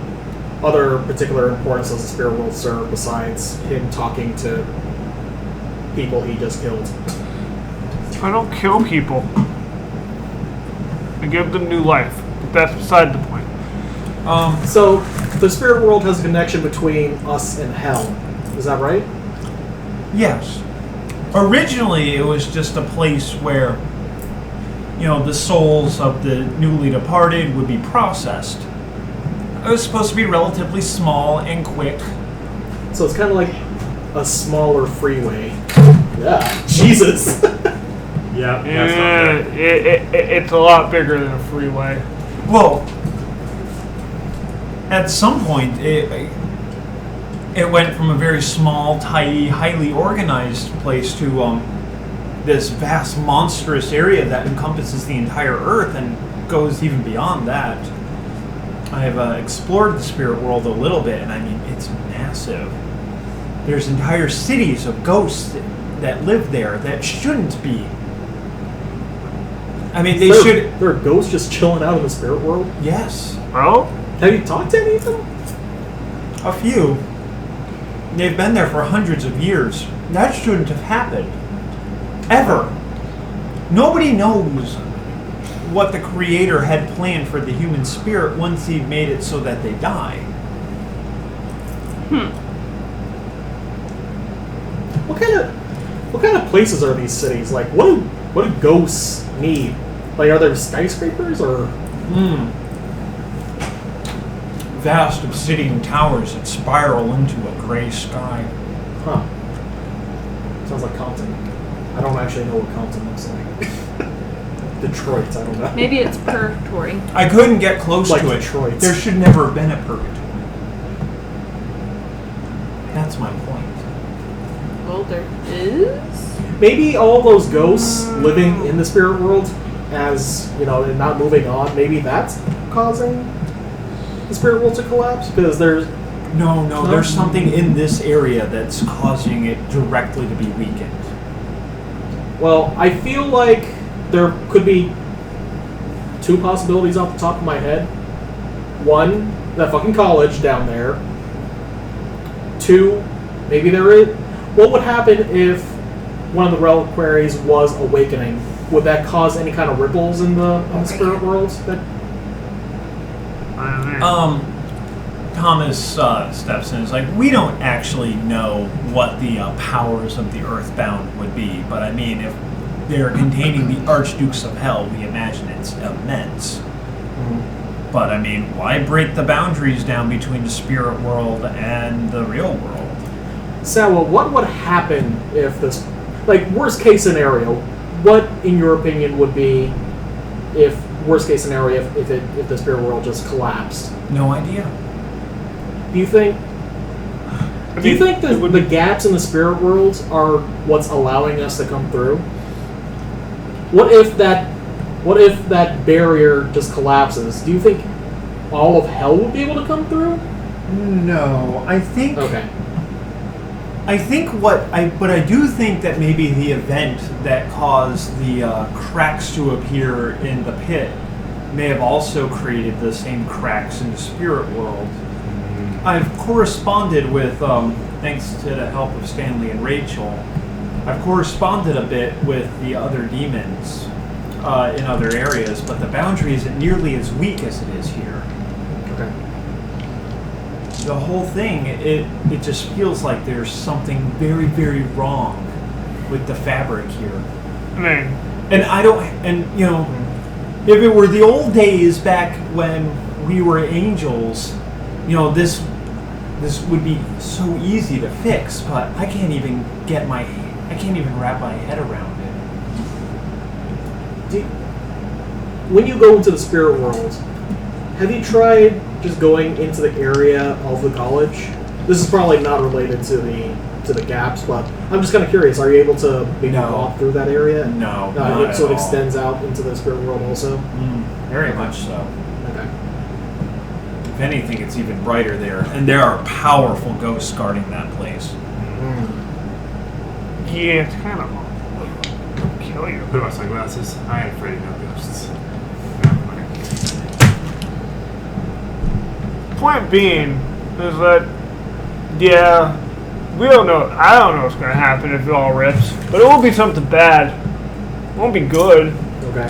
[SPEAKER 2] other particular importance does the spirit world serve besides him talking to people he just killed?
[SPEAKER 5] I don't kill people. I give them new life. But that's beside the point.
[SPEAKER 2] So the spirit world has a connection between us and hell. Is that right?
[SPEAKER 1] Yes. Originally, it was just a place where, the souls of the newly departed would be processed. It was supposed to be relatively small and quick.
[SPEAKER 2] So it's kind of like a smaller freeway. Yeah. Jesus.
[SPEAKER 4] Yeah, that's not good.
[SPEAKER 5] It's a lot bigger than a freeway.
[SPEAKER 1] Well, at some point, it went from a very small, tidy, highly organized place to this vast, monstrous area that encompasses the entire Earth and goes even beyond that. I've explored the spirit world a little bit, and I mean, it's massive. There's entire cities of ghosts that live there that shouldn't be. I mean, they should.
[SPEAKER 2] There are ghosts just chilling out in the spirit world?
[SPEAKER 1] Yes.
[SPEAKER 5] Well,
[SPEAKER 2] Have you talked to any of them?
[SPEAKER 1] A few. They've been there for hundreds of years. That shouldn't have happened. Ever. Nobody knows what the Creator had planned for the human spirit once He made it so that they die.
[SPEAKER 2] What kind of places are these cities? Like, what do ghosts need? Like, are there skyscrapers or?
[SPEAKER 1] Vast obsidian towers that spiral into a gray sky.
[SPEAKER 2] Huh. Sounds like Compton. I don't actually know what Compton looks like. Detroit, I don't know.
[SPEAKER 3] Maybe it's purgatory.
[SPEAKER 1] I couldn't get close
[SPEAKER 2] Like
[SPEAKER 1] to it.
[SPEAKER 2] Detroit.
[SPEAKER 1] There should never have been a purgatory. That's my point.
[SPEAKER 3] Well, there is.
[SPEAKER 2] Maybe all those ghosts living in the spirit world, as you know, and not moving on. Maybe that's causing the spirit world to collapse because there's.
[SPEAKER 1] No, there's something in this area that's causing it directly to be weakened.
[SPEAKER 2] Well, I feel like there could be two possibilities off the top of my head. One, that fucking college down there. Two, maybe there is. What would happen if one of the reliquaries was awakening? Would that cause any kind of ripples in the spirit world? That
[SPEAKER 1] Thomas steps in. Is like, we don't actually know what the powers of the Earthbound would be, but I mean, if they're containing the Archdukes of Hell, we imagine it's immense. But I mean, why break the boundaries down between the spirit world and the real world?
[SPEAKER 2] Sawa, what would happen if this, like, worst case scenario? What, in your opinion, would be if worst case scenario if the spirit world just collapsed?
[SPEAKER 1] No idea.
[SPEAKER 2] Do you think the gaps in the spirit world are what's allowing us to come through? What if that barrier just collapses? Do you think all of hell would be able to come through?
[SPEAKER 1] No, I think.
[SPEAKER 2] Okay.
[SPEAKER 1] But I do think that maybe the event that caused the cracks to appear in the pit may have also created the same cracks in the spirit world. I've corresponded with, thanks to the help of Stanley and Rachel, I've corresponded a bit with the other demons in other areas, but the boundary isn't nearly as weak as it is here.
[SPEAKER 2] Okay.
[SPEAKER 1] The whole thing, it just feels like there's something very, very wrong with the fabric here. And I don't, and you know, if it were the old days back when we were angels, you know, this would be so easy to fix, but I can't even wrap my head around it.
[SPEAKER 2] When you go into the spirit world, have you tried just going into the area of the college? This is probably not related to the gaps, but I'm just kind of curious. Are you able to maybe walk through that area?
[SPEAKER 1] No, not
[SPEAKER 2] so
[SPEAKER 1] at
[SPEAKER 2] it
[SPEAKER 1] all.
[SPEAKER 2] extends out into the spirit world also?
[SPEAKER 1] Very much so.
[SPEAKER 2] Okay.
[SPEAKER 1] If anything, it's even brighter there, and there are powerful ghosts guarding that place.
[SPEAKER 5] yeah, it's kind of it'll kill you.
[SPEAKER 4] Put on my sunglasses. I ain't afraid of no ghosts.
[SPEAKER 5] Point being is that, yeah, we don't know. I don't know what's going to happen if it all rips, but it won't be something bad. It won't be good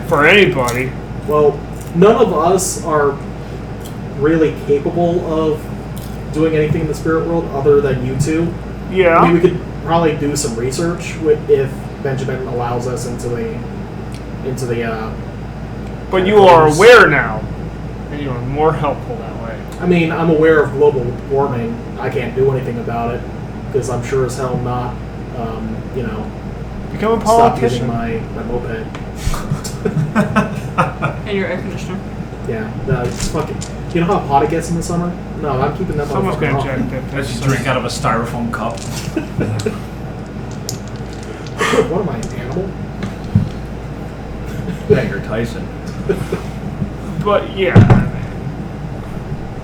[SPEAKER 5] for anybody.
[SPEAKER 2] Well, none of us are really capable of doing anything in the spirit world other than you two.
[SPEAKER 5] Yeah.
[SPEAKER 2] I mean, we could probably do some research if Benjamin allows us into the.
[SPEAKER 5] But you are aware now, and you are more helpful that way.
[SPEAKER 2] I mean, I'm aware of global warming. I can't do anything about it because I'm sure as hell not,
[SPEAKER 5] Become a
[SPEAKER 2] stop using
[SPEAKER 5] politician.
[SPEAKER 2] my moped.
[SPEAKER 3] And your air conditioner.
[SPEAKER 2] Yeah, no, it's fucking. You know how hot it gets in the summer? No, I'm keeping that
[SPEAKER 5] Someone's
[SPEAKER 2] motherfucker
[SPEAKER 5] gonna
[SPEAKER 2] off.
[SPEAKER 5] check that.
[SPEAKER 1] As you drink out of a styrofoam cup.
[SPEAKER 2] What am I, an animal?
[SPEAKER 1] Yeah, you're Tyson.
[SPEAKER 5] But yeah,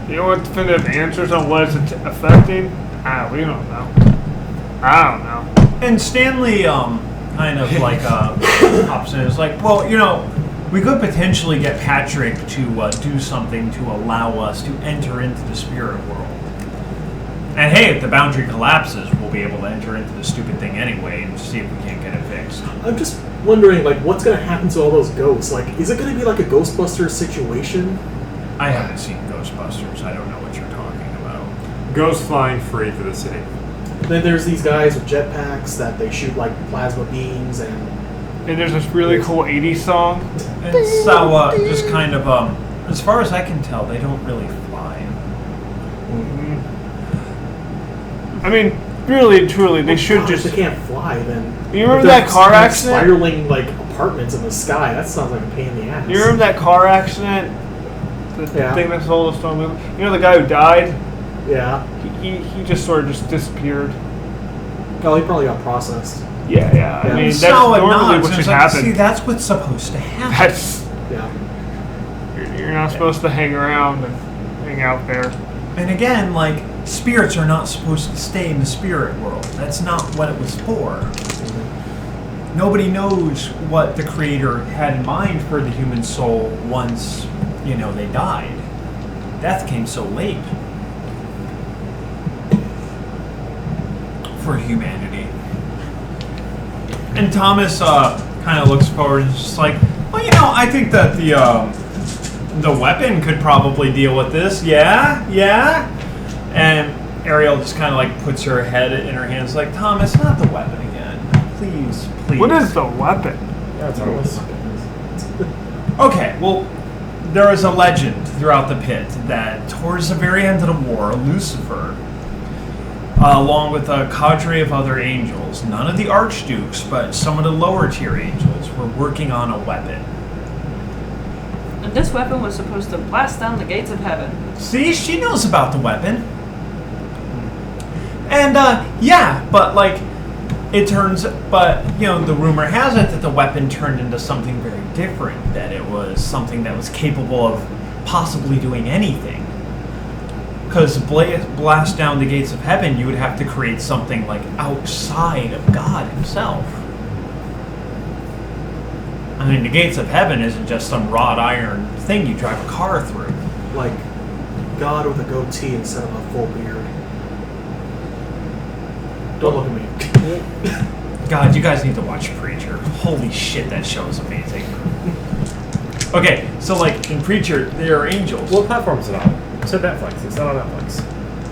[SPEAKER 5] you know what definitive answers on what it's affecting? We don't know. I don't know.
[SPEAKER 1] And Stanley, kind of like hops in. It's like, well, you know, we could potentially get Patrick to do something to allow us to enter into the spirit world. And hey, if the boundary collapses, we'll be able to enter into the stupid thing anyway and see if we can't get it fixed.
[SPEAKER 2] I'm just wondering, like, what's gonna happen to all those ghosts? Like, is it gonna be like a Ghostbusters situation?
[SPEAKER 1] I haven't seen Ghostbusters. I don't know what you're talking about.
[SPEAKER 4] Goes flying free through the city.
[SPEAKER 2] Then there's these guys with jetpacks that they shoot like plasma beams and.
[SPEAKER 5] And there's this really cool 80s song.
[SPEAKER 1] And so, just kind of, as far as I can tell, they don't really fly.
[SPEAKER 5] I mean, really, truly, they should
[SPEAKER 2] If
[SPEAKER 5] just.
[SPEAKER 2] they can't fly, then.
[SPEAKER 5] You remember
[SPEAKER 2] if they're
[SPEAKER 5] that car accident?
[SPEAKER 2] Spiraling like apartments in the sky. That sounds like a pain in the ass.
[SPEAKER 5] You remember that car accident? The
[SPEAKER 2] Yeah.
[SPEAKER 5] thing that sold the stone movie? You know the guy who died?
[SPEAKER 2] Yeah.
[SPEAKER 5] He just sort of just disappeared.
[SPEAKER 2] Oh, he probably got processed.
[SPEAKER 5] Yeah. I
[SPEAKER 2] Yeah.
[SPEAKER 5] mean, that's
[SPEAKER 1] So it
[SPEAKER 5] normally
[SPEAKER 1] nods,
[SPEAKER 5] what
[SPEAKER 1] and
[SPEAKER 5] should
[SPEAKER 1] it's like,
[SPEAKER 5] happen.
[SPEAKER 1] see, that's what's supposed to happen.
[SPEAKER 5] That's
[SPEAKER 2] Yeah.
[SPEAKER 5] you're not supposed to hang around and hang out there.
[SPEAKER 1] And again, like, spirits are not supposed to stay in the spirit world. That's not what it was for. Nobody knows what the Creator had in mind for the human soul once, you know, they died. Death came so late for humanity. And Thomas kind of looks forward and is just like, well, you know, I think that the weapon could probably deal with this. Yeah. And Ariel just kind of like puts her head in her hands, like, Thomas, not the weapon again. Please.
[SPEAKER 5] What is the weapon?
[SPEAKER 4] Yeah, it's almost.
[SPEAKER 1] Okay, well, there is a legend throughout the pit that towards the very end of the war, Lucifer, along with a cadre of other angels, none of the archdukes, but some of the lower tier angels, were working on a weapon.
[SPEAKER 3] And this weapon was supposed to blast down the gates of heaven.
[SPEAKER 1] See, she knows about the weapon. And, yeah, but, like, it turns, but, you know, the rumor has it that the weapon turned into something very different, that it was something that was capable of possibly doing anything. Because blast down the gates of heaven, you would have to create something, like, outside of God himself. I mean, the gates of heaven isn't just some wrought iron thing you drive a car through.
[SPEAKER 2] Like God with a goatee instead of a full beard. Don't look at me.
[SPEAKER 1] God, you guys need to watch Preacher. Holy shit, that show is amazing. Okay, so like in Preacher, there are angels.
[SPEAKER 4] What platform is it on? It said Netflix. It's not on Netflix.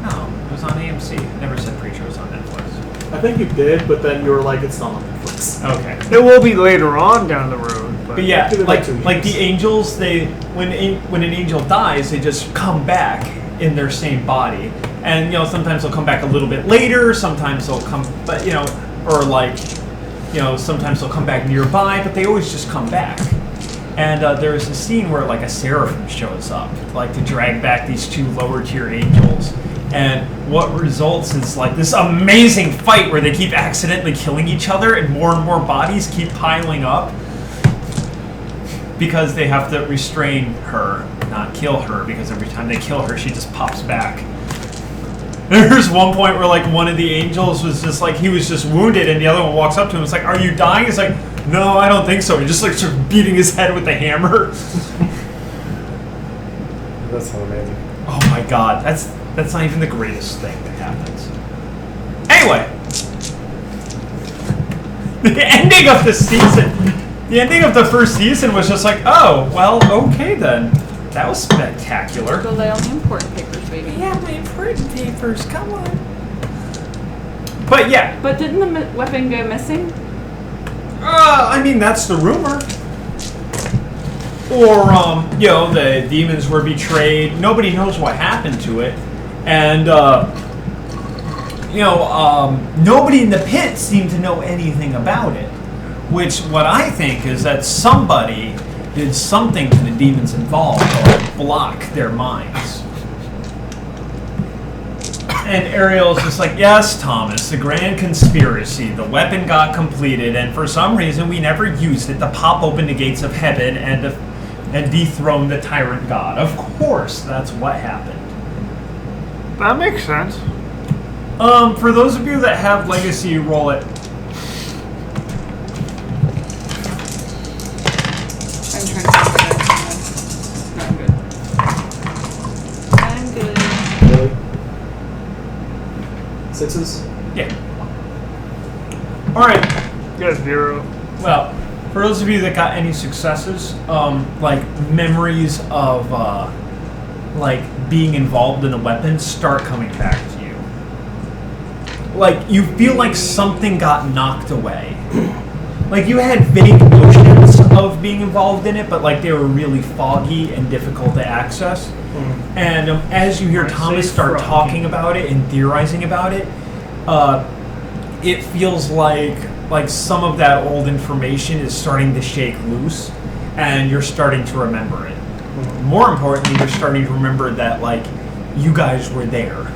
[SPEAKER 1] No, it was on AMC. It never said Preacher was on Netflix.
[SPEAKER 2] I think you did, but then you were like, it's not on Netflix.
[SPEAKER 1] Okay.
[SPEAKER 5] It will be later on down the road.
[SPEAKER 1] But yeah,
[SPEAKER 2] Give it
[SPEAKER 1] like
[SPEAKER 2] 2 years.
[SPEAKER 1] the angels, they when an angel dies, they just come back in their same body, and you know sometimes they'll come back a little bit later, sometimes they'll come, but you know, or like, you know, sometimes they'll come back nearby, but they always just come back. And there's a scene where like a seraphim shows up, like to drag back these two lower tier angels. And what results is like this amazing fight where they keep accidentally killing each other and more bodies keep piling up because they have to restrain her, not kill her, because every time they kill her, she just pops back. There's one point where like one of the angels was just like, he was just wounded and the other one walks up to him and is like, are you dying? He's like, no, I don't think so. He just like starts beating his head with the hammer.
[SPEAKER 4] That's so amazing.
[SPEAKER 1] Oh my god, that's not even the greatest thing that happens. Anyway, the ending of the first season was just like, oh, well, okay then. That was spectacular.
[SPEAKER 3] Go lay on the important papers, baby.
[SPEAKER 1] Yeah, my important papers, come on. But yeah,
[SPEAKER 3] But didn't the weapon go missing?
[SPEAKER 1] I mean, that's the rumor. Or, you know, the demons were betrayed. Nobody knows what happened to it. And, you know, nobody in the pit seemed to know anything about it. Which, what I think is that somebody did something to the demons involved to block their minds. And Ariel's just like, yes, Thomas, the grand conspiracy. The weapon got completed, and for some reason we never used it to pop open the gates of heaven and dethrone the tyrant god. Of course, that's what happened.
[SPEAKER 5] That makes sense.
[SPEAKER 1] For those of you that have Legacy, roll it.
[SPEAKER 3] I'm trying to think of it. No, I'm good. I'm good.
[SPEAKER 2] Really? 6s?
[SPEAKER 1] Yeah. Alright.
[SPEAKER 5] Got 0.
[SPEAKER 1] Well, for those of you that got any successes, like memories of like being involved in a weapon start coming back to you. Like you feel like something got knocked away. Like you had vague notions of being involved in it, but like they were really foggy and difficult to access. And as you hear Thomas start talking about it and theorizing about it, it feels like some of that old information is starting to shake loose, and you're starting to remember it. More importantly, you're starting to remember that like you guys were there.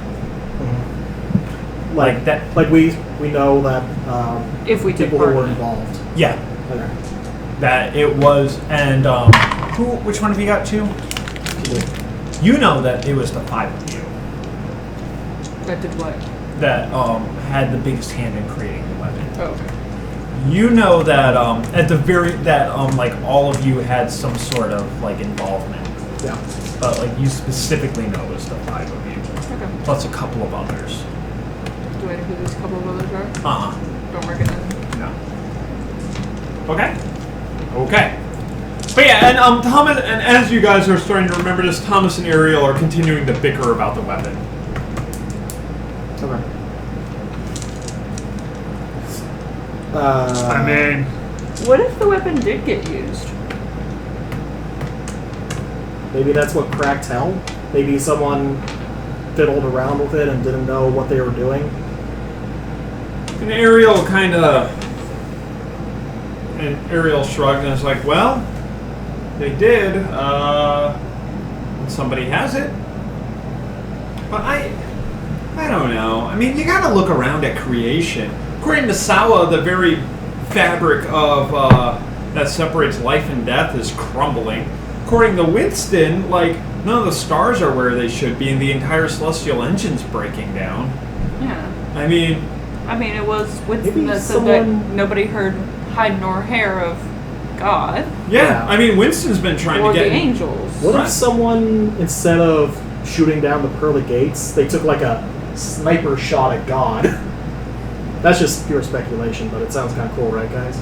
[SPEAKER 1] Like that.
[SPEAKER 2] Like we know that
[SPEAKER 3] If we took
[SPEAKER 2] people
[SPEAKER 3] part
[SPEAKER 2] who were
[SPEAKER 3] in it.
[SPEAKER 2] involved.
[SPEAKER 1] Yeah.
[SPEAKER 2] Okay.
[SPEAKER 1] That it was, and which one have you got two? You know that it was the 5 of you
[SPEAKER 3] That did what?
[SPEAKER 1] that had the biggest hand in creating the weapon.
[SPEAKER 3] Oh, okay.
[SPEAKER 1] You know that at the like all of you had some sort of like involvement,
[SPEAKER 2] Yeah.
[SPEAKER 1] but like you specifically know it was the 5 of you,
[SPEAKER 3] Okay.
[SPEAKER 1] plus a couple of others.
[SPEAKER 3] Do I know who these couple of others are? Don't recognize them.
[SPEAKER 1] No. Okay. Okay. But yeah, and Thomas, and as you guys are starting to remember this, Thomas and Ariel are continuing to bicker about the weapon.
[SPEAKER 2] Okay.
[SPEAKER 5] I mean,
[SPEAKER 3] What if the weapon did get used?
[SPEAKER 2] maybe that's what cracked hell. Maybe someone fiddled around with it and didn't know what they were doing.
[SPEAKER 1] And Ariel shrugged and was like, well, they did, and somebody has it. But I don't know. I mean, you gotta look around at creation. According to Sawa, the very fabric of that separates life and death is crumbling. According to Winston, like, none of the stars are where they should be, and the entire celestial engine's breaking down.
[SPEAKER 3] Yeah.
[SPEAKER 1] I mean,
[SPEAKER 3] it was Winston
[SPEAKER 2] Maybe
[SPEAKER 3] that said that
[SPEAKER 2] someone-
[SPEAKER 3] nobody heard hide nor hair of God
[SPEAKER 1] yeah. I mean, Winston's been trying
[SPEAKER 3] or
[SPEAKER 1] to get
[SPEAKER 3] the angels.
[SPEAKER 2] What
[SPEAKER 1] Right.
[SPEAKER 2] if someone, instead of shooting down the pearly gates, they took like a sniper shot at God? That's just pure speculation, but it sounds kind of cool, right, guys?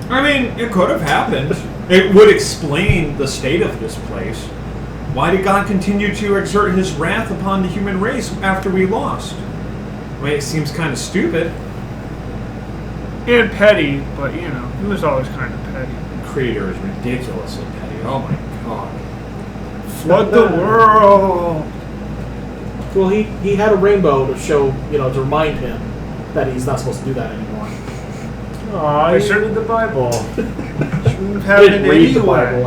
[SPEAKER 1] I mean, it could have happened. It would explain the state of this place. Why did God continue to exert his wrath upon the human race after we lost? I mean, it seems kind of stupid.
[SPEAKER 5] and petty, but you know, he was always kind of petty.
[SPEAKER 1] The creator is ridiculously petty. Oh my god.
[SPEAKER 5] Flood the world.
[SPEAKER 2] Well, he had a rainbow to show, to remind him that he's not supposed to do that anymore.
[SPEAKER 5] Aw, you read the Bible. Shouldn't have
[SPEAKER 2] I
[SPEAKER 5] it
[SPEAKER 2] didn't read the
[SPEAKER 5] anyway.
[SPEAKER 2] Bible.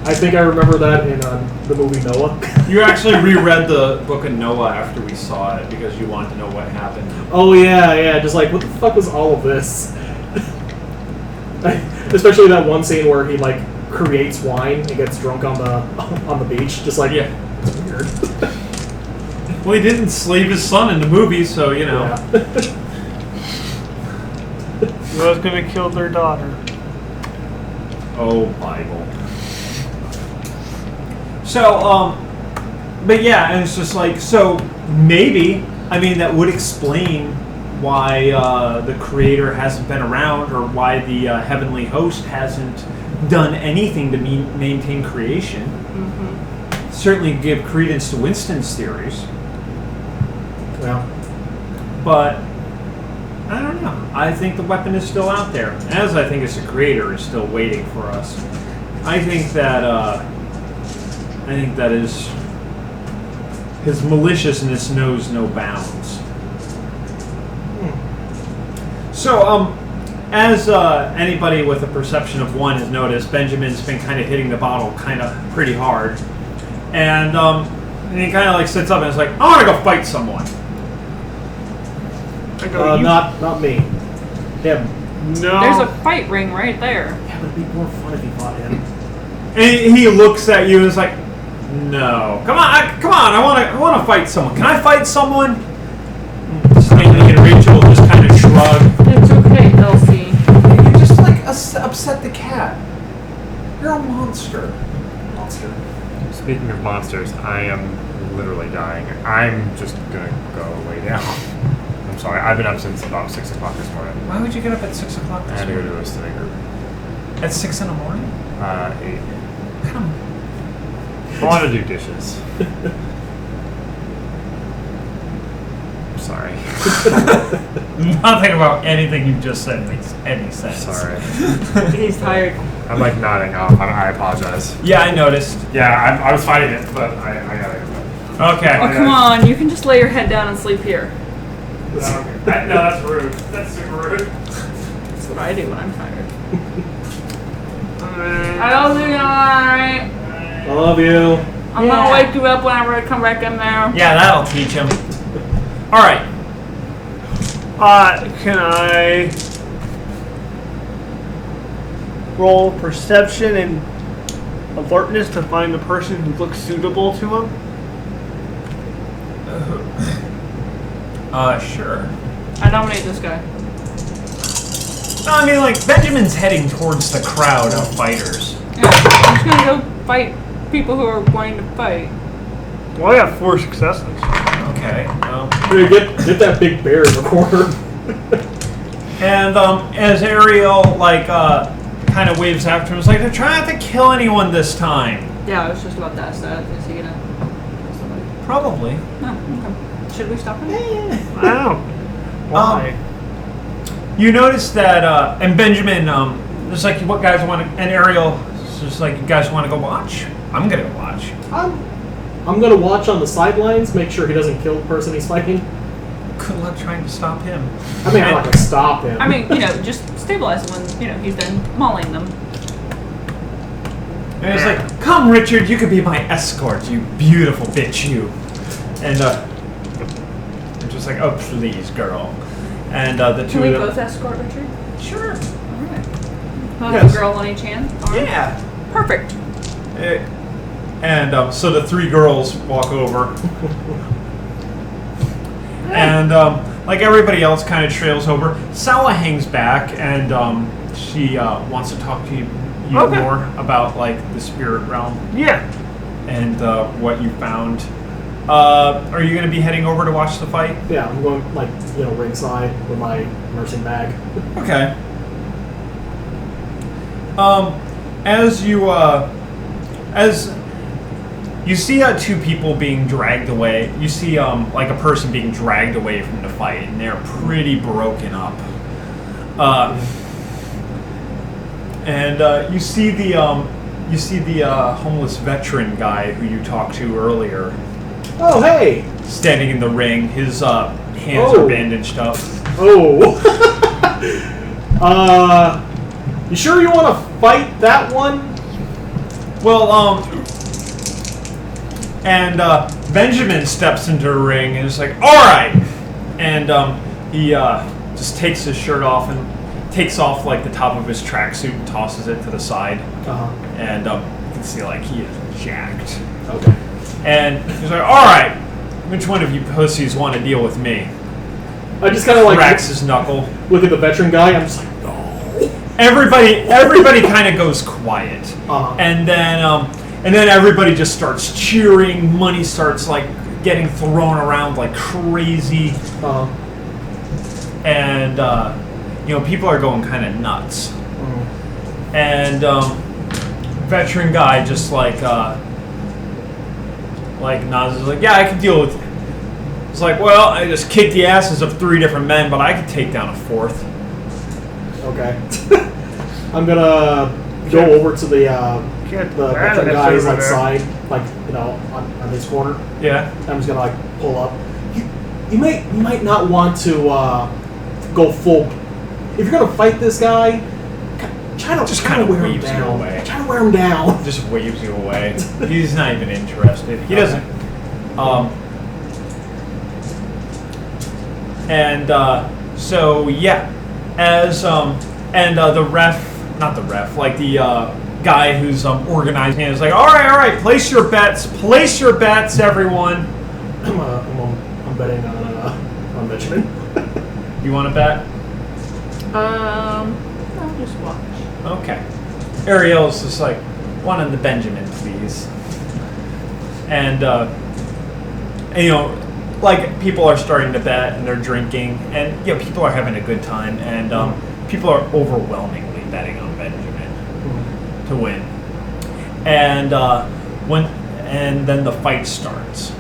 [SPEAKER 2] I think I remember that in the movie Noah.
[SPEAKER 1] You actually reread the book of Noah after we saw it because you wanted to know what happened.
[SPEAKER 2] Oh yeah, just like what the fuck was all of this? Especially that one scene where he like creates wine and gets drunk on the beach, just like
[SPEAKER 1] Yeah.
[SPEAKER 2] it's weird.
[SPEAKER 1] Well, he didn't slave his son in the movie, so you know.
[SPEAKER 2] Yeah.
[SPEAKER 5] He was gonna kill their daughter.
[SPEAKER 1] Oh, Bible. So, but yeah, and it's just like, so maybe, I mean, that would explain why the creator hasn't been around, or why the heavenly host hasn't done anything to maintain creation.
[SPEAKER 3] Mm-hmm.
[SPEAKER 1] Certainly give credence to Winston's theories,
[SPEAKER 2] Yeah.
[SPEAKER 1] but I don't know. I think the weapon is still out there, as I think it's the creator is still waiting for us. I think that his maliciousness knows no bounds. So, as anybody with a perception of 1 has noticed, Benjamin's been kind of hitting the bottle kind of pretty hard. And he kind of like sits up and is like, I want to go fight someone.
[SPEAKER 5] I go,
[SPEAKER 2] Not me. Him.
[SPEAKER 5] no.
[SPEAKER 3] There's a fight ring right there.
[SPEAKER 2] Yeah, but it'd be more fun if he fought him.
[SPEAKER 1] And he looks at you and is like, no. Come on, I want to fight someone. Can I fight someone? Stanley and Rachel just kind of shrug.
[SPEAKER 3] It's okay, Elsie.
[SPEAKER 1] You just like upset the cat. You're a monster.
[SPEAKER 2] Monster.
[SPEAKER 4] Speaking of monsters, I am literally dying. I'm just gonna go lay down. I'm sorry. I've been up since about 6 o'clock this morning.
[SPEAKER 1] Why would you get up at 6 o'clock
[SPEAKER 4] I
[SPEAKER 1] this
[SPEAKER 4] had to go
[SPEAKER 1] morning?
[SPEAKER 4] to a study group.
[SPEAKER 1] At 6 in the morning?
[SPEAKER 4] 8.
[SPEAKER 1] Come
[SPEAKER 4] I want to do dishes. I'm sorry.
[SPEAKER 1] Nothing about anything you just said makes any sense.
[SPEAKER 4] Sorry.
[SPEAKER 3] He's tired.
[SPEAKER 4] I'm like nodding off. I apologize.
[SPEAKER 1] Yeah, I noticed.
[SPEAKER 4] Yeah, I was fighting it, but I gotta go.
[SPEAKER 1] Okay.
[SPEAKER 3] Oh, come on. You can just lay your head down and sleep here.
[SPEAKER 4] No, that's rude. That's super rude.
[SPEAKER 3] That's what I do when I'm tired. I don't think alright.
[SPEAKER 2] I love you.
[SPEAKER 3] I'm gonna wake you up when I come back in there.
[SPEAKER 1] Yeah, that'll teach him. All right.
[SPEAKER 5] Can I roll perception and alertness to find the person who looks suitable to him?
[SPEAKER 1] Sure.
[SPEAKER 3] I nominate this guy.
[SPEAKER 1] No, I mean, like, Benjamin's heading towards the crowd of fighters.
[SPEAKER 3] Yeah, I'm just gonna go fight people who are wanting to fight.
[SPEAKER 5] Well, I got 4 successes.
[SPEAKER 1] Okay.
[SPEAKER 2] Dude, get that big bear in the corner.
[SPEAKER 1] And as Ariel, like, kind of waves after him, it's like, they're trying not to kill anyone this time.
[SPEAKER 3] Yeah, I was just about to ask that. Is he gonna kill somebody?
[SPEAKER 1] Probably.
[SPEAKER 3] No, okay. Should we stop him?
[SPEAKER 5] Wow. Why?
[SPEAKER 1] You notice that, and Benjamin, it's like, what guys want to, and Ariel, it's just like, you guys want to go watch? I'm going to go watch.
[SPEAKER 2] I'm gonna watch on the sidelines, make sure he doesn't kill the person he's fighting.
[SPEAKER 1] Good luck trying to stop him.
[SPEAKER 2] I mean, I'm not gonna stop him.
[SPEAKER 3] I mean, just stabilize him when, he's done mauling them.
[SPEAKER 1] And he's like, come, Richard, you could be my escort, you beautiful bitch, you. And, I'm just like, oh, please, girl. And, the two
[SPEAKER 3] Can we
[SPEAKER 1] of them...
[SPEAKER 3] both escort Richard?
[SPEAKER 1] Sure.
[SPEAKER 3] Alright. We'll
[SPEAKER 1] Yes.
[SPEAKER 3] have a girl on each hand? Arm?
[SPEAKER 1] Yeah.
[SPEAKER 3] Perfect.
[SPEAKER 1] And so the 3 girls walk over. And like everybody else kind of trails over. Sawa hangs back and she wants to talk to you
[SPEAKER 5] Okay.
[SPEAKER 1] more about like the spirit realm
[SPEAKER 5] Yeah.
[SPEAKER 1] and what you found. Are you going to be heading over to watch the fight?
[SPEAKER 2] Yeah, I'm going like ringside with my nursing bag.
[SPEAKER 1] Okay. As you see 2 people being dragged away. You see like a person being dragged away from the fight, and they're pretty broken up. And you see the homeless veteran guy who you talked to earlier,
[SPEAKER 2] Oh, hey!
[SPEAKER 1] standing in the ring. His hands
[SPEAKER 2] Oh.
[SPEAKER 1] are bandaged up.
[SPEAKER 2] Oh! You sure you want to fight that one?
[SPEAKER 1] Well, and Benjamin steps into the ring and is like, all right! And he just takes his shirt off and takes off like the top of his tracksuit and tosses it to the side. And you can see like he is jacked.
[SPEAKER 2] Okay.
[SPEAKER 1] And he's like, all right, which one of you pussies want to deal with me?
[SPEAKER 2] I just kind of like
[SPEAKER 1] Cracks his knuckle.
[SPEAKER 2] look at the veteran guy. I'm just like, no.
[SPEAKER 1] Everybody kind of goes quiet.
[SPEAKER 2] Uh-huh.
[SPEAKER 1] And then everybody just starts cheering. Money starts like getting thrown around like crazy. And people are going kind of nuts. And veteran guy just like nods, is like, yeah, I can deal with it. It's like, well, I just kicked the asses of 3 different men, but I could take down a 4th.
[SPEAKER 2] Okay. I'm gonna go over to the veteran guy's like side, like on his corner.
[SPEAKER 1] Yeah.
[SPEAKER 2] I'm just gonna like pull up. You might not want to go full if you're gonna fight this guy, try to
[SPEAKER 1] Just kind of
[SPEAKER 2] wear him
[SPEAKER 1] waves you
[SPEAKER 2] down.
[SPEAKER 1] away.
[SPEAKER 2] Try to wear him down.
[SPEAKER 1] Just waves you away. He's not even interested. He doesn't. So yeah, as the ref, not the ref, like the guy who's organizing it is like, all right, place your bets, everyone.
[SPEAKER 2] I'm betting on Benjamin.
[SPEAKER 1] You want to bet?
[SPEAKER 3] I'll just watch.
[SPEAKER 1] Okay. Ariel's just like, one on the Benjamin, please. And you know, like, people are starting to bet and they're drinking, and people are having a good time, and people are overwhelmingly betting on Benjamin to win. And then the fight starts.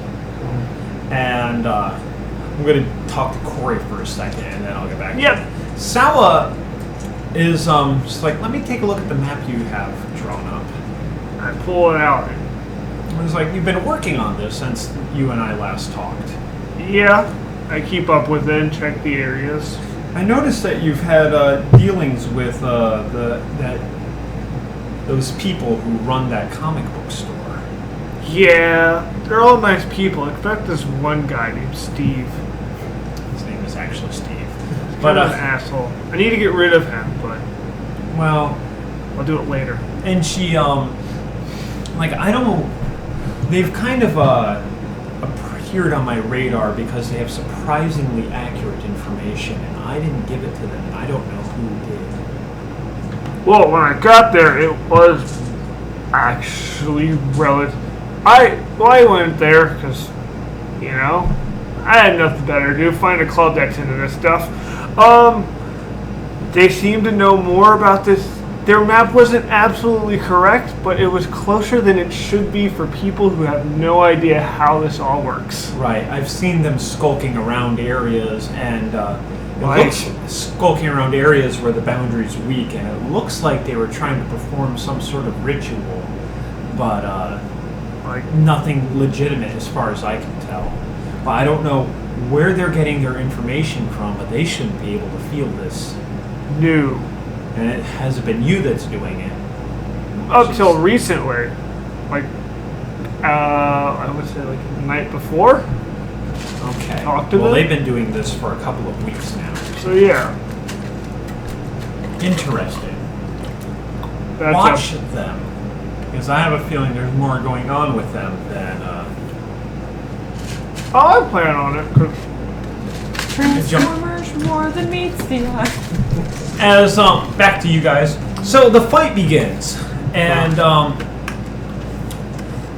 [SPEAKER 1] And I'm going to talk to Corey for a second, and then I'll get back to you. Sawa is just like, let me take a look at the map you have drawn up.
[SPEAKER 5] I pull it out.
[SPEAKER 1] It was like, you've been working on this since you and I last talked.
[SPEAKER 5] Yeah, I keep up with it and check the areas.
[SPEAKER 1] I noticed that you've had dealings with those people who run that comic book store.
[SPEAKER 5] Yeah, they're all nice people, except this one guy named Steve.
[SPEAKER 1] His name is actually Steve.
[SPEAKER 5] But an asshole. I need to get rid of him, but
[SPEAKER 1] well,
[SPEAKER 5] I'll do it later.
[SPEAKER 1] And she like, I don't know, they've kind of appeared on my radar because they have surprisingly accurate information, and I didn't give it to them, and I don't know who did.
[SPEAKER 5] Well, when I got there, it was actually relative. I went there because, you know, I had nothing better to do. Find a club that's into this stuff. They seem to know more about this. Their map wasn't absolutely correct, but it was closer than it should be for people who have no idea how this all works.
[SPEAKER 1] Right. I've seen them skulking around areas, and skulking around areas where the boundary's weak, and it looks like they were trying to perform some sort of ritual, but nothing legitimate as far as I can tell. But I don't know where they're getting their information from, but they shouldn't be able to feel this.
[SPEAKER 5] No.
[SPEAKER 1] And it hasn't been you that's doing it.
[SPEAKER 5] Up till recently. I would say like the night before.
[SPEAKER 1] Okay.
[SPEAKER 5] Talk to
[SPEAKER 1] well,
[SPEAKER 5] them?
[SPEAKER 1] they've been doing this for a couple of weeks now.
[SPEAKER 5] So yeah.
[SPEAKER 1] Interesting.
[SPEAKER 5] That's
[SPEAKER 1] Watch them. Because I have a feeling there's more going on with them than...
[SPEAKER 5] Oh, I plan on it.
[SPEAKER 3] Transformers more than meets the eye.
[SPEAKER 1] As back to you guys. So the fight begins, and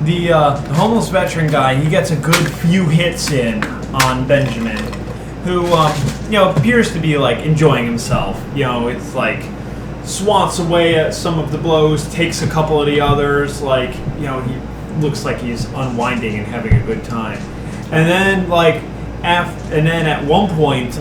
[SPEAKER 1] the homeless veteran guy, he gets a good few hits in on Benjamin, who appears to be like enjoying himself. It's like swats away at some of the blows, takes a couple of the others. He looks like he's unwinding and having a good time. And then at one point,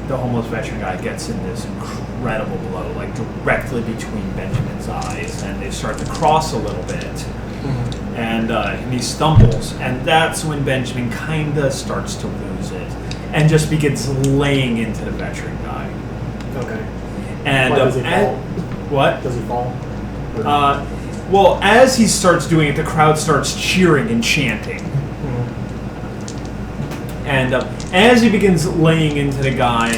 [SPEAKER 1] the homeless veteran guy gets in this incredible blow, directly between Benjamin's eyes, and they start to cross a little bit. Mm-hmm. And he stumbles, and that's when Benjamin kind of starts to lose it, and just begins laying into the veteran guy.
[SPEAKER 2] Okay.
[SPEAKER 1] And
[SPEAKER 2] does he fall?
[SPEAKER 1] What?
[SPEAKER 2] Does he fall?
[SPEAKER 1] Well, as he starts doing it, the crowd starts cheering and chanting. And as he begins laying into the guy,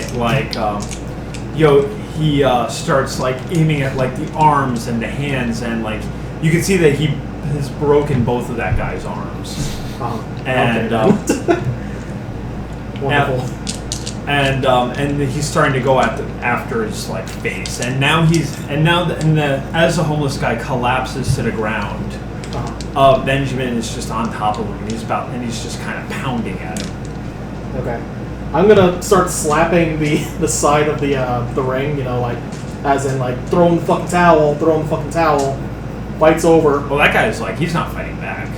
[SPEAKER 1] he starts aiming at the arms and the hands, and you can see that he has broken both of that guy's arms. And
[SPEAKER 2] wonderful.
[SPEAKER 1] And he's starting to go after his face, and now as the homeless guy collapses to the ground, Benjamin is just on top of him, and he's just kind of pounding at him.
[SPEAKER 2] Okay. I'm gonna start slapping the side of the ring, as in throwing the fucking towel, Fight's over.
[SPEAKER 1] Well, that guy's he's not fighting back.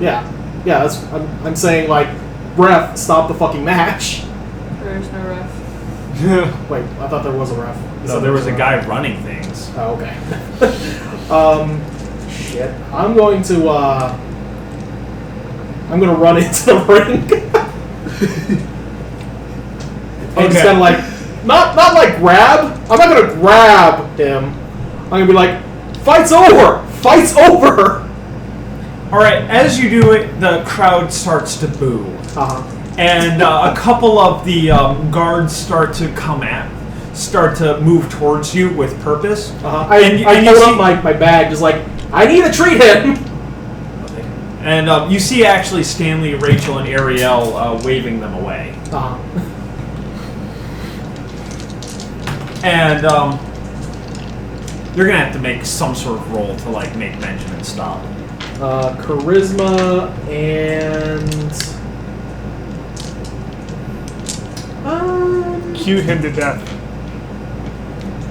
[SPEAKER 2] Yeah. That's I'm saying ref, stop the fucking match.
[SPEAKER 3] There's no ref.
[SPEAKER 2] Wait, I thought there was a ref.
[SPEAKER 1] No, there was a guy running things.
[SPEAKER 2] Oh, okay. Shit. I'm going to run into the ring. And just kind of not like grab. I'm not gonna grab him. I'm gonna be like, fight's over. Fight's over.
[SPEAKER 1] All right, as you do it, the crowd starts to boo. And a couple of the guards start to move towards you with purpose.
[SPEAKER 2] I hold up my bag, just like, I need to treat him.
[SPEAKER 1] And you see actually Stanley, Rachel, and Ariel waving them away. And you're gonna have to make some sort of roll to like make Benjamin stop.
[SPEAKER 2] Charisma and
[SPEAKER 5] Cute him to death.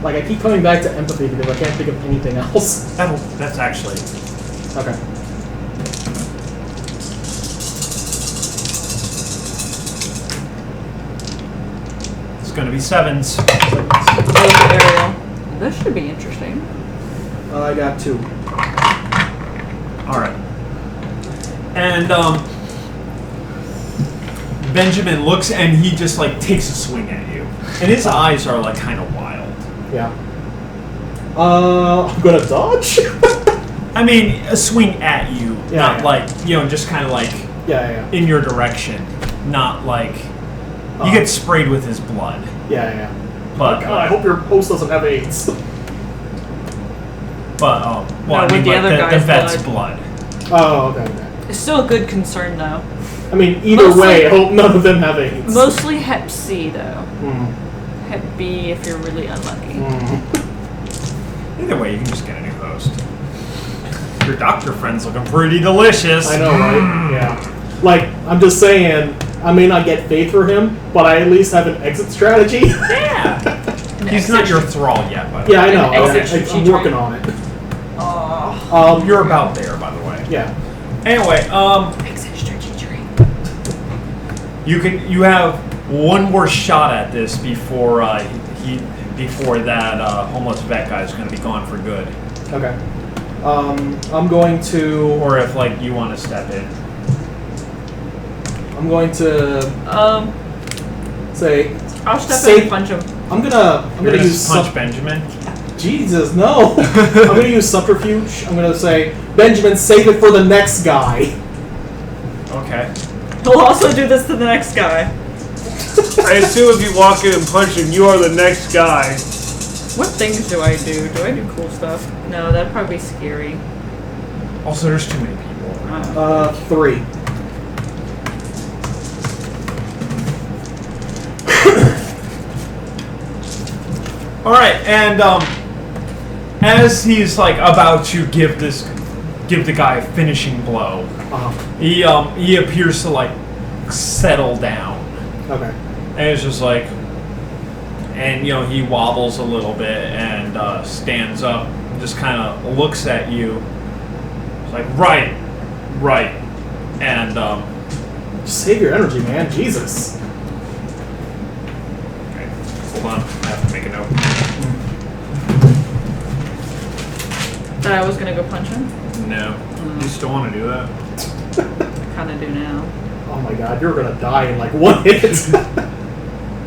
[SPEAKER 2] like I keep coming back to empathy because I can't think of anything else.
[SPEAKER 1] That's actually
[SPEAKER 2] Okay.
[SPEAKER 1] it's gonna be 7s.
[SPEAKER 3] Ariel. This should be interesting.
[SPEAKER 2] I got 2.
[SPEAKER 1] All right. And Benjamin looks and he just like takes a swing at you, and his eyes are like kind of wild.
[SPEAKER 2] Yeah. I'm gonna dodge.
[SPEAKER 1] I mean, a swing at you, not like just kind of like
[SPEAKER 2] Yeah.
[SPEAKER 1] in your direction, not like you get sprayed with his blood.
[SPEAKER 2] Yeah.
[SPEAKER 1] But
[SPEAKER 2] God, I hope your host doesn't have AIDS.
[SPEAKER 1] well,
[SPEAKER 3] No,
[SPEAKER 1] I
[SPEAKER 3] with
[SPEAKER 1] mean,
[SPEAKER 3] the
[SPEAKER 1] like
[SPEAKER 3] other
[SPEAKER 1] the
[SPEAKER 3] guy's
[SPEAKER 1] vet's blood.
[SPEAKER 2] Oh, okay.
[SPEAKER 3] It's still a good concern, though.
[SPEAKER 2] I mean, either
[SPEAKER 3] Mostly-
[SPEAKER 2] way, I hope none of them have AIDS.
[SPEAKER 3] Mostly Hep C, though.
[SPEAKER 2] Mm.
[SPEAKER 3] Hep B if you're really unlucky.
[SPEAKER 1] Either way, you can just get a new host. Your doctor friend's looking pretty delicious.
[SPEAKER 2] I know, right? Yeah. Like, I'm just saying, I may not get faith for him, but I at least have an exit strategy.
[SPEAKER 1] Yeah. He's not your thrall yet, by the
[SPEAKER 2] Yeah,
[SPEAKER 1] way.
[SPEAKER 2] I know.
[SPEAKER 3] An exit
[SPEAKER 2] I'm working on it.
[SPEAKER 3] Oh.
[SPEAKER 1] You're about there, by the way.
[SPEAKER 2] Yeah.
[SPEAKER 1] Anyway,
[SPEAKER 3] Exit strategy.
[SPEAKER 1] you have one more shot at this before that homeless vet guy is going to be gone for good.
[SPEAKER 2] Okay. I'm going to.
[SPEAKER 1] Or if like you want to step in.
[SPEAKER 2] I'm going to say.
[SPEAKER 3] I'll step
[SPEAKER 2] Say-
[SPEAKER 3] in and punch him.
[SPEAKER 2] I'm gonna
[SPEAKER 1] You're gonna
[SPEAKER 2] use
[SPEAKER 1] punch Benjamin.
[SPEAKER 2] Jesus, no. I'm gonna use subterfuge. I'm gonna say, Benjamin, save it for the next guy.
[SPEAKER 1] Okay.
[SPEAKER 3] He'll also do this to the next guy.
[SPEAKER 5] I assume if you walk in and punch him, you are the next guy.
[SPEAKER 3] What things do I do? Do I do cool stuff? No, that'd probably be scary.
[SPEAKER 1] Also, there's too many people.
[SPEAKER 2] 3.
[SPEAKER 1] All right, and as he's like about to give the guy a finishing blow, he appears to like settle down,
[SPEAKER 2] Okay.
[SPEAKER 1] and it's just like, and he wobbles a little bit and stands up, and just kind of looks at you. It's like right, and
[SPEAKER 2] Just save your energy, man. Jesus.
[SPEAKER 1] okay, hold on, I have to make a note.
[SPEAKER 3] That I was gonna go punch him?
[SPEAKER 1] No, you still want to do that?
[SPEAKER 3] Kinda do now.
[SPEAKER 2] Oh my god, you're gonna die in like 1 hit.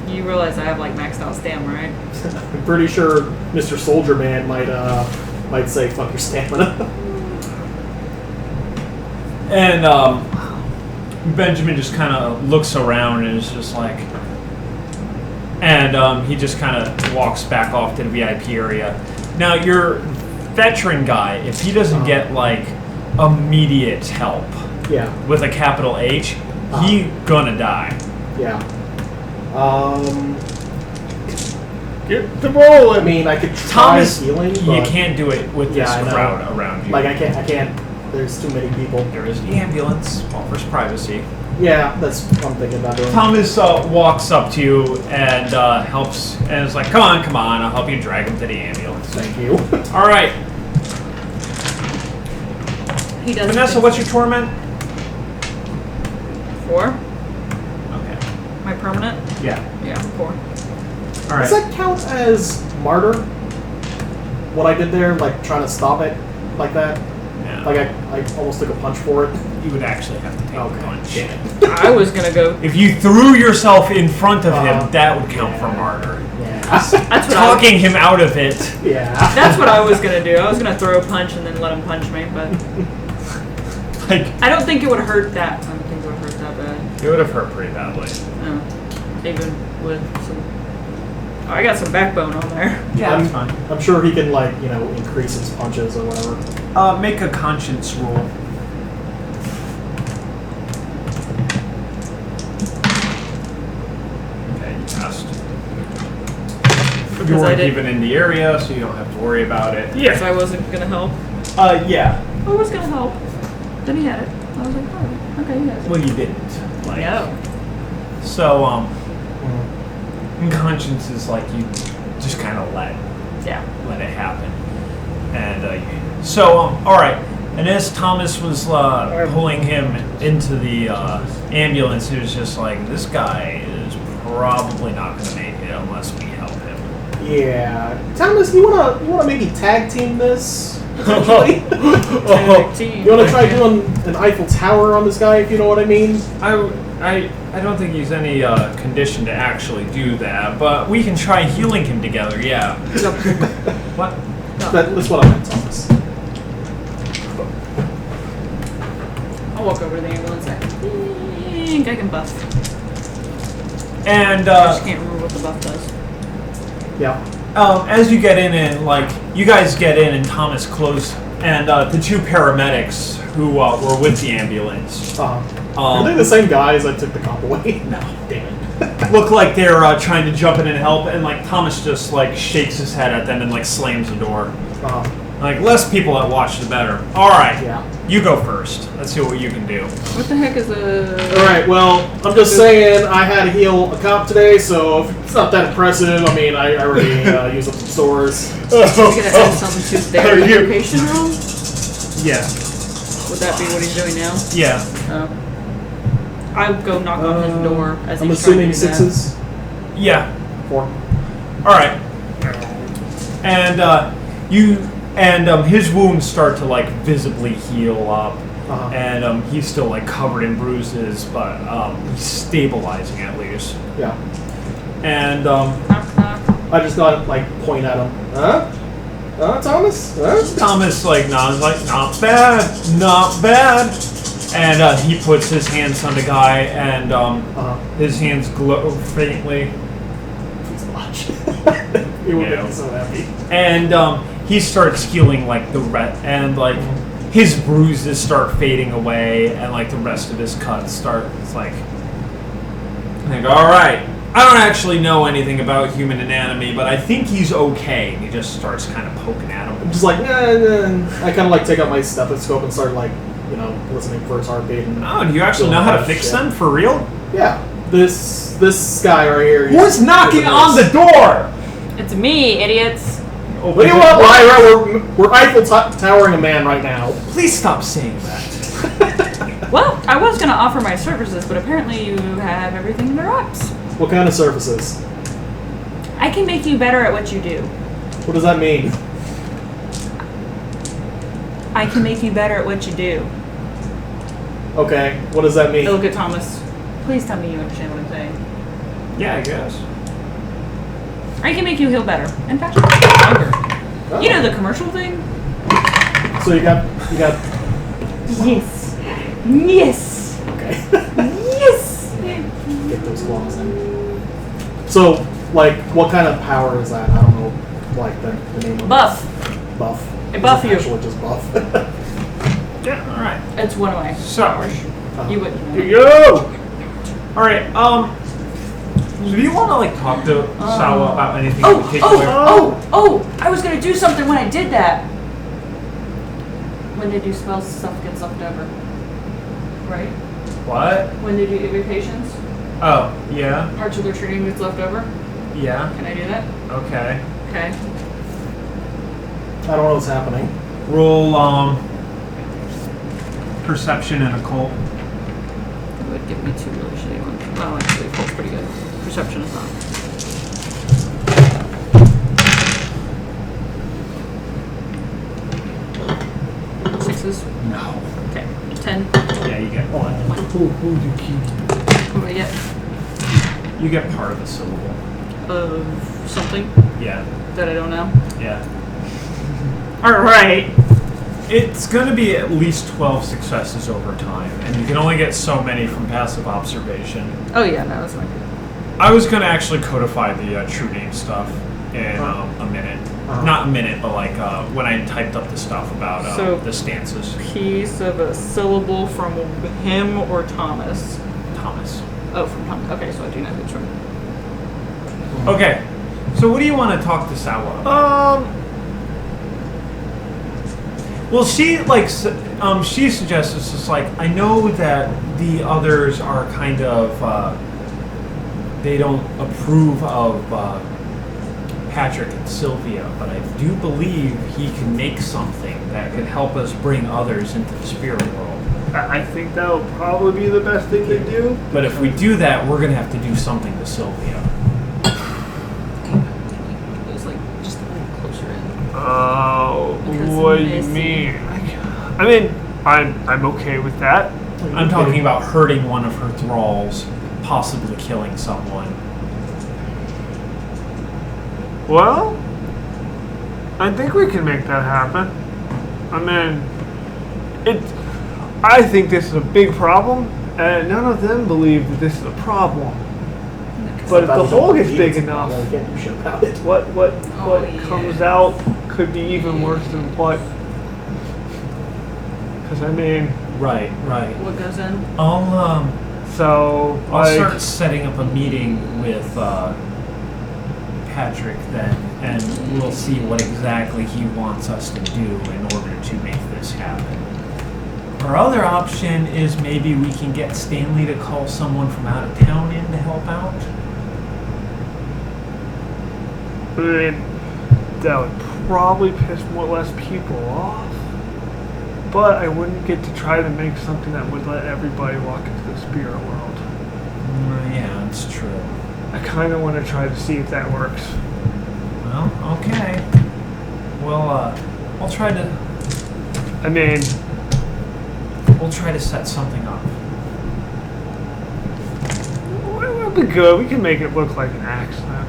[SPEAKER 3] You realize I have like maxed out stamina, right?
[SPEAKER 2] I'm pretty sure Mr. Soldier Man might say fuck your stamina.
[SPEAKER 1] And Benjamin just kind of looks around and is just like, and he just kind of walks back off to the VIP area. Now your veteran guy, if he doesn't get like immediate help
[SPEAKER 2] Yeah.
[SPEAKER 1] with a capital H, he gonna die.
[SPEAKER 2] Yeah.
[SPEAKER 5] Get the rolling.
[SPEAKER 2] I mean, I could try
[SPEAKER 1] Thomas,
[SPEAKER 2] healing, but
[SPEAKER 1] you can't do it with
[SPEAKER 2] Yeah,
[SPEAKER 1] this
[SPEAKER 2] I know.
[SPEAKER 1] crowd around you.
[SPEAKER 2] like I can't. There's too many people.
[SPEAKER 1] There is the ambulance, offers privacy.
[SPEAKER 2] Yeah, that's what I'm thinking about doing.
[SPEAKER 1] Thomas walks up to you and helps, and is like, come on, I'll help you drag him to the ambulance.
[SPEAKER 2] Thank you.
[SPEAKER 1] All right,
[SPEAKER 3] He does.
[SPEAKER 1] Vanessa, what's your torment?
[SPEAKER 3] 4?
[SPEAKER 1] Okay.
[SPEAKER 3] My permanent?
[SPEAKER 1] Yeah.
[SPEAKER 3] Yeah, 4.
[SPEAKER 1] All
[SPEAKER 2] Does
[SPEAKER 1] right.
[SPEAKER 2] that count as martyr? What I did there, like trying to stop it, like that?
[SPEAKER 1] Yeah.
[SPEAKER 2] Like I almost took a punch for it.
[SPEAKER 1] You would actually have to take a punch.
[SPEAKER 2] Yeah.
[SPEAKER 3] I was gonna go.
[SPEAKER 1] If you threw yourself in front of him, that would count for murder.
[SPEAKER 3] That's what
[SPEAKER 1] Talking him out of it.
[SPEAKER 2] Yeah.
[SPEAKER 3] That's what I was gonna do. I was gonna throw a punch and then let him punch me, but
[SPEAKER 1] Like,
[SPEAKER 3] I don't think it would hurt that. I don't think it would hurt that bad.
[SPEAKER 1] it would have hurt pretty badly.
[SPEAKER 3] No. Even with some. Oh, I got some backbone on there.
[SPEAKER 1] Yeah, that's fine.
[SPEAKER 2] I'm sure he can increase his punches or whatever.
[SPEAKER 1] Make a conscience roll. Okay, you passed. You
[SPEAKER 3] Because I
[SPEAKER 1] weren't
[SPEAKER 3] did-
[SPEAKER 1] even in the area, so you don't have to worry about it.
[SPEAKER 3] Yes, I wasn't gonna help.
[SPEAKER 1] Yeah.
[SPEAKER 3] I was gonna help. Then he had it. I was like, oh, okay, you guys.
[SPEAKER 1] Well, you didn't. Like,
[SPEAKER 3] No.
[SPEAKER 1] So, conscience is like you just kind of let it happen. And all right. And as Thomas was pulling him into the ambulance, he was just like, "This guy is probably not going to make it unless we help him."
[SPEAKER 2] Yeah. Thomas, you wanna maybe tag team this? Potentially?
[SPEAKER 3] Tag team.
[SPEAKER 2] You wanna try doing an Eiffel Tower on this guy, if you know what I mean?
[SPEAKER 1] I don't think he's any condition to actually do that, but we can try healing him together. Yeah. What?
[SPEAKER 2] That's what I meant, Thomas.
[SPEAKER 3] I'll walk over to the ambulance. I think I can buff.
[SPEAKER 1] And
[SPEAKER 3] I just can't remember what the buff does.
[SPEAKER 2] Yeah.
[SPEAKER 1] as you get in and you guys get in and Thomas close and the two paramedics who were with the ambulance
[SPEAKER 2] Are they the same guys that took the cop away?
[SPEAKER 1] No.
[SPEAKER 2] Damn it.
[SPEAKER 1] look like they're trying to jump in and help, and Thomas just shakes his head at them and slams the door. Less people that watch the better. All right,
[SPEAKER 2] Yeah.
[SPEAKER 1] you go first. Let's see what you can do.
[SPEAKER 3] What the heck is a...
[SPEAKER 2] Alright, well, I'm just saying I had to heal a cop today, so if it's not that impressive. I mean, I already used up some stores.
[SPEAKER 3] Are you gonna add something to their education roll?
[SPEAKER 1] Yeah.
[SPEAKER 3] Would that be what he's doing now?
[SPEAKER 1] Yeah.
[SPEAKER 3] Oh. I'll go knock on his door as
[SPEAKER 2] I'm
[SPEAKER 3] he's
[SPEAKER 2] assuming
[SPEAKER 3] trying to do that.
[SPEAKER 2] sixes.
[SPEAKER 1] Yeah.
[SPEAKER 2] 4.
[SPEAKER 1] All right. And his wounds start to visibly heal up, and he's still covered in bruises, but he's stabilizing at least.
[SPEAKER 2] Yeah.
[SPEAKER 1] And
[SPEAKER 3] Knock, knock.
[SPEAKER 2] I just gotta point at him. Huh? Thomas? Huh?
[SPEAKER 1] Thomas nods not bad, not bad. And he puts his hands on the guy, and his hands glow faintly.
[SPEAKER 2] Please watch. He would make me so happy.
[SPEAKER 1] And he starts healing the and his bruises start fading away, and the rest of his cuts start. It's all right. I don't actually know anything about human anatomy, but I think he's okay. And he just starts kind of poking at him.
[SPEAKER 2] I'm just nah. I kind of take out my stethoscope and start listening for his heartbeat. And
[SPEAKER 1] Oh, do you actually know how to fix them for real?
[SPEAKER 2] Yeah. This guy right here.
[SPEAKER 1] Who's knocking on the door?
[SPEAKER 3] It's me, idiots.
[SPEAKER 2] What do you want, Lyra? We're Eiffel Towering a man right now.
[SPEAKER 1] Please stop saying that.
[SPEAKER 3] Well, I was gonna offer my services, but apparently you have everything in the wraps.
[SPEAKER 2] What kind of services?
[SPEAKER 3] I can make you better at what you do.
[SPEAKER 2] What does that mean?
[SPEAKER 3] I can make you better at what you do.
[SPEAKER 2] Okay. What does that mean?
[SPEAKER 3] I look at Thomas. Please tell me you understand what I'm saying.
[SPEAKER 1] Yeah, I guess.
[SPEAKER 3] I can make you heal better and faster. Longer.
[SPEAKER 2] Oh.
[SPEAKER 3] You know the commercial thing?
[SPEAKER 2] So you got.
[SPEAKER 3] Yes. Yes.
[SPEAKER 2] Okay.
[SPEAKER 3] Yes.
[SPEAKER 2] Get those claws in. So, what kind of power is that? I don't know, the name of
[SPEAKER 3] Buff.
[SPEAKER 2] it. Buff.
[SPEAKER 3] I buff
[SPEAKER 2] Is it
[SPEAKER 3] you.
[SPEAKER 2] actually just buff.
[SPEAKER 1] Yeah. All right.
[SPEAKER 3] It's one of my
[SPEAKER 1] So.
[SPEAKER 3] powers. You wouldn't know.
[SPEAKER 1] Here you go. All right. Do you want to talk to Sawa about anything in particular?
[SPEAKER 3] I was gonna do something when I did that. When they do spells, stuff gets left over. Right?
[SPEAKER 1] What?
[SPEAKER 3] When they do evocations,
[SPEAKER 1] Oh, yeah,
[SPEAKER 3] parts of their training gets left over.
[SPEAKER 1] yeah.
[SPEAKER 3] Can I do that?
[SPEAKER 1] Okay.
[SPEAKER 3] Okay.
[SPEAKER 2] I don't know what's happening.
[SPEAKER 1] Roll perception and occult.
[SPEAKER 3] It would give me 2 really shitty ones. Well, actually, occult's pretty good. Perception is not. successes?
[SPEAKER 1] No.
[SPEAKER 3] Okay, 10.
[SPEAKER 1] Yeah, you get one.
[SPEAKER 3] What do I get?
[SPEAKER 1] You get part of the syllable.
[SPEAKER 3] Of something
[SPEAKER 1] Yeah.
[SPEAKER 3] that I don't know.
[SPEAKER 1] Yeah.
[SPEAKER 3] Alright.
[SPEAKER 1] It's going to be at least 12 successes over time, and you can only get so many from passive observation.
[SPEAKER 3] Oh yeah, no, that's not good.
[SPEAKER 1] I was going to actually codify the true name stuff in a minute. Not a minute, but like when I typed up the stuff about
[SPEAKER 3] So-
[SPEAKER 1] the stances.
[SPEAKER 3] Piece of a syllable from him or Thomas.
[SPEAKER 1] Thomas.
[SPEAKER 3] Oh, from Thomas. Okay, so I do know who's from.
[SPEAKER 1] Okay, so what do you want to talk to Sawa about? Well, she she suggests it's just like, I know that the others are kind of they don't approve of Patrick and Sylvia, but I do believe he can make something that could help us bring others into the spirit world.
[SPEAKER 5] I think that would probably be the best thing to do.
[SPEAKER 1] But if we do that, we're gonna have to do something to Sylvia.
[SPEAKER 3] It was like just a little closer in.
[SPEAKER 5] What do you mean? I mean, I'm okay with that.
[SPEAKER 1] I'm talking about hurting one of her thralls, possibly killing someone.
[SPEAKER 5] Well, I think we can make that happen. I mean, I think this is a big problem, and none of them believe that this is a problem. But if the hole gets big enough,
[SPEAKER 2] we can't do shit about it.
[SPEAKER 5] what
[SPEAKER 3] yeah.
[SPEAKER 5] comes out could be even worse than what. Because I mean,
[SPEAKER 1] Right.
[SPEAKER 3] What goes in?
[SPEAKER 1] I'll
[SPEAKER 5] I'll
[SPEAKER 1] start setting up a meeting with Patrick then, and we'll see what exactly he wants us to do in order to make this happen. Our other option is maybe we can get Stanley to call someone from out of town in to help out.
[SPEAKER 5] I mean, that would probably piss less people off. But I wouldn't get to try to make something that would let everybody walk into the spirit world.
[SPEAKER 1] Yeah, that's true.
[SPEAKER 5] I kind of want to try to see if that works.
[SPEAKER 1] Well, okay. Well, I'll try to.
[SPEAKER 5] I mean,
[SPEAKER 1] We'll try to set something up.
[SPEAKER 5] it'll be good. We can make it look like an accident.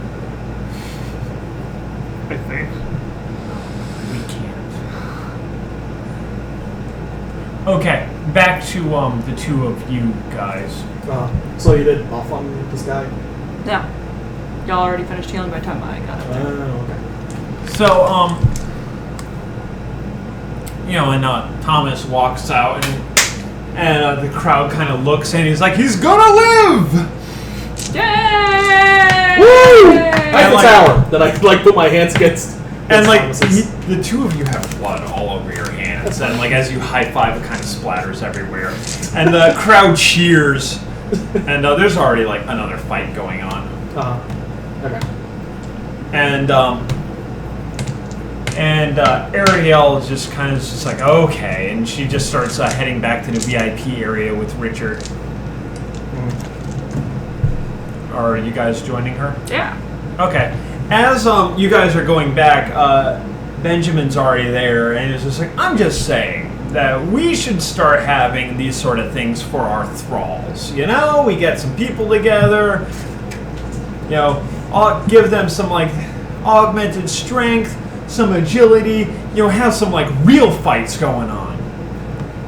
[SPEAKER 5] I think.
[SPEAKER 1] We can't. Okay, back to the two of you guys.
[SPEAKER 2] So you did buff on this guy?
[SPEAKER 3] Yeah. Y'all already finished healing by the time I got up there.
[SPEAKER 2] Okay.
[SPEAKER 1] So, and Thomas walks out, and the crowd kind of looks, and he's like, "He's gonna live!"
[SPEAKER 3] Yay!
[SPEAKER 2] Woo! I have the
[SPEAKER 1] like-
[SPEAKER 2] tower that I put my hands against.
[SPEAKER 1] And
[SPEAKER 2] Thomas's.
[SPEAKER 1] the two of you have blood all over your hands, and as you high five, it kind of splatters everywhere, and the crowd cheers, and there's already another fight going on,
[SPEAKER 2] Okay.
[SPEAKER 1] and Ariel is just kind of just like, okay, and she just starts heading back to the VIP area with Richard. Are you guys joining her?
[SPEAKER 3] Yeah.
[SPEAKER 1] Okay. As you guys are going back, Benjamin's already there, and is just like, I'm just saying that we should start having these sort of things for our thralls. We get some people together, give them some augmented strength, some agility, have some real fights going on.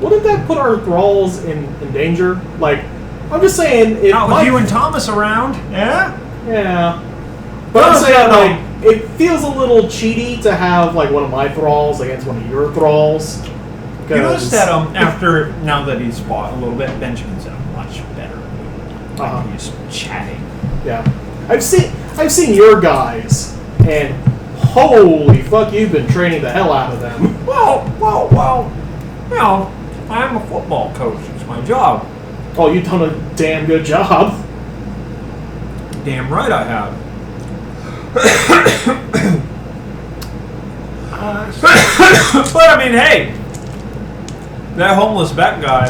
[SPEAKER 2] Wouldn't that put our thralls in danger? I'm just saying.
[SPEAKER 1] Not with you and Thomas around, yeah?
[SPEAKER 2] Yeah. But I'm saying, it feels a little cheaty to have, one of my thralls against one of your thralls.
[SPEAKER 1] You notice that now that he's fought a little bit, Benjamin's in a much better mood. He's chatting.
[SPEAKER 2] Yeah. I've seen your guys, and holy fuck, you've been training the hell out of them.
[SPEAKER 1] Well, I'm a football coach. It's my job.
[SPEAKER 2] Oh, you've done a damn good job.
[SPEAKER 1] Damn right I have. But I mean, hey, that homeless back guy.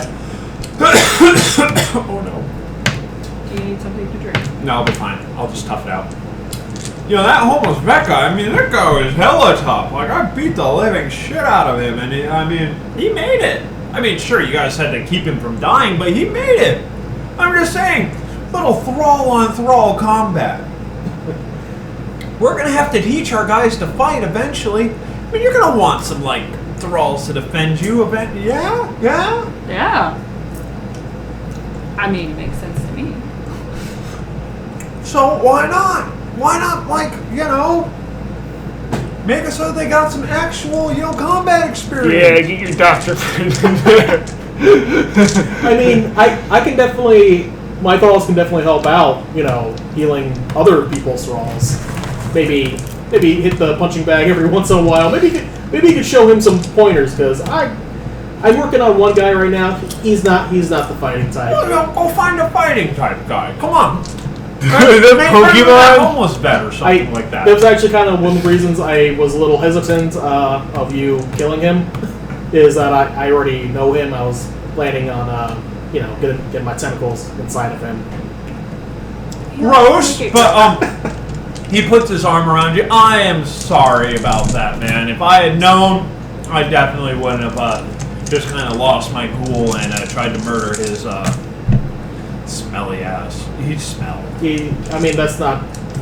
[SPEAKER 1] Oh no.
[SPEAKER 3] Do you need something to drink?
[SPEAKER 1] No, I'll be fine. I'll just tough it out. you know, that homeless vet guy, I mean, that guy was hella tough. Like, I beat the living shit out of him, and he made it. I mean, sure, you guys had to keep him from dying, but he made it. I'm just saying, little thrall-on-thrall combat. We're gonna have to teach our guys to fight eventually. I mean, you're gonna want some, like, thralls to defend you. Yeah?
[SPEAKER 3] Yeah. I mean, it makes sense to me.
[SPEAKER 1] So why not? Why not, like, you know, make it so they got some actual, you know, combat experience?
[SPEAKER 5] Yeah, get your doctor friend in there.
[SPEAKER 2] I mean, I can definitely, my thralls can definitely help out, you know, healing other people's thralls. Maybe hit the punching bag every once in a while. Maybe you could show him some pointers, because I'm working on one guy right now. He's not the fighting type.
[SPEAKER 1] Well, go find a fighting type guy. Come on.
[SPEAKER 5] Is that Pokemon?
[SPEAKER 1] Almost better, something like that.
[SPEAKER 2] That was actually kind of one of the reasons I was a little hesitant of you killing him, is that I already know him. I was planning on, you know, getting my tentacles inside of him.
[SPEAKER 1] Gross, but he puts his arm around you. I am sorry about that, man. If I had known, I definitely wouldn't have just kind of lost my cool and tried to murder his smelly ass. He smelled.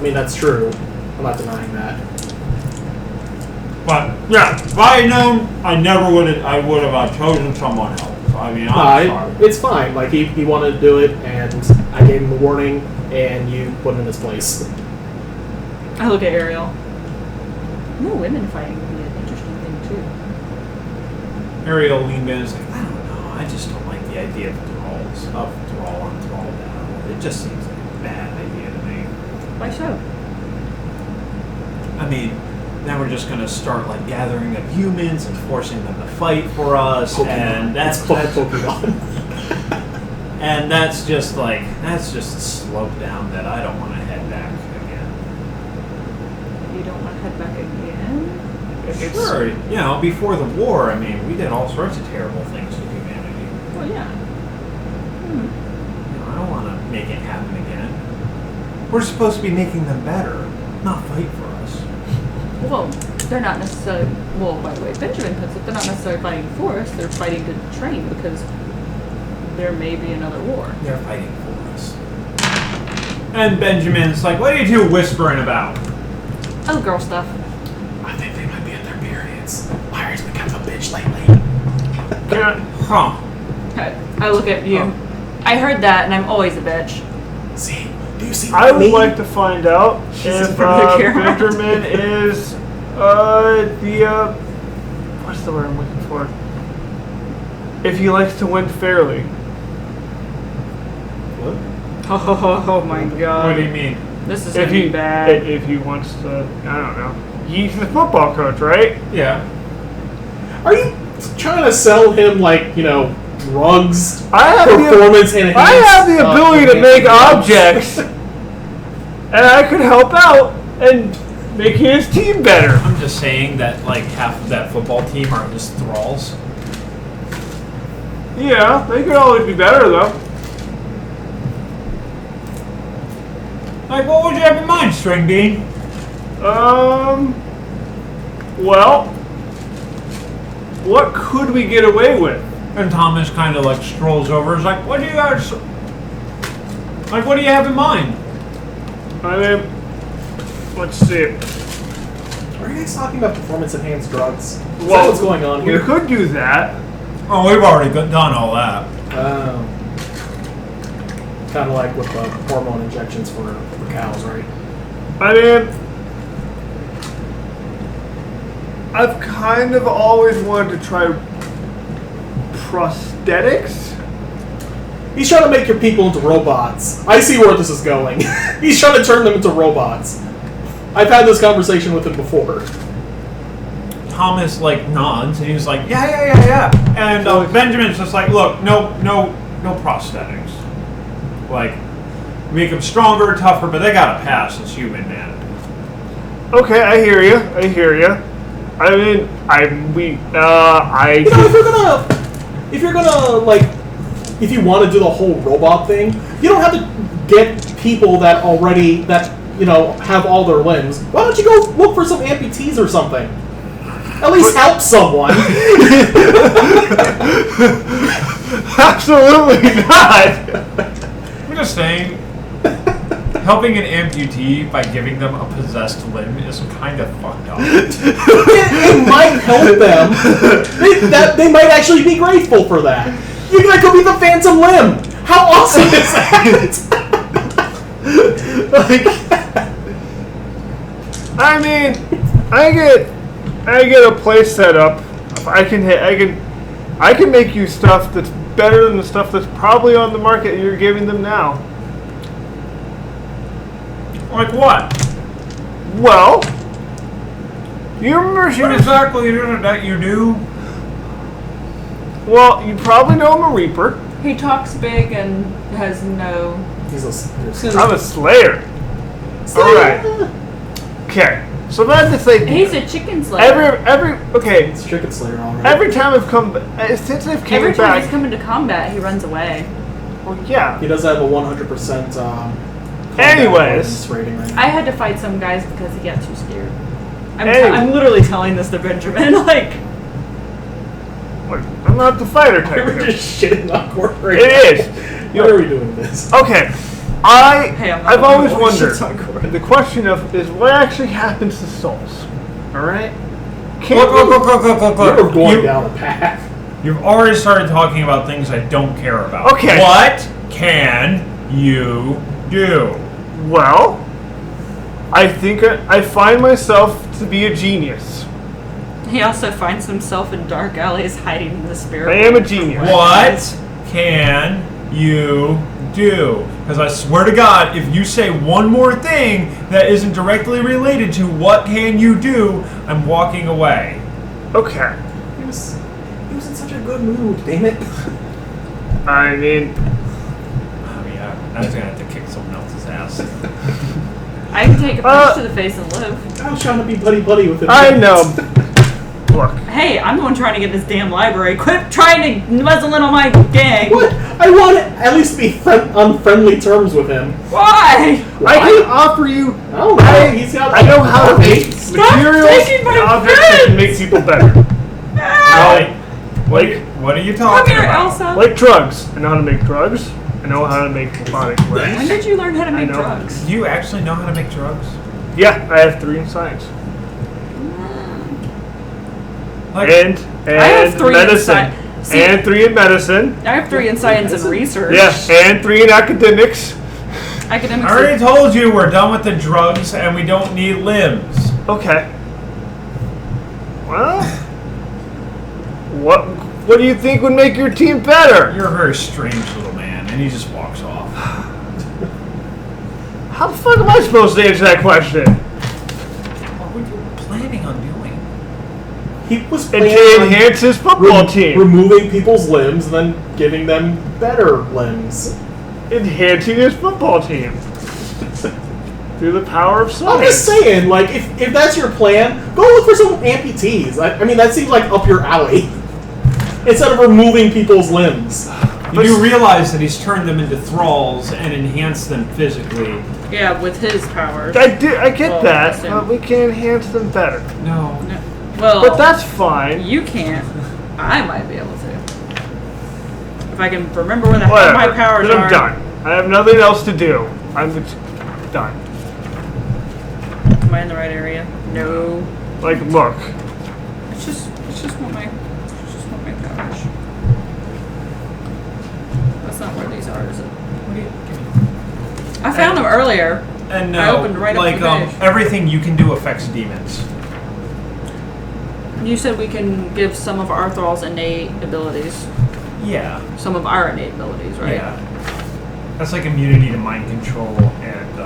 [SPEAKER 2] That's true. I'm not denying that.
[SPEAKER 1] But yeah, if I had known, I would have chosen someone else. I mean, I'm sorry.
[SPEAKER 2] It's fine. Like he wanted to do it, and I gave him a warning, and you put him in his place.
[SPEAKER 3] I look at Ariel. More women fighting would be an interesting thing too.
[SPEAKER 1] Ariel leaned in and was like, I don't know. I just don't like the idea of thralls, of thrall on thrall battle. It just seems like a bad idea to me.
[SPEAKER 3] Why so?
[SPEAKER 1] I mean, now we're just gonna start like gathering up humans and forcing them to fight for us,
[SPEAKER 2] Pokemon.
[SPEAKER 1] and that's
[SPEAKER 2] Pokemon.
[SPEAKER 1] and that's just a slope down that I don't want to head back again.
[SPEAKER 3] You don't want to head back again?
[SPEAKER 1] Sure, you know, before the war, I mean, we did all sorts of terrible things to humanity.
[SPEAKER 3] Well, yeah.
[SPEAKER 1] You know, I don't want to make it happen again. We're supposed to be making them better, not fight for us.
[SPEAKER 3] Well, they're not necessarily. Well, by the way, Benjamin puts it, they're not necessarily fighting for us. They're fighting to train because there may be another war.
[SPEAKER 1] They're fighting for us. And Benjamin's like, what are you two whispering about?
[SPEAKER 3] Oh, girl stuff.
[SPEAKER 2] I think they might be in their periods. Larry's become a bitch lately.
[SPEAKER 1] Huh.
[SPEAKER 3] I look at you. I heard that, and I'm always a bitch.
[SPEAKER 2] See? Do you see
[SPEAKER 5] I
[SPEAKER 2] what
[SPEAKER 5] would like to find out
[SPEAKER 3] Jesus,
[SPEAKER 5] if
[SPEAKER 3] from the camera.
[SPEAKER 5] Benjamin is what's the word I'm looking for? If he likes to win fairly.
[SPEAKER 1] What?
[SPEAKER 3] Oh my god.
[SPEAKER 1] What do you mean?
[SPEAKER 3] This is gonna be bad.
[SPEAKER 5] If he wants to, I don't know. He's the football coach, right?
[SPEAKER 1] Yeah.
[SPEAKER 2] Are you trying to sell him, like, you know, drugs,
[SPEAKER 5] I have
[SPEAKER 2] performance
[SPEAKER 5] the
[SPEAKER 2] enhanced,
[SPEAKER 5] ability to make
[SPEAKER 2] drugs?
[SPEAKER 5] objects, and I could help out and make his team better.
[SPEAKER 1] I'm just saying that like half of that football team are just thralls.
[SPEAKER 5] Yeah, they could always be better though.
[SPEAKER 1] Like, what would you have in mind, String Bean?
[SPEAKER 5] Well, what could we get away with?
[SPEAKER 1] And Thomas kind of like strolls over. Is like, what do you guys like? What do you have in mind?
[SPEAKER 5] I mean, let's see.
[SPEAKER 2] Are you guys talking about performance enhanced drugs? Is that
[SPEAKER 5] Well,
[SPEAKER 2] what's going on
[SPEAKER 5] We
[SPEAKER 2] here?
[SPEAKER 5] could do that.
[SPEAKER 1] Oh, we've already done all that.
[SPEAKER 2] Kind of like with the hormone injections for cows, right?
[SPEAKER 5] I mean, I've kind of always wanted to try prosthetics.
[SPEAKER 2] He's trying to make your people into robots. I see where this is going. He's trying to turn them into robots. I've had this conversation with him before.
[SPEAKER 1] Thomas like nods and he's like, yeah. And Benjamin's just like, look, no prosthetics. Like, make them stronger, tougher, but they gotta pass as human, man.
[SPEAKER 5] Okay, I hear you. I mean,
[SPEAKER 2] You know, if you're gonna like, if you want to do the whole robot thing, you don't have to get people that have all their limbs, why don't you go look for some amputees or something? At least help someone.
[SPEAKER 5] Absolutely not.
[SPEAKER 1] I'm just saying, helping an amputee by giving them a possessed limb is kind of fucked up.
[SPEAKER 2] It might help them. They might actually be grateful for that. That could be the phantom limb. How awesome is that?
[SPEAKER 5] I mean, I get a place set up. I can make you stuff that's better than the stuff that's probably on the market you're giving them now.
[SPEAKER 1] Like what?
[SPEAKER 5] Well, you remember
[SPEAKER 1] What exactly is it that you do?
[SPEAKER 5] Well, you probably know I'm a Reaper.
[SPEAKER 3] He talks big and has no.
[SPEAKER 5] I'm a Slayer. All right. Okay. So that's the thing.
[SPEAKER 3] He's a chicken slayer.
[SPEAKER 5] Okay.
[SPEAKER 2] It's Chicken Slayer, all right.
[SPEAKER 5] Every time I've come, since I've came
[SPEAKER 3] Every time
[SPEAKER 5] back.
[SPEAKER 3] he's come into combat, he runs away.
[SPEAKER 5] Well, yeah.
[SPEAKER 2] He does have a 100%.
[SPEAKER 5] Anyways,
[SPEAKER 2] rating right now.
[SPEAKER 3] I had to fight some guys because he got too scared.
[SPEAKER 5] Anyway.
[SPEAKER 3] I'm literally telling this to Benjamin. Like,
[SPEAKER 5] look, I'm not the fighter type.
[SPEAKER 2] We're just shitting on Court right
[SPEAKER 5] It
[SPEAKER 2] now.
[SPEAKER 5] is.
[SPEAKER 2] Why are we doing this?
[SPEAKER 5] Okay.
[SPEAKER 3] Hey, I'm not
[SPEAKER 5] I've always
[SPEAKER 2] Oh,
[SPEAKER 5] wondered.
[SPEAKER 2] shit's on Court.
[SPEAKER 5] The question is what actually happens to souls. All right.
[SPEAKER 1] Look.
[SPEAKER 2] You're going
[SPEAKER 1] You-
[SPEAKER 2] down a path.
[SPEAKER 1] You've already started talking about things I don't care about.
[SPEAKER 5] Okay.
[SPEAKER 1] What can you do?
[SPEAKER 5] Well, I think I find myself to be a genius.
[SPEAKER 3] he also finds himself in dark alleys hiding in the spirit.
[SPEAKER 5] I am a genius.
[SPEAKER 1] What can you do? Because I swear to God, if you say one more thing that isn't directly related to what can you do, I'm walking away.
[SPEAKER 5] Okay.
[SPEAKER 2] He was in such a good mood, damn it.
[SPEAKER 5] I mean,
[SPEAKER 1] Oh yeah, I was gonna have to kick someone else's ass.
[SPEAKER 3] I can take a punch to the face and live.
[SPEAKER 2] I was trying to be buddy with him.
[SPEAKER 5] I know. Look.
[SPEAKER 3] Hey, I'm the one trying to get this damn library. Quit trying to muzzle in on my gang.
[SPEAKER 2] What? I want to at least be on friendly terms with him.
[SPEAKER 3] Why?
[SPEAKER 5] I can offer you.
[SPEAKER 2] I don't know. He's got.
[SPEAKER 5] I know how to make
[SPEAKER 3] Stop
[SPEAKER 5] materials
[SPEAKER 3] taking my
[SPEAKER 5] and objects that can make people better.
[SPEAKER 1] Alright, what are you
[SPEAKER 3] Come
[SPEAKER 1] talking
[SPEAKER 3] here,
[SPEAKER 1] about?
[SPEAKER 3] Elsa.
[SPEAKER 5] Like drugs. I know how to make drugs. I know how to make robotic
[SPEAKER 3] When
[SPEAKER 5] legs.
[SPEAKER 3] did you learn how to make
[SPEAKER 5] know.
[SPEAKER 3] drugs?
[SPEAKER 1] Do you actually know how to make drugs?
[SPEAKER 5] Yeah, I have 3 in science.
[SPEAKER 1] Like,
[SPEAKER 5] And
[SPEAKER 3] I have 3 in
[SPEAKER 5] medicine.
[SPEAKER 3] See-
[SPEAKER 5] And 3 in medicine.
[SPEAKER 3] I have 3 in science and research.
[SPEAKER 5] Yeah, and 3 in academics.
[SPEAKER 3] Academics.
[SPEAKER 1] I already told you we're done with the drugs and we don't need limbs.
[SPEAKER 5] Okay. Well, what do you think would make your team better?
[SPEAKER 1] You're a very strange little man, and he just walks off.
[SPEAKER 5] How the fuck am I supposed to answer that question?
[SPEAKER 1] What were you planning on doing?
[SPEAKER 2] He was
[SPEAKER 5] And
[SPEAKER 2] planning
[SPEAKER 5] to
[SPEAKER 2] on
[SPEAKER 5] enhance his football team.
[SPEAKER 2] removing people's limbs and then giving them better limbs.
[SPEAKER 5] Enhancing his football team. Through the power of science.
[SPEAKER 2] I'm just saying, like, if that's your plan, go look for some amputees. I mean, that seems like up your alley. Instead of removing people's limbs.
[SPEAKER 1] You do realize that he's turned them into thralls and enhanced them physically.
[SPEAKER 3] Yeah, with his powers.
[SPEAKER 5] I get
[SPEAKER 3] Well,
[SPEAKER 5] that,
[SPEAKER 3] listen.
[SPEAKER 5] but we can enhance them better.
[SPEAKER 1] No.
[SPEAKER 3] Well,
[SPEAKER 5] But that's fine.
[SPEAKER 3] you can't. I might be able to. If I can remember where the hell
[SPEAKER 5] Whatever.
[SPEAKER 3] my powers
[SPEAKER 5] Then
[SPEAKER 3] are.
[SPEAKER 5] I'm done. I have nothing else to do. I'm done.
[SPEAKER 3] Am I in the right area? No.
[SPEAKER 5] Like, look.
[SPEAKER 3] It's just what my powers. That's not where these are, is it? I found them earlier.
[SPEAKER 1] And
[SPEAKER 3] I opened right up
[SPEAKER 1] like
[SPEAKER 3] the page.
[SPEAKER 1] everything you can do affects demons.
[SPEAKER 3] You said we can give some of our thralls innate abilities.
[SPEAKER 1] Yeah.
[SPEAKER 3] Some of our innate abilities, right?
[SPEAKER 1] Yeah. That's like immunity to mind control and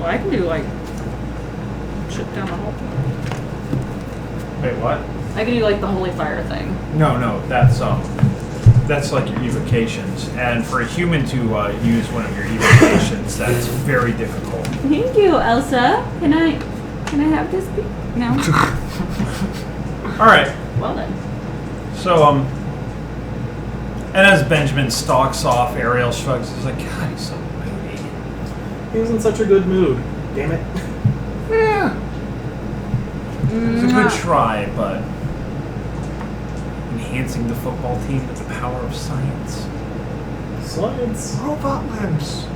[SPEAKER 3] Well, I can do like shit down the hole.
[SPEAKER 1] wait, what?
[SPEAKER 3] I can do like the holy fire thing.
[SPEAKER 1] No, that's like your evocations. And for a human to use one of your evocations, that's very difficult.
[SPEAKER 3] Thank you, Elsa. Can I have this? No.
[SPEAKER 1] All right.
[SPEAKER 3] Well then.
[SPEAKER 1] So and as Benjamin stalks off, Ariel shrugs. He's like, God, he's so moody.
[SPEAKER 2] He was in such a good mood. Damn it.
[SPEAKER 5] Yeah.
[SPEAKER 1] It was a good try, but enhancing the football team with the power of science.
[SPEAKER 2] Science.
[SPEAKER 5] Robot limbs.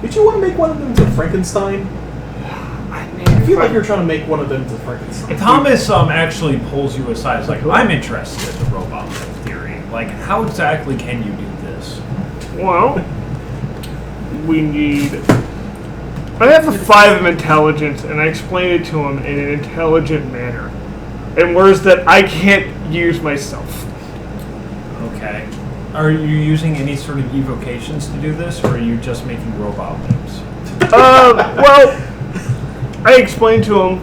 [SPEAKER 2] Did you want to make one of them to Frankenstein?
[SPEAKER 5] I mean,
[SPEAKER 2] I feel like you're trying to make one of them to Frankenstein.
[SPEAKER 1] Thomas actually pulls you aside. It's like, I'm interested in the robot limb theory. Like, how exactly can you do this?
[SPEAKER 5] Well, we need. I have a 5 of intelligence, and I explain it to him in an intelligent manner, in words that I can't use myself.
[SPEAKER 1] Okay. Are you using any sort of evocations to do this, or are you just making robot limbs?
[SPEAKER 5] Well, I explained to him.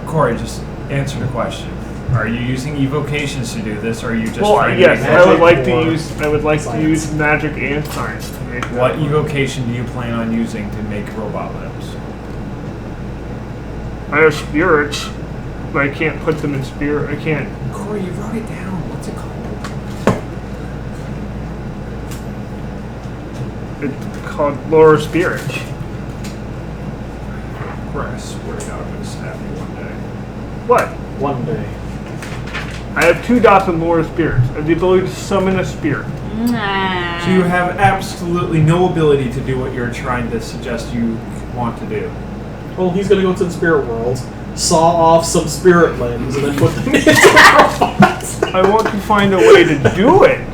[SPEAKER 1] Corey, just answer the question. Are you using evocations to do this, or are you just
[SPEAKER 5] Well,
[SPEAKER 1] trying
[SPEAKER 5] yes,
[SPEAKER 1] to make
[SPEAKER 5] I would like
[SPEAKER 2] or
[SPEAKER 5] to use. I would like to
[SPEAKER 2] science?
[SPEAKER 5] use magic and science to make.
[SPEAKER 1] What
[SPEAKER 5] that work.
[SPEAKER 1] evocation do you plan on using to make robot limbs?
[SPEAKER 5] I have spirits, but I can't put them in spirit. I can't.
[SPEAKER 1] Corey, you wrote it down. What's it called?
[SPEAKER 5] It's called Lore of Spirit.
[SPEAKER 1] Corey, I swear to God, I'm going to stab you one day.
[SPEAKER 5] What?
[SPEAKER 2] One day.
[SPEAKER 5] I have 2 dots in Lore of Spirits. I have the ability to summon a spirit.
[SPEAKER 3] Nah.
[SPEAKER 1] So you have absolutely no ability to do what you're trying to suggest you want to do.
[SPEAKER 2] Well, he's gonna go to the spirit world, saw off some spirit limbs, and then put them into robots.
[SPEAKER 5] I want to find a way to do it.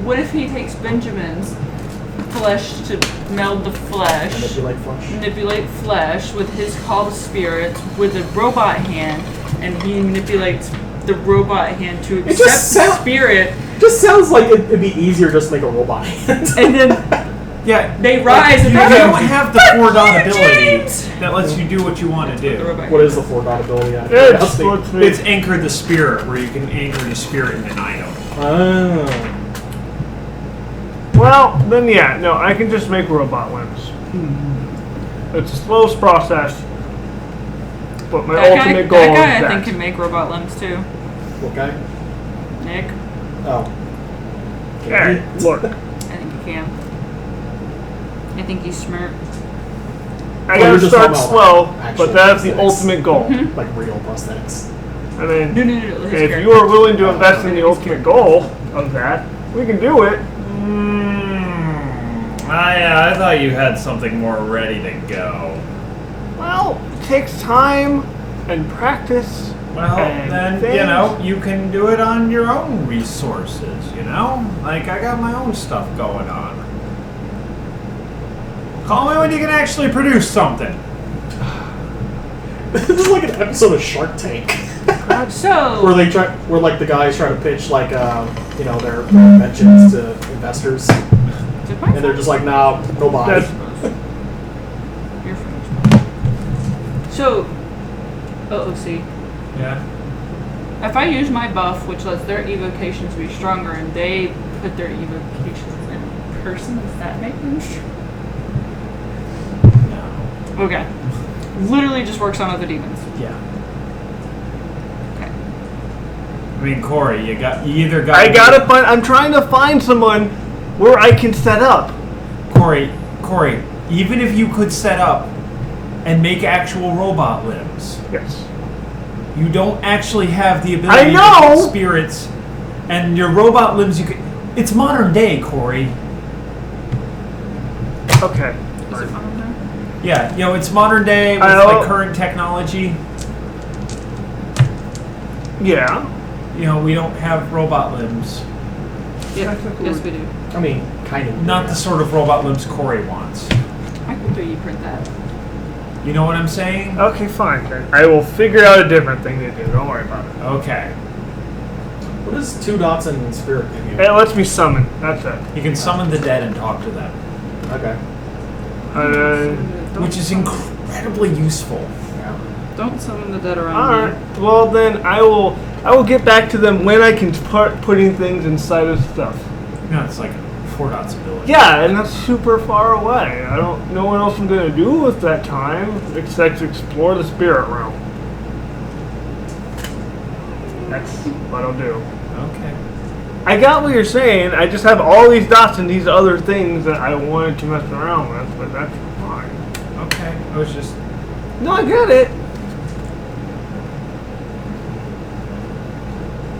[SPEAKER 3] What if he takes Benjamin's flesh to meld the flesh, manipulate flesh with his call to spirits with a robot hand, and he manipulates the robot hand to accept the spirit,
[SPEAKER 2] Just sounds like it'd be easier just to make a robot hand.
[SPEAKER 3] and then
[SPEAKER 1] Yeah,
[SPEAKER 3] they rise and
[SPEAKER 1] you
[SPEAKER 3] they
[SPEAKER 1] don't
[SPEAKER 3] go,
[SPEAKER 1] have the 4-dot ability
[SPEAKER 3] James!
[SPEAKER 1] that lets you do what you want to
[SPEAKER 3] The
[SPEAKER 1] do.
[SPEAKER 3] robot
[SPEAKER 2] What
[SPEAKER 3] hand.
[SPEAKER 2] is the 4-dot ability?
[SPEAKER 5] It's what's me.
[SPEAKER 1] It's anchor the spirit, where you can anchor the spirit in an item.
[SPEAKER 2] Oh.
[SPEAKER 5] Well, then yeah, no, I can just make robot limbs. It's the slowest process, but my ultimate goal
[SPEAKER 3] that guy,
[SPEAKER 5] is
[SPEAKER 3] I
[SPEAKER 5] that.
[SPEAKER 3] think, can make robot limbs too.
[SPEAKER 2] What guy?
[SPEAKER 3] Nick,
[SPEAKER 2] Oh.
[SPEAKER 5] Hey, look,
[SPEAKER 3] I think he can. I think he's smart.
[SPEAKER 5] I
[SPEAKER 2] you're
[SPEAKER 5] gotta
[SPEAKER 2] just
[SPEAKER 5] start
[SPEAKER 2] talking about,
[SPEAKER 5] slow,
[SPEAKER 2] like, actual
[SPEAKER 5] but that's the
[SPEAKER 2] prosthetics.
[SPEAKER 5] ultimate goal.
[SPEAKER 2] Like real prosthetics.
[SPEAKER 5] I mean,
[SPEAKER 3] No, his
[SPEAKER 5] if
[SPEAKER 3] character.
[SPEAKER 5] you are willing to invest in the ultimate goal of that, we can do it.
[SPEAKER 1] I thought you had something more ready to go.
[SPEAKER 5] Well, it takes time and practice.
[SPEAKER 1] Well,
[SPEAKER 5] and
[SPEAKER 1] then,
[SPEAKER 5] things.
[SPEAKER 1] you know, you can do it on your own resources, you know? Like, I got my own stuff going on. Call me when you can actually produce something.
[SPEAKER 2] This is like an episode of Shark Tank.
[SPEAKER 3] So,
[SPEAKER 2] where like the guys try to pitch like you know their inventions to investors, and they're just like, no buy.
[SPEAKER 5] That's,
[SPEAKER 3] You're finished. So, OOC.
[SPEAKER 1] Yeah?
[SPEAKER 3] If I use my buff, which lets their evocations be stronger, and they put their evocations in person, does that make them stronger?
[SPEAKER 1] No.
[SPEAKER 3] Okay. Literally just works on other demons.
[SPEAKER 1] Yeah.
[SPEAKER 3] Okay.
[SPEAKER 1] I mean, Corey, you either got.
[SPEAKER 5] I gotta find. I'm trying to find someone where I can set up.
[SPEAKER 1] Corey, even if you could set up and make actual robot limbs,
[SPEAKER 5] Yes.
[SPEAKER 1] you don't actually have the ability to
[SPEAKER 5] know!
[SPEAKER 1] make spirits, and your robot limbs. You could. It's modern day, Corey.
[SPEAKER 5] Okay.
[SPEAKER 3] Is it on there?
[SPEAKER 1] Yeah, you know, it's modern day with like current technology.
[SPEAKER 5] Yeah.
[SPEAKER 1] You know, we don't have robot limbs.
[SPEAKER 3] Yeah. Yes, we do.
[SPEAKER 2] I mean, kind of.
[SPEAKER 1] Not the sort of robot limbs Corey wants.
[SPEAKER 3] I can 3D print that.
[SPEAKER 1] You know what I'm saying?
[SPEAKER 5] Okay, fine. Then. I will figure out a different thing to do. Don't worry about it.
[SPEAKER 1] Okay.
[SPEAKER 2] What does 2 dots in spirit give you?
[SPEAKER 5] It lets me summon. That's it.
[SPEAKER 1] You can summon the dead and talk to them,
[SPEAKER 2] Okay.
[SPEAKER 1] which is incredibly useful.
[SPEAKER 2] Yeah.
[SPEAKER 3] Don't summon the dead around
[SPEAKER 5] All
[SPEAKER 3] me.
[SPEAKER 5] right. Well, then I will get back to them when I can start putting things inside of stuff.
[SPEAKER 1] You know, it's like 4-dot's ability.
[SPEAKER 5] Yeah, and that's super far away. I don't know what else I'm gonna do with that time except explore the spirit realm. That's what I'll do.
[SPEAKER 1] Okay.
[SPEAKER 5] I got what you're saying. I just have all these dots and these other things that I wanted to mess around with, but that's fine.
[SPEAKER 1] Okay. I was just.
[SPEAKER 5] No, I get it.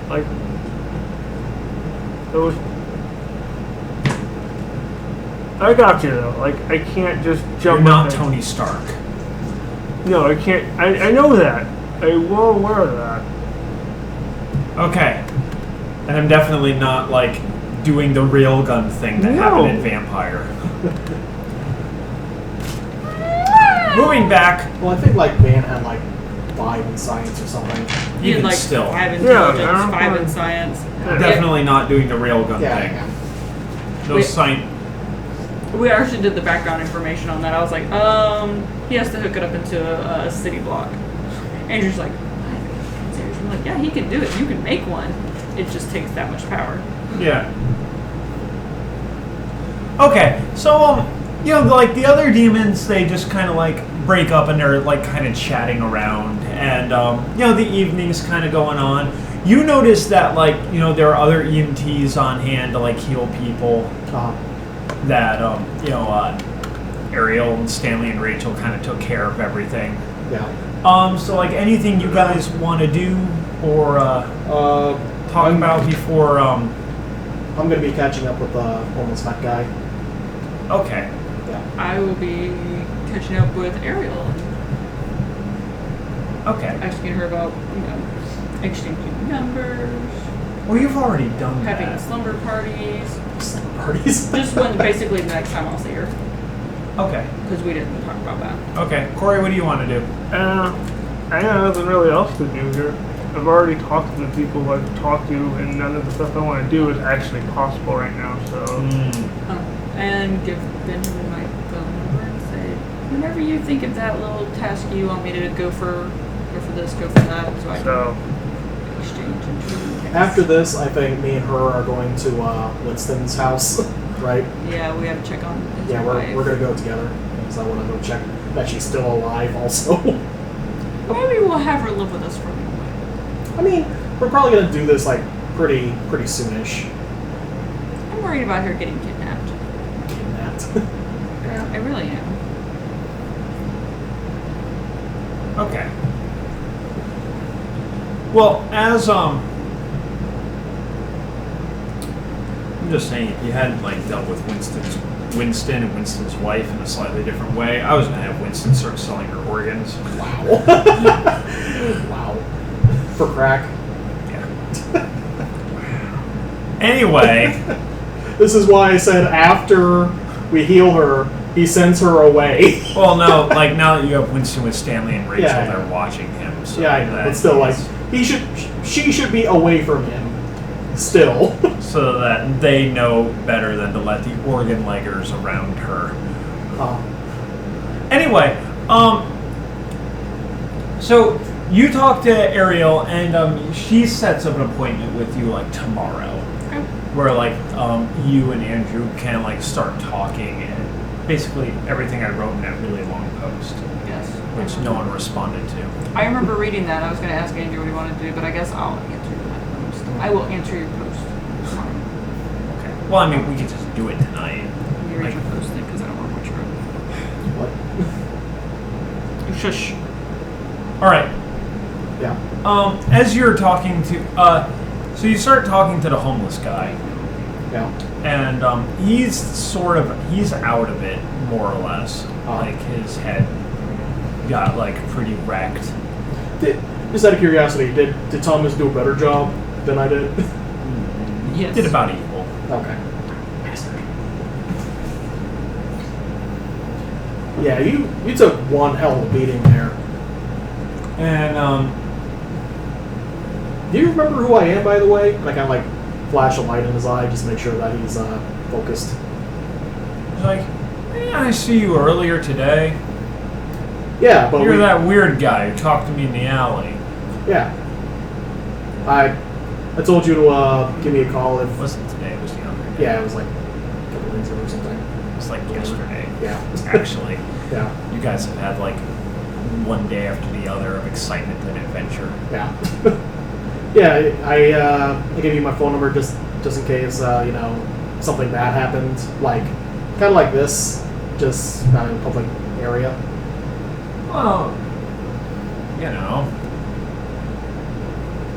[SPEAKER 5] Like, those. I got you though. Like, I can't just jump.
[SPEAKER 1] You're not
[SPEAKER 5] up and-
[SPEAKER 1] Tony Stark.
[SPEAKER 5] No, I can't. I know that. I'm well aware of that.
[SPEAKER 1] Okay. And I'm definitely not like doing the railgun thing that
[SPEAKER 5] No.
[SPEAKER 1] happened in Vampire. Moving back,
[SPEAKER 2] Well, I think like Van had like 5 in science or something.
[SPEAKER 3] He had
[SPEAKER 1] even
[SPEAKER 3] like
[SPEAKER 1] still,
[SPEAKER 3] 5 in
[SPEAKER 5] Yeah,
[SPEAKER 3] intelligence,
[SPEAKER 5] yeah.
[SPEAKER 3] 5 in science.
[SPEAKER 1] definitely not doing the railgun
[SPEAKER 2] Yeah.
[SPEAKER 1] thing.
[SPEAKER 2] yeah.
[SPEAKER 1] No
[SPEAKER 3] Wait.
[SPEAKER 1] sign.
[SPEAKER 3] We actually did the background information on that. I was like, he has to hook it up into a city block. Andrew's like, seriously? I'm like, yeah, he can do it. You can make one. It just takes that much power.
[SPEAKER 1] Yeah. Okay, so you know, like the other demons, they just kind of like break up and they're like kind of chatting around, and you know, the evening's kind of going on. You notice that like you know there are other EMTs on hand to like heal people. That you know, Ariel and Stanley and Rachel kind of took care of everything.
[SPEAKER 2] Yeah.
[SPEAKER 1] So like anything you guys want to do or talk about before
[SPEAKER 2] I'm gonna be catching up with the homeless fat guy.
[SPEAKER 1] Okay.
[SPEAKER 2] Yeah.
[SPEAKER 3] I will be catching up with Ariel and
[SPEAKER 1] Okay.
[SPEAKER 3] asking her about, exchanging numbers,
[SPEAKER 1] Well, you've already done
[SPEAKER 3] having
[SPEAKER 1] that.
[SPEAKER 3] slumber parties.
[SPEAKER 2] Slumber parties.
[SPEAKER 3] Just when basically the next time I'll see her,
[SPEAKER 1] Okay.
[SPEAKER 3] because we didn't talk about that.
[SPEAKER 1] Okay. Corey, what do you want to do?
[SPEAKER 5] I got nothing really else to do here. I've already talked to the people I've talked to, and none of the stuff I want to do is actually possible right now. So
[SPEAKER 3] And give Benjamin my phone number and say, whenever you think of that little task you want me to go for this, go for that, so I can exchange and trade.
[SPEAKER 2] After this, I think me and her are going to Winston's house, right?
[SPEAKER 3] Yeah, we have to check on his
[SPEAKER 2] Yeah,
[SPEAKER 3] wife.
[SPEAKER 2] we're gonna go together because I want to go check that she's still alive. Also,
[SPEAKER 3] Maybe we'll have her live with us for a little bit.
[SPEAKER 2] I mean, we're probably gonna do this like pretty soonish.
[SPEAKER 3] I'm worried about her getting kidnapped.
[SPEAKER 2] Kidnapped. Yeah.
[SPEAKER 3] I really am.
[SPEAKER 1] Okay. Well, as I'm just saying, if you hadn't like dealt with Winston and Winston's wife in a slightly different way, I was gonna have Winston start selling her organs.
[SPEAKER 2] Wow. Wow. For crack.
[SPEAKER 1] Yeah. Anyway,
[SPEAKER 2] This is why I said after we heal her, he sends her away.
[SPEAKER 1] well, no, like now that you have Winston with Stanley and Rachel,
[SPEAKER 2] Yeah.
[SPEAKER 1] they're watching him. So
[SPEAKER 2] Yeah, I know,
[SPEAKER 1] that
[SPEAKER 2] but still, like
[SPEAKER 1] he's-
[SPEAKER 2] she should be away from him. Still.
[SPEAKER 1] so that they know better than to let the organ leggers around her. Anyway, so you talk to Ariel, and she sets up an appointment with you like tomorrow, where like you and Andrew can like start talking, and basically everything I wrote in that really long post,
[SPEAKER 3] Yes.
[SPEAKER 1] which no one responded to.
[SPEAKER 3] I remember reading that. I was going to ask Andrew what he wanted to do, but I guess I'll answer that post. I will answer your post tomorrow.
[SPEAKER 1] Okay. Well, I mean, we could just do it tonight.
[SPEAKER 3] You read
[SPEAKER 1] Like-
[SPEAKER 3] your post then, because I don't remember what you wrote.
[SPEAKER 2] What?
[SPEAKER 3] Shush.
[SPEAKER 1] All right.
[SPEAKER 2] Yeah.
[SPEAKER 1] As you're talking to, so you start talking to the homeless guy,
[SPEAKER 2] Yeah.
[SPEAKER 1] and he's out of it more or less. Like his head got like pretty wrecked.
[SPEAKER 2] Just out of curiosity, did Thomas do a better job than I did?
[SPEAKER 3] Yes.
[SPEAKER 1] Did about equal.
[SPEAKER 2] Okay. Yeah, you took one hell of a beating there.
[SPEAKER 1] And
[SPEAKER 2] Do you remember who I am, by the way? And I kind of like flash a light in his eye, just make sure that he's focused.
[SPEAKER 1] he's like, yeah, I see you earlier today.
[SPEAKER 2] Yeah, but
[SPEAKER 1] You're that weird guy who talked to me in the alley.
[SPEAKER 2] Yeah. I told you to give me a call if.
[SPEAKER 1] It wasn't today, it was the other day.
[SPEAKER 2] Yeah, it was like a couple days ago or something.
[SPEAKER 1] It was like yesterday.
[SPEAKER 2] Yeah.
[SPEAKER 1] Actually.
[SPEAKER 2] Yeah.
[SPEAKER 1] You guys have had like one day after the other of excitement and adventure.
[SPEAKER 2] Yeah. Yeah, I gave you my phone number just just in case something bad happened, like kind of like this, just not in a public area.
[SPEAKER 1] Well,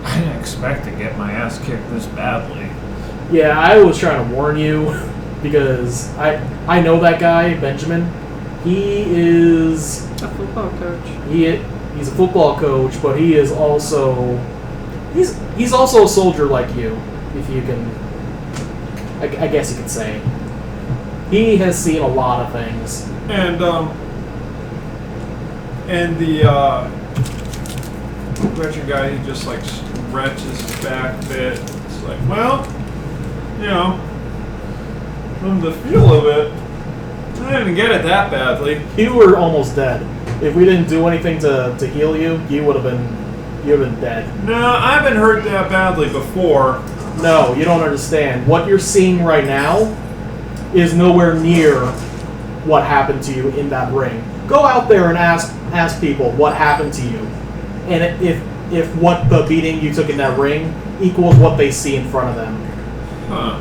[SPEAKER 1] I didn't expect to get my ass kicked this badly.
[SPEAKER 2] Yeah, I was trying to warn you because I know that guy, Benjamin. He is
[SPEAKER 3] A football coach.
[SPEAKER 2] he's a football coach, but he is also he's also a soldier like you, if you can. I guess you could say. He has seen a lot of things.
[SPEAKER 1] And the veteran guy, he just like stretches his back a bit. It's like, well, from the feel of it, I didn't get it that badly.
[SPEAKER 2] You were almost dead. If we didn't do anything to heal you, you would have been dead.
[SPEAKER 1] No, I haven't hurt that badly before.
[SPEAKER 2] No, you don't understand. What you're seeing right now is nowhere near what happened to you in that ring. Go out there and ask people what happened to you, and if what the beating you took in that ring equals what they see in front of them.
[SPEAKER 1] Huh.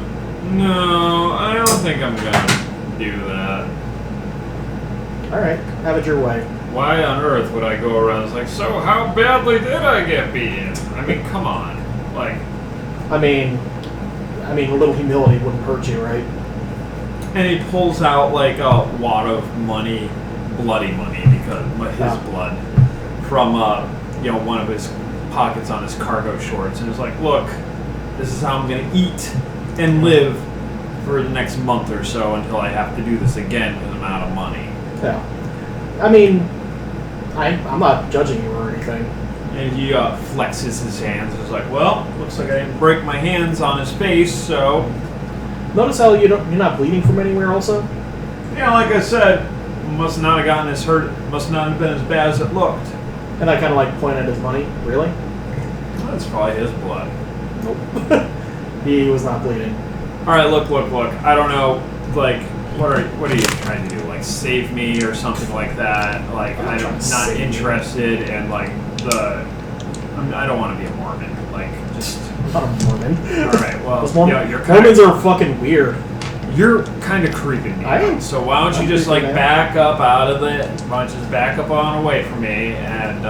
[SPEAKER 1] No, I don't think I'm gonna do that.
[SPEAKER 2] All right, have it your way.
[SPEAKER 1] Why on earth would I go around? It's like, so how badly did I get beaten? I mean, come on. Like,
[SPEAKER 2] I mean, a little humility wouldn't hurt you, right?
[SPEAKER 1] and he pulls out like a wad of money, bloody money, because his blood from one of his pockets on his cargo shorts, and he's like, look, this is how I'm gonna eat and live for the next month or so until I have to do this again because I'm out of money.
[SPEAKER 2] Yeah. I mean, I'm not judging you or anything.
[SPEAKER 1] And he flexes his hands. It's like, well, looks like I didn't break my hands on his face, so.
[SPEAKER 2] Notice how you're not bleeding from anywhere also?
[SPEAKER 1] Yeah, like I said, must not have gotten as hurt, must not have been as bad as it looked.
[SPEAKER 2] And I kind of like point at his money. Really?
[SPEAKER 1] That's probably his blood.
[SPEAKER 2] Nope. He was not bleeding.
[SPEAKER 1] Alright, look. I don't know, like, what are you trying to do? Like, save me or something like that? Like, I'm not interested in, like, I don't want to be a Mormon. Like, just.
[SPEAKER 2] I'm not a Mormon.
[SPEAKER 1] Alright, well, you're
[SPEAKER 2] Mormons are fucking weird.
[SPEAKER 1] You're kind of creeping me
[SPEAKER 2] I am.
[SPEAKER 1] out. So why don't you just, like, back up out of it? Why don't you just back up on away from me and,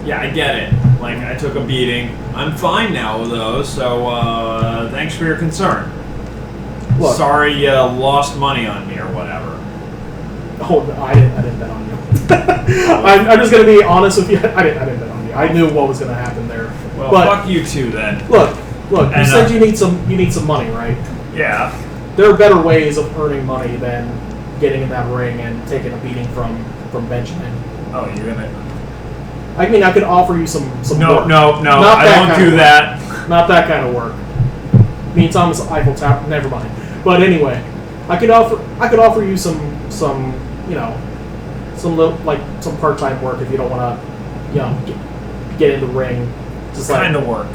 [SPEAKER 1] yeah, I get it. Like, I took a beating. I'm fine now, though, so, thanks for your concern.
[SPEAKER 2] Look.
[SPEAKER 1] Sorry you lost money on me or whatever.
[SPEAKER 2] Oh, no, I didn't bet on you. I'm just going to be honest with you. I didn't bet on you. I knew what was going to happen there.
[SPEAKER 1] Well,
[SPEAKER 2] but
[SPEAKER 1] fuck you too, then.
[SPEAKER 2] Look.
[SPEAKER 1] And,
[SPEAKER 2] you said you need some money, right?
[SPEAKER 1] Yeah.
[SPEAKER 2] There are better ways of earning money than getting in that ring and taking a beating from Benjamin.
[SPEAKER 1] Oh, you're gonna...
[SPEAKER 2] I mean, I could offer you some
[SPEAKER 1] No,
[SPEAKER 2] work.
[SPEAKER 1] no,
[SPEAKER 2] Not
[SPEAKER 1] I
[SPEAKER 2] that
[SPEAKER 1] don't
[SPEAKER 2] kind
[SPEAKER 1] do
[SPEAKER 2] of
[SPEAKER 1] that.
[SPEAKER 2] work. Not that kind of work. Me and Thomas Eiffel Tower. Never mind. But anyway, I could offer you some some part-time work if you don't want to get in the ring. Just like
[SPEAKER 1] Kind of work.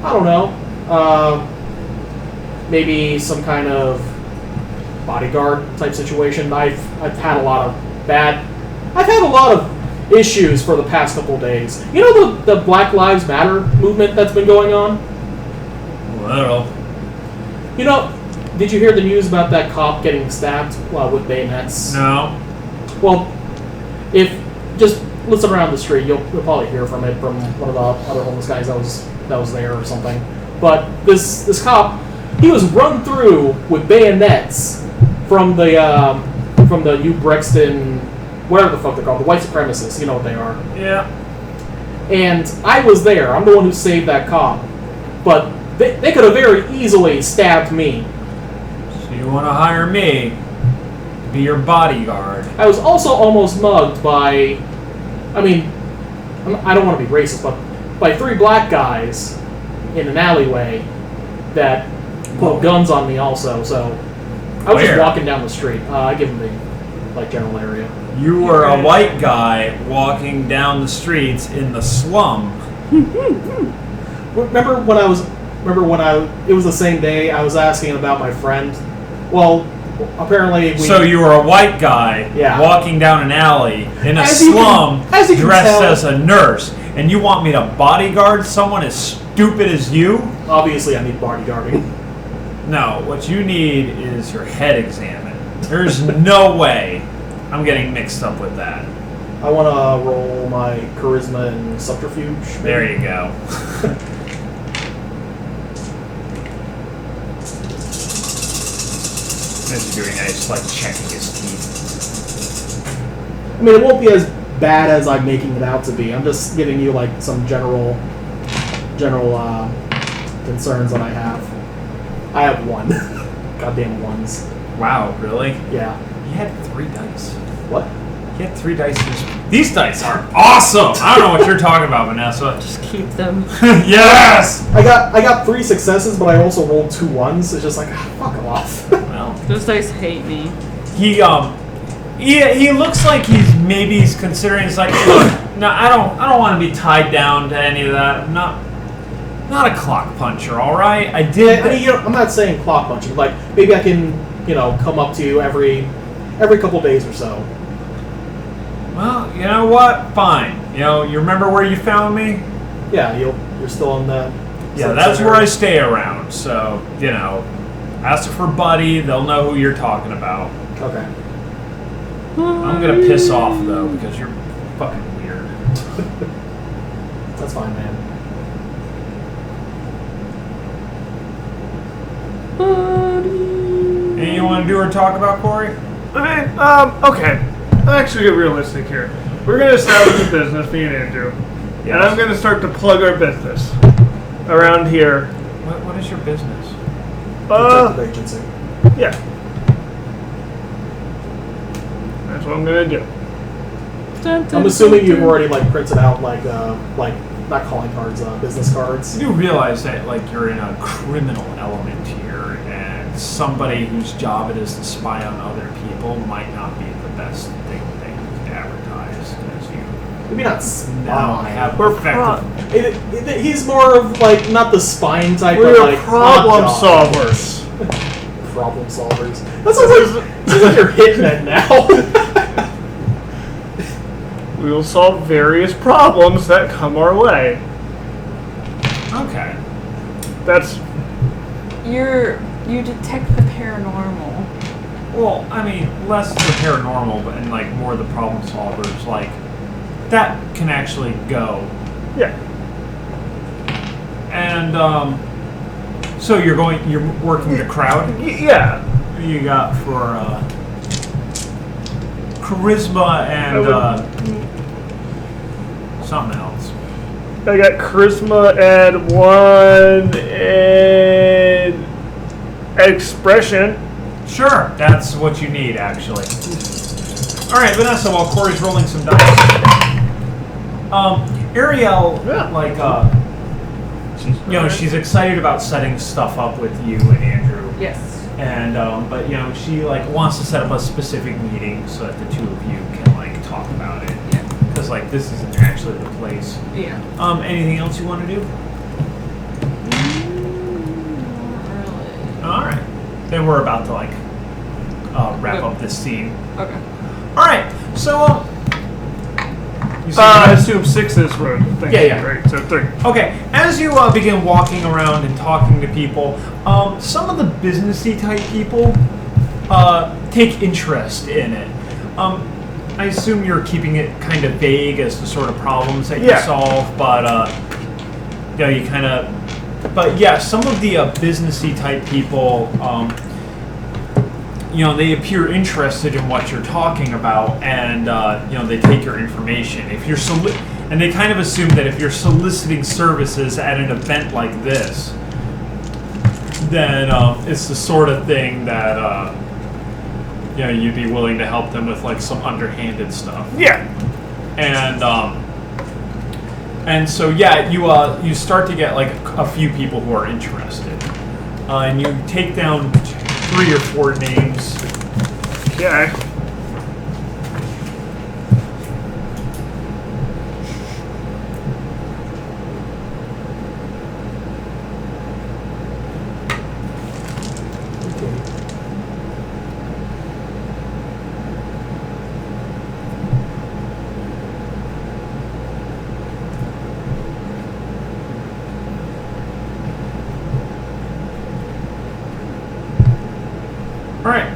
[SPEAKER 2] I don't know. Maybe some kind of bodyguard type situation. I've had a lot of issues for the past couple of days. You know the Black Lives Matter movement that's been going on?
[SPEAKER 1] Well,
[SPEAKER 2] You know, did you hear the news about that cop getting stabbed with bayonets?
[SPEAKER 1] no.
[SPEAKER 2] Well, if just listen around the street, you'll probably hear from it from one of the other homeless guys that was there or something. But this cop, he was run through with bayonets from the New Brixton, whatever the fuck they're called, the white supremacists. You know what they are.
[SPEAKER 1] Yeah.
[SPEAKER 2] And I was there. I'm the one who saved that cop. But they could have very easily stabbed me.
[SPEAKER 1] So you want to hire me to be your bodyguard?
[SPEAKER 2] I was also almost mugged by, I don't want to be racist, but by 3 black guys in an alleyway that pulled guns on me also. So I was just
[SPEAKER 1] Where?
[SPEAKER 2] walking down the street. I give them the general area.
[SPEAKER 1] You were a white guy walking down the streets in the slum.
[SPEAKER 2] Remember when it was the same day I was asking about my friend? Well, apparently,
[SPEAKER 1] So you were a white guy
[SPEAKER 2] Yeah.
[SPEAKER 1] walking down an alley in a
[SPEAKER 2] As you
[SPEAKER 1] slum,
[SPEAKER 2] can- as you can
[SPEAKER 1] dressed
[SPEAKER 2] tell-
[SPEAKER 1] as a nurse, and you want me to bodyguard someone as stupid as you?
[SPEAKER 2] obviously I need bodyguarding.
[SPEAKER 1] No, what you need is your head examined. There's no way I'm getting mixed up with that.
[SPEAKER 2] I want to roll my charisma and subterfuge. maybe.
[SPEAKER 1] There you go. As you're doing that, it's like checking his teeth.
[SPEAKER 2] I mean, it won't be as bad as I'm making it out to be. I'm just giving you like some general concerns that I have. I have one. Goddamn ones.
[SPEAKER 1] Wow, really?
[SPEAKER 2] Yeah.
[SPEAKER 1] He had 3 dice.
[SPEAKER 2] What?
[SPEAKER 1] He had 3 dice. These dice are awesome! I don't know what you're talking about, Vanessa.
[SPEAKER 3] Just keep them.
[SPEAKER 1] Yes!
[SPEAKER 2] I got 3 successes, but I also rolled 2 ones. It's just like, fuck off.
[SPEAKER 1] Well,
[SPEAKER 3] Those dice hate me.
[SPEAKER 1] he looks like he's considering. It's like, look, no, I don't want to be tied down to any of that. I'm not a clock puncher, all right. I did.
[SPEAKER 2] I mean, I'm not saying clock punching. Like maybe I can, come up to you every couple days or so.
[SPEAKER 1] Well, you know what? Fine. You remember where you found me?
[SPEAKER 2] Yeah, you're still in the.
[SPEAKER 1] Yeah, that's where I stay around. So ask for Buddy. They'll know who you're talking about.
[SPEAKER 2] Okay.
[SPEAKER 1] I'm gonna piss off though because you're fucking weird.
[SPEAKER 2] That's fine, man.
[SPEAKER 1] Anything you want to do or talk about, Corey?
[SPEAKER 5] Okay. I'm actually gonna be realistic here. We're gonna establish a business, me and Andrew.
[SPEAKER 1] Yes.
[SPEAKER 5] And I'm gonna start to plug our business around here.
[SPEAKER 1] What is your business?
[SPEAKER 2] Detective agency.
[SPEAKER 5] Yeah. That's what I'm gonna do.
[SPEAKER 2] I'm assuming you've already printed out like not calling cards, business cards.
[SPEAKER 1] You do realize that you're in a criminal element here, and somebody whose job it is to spy on other people might not be the best thing they advertise as you
[SPEAKER 2] Maybe not
[SPEAKER 1] now
[SPEAKER 2] spy.
[SPEAKER 1] have
[SPEAKER 5] We're
[SPEAKER 1] effective.
[SPEAKER 2] He's more of not the spying type, but
[SPEAKER 5] We're
[SPEAKER 2] like
[SPEAKER 5] problem
[SPEAKER 2] odd job.
[SPEAKER 5] solvers.
[SPEAKER 2] Problem solvers. That sounds like you're hitmen now.
[SPEAKER 5] We will solve various problems that come our way.
[SPEAKER 1] Okay.
[SPEAKER 5] That's
[SPEAKER 3] You detect the paranormal.
[SPEAKER 1] Well, I mean, less the paranormal, but and more the problem solvers. That can actually go.
[SPEAKER 5] yeah.
[SPEAKER 1] And so you're working the crowd.
[SPEAKER 5] Yeah.
[SPEAKER 1] You got for charisma and something else.
[SPEAKER 5] I got charisma and 1 and expression.
[SPEAKER 1] Sure, that's what you need, actually. All right, Vanessa. While Corey's rolling some dice, Ariel, she's excited about setting stuff up with you and Andrew.
[SPEAKER 3] Yes.
[SPEAKER 1] And but she wants to set up a specific meeting so that the two of you can talk about it.
[SPEAKER 3] Yeah.
[SPEAKER 1] Because this isn't actually the place.
[SPEAKER 3] Yeah.
[SPEAKER 1] Anything else you want to do?
[SPEAKER 3] Not really.
[SPEAKER 1] All right. Then we're about to wrap up this scene.
[SPEAKER 3] Okay.
[SPEAKER 1] All right. So you see
[SPEAKER 5] I assume 6 is room.
[SPEAKER 1] Yeah.
[SPEAKER 5] Right. So 3.
[SPEAKER 1] Okay, as you begin walking around and talking to people, some of the businessy type people take interest in it. I assume you're keeping it kind of vague as to sort of problems that you solve, but you kind of. But yeah, some of the businessy type people, they appear interested in what you're talking about, and they take your information. If you're and they kind of assume that if you're soliciting services at an event like this, then it's the sort of thing that you'd be willing to help them with some underhanded stuff.
[SPEAKER 5] Yeah.
[SPEAKER 1] And so you start to get a few people who are interested, and you take down 3 or 4 names.
[SPEAKER 5] Okay.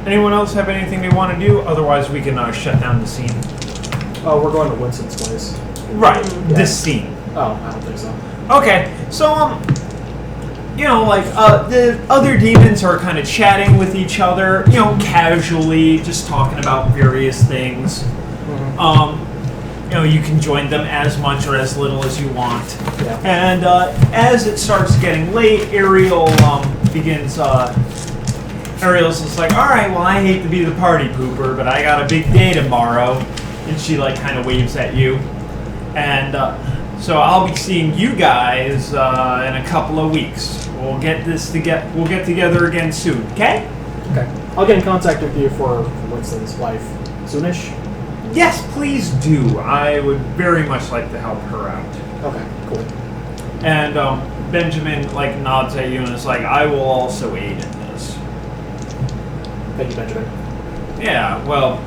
[SPEAKER 1] Anyone else have anything they want to do? Otherwise, we can shut down the scene.
[SPEAKER 2] Oh, we're going to Winston's place.
[SPEAKER 1] Right,
[SPEAKER 2] Yeah.
[SPEAKER 1] this scene.
[SPEAKER 2] Oh, I don't think so.
[SPEAKER 1] Okay, so the other demons are kind of chatting with each other, casually, just talking about various things. You can join them as much or as little as you want.
[SPEAKER 2] Yeah.
[SPEAKER 1] And as it starts getting late, Ariel begins. Ariel's just like, all right, well, I hate to be the party pooper, but I got a big day tomorrow, and she kind of waves at you, and so I'll be seeing you guys in a couple of weeks. We'll get together again soon. Okay?
[SPEAKER 2] Okay. I'll get in contact with you for Winston's wife soonish.
[SPEAKER 1] Yes, please do. I would very much like to help her out.
[SPEAKER 2] Okay. Cool.
[SPEAKER 1] And Benjamin nods at you and is like, I will also aid in this.
[SPEAKER 2] Thank you, Benjamin.
[SPEAKER 1] Yeah, well,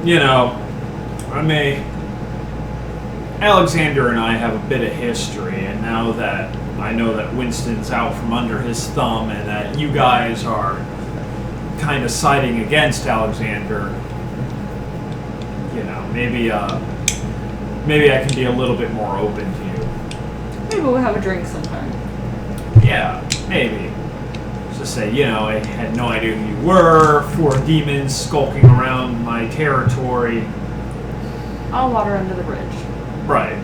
[SPEAKER 1] Alexander and I have a bit of history, and now that I know that Winston's out from under his thumb and that you guys are kind of siding against Alexander, maybe I can be a little bit more open to you.
[SPEAKER 3] Maybe we'll have a drink sometime.
[SPEAKER 1] Yeah, maybe. Just say, I had no idea who you were, 4 demons skulking around my territory.
[SPEAKER 3] I'll water under the bridge.
[SPEAKER 1] Right.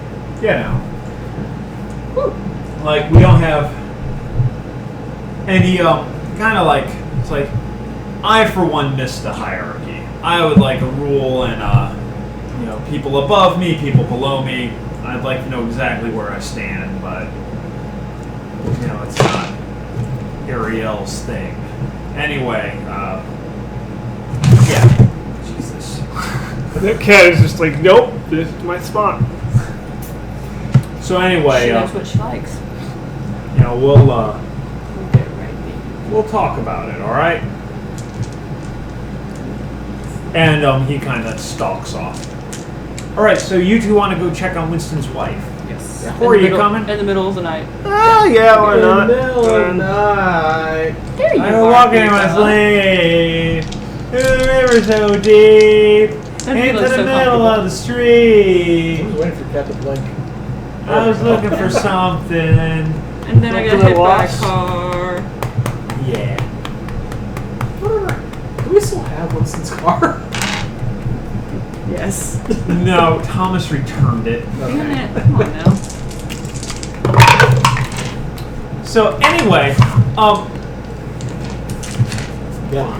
[SPEAKER 1] Woo. We don't have any, it's like, I for one miss the hierarchy. I would like a rule and, people above me, people below me. I'd like to know exactly where I stand, but, it's not Ariel's thing. Anyway, Jesus.
[SPEAKER 5] That cat is just like, nope, this is my spot.
[SPEAKER 1] So anyway,
[SPEAKER 3] She knows what she likes.
[SPEAKER 1] we'll
[SPEAKER 3] We'll get right.
[SPEAKER 1] we'll talk about it, all right? And he kind of stalks off. All right, so you two want to go check on Winston's wife?
[SPEAKER 3] Yes.
[SPEAKER 1] Yeah. Or are you coming?
[SPEAKER 3] In the middle of the night.
[SPEAKER 5] Oh, yeah, why not?
[SPEAKER 2] night.
[SPEAKER 3] There you
[SPEAKER 1] I'm
[SPEAKER 3] are.
[SPEAKER 1] walking in
[SPEAKER 3] Big
[SPEAKER 1] my
[SPEAKER 3] fella.
[SPEAKER 1] sleigh. The river so deep.
[SPEAKER 3] That
[SPEAKER 1] Into
[SPEAKER 3] feels
[SPEAKER 1] the
[SPEAKER 3] so
[SPEAKER 1] middle
[SPEAKER 3] comfortable.
[SPEAKER 1] of the street.
[SPEAKER 2] I was waiting for Cat to blink.
[SPEAKER 1] I was looking for something.
[SPEAKER 3] And then I got
[SPEAKER 5] Look to
[SPEAKER 3] hit
[SPEAKER 5] the
[SPEAKER 3] by a
[SPEAKER 5] left.
[SPEAKER 3] car.
[SPEAKER 2] Whatever. Do we still have Winston's car?
[SPEAKER 3] Yes.
[SPEAKER 1] No, Thomas returned it.
[SPEAKER 3] Damn it. Come on now.
[SPEAKER 1] So anyway,
[SPEAKER 2] Yeah.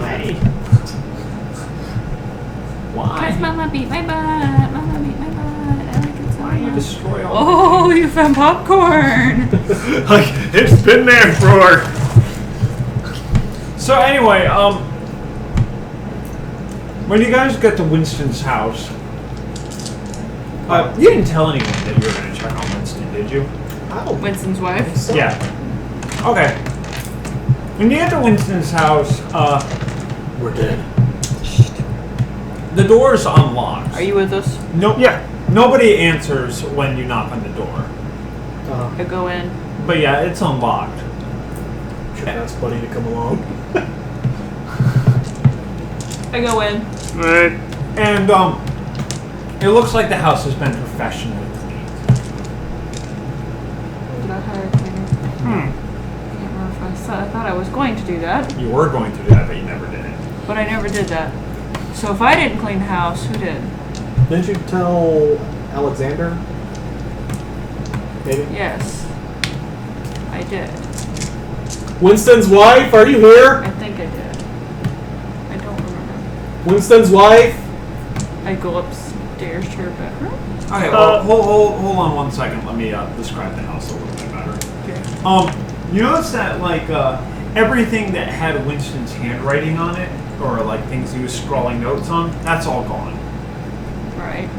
[SPEAKER 3] Where's Mama beat my butt? Mama beat my butt. I like it so
[SPEAKER 1] Why you
[SPEAKER 3] much.
[SPEAKER 1] destroy all?
[SPEAKER 3] Oh, you found popcorn.
[SPEAKER 5] Like, it's been there for...
[SPEAKER 1] So anyway, when you guys get to Winston's house, you didn't tell anyone that you were going to check on Winston, did you?
[SPEAKER 2] I don't
[SPEAKER 3] Winston's wife.
[SPEAKER 2] think so.
[SPEAKER 1] Yeah. Okay. When you get to Winston's house,
[SPEAKER 2] We're dead.
[SPEAKER 1] the door is unlocked.
[SPEAKER 3] Are you with us?
[SPEAKER 1] Nope.
[SPEAKER 5] Yeah.
[SPEAKER 1] Nobody answers when you knock on the door.
[SPEAKER 3] I go in.
[SPEAKER 1] But yeah, it's unlocked.
[SPEAKER 2] Should ask Buddy to come along.
[SPEAKER 3] I go in.
[SPEAKER 5] Alright.
[SPEAKER 1] And it looks like the house has been professionally cleaned.
[SPEAKER 3] Did I hire a cleaner? Can't remember if I said. I thought I was going to do that,
[SPEAKER 1] You were going to do that, but you never did it.
[SPEAKER 3] but I never did that. So if I didn't clean the house, who did?
[SPEAKER 2] Didn't you tell Alexander? Maybe?
[SPEAKER 3] Yes. I did.
[SPEAKER 2] Winston's wife, are you here?
[SPEAKER 3] I think I did. I don't remember.
[SPEAKER 2] Winston's wife?
[SPEAKER 3] I go upstairs to her bedroom.
[SPEAKER 1] Okay, well, hold on 1 second. Let me describe the house a little bit better.
[SPEAKER 3] Okay.
[SPEAKER 1] You notice that everything that had Winston's handwriting on it, or things he was scrawling notes on, that's all gone.
[SPEAKER 3] Right.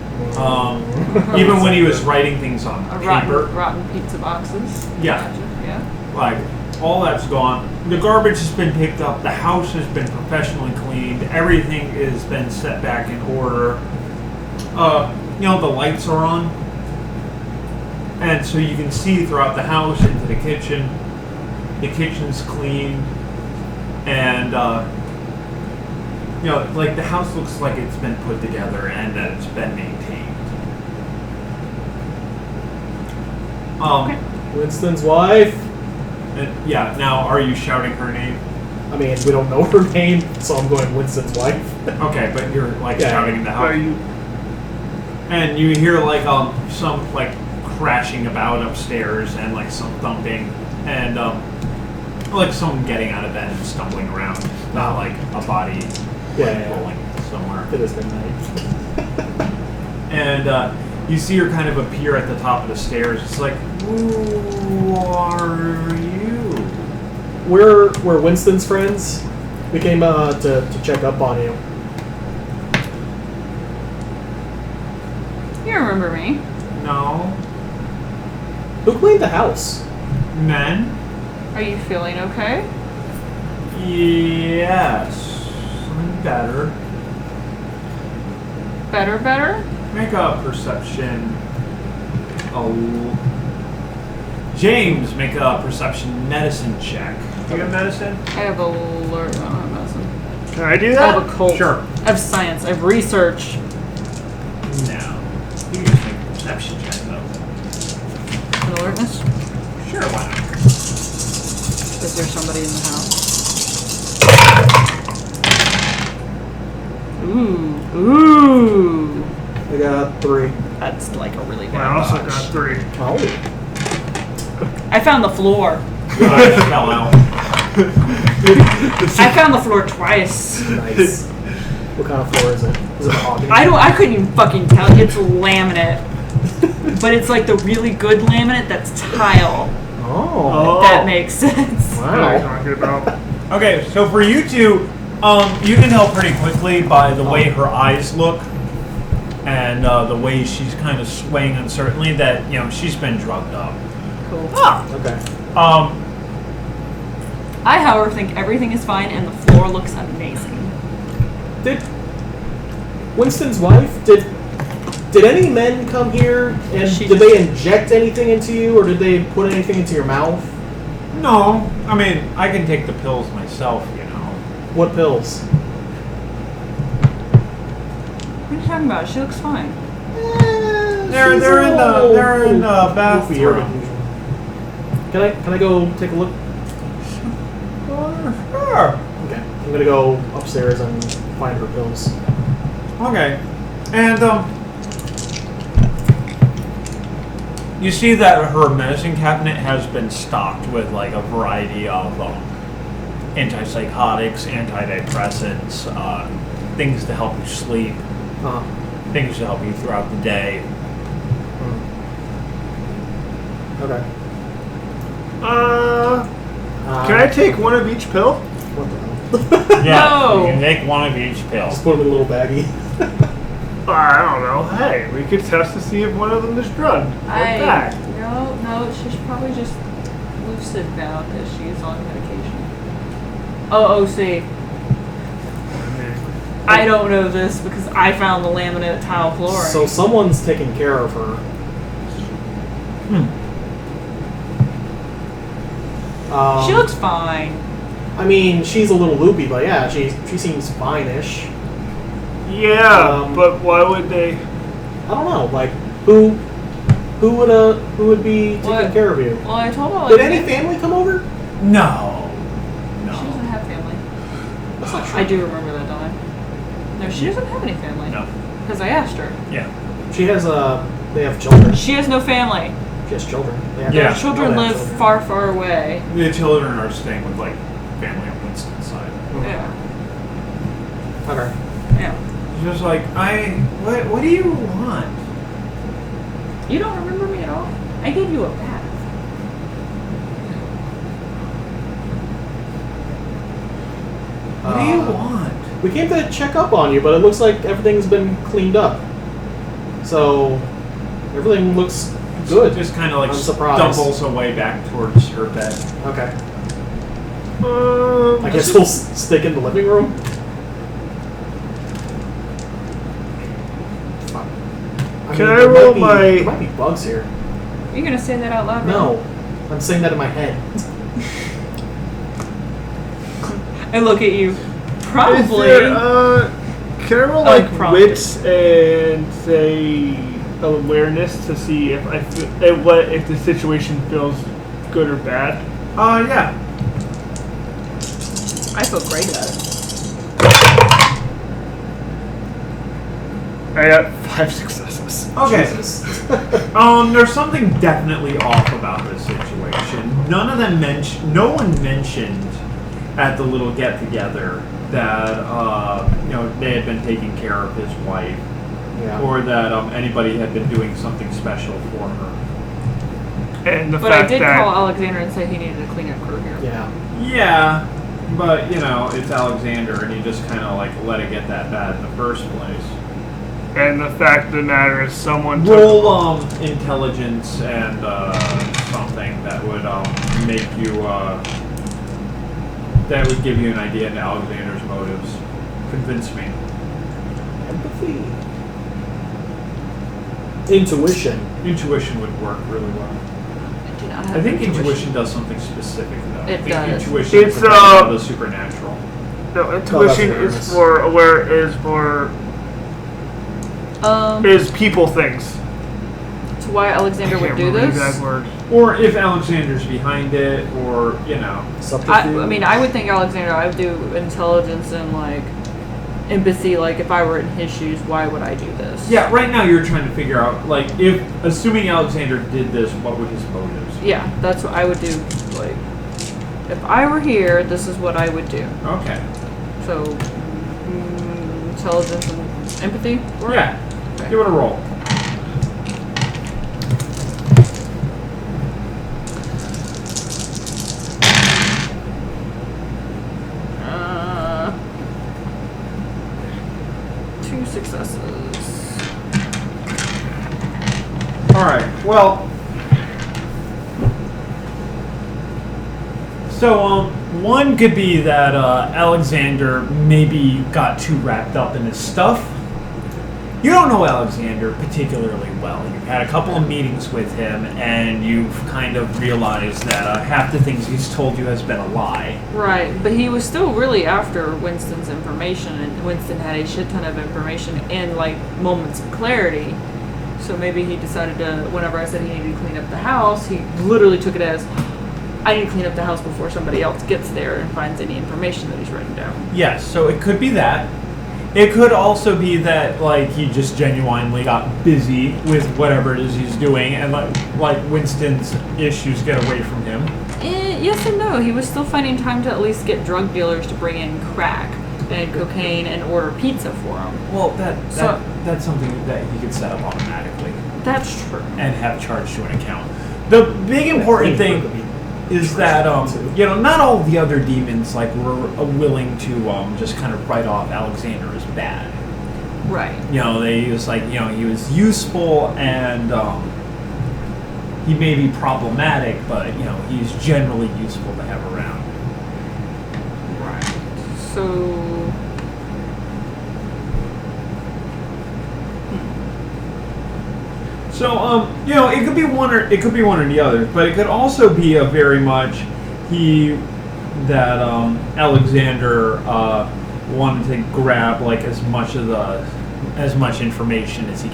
[SPEAKER 1] Even when he was writing things on
[SPEAKER 3] A
[SPEAKER 1] paper,
[SPEAKER 3] rotten pizza boxes.
[SPEAKER 1] Yeah.
[SPEAKER 3] Gotcha. Yeah.
[SPEAKER 1] all that's gone. The garbage has been picked up. The house has been professionally cleaned. Everything has been set back in order. The lights are on, and so you can see throughout the house into the kitchen. The kitchen's clean, and you know, like the house looks like it's been put together and that it's been maintained.
[SPEAKER 3] Okay.
[SPEAKER 2] Winston's wife.
[SPEAKER 1] Yeah. Now, are you shouting her name?
[SPEAKER 2] I mean, we don't know her name, so I'm going Winston's wife.
[SPEAKER 1] Okay, but you're like
[SPEAKER 2] Yeah.
[SPEAKER 1] shouting in the
[SPEAKER 5] Are
[SPEAKER 1] house,
[SPEAKER 5] you?
[SPEAKER 1] and you hear like some like crashing about upstairs and like some thumping and like someone getting out of bed and stumbling around, not like a body
[SPEAKER 2] Yeah.
[SPEAKER 1] rolling somewhere.
[SPEAKER 2] It is midnight.
[SPEAKER 1] And you see her kind of appear at the top of the stairs. It's like, who are you?
[SPEAKER 2] We're Winston's friends. We came to check up on you.
[SPEAKER 3] You remember me?
[SPEAKER 1] No.
[SPEAKER 2] Who cleaned the house?
[SPEAKER 1] Men?
[SPEAKER 3] Are you feeling okay?
[SPEAKER 1] Yes. I'm better.
[SPEAKER 3] Better?
[SPEAKER 1] Make a perception. Oh. James, make a perception medicine check. You have medicine?
[SPEAKER 3] I have alert. I don't have medicine.
[SPEAKER 5] Can I do
[SPEAKER 3] I
[SPEAKER 5] that?
[SPEAKER 3] have occult.
[SPEAKER 1] Sure.
[SPEAKER 3] I have science. I have research.
[SPEAKER 1] No. You can just make a perception check, though.
[SPEAKER 3] And alertness.
[SPEAKER 1] Sure, why not?
[SPEAKER 3] Is there somebody in the house? Ooh.
[SPEAKER 2] I got 3.
[SPEAKER 3] That's like a really bad
[SPEAKER 5] I also
[SPEAKER 3] dodge.
[SPEAKER 5] got 3.
[SPEAKER 2] Oh.
[SPEAKER 3] I found the floor.
[SPEAKER 1] I fell out.
[SPEAKER 3] I found the floor twice.
[SPEAKER 2] Nice. What kind of floor is it? Is it mahogany?
[SPEAKER 3] I couldn't even fucking tell. It's laminate. But it's like the really good laminate that's tile.
[SPEAKER 2] Oh.
[SPEAKER 3] If that makes sense.
[SPEAKER 5] What are you
[SPEAKER 2] Wow.
[SPEAKER 5] talking about?
[SPEAKER 1] Okay, so for you two, you can tell pretty quickly by the way her eyes look and the way she's kind of swaying uncertainly that, you know, she's been drugged up.
[SPEAKER 3] Cool.
[SPEAKER 2] Okay.
[SPEAKER 3] I, however, think everything is fine and the floor looks amazing.
[SPEAKER 2] Did Winston's wife did any men come here and
[SPEAKER 3] She
[SPEAKER 2] did
[SPEAKER 3] just-
[SPEAKER 2] they inject anything into you or did they put anything into your mouth?
[SPEAKER 1] No, I mean, I can take the pills myself, you know.
[SPEAKER 2] What pills?
[SPEAKER 3] What are you talking about? She looks fine.
[SPEAKER 1] They're in the bathroom.
[SPEAKER 2] Can I go take a look?
[SPEAKER 1] Sure.
[SPEAKER 2] Okay. I'm gonna go upstairs and find her pills.
[SPEAKER 1] Okay. And you see that her medicine cabinet has been stocked with like a variety of antipsychotics, antidepressants, things to help you sleep,
[SPEAKER 2] Uh-huh.
[SPEAKER 1] things to help you throughout the day.
[SPEAKER 2] Okay.
[SPEAKER 5] Can I take one of each pill?
[SPEAKER 2] What the hell?
[SPEAKER 1] Yeah,
[SPEAKER 3] No.
[SPEAKER 1] you can take one of each pill.
[SPEAKER 2] Just put them in a little baggie.
[SPEAKER 5] I don't know. Hey, we could test to see if one of them is drugged. Or bad.
[SPEAKER 3] No, she's probably just lucid now because she's on medication. Oh, see. I don't know this because I found the laminate tile flooring.
[SPEAKER 2] So someone's taking care of her.
[SPEAKER 3] She looks fine.
[SPEAKER 2] I mean, she's a little loopy, but yeah, she seems fine-ish.
[SPEAKER 5] Yeah,
[SPEAKER 2] Um,
[SPEAKER 5] but why would they?
[SPEAKER 2] I don't know, like who would be taking
[SPEAKER 3] What?
[SPEAKER 2] care of you?
[SPEAKER 3] Well, I told her.
[SPEAKER 2] Did any family come over?
[SPEAKER 1] No.
[SPEAKER 3] She doesn't have family.
[SPEAKER 2] That's not true.
[SPEAKER 3] I do remember that, don't I? No, she doesn't have any family.
[SPEAKER 1] No.
[SPEAKER 3] Because I asked her.
[SPEAKER 1] Yeah.
[SPEAKER 2] She has they have children.
[SPEAKER 3] She has no family.
[SPEAKER 2] She has children. They have
[SPEAKER 1] Yeah.
[SPEAKER 3] Her children
[SPEAKER 2] they have
[SPEAKER 3] live
[SPEAKER 2] children.
[SPEAKER 3] far, far away.
[SPEAKER 1] The children are staying with like family on Winston's side.
[SPEAKER 3] Yeah.
[SPEAKER 2] Okay.
[SPEAKER 3] Yeah.
[SPEAKER 1] She's just like, what do you want?
[SPEAKER 3] You don't remember me at all? I gave you a bath.
[SPEAKER 1] What do you want?
[SPEAKER 2] We came to check up on you, but it looks like everything's been cleaned up. So everything looks good.
[SPEAKER 1] Just kind of like
[SPEAKER 2] I'm surprised.
[SPEAKER 1] stumbles away back towards her bed.
[SPEAKER 2] Okay. I guess
[SPEAKER 5] This
[SPEAKER 2] we'll stick in the living room. Fuck.
[SPEAKER 5] Can I
[SPEAKER 2] there
[SPEAKER 5] roll
[SPEAKER 2] might be-
[SPEAKER 5] my-
[SPEAKER 2] There might be bugs here.
[SPEAKER 3] You're gonna say that out loud?
[SPEAKER 2] No, I'm saying that in my head.
[SPEAKER 3] I look at you. Probably.
[SPEAKER 5] Can I roll
[SPEAKER 3] Oh,
[SPEAKER 5] like
[SPEAKER 3] prompted.
[SPEAKER 5] wits and say awareness to see if if the situation feels good or bad?
[SPEAKER 1] Yeah.
[SPEAKER 3] I feel great about it.
[SPEAKER 5] I got 5 successes.
[SPEAKER 1] Okay.
[SPEAKER 2] Jesus.
[SPEAKER 1] There's something definitely off about this situation. No one mentioned at the little get-together that, they had been taking care of his wife.
[SPEAKER 2] Yeah.
[SPEAKER 1] Or that anybody had been doing something special for her.
[SPEAKER 5] And the
[SPEAKER 3] But I
[SPEAKER 5] fact
[SPEAKER 3] did
[SPEAKER 5] that
[SPEAKER 3] call Alexander and say he needed a cleanup crew here.
[SPEAKER 2] Yeah.
[SPEAKER 1] Yeah, but, it's Alexander, and you just kind of, let it get that bad in the first place.
[SPEAKER 5] and the fact of the matter is someone
[SPEAKER 1] Roll intelligence and something that would make you that would give you an idea into Alexander's motives. Convince me.
[SPEAKER 2] Empathy. Intuition.
[SPEAKER 1] Intuition would work really well.
[SPEAKER 3] I do not have
[SPEAKER 1] I think intuition does something specific though.
[SPEAKER 3] It
[SPEAKER 1] I think
[SPEAKER 3] does.
[SPEAKER 1] Intuition
[SPEAKER 5] It's,
[SPEAKER 1] is the supernatural.
[SPEAKER 5] No, intuition
[SPEAKER 2] awareness.
[SPEAKER 5] is for aware is people things.
[SPEAKER 3] to why Alexander
[SPEAKER 5] I
[SPEAKER 3] would
[SPEAKER 5] can't
[SPEAKER 3] do
[SPEAKER 5] remember the
[SPEAKER 3] this.
[SPEAKER 5] exact word.
[SPEAKER 1] Or if Alexander's behind it, or
[SPEAKER 2] Subterfuge.
[SPEAKER 3] I mean, I would think Alexander. I would do intelligence and empathy. Like if I were in his shoes, why would I do this?
[SPEAKER 1] yeah. Right now, you're trying to figure out if assuming Alexander did this, what would his motives?
[SPEAKER 3] Yeah, that's what I would do. Like, if I were here, this is what I would do.
[SPEAKER 1] Okay.
[SPEAKER 3] So, intelligence and empathy. Work?
[SPEAKER 1] Yeah.
[SPEAKER 3] Okay.
[SPEAKER 1] Give it a roll.
[SPEAKER 3] Two successes.
[SPEAKER 1] All right. Well. So, one could be that Alexander maybe got too wrapped up in his stuff. You don't know Alexander particularly well. You've had a couple of meetings with him, and you've kind of realized that half the things he's told you has been a lie.
[SPEAKER 3] Right, but he was still really after Winston's information, and Winston had a shit ton of information in moments of clarity. So maybe he decided to, whenever I said he needed to clean up the house, he literally took it as, I need to clean up the house before somebody else gets there and finds any information that he's written down.
[SPEAKER 1] Yes, so it could be that. It could also be that he just genuinely got busy with whatever it is he's doing, and Winston's issues get away from him.
[SPEAKER 3] Yes and no. He was still finding time to at least get drug dealers to bring in crack and cocaine and order pizza for him.
[SPEAKER 1] Well, that's something that he could set up automatically
[SPEAKER 3] That's true.
[SPEAKER 1] and have charged to an account. The big important thing is that not all the other demons were willing to just kind of write off Alexander as bad.
[SPEAKER 3] Right.
[SPEAKER 1] They was he was useful and he may be problematic, but he's generally useful to have around.
[SPEAKER 3] Right. So.
[SPEAKER 1] So it could be one or the other, but it could also be a very much that Alexander wanted to grab as much information as he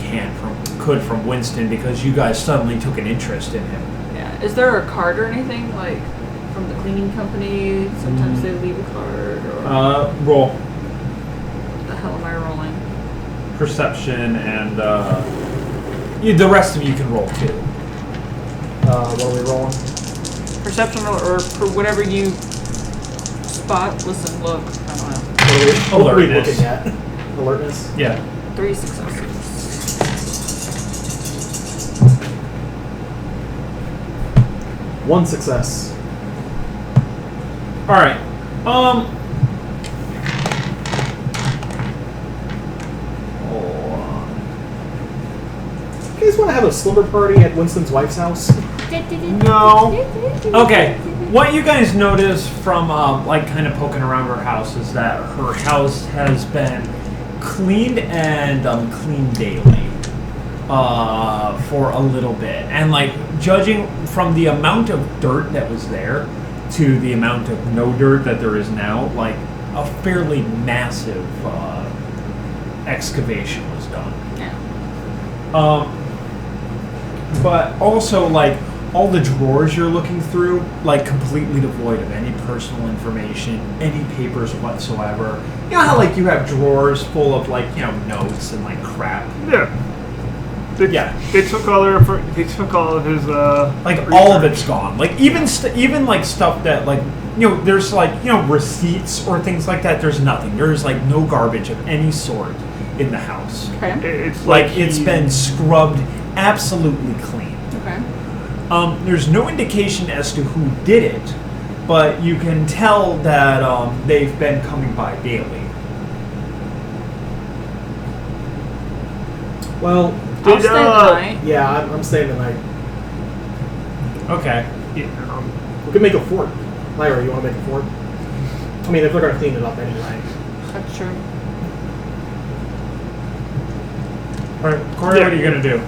[SPEAKER 1] could from Winston, because you guys suddenly took an interest in him.
[SPEAKER 3] Yeah. Is there a card or anything from the cleaning company? Sometimes they leave a card. Or
[SPEAKER 1] Roll
[SPEAKER 3] what the hell am I rolling?
[SPEAKER 1] perception and the rest of you can roll too.
[SPEAKER 2] What are we rolling?
[SPEAKER 3] Perception or for whatever you spot. Listen, look. I don't know.
[SPEAKER 2] What are we
[SPEAKER 1] Alertness.
[SPEAKER 2] looking at? Alertness?
[SPEAKER 1] Yeah.
[SPEAKER 3] 3 successes.
[SPEAKER 2] One success.
[SPEAKER 1] All right.
[SPEAKER 2] You guys want to have a slumber party at Winston's wife's house?
[SPEAKER 1] No. Okay. What you guys notice from kind of poking around her house is that her house has been cleaned and cleaned daily for a little bit, and judging from the amount of dirt that was there to the amount of no dirt that there is now, a fairly massive excavation was done.
[SPEAKER 3] Yeah.
[SPEAKER 1] But also, like, all the drawers you're looking through, like, completely devoid of any personal information, any papers whatsoever. You know how, like, you have drawers full of, like, you know, notes and, like, crap?
[SPEAKER 5] Yeah. They took all of his
[SPEAKER 1] Like, all of it's gone. Like, even like, stuff that, like, you know, there's, like, you know, receipts or things like that, there's nothing. There's, like, no garbage of any sort in the house.
[SPEAKER 3] Okay.
[SPEAKER 5] It's
[SPEAKER 1] Like, it's been scrubbed absolutely clean.
[SPEAKER 3] Okay.
[SPEAKER 1] There's no indication as to who did it, but you can tell that they've been coming by daily.
[SPEAKER 2] Well,
[SPEAKER 3] I'll stay the night.
[SPEAKER 2] yeah, I'm staying the night.
[SPEAKER 1] Okay.
[SPEAKER 5] Yeah,
[SPEAKER 2] We could make a fort. Lyra, you want to make a fort? I mean, if they're going to clean it up anyway.
[SPEAKER 3] That's true.
[SPEAKER 1] Alright, Corey, what are you going to do?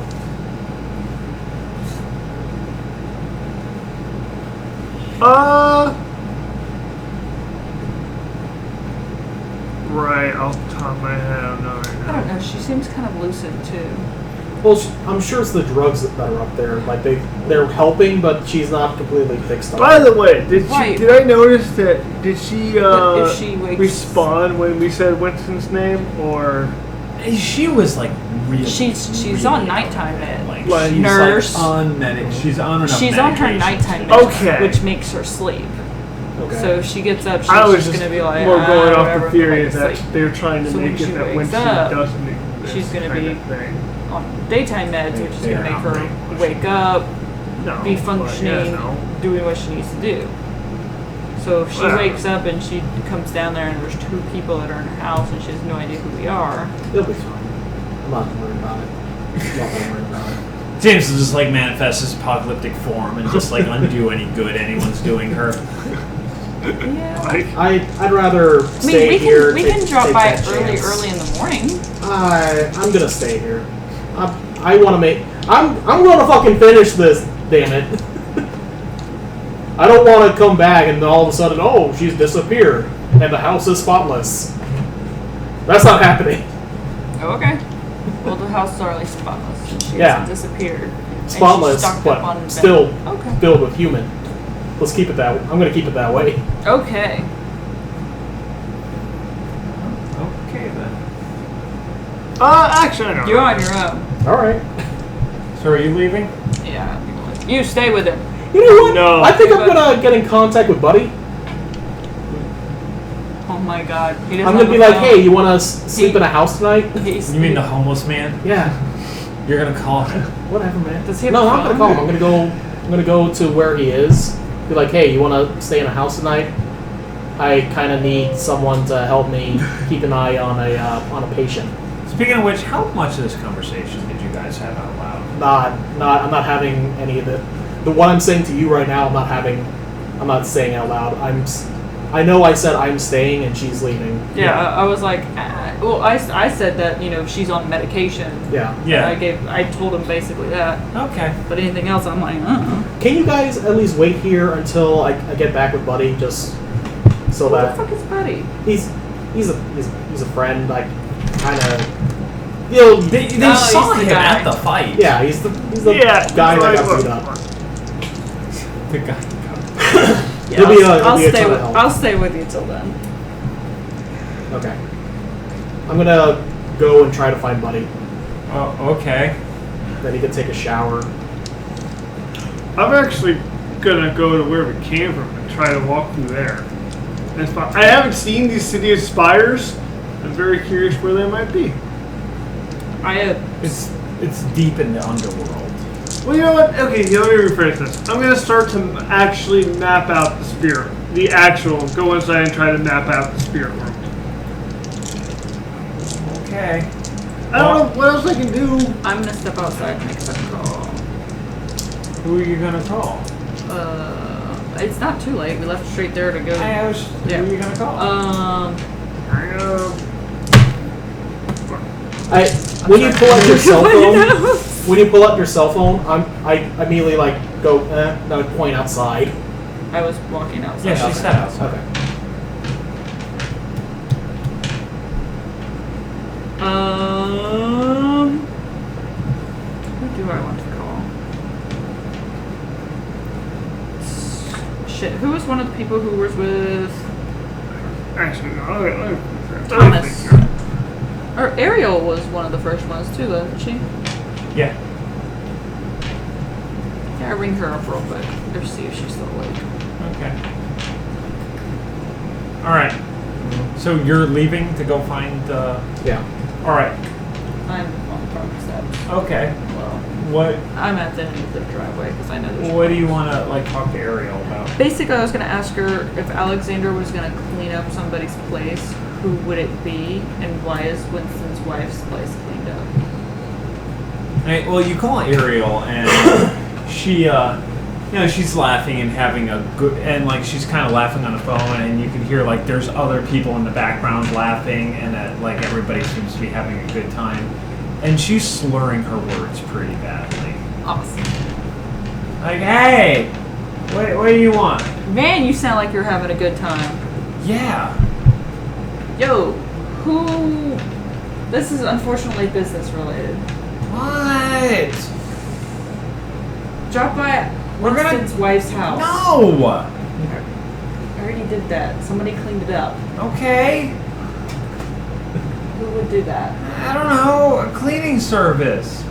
[SPEAKER 5] Right off the top of my head, I don't know right
[SPEAKER 3] I
[SPEAKER 5] now.
[SPEAKER 3] don't know. She seems kind of lucid too.
[SPEAKER 2] Well, I'm sure it's the drugs that are up there. Like they're helping, but she's not completely fixed on
[SPEAKER 5] By
[SPEAKER 2] it.
[SPEAKER 5] the way, did
[SPEAKER 3] Right.
[SPEAKER 5] I notice that? Did she
[SPEAKER 3] But if she wakes-
[SPEAKER 5] respond when we said Winston's name, or
[SPEAKER 1] She was like really.
[SPEAKER 3] She's
[SPEAKER 1] really
[SPEAKER 3] on nighttime
[SPEAKER 1] ill.
[SPEAKER 3] med.
[SPEAKER 1] Like, she's
[SPEAKER 3] Nurse.
[SPEAKER 1] Like on medic. She's on enough.
[SPEAKER 3] She's on her
[SPEAKER 1] medication.
[SPEAKER 3] nighttime med,
[SPEAKER 5] Okay.
[SPEAKER 3] which makes her sleep.
[SPEAKER 2] Okay.
[SPEAKER 3] So if she gets up, she's
[SPEAKER 5] I was
[SPEAKER 3] just
[SPEAKER 5] just
[SPEAKER 3] gonna be like,
[SPEAKER 5] more going off
[SPEAKER 3] whatever,
[SPEAKER 5] the theory
[SPEAKER 3] go back to
[SPEAKER 5] that
[SPEAKER 3] sleep.
[SPEAKER 5] they're trying to
[SPEAKER 3] So
[SPEAKER 5] make
[SPEAKER 3] when she
[SPEAKER 5] it that
[SPEAKER 3] wakes
[SPEAKER 5] Winston
[SPEAKER 3] up,
[SPEAKER 5] doesn't exist.
[SPEAKER 3] she's gonna
[SPEAKER 5] kind
[SPEAKER 3] be
[SPEAKER 5] of thing.
[SPEAKER 3] on daytime meds, which is
[SPEAKER 1] They're
[SPEAKER 3] gonna make
[SPEAKER 1] not
[SPEAKER 3] her
[SPEAKER 1] brainwashed.
[SPEAKER 3] wake up,
[SPEAKER 5] No,
[SPEAKER 3] be
[SPEAKER 5] but
[SPEAKER 3] functioning,
[SPEAKER 5] yeah, no.
[SPEAKER 3] doing what she needs to do. So if she
[SPEAKER 5] Well.
[SPEAKER 3] wakes up and she comes down there and there's two people that are in her house and she has no idea who we are,
[SPEAKER 2] It'll be fine. I'm not worried about it. I'm not gonna worry about it.
[SPEAKER 1] James will just like manifest his apocalyptic form and just like undo any good anyone's doing her.
[SPEAKER 3] yeah.
[SPEAKER 5] Like,
[SPEAKER 2] I'd rather
[SPEAKER 3] I mean,
[SPEAKER 2] stay
[SPEAKER 3] we
[SPEAKER 2] here.
[SPEAKER 3] can
[SPEAKER 2] take
[SPEAKER 3] drop by
[SPEAKER 2] that chance.
[SPEAKER 3] early in the morning.
[SPEAKER 2] I'm gonna stay here. I want to make. I'm gonna fucking finish this. Damn it. I don't want to come back and all of a sudden, oh, she's disappeared and the house is spotless. That's not happening.
[SPEAKER 3] Oh, okay. Well, the house is already spotless. She
[SPEAKER 2] Yeah.
[SPEAKER 3] hasn't disappeared. And she's
[SPEAKER 2] Spotless,
[SPEAKER 3] stocked
[SPEAKER 2] but
[SPEAKER 3] up on
[SPEAKER 2] still
[SPEAKER 3] Okay.
[SPEAKER 2] filled with human. Let's keep it that. I'm gonna keep it that way.
[SPEAKER 3] Okay.
[SPEAKER 1] Okay then.
[SPEAKER 5] actually, I know.
[SPEAKER 3] You're on your own.
[SPEAKER 2] All right.
[SPEAKER 1] So are you leaving?
[SPEAKER 3] Yeah. You stay with him.
[SPEAKER 2] You know what?
[SPEAKER 5] No.
[SPEAKER 2] I think I'm gonna get in contact with Buddy.
[SPEAKER 3] Oh my God. He doesn't
[SPEAKER 2] I'm gonna
[SPEAKER 3] have
[SPEAKER 2] be
[SPEAKER 3] a
[SPEAKER 2] like,
[SPEAKER 3] phone.
[SPEAKER 2] hey, you wanna sleep in a house tonight?
[SPEAKER 3] He's,
[SPEAKER 1] You mean the homeless man?
[SPEAKER 2] Yeah.
[SPEAKER 1] You're gonna call him?
[SPEAKER 2] Whatever, man.
[SPEAKER 3] Does he have
[SPEAKER 2] no,
[SPEAKER 3] a
[SPEAKER 2] I'm not gonna
[SPEAKER 3] phone?
[SPEAKER 2] call him. I'm gonna go to where he is. Be like, hey, you wanna stay in a house tonight? I kind of need someone to help me keep an eye on a patient.
[SPEAKER 1] Speaking of which, how much of this conversation did you guys have out loud?
[SPEAKER 2] I'm not having any of it. The what I'm saying to you right now, I'm not saying out loud. I know I said I'm staying and she's leaving.
[SPEAKER 3] yeah, I was like, well, I said that, she's on medication.
[SPEAKER 2] Yeah.
[SPEAKER 1] Yeah.
[SPEAKER 3] I told him basically that.
[SPEAKER 1] Okay.
[SPEAKER 3] But anything else, I'm like,
[SPEAKER 2] Can you guys at least wait here until I get back with Buddy, just so
[SPEAKER 3] What the
[SPEAKER 2] that
[SPEAKER 3] fuck is Buddy?
[SPEAKER 2] he's a friend. Like kind of.
[SPEAKER 1] They
[SPEAKER 3] Oh,
[SPEAKER 1] saw
[SPEAKER 3] he's the
[SPEAKER 1] him
[SPEAKER 3] guy.
[SPEAKER 1] at the fight.
[SPEAKER 2] Yeah, he's the guy that got beat up.
[SPEAKER 1] The guy.
[SPEAKER 3] Yeah,
[SPEAKER 2] He'll be a
[SPEAKER 3] I'll
[SPEAKER 2] ton
[SPEAKER 3] stay
[SPEAKER 2] of
[SPEAKER 3] with
[SPEAKER 2] help.
[SPEAKER 3] I'll stay with you till then.
[SPEAKER 2] Okay. I'm gonna go and try to find Buddy.
[SPEAKER 1] Oh, okay.
[SPEAKER 2] Then he can take a shower.
[SPEAKER 5] I'm actually gonna go to where we came from and try to walk through there. That's fine. I haven't seen these city of spires. I'm very curious where they might be.
[SPEAKER 1] It's deep in the underworld.
[SPEAKER 5] Well, you know what? Okay, let me rephrase this. I'm gonna start to actually map out the spirit. Go inside and try to map out the spirit world.
[SPEAKER 1] Okay.
[SPEAKER 5] I don't know what else I can do.
[SPEAKER 3] I'm gonna step outside and make some call.
[SPEAKER 1] Who are you gonna call?
[SPEAKER 3] It's not too late. We left straight there to go.
[SPEAKER 1] Who are you gonna call?
[SPEAKER 2] When you pull up your cell phone, I immediately go and I point outside.
[SPEAKER 3] I was walking outside.
[SPEAKER 1] Yeah, she said outside.
[SPEAKER 2] Okay.
[SPEAKER 3] Who do I want to call? Shit, who was one of the people who was with
[SPEAKER 5] Actually, no.
[SPEAKER 3] Thomas? Or Ariel was one of the first ones too, wasn't she?
[SPEAKER 1] Yeah.
[SPEAKER 3] Yeah, ring her up real quick. Let's see if she's still awake.
[SPEAKER 1] Okay. All right. So you're leaving to go find.
[SPEAKER 2] Yeah.
[SPEAKER 1] All right.
[SPEAKER 3] I'm on the front steps.
[SPEAKER 1] Okay.
[SPEAKER 3] Well,
[SPEAKER 1] What
[SPEAKER 3] I'm at the end of the driveway because I know there's.
[SPEAKER 1] What do you want to like talk to Ariel about?
[SPEAKER 3] Basically, I was going to ask her if Alexander was going to clean up somebody's place, who would it be, and why is Winston's wife's place cleaned up?
[SPEAKER 1] Hey, well, you call Ariel, and she, she's laughing and having a good, and like she's kind of laughing on the phone, and you can hear like there's other people in the background laughing, and that like everybody seems to be having a good time, and she's slurring her words pretty badly.
[SPEAKER 3] Awesome.
[SPEAKER 1] Like, hey, what do you want?
[SPEAKER 3] Man, you sound like you're having a good time.
[SPEAKER 1] Yeah.
[SPEAKER 3] Yo, who... This is unfortunately business related.
[SPEAKER 1] What?
[SPEAKER 3] Drop by
[SPEAKER 1] We're gonna-
[SPEAKER 3] Winston's wife's house.
[SPEAKER 1] No.
[SPEAKER 3] I already did that. Somebody cleaned it up.
[SPEAKER 1] Okay.
[SPEAKER 3] Who would do that?
[SPEAKER 1] I don't know. A cleaning service.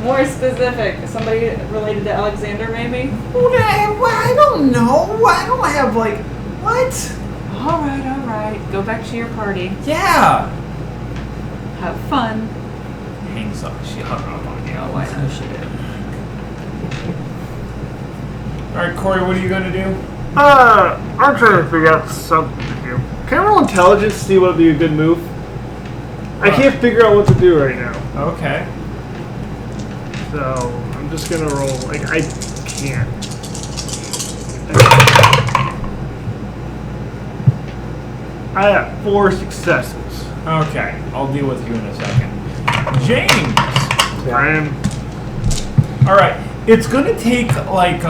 [SPEAKER 3] More specific. Somebody related to Alexander, maybe?
[SPEAKER 1] I don't know. I don't have like what?
[SPEAKER 3] All right. Go back to your party.
[SPEAKER 1] Yeah.
[SPEAKER 3] Have fun.
[SPEAKER 1] Hangs up. She hung up on you.
[SPEAKER 3] Oh, I know she did.
[SPEAKER 1] All right, Corey. What are you gonna do?
[SPEAKER 5] I'm trying to figure out something to do. Can I roll intelligence to see what would be a good move? I can't figure out what to do right now.
[SPEAKER 1] Okay.
[SPEAKER 5] So, I'm just gonna roll, like, I can't. I got 4 successes.
[SPEAKER 1] Okay. I'll deal with you in a second. James.
[SPEAKER 5] Brian.
[SPEAKER 1] All right. It's gonna take like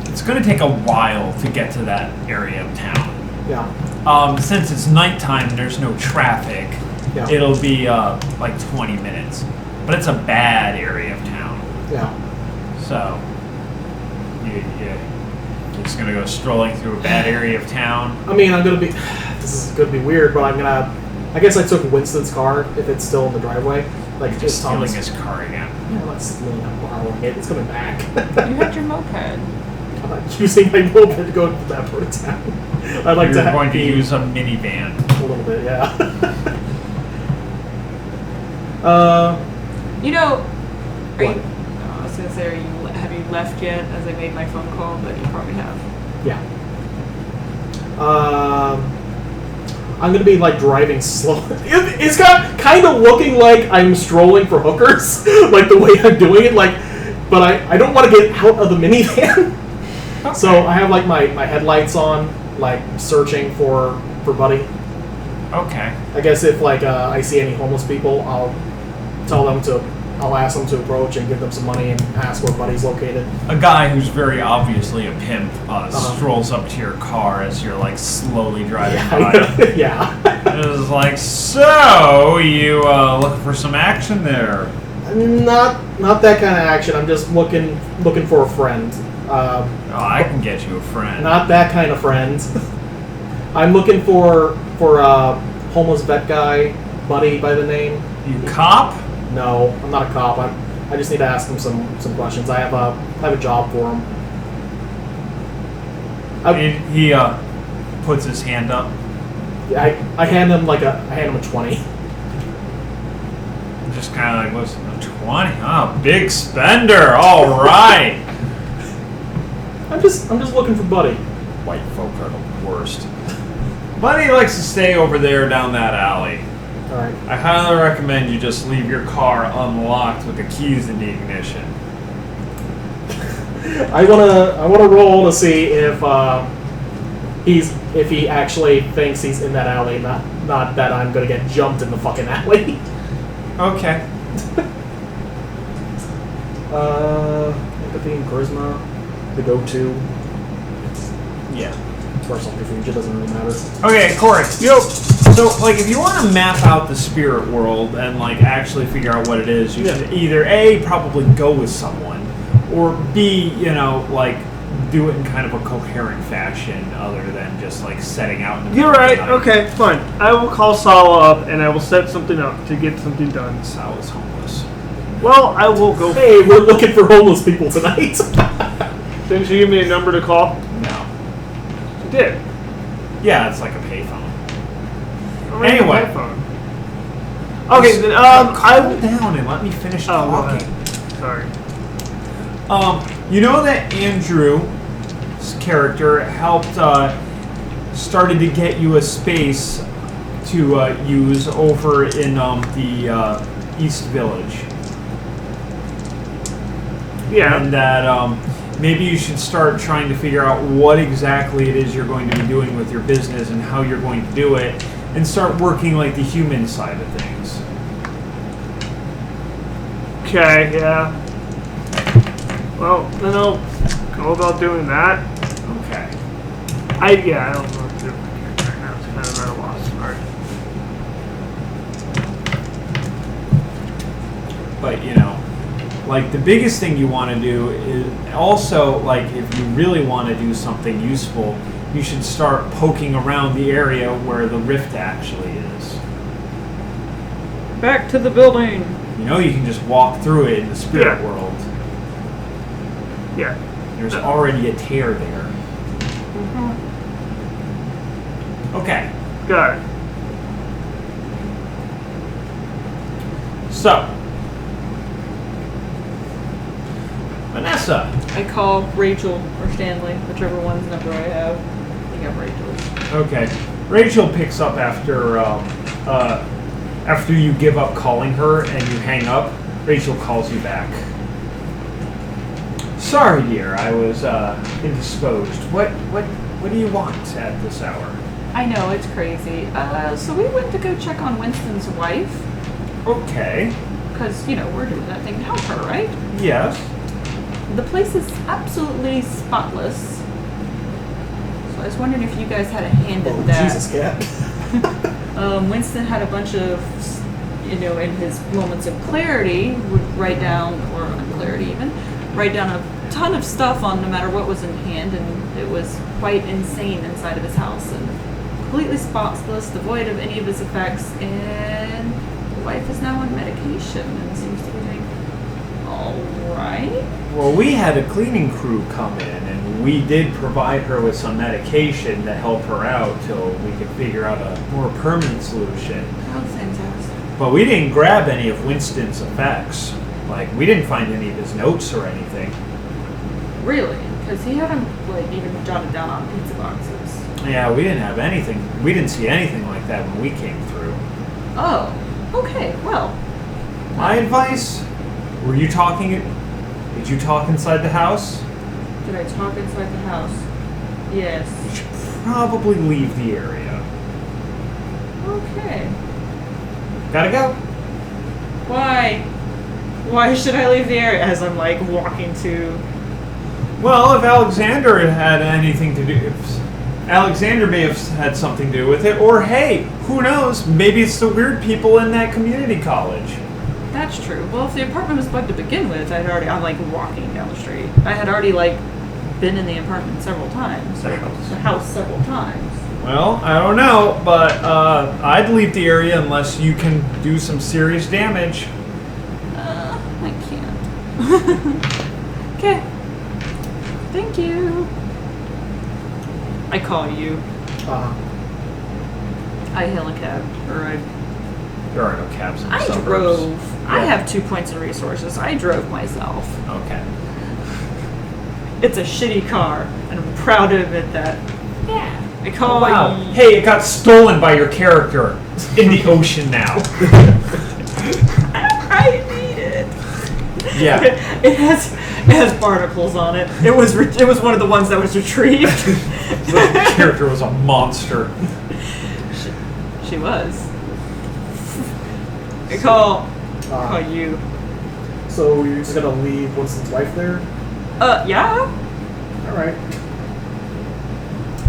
[SPEAKER 1] it's gonna take a while to get to that area of town.
[SPEAKER 2] Yeah.
[SPEAKER 1] Since it's nighttime, there's no traffic.
[SPEAKER 2] Yeah.
[SPEAKER 1] It'll be like 20 minutes, but it's a bad area of town.
[SPEAKER 2] Yeah.
[SPEAKER 1] So you're just gonna go strolling through a bad area of town.
[SPEAKER 2] I mean, this is gonna be weird, but I guess I took Winston's car if it's still in the driveway. Like
[SPEAKER 1] Just
[SPEAKER 2] just
[SPEAKER 1] stealing
[SPEAKER 2] Thomas.
[SPEAKER 1] his car again.
[SPEAKER 2] I'm not stealing, I'm borrowing it. It's coming back.
[SPEAKER 3] You had your moped.
[SPEAKER 2] I'm not using my moped to go to that part of town. I'd like
[SPEAKER 1] You're
[SPEAKER 2] to
[SPEAKER 1] going to use a minivan.
[SPEAKER 2] a little bit, yeah.
[SPEAKER 3] You know, are you,
[SPEAKER 2] What?
[SPEAKER 3] I was gonna say, have you left yet? As I made my phone call, but you probably have.
[SPEAKER 2] Yeah. I'm gonna be like driving slow. It's got kind of looking like I'm strolling for hookers, like the way I'm doing it. Like, but I don't want to get out of the minivan. So I have like my headlights on, like searching for Buddy.
[SPEAKER 1] Okay.
[SPEAKER 2] I guess if like I see any homeless people, I'll ask them to approach and give them some money and ask where Buddy's located.
[SPEAKER 1] A guy who's very obviously a pimp strolls up to your car as you're like slowly driving by.
[SPEAKER 2] Yeah.
[SPEAKER 1] It's like, so you looking for some action there?
[SPEAKER 2] Not that kind of action. I'm just looking for a friend.
[SPEAKER 1] Oh, I can get you a friend.
[SPEAKER 2] Not that kind of friend. I'm looking for a homeless vet guy, Buddy by the name.
[SPEAKER 1] You cop?
[SPEAKER 2] No, I'm not a cop. I just need to ask him some questions. I have a job for him.
[SPEAKER 1] He puts his hand up.
[SPEAKER 2] I hand him a 20.
[SPEAKER 1] Just kind of like, listen, a 20? Oh, big spender. All right.
[SPEAKER 2] I'm just looking for Buddy.
[SPEAKER 1] White folk are the worst. Buddy likes to stay over there down that alley.
[SPEAKER 2] All right.
[SPEAKER 1] I highly recommend you just leave your car unlocked with the keys in the ignition.
[SPEAKER 2] I wanna roll to see if he actually thinks he's in that alley, not that I'm gonna get jumped in the fucking alley.
[SPEAKER 1] Okay.
[SPEAKER 2] Empathy and charisma, the go-to.
[SPEAKER 1] Yeah.
[SPEAKER 2] or subterfuge. It doesn't really matter.
[SPEAKER 1] Okay, Corey.
[SPEAKER 5] Yo.
[SPEAKER 1] So, like, if you want to map out the spirit world and, like, actually figure out what it is, you should either A, probably go with someone, or B, you know, like, do it in kind of a coherent fashion other than just, like, setting out in the
[SPEAKER 5] You're
[SPEAKER 1] middle of
[SPEAKER 5] right.
[SPEAKER 1] the night.
[SPEAKER 5] Okay, fine. I will call Sawa up and I will set something up to get something done.
[SPEAKER 1] Sal's homeless.
[SPEAKER 5] Well, I will go.
[SPEAKER 2] Hey, we're looking for homeless people tonight.
[SPEAKER 5] Didn't you give me a number to call?
[SPEAKER 1] No.
[SPEAKER 5] You did.
[SPEAKER 1] Yeah, it's like a payphone.
[SPEAKER 5] I'm on
[SPEAKER 1] Anyway.
[SPEAKER 5] my phone. Okay, then
[SPEAKER 1] Calm
[SPEAKER 5] I.
[SPEAKER 1] down and let me finish
[SPEAKER 5] Oh, go
[SPEAKER 1] talking.
[SPEAKER 5] ahead. Sorry.
[SPEAKER 1] You know that Andrew's character helped, started to get you a space to use over in the East Village.
[SPEAKER 5] Yeah.
[SPEAKER 1] And that maybe you should start trying to figure out what exactly it is you're going to be doing with your business and how you're going to do it, and start working like the human side of things.
[SPEAKER 5] Okay. Yeah. Well, then I'll go about doing that.
[SPEAKER 1] Okay.
[SPEAKER 5] I don't know what to do with my character right now. It's kind of at a loss. Alright.
[SPEAKER 1] But, you know, like, the biggest thing you want to do is also, like, if you really want to do something useful, you should start poking around the area where the rift actually is.
[SPEAKER 3] Back to the building.
[SPEAKER 1] You know, you can just walk through it in the spirit
[SPEAKER 5] Yeah.
[SPEAKER 1] world.
[SPEAKER 5] Yeah.
[SPEAKER 1] There's already a tear there. Okay,
[SPEAKER 5] Got it.
[SPEAKER 1] so Vanessa.
[SPEAKER 3] I call Rachel or Stanley, whichever one's number I have. I think I'm Rachel's.
[SPEAKER 1] Okay, Rachel picks up after after you give up calling her and you hang up. Rachel calls you back. Sorry, dear, I was indisposed. What do you want at this hour?
[SPEAKER 3] I know, it's crazy. So we went to go check on Winston's wife,
[SPEAKER 1] Okay.
[SPEAKER 3] because, you know, we're doing that thing to help her, right?
[SPEAKER 1] Yes.
[SPEAKER 3] The place is absolutely spotless. So I was wondering if you guys had a hand in
[SPEAKER 2] Oh,
[SPEAKER 3] that.
[SPEAKER 2] Jesus, cat.
[SPEAKER 3] Winston had a bunch of, you know, in his moments of clarity, would write down, or unclarity even, write down a ton of stuff on no matter what was in hand, and it was quite insane inside of his house, and completely spotless, devoid of any of his effects, and the wife is now on medication and seems to be doing alright.
[SPEAKER 1] Well, we had a cleaning crew come in, and we did provide her with some medication to help her out till we could figure out a more permanent solution.
[SPEAKER 3] Oh, fantastic.
[SPEAKER 1] But we didn't grab any of Winston's effects. Like, we didn't find any of his notes or anything.
[SPEAKER 3] Really? Because he had them, like, even jotted down on pizza boxes.
[SPEAKER 1] Yeah, we didn't have anything. We didn't see anything like that when we came through.
[SPEAKER 3] Oh, okay, well.
[SPEAKER 1] My advice, were you talking, did you talk inside the house?
[SPEAKER 3] Did I talk inside the house? Yes.
[SPEAKER 1] You should probably leave the area.
[SPEAKER 3] Okay.
[SPEAKER 1] Gotta go.
[SPEAKER 3] Why? Why should I leave the area? As I'm like walking to.
[SPEAKER 1] Well, if Alexander had anything to do, if Alexander may have had something to do with it, or hey, who knows? Maybe it's the weird people in that community college.
[SPEAKER 3] That's true. Well, if the apartment was bugged to begin with, I'm like walking down the street. I had already like been in the apartment several times.
[SPEAKER 1] The house.
[SPEAKER 3] The house several times.
[SPEAKER 1] Well, I don't know, but I'd leave the area unless you can do some serious damage.
[SPEAKER 3] I can't. Okay. Thank you. I call you. I hail a cab, or
[SPEAKER 1] There are no cabs in the
[SPEAKER 3] I
[SPEAKER 1] suburbs.
[SPEAKER 3] drove. I
[SPEAKER 1] Yeah.
[SPEAKER 3] have 2 points in resources. I drove myself.
[SPEAKER 1] Okay.
[SPEAKER 3] It's a shitty car, and I'm proud to admit that. Yeah. I call
[SPEAKER 1] Wow.
[SPEAKER 3] you.
[SPEAKER 1] Hey, it got stolen by your character. It's in the ocean now.
[SPEAKER 3] I need it.
[SPEAKER 1] Yeah.
[SPEAKER 3] It has barnacles on it. It was one of the ones that was retrieved.
[SPEAKER 1] The character was a monster.
[SPEAKER 3] She was. I call you.
[SPEAKER 2] So you're just gonna leave Winston's wife there?
[SPEAKER 3] Yeah.
[SPEAKER 2] Alright.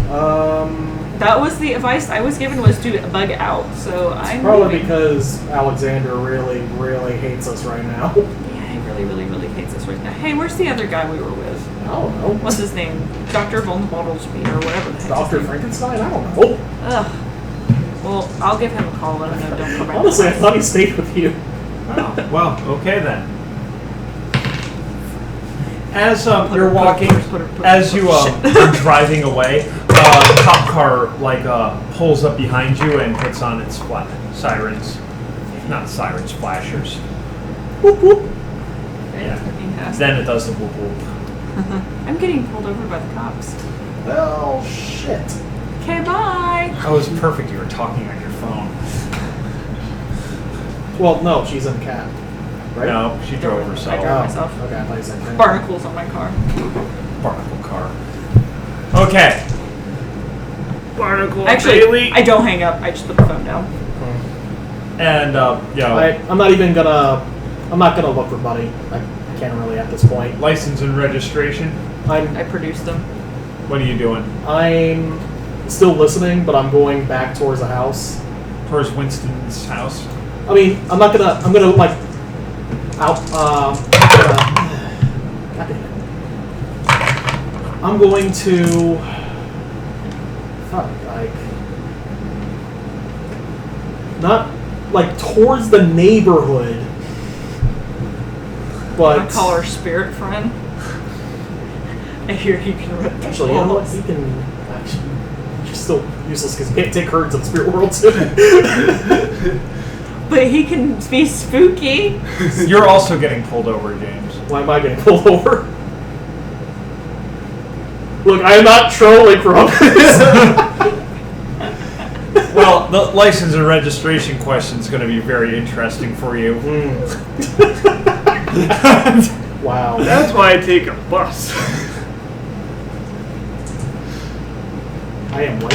[SPEAKER 3] That was the advice I was given, was to bug out. So I'm
[SPEAKER 2] Probably
[SPEAKER 3] leaving.
[SPEAKER 2] because Alexander really, really hates us right now.
[SPEAKER 3] Yeah, he really, really, really hates us right now. Hey, where's the other guy we were with?
[SPEAKER 2] I don't know.
[SPEAKER 3] What's his name? Dr. Von Bottlesby or whatever the heck.
[SPEAKER 2] Dr.
[SPEAKER 3] his name.
[SPEAKER 2] Frankenstein? I don't know.
[SPEAKER 3] Ugh. Well, I'll give him a call. Let him know. Don't come back.
[SPEAKER 2] Honestly, I thought he stayed with you.
[SPEAKER 1] Oh, well, okay then. As you're walking, as you are driving away, a cop car pulls up behind you and puts on its sirens. Not sirens, flashers.
[SPEAKER 2] Whoop whoop.
[SPEAKER 1] Yeah.
[SPEAKER 3] Fantastic.
[SPEAKER 1] Then it does the whoop whoop.
[SPEAKER 3] I'm getting pulled over by the cops.
[SPEAKER 2] Well, shit.
[SPEAKER 3] Okay, bye.
[SPEAKER 1] That was perfect. You were talking on your phone.
[SPEAKER 2] Well, no, she's in the cab. Right?
[SPEAKER 1] No, she drove herself.
[SPEAKER 3] I drove myself.
[SPEAKER 2] Okay, I thought you said Frank.
[SPEAKER 3] Barnacles on my car.
[SPEAKER 1] Barnacle car. Okay.
[SPEAKER 5] Barnacle
[SPEAKER 3] Actually,
[SPEAKER 5] Bailey.
[SPEAKER 3] I don't hang up. I just put the phone down.
[SPEAKER 1] And
[SPEAKER 2] I'm not gonna look for Buddy. I can't really at this point.
[SPEAKER 1] license and registration.
[SPEAKER 3] I produced them.
[SPEAKER 1] What are you doing?
[SPEAKER 2] I'm still listening, but I'm going back towards the house.
[SPEAKER 1] Towards Winston's house.
[SPEAKER 2] I mean, I'm gonna like out. God damn it. I'm going to. Fuck, like not like towards the neighborhood, but
[SPEAKER 3] I call her spirit friend. I hear you can rip the
[SPEAKER 2] actually, you know what?
[SPEAKER 3] walls.
[SPEAKER 2] You can actually. You're still useless because you can't take her into the spirit world too.
[SPEAKER 3] But he can be spooky.
[SPEAKER 1] You're also getting pulled over, James.
[SPEAKER 2] Why am I getting pulled over? Look, I am not trolling for all this.
[SPEAKER 1] Well, the license and registration question is going to be very interesting for you.
[SPEAKER 2] Wow.
[SPEAKER 5] That's why I take a bus.
[SPEAKER 2] I am white.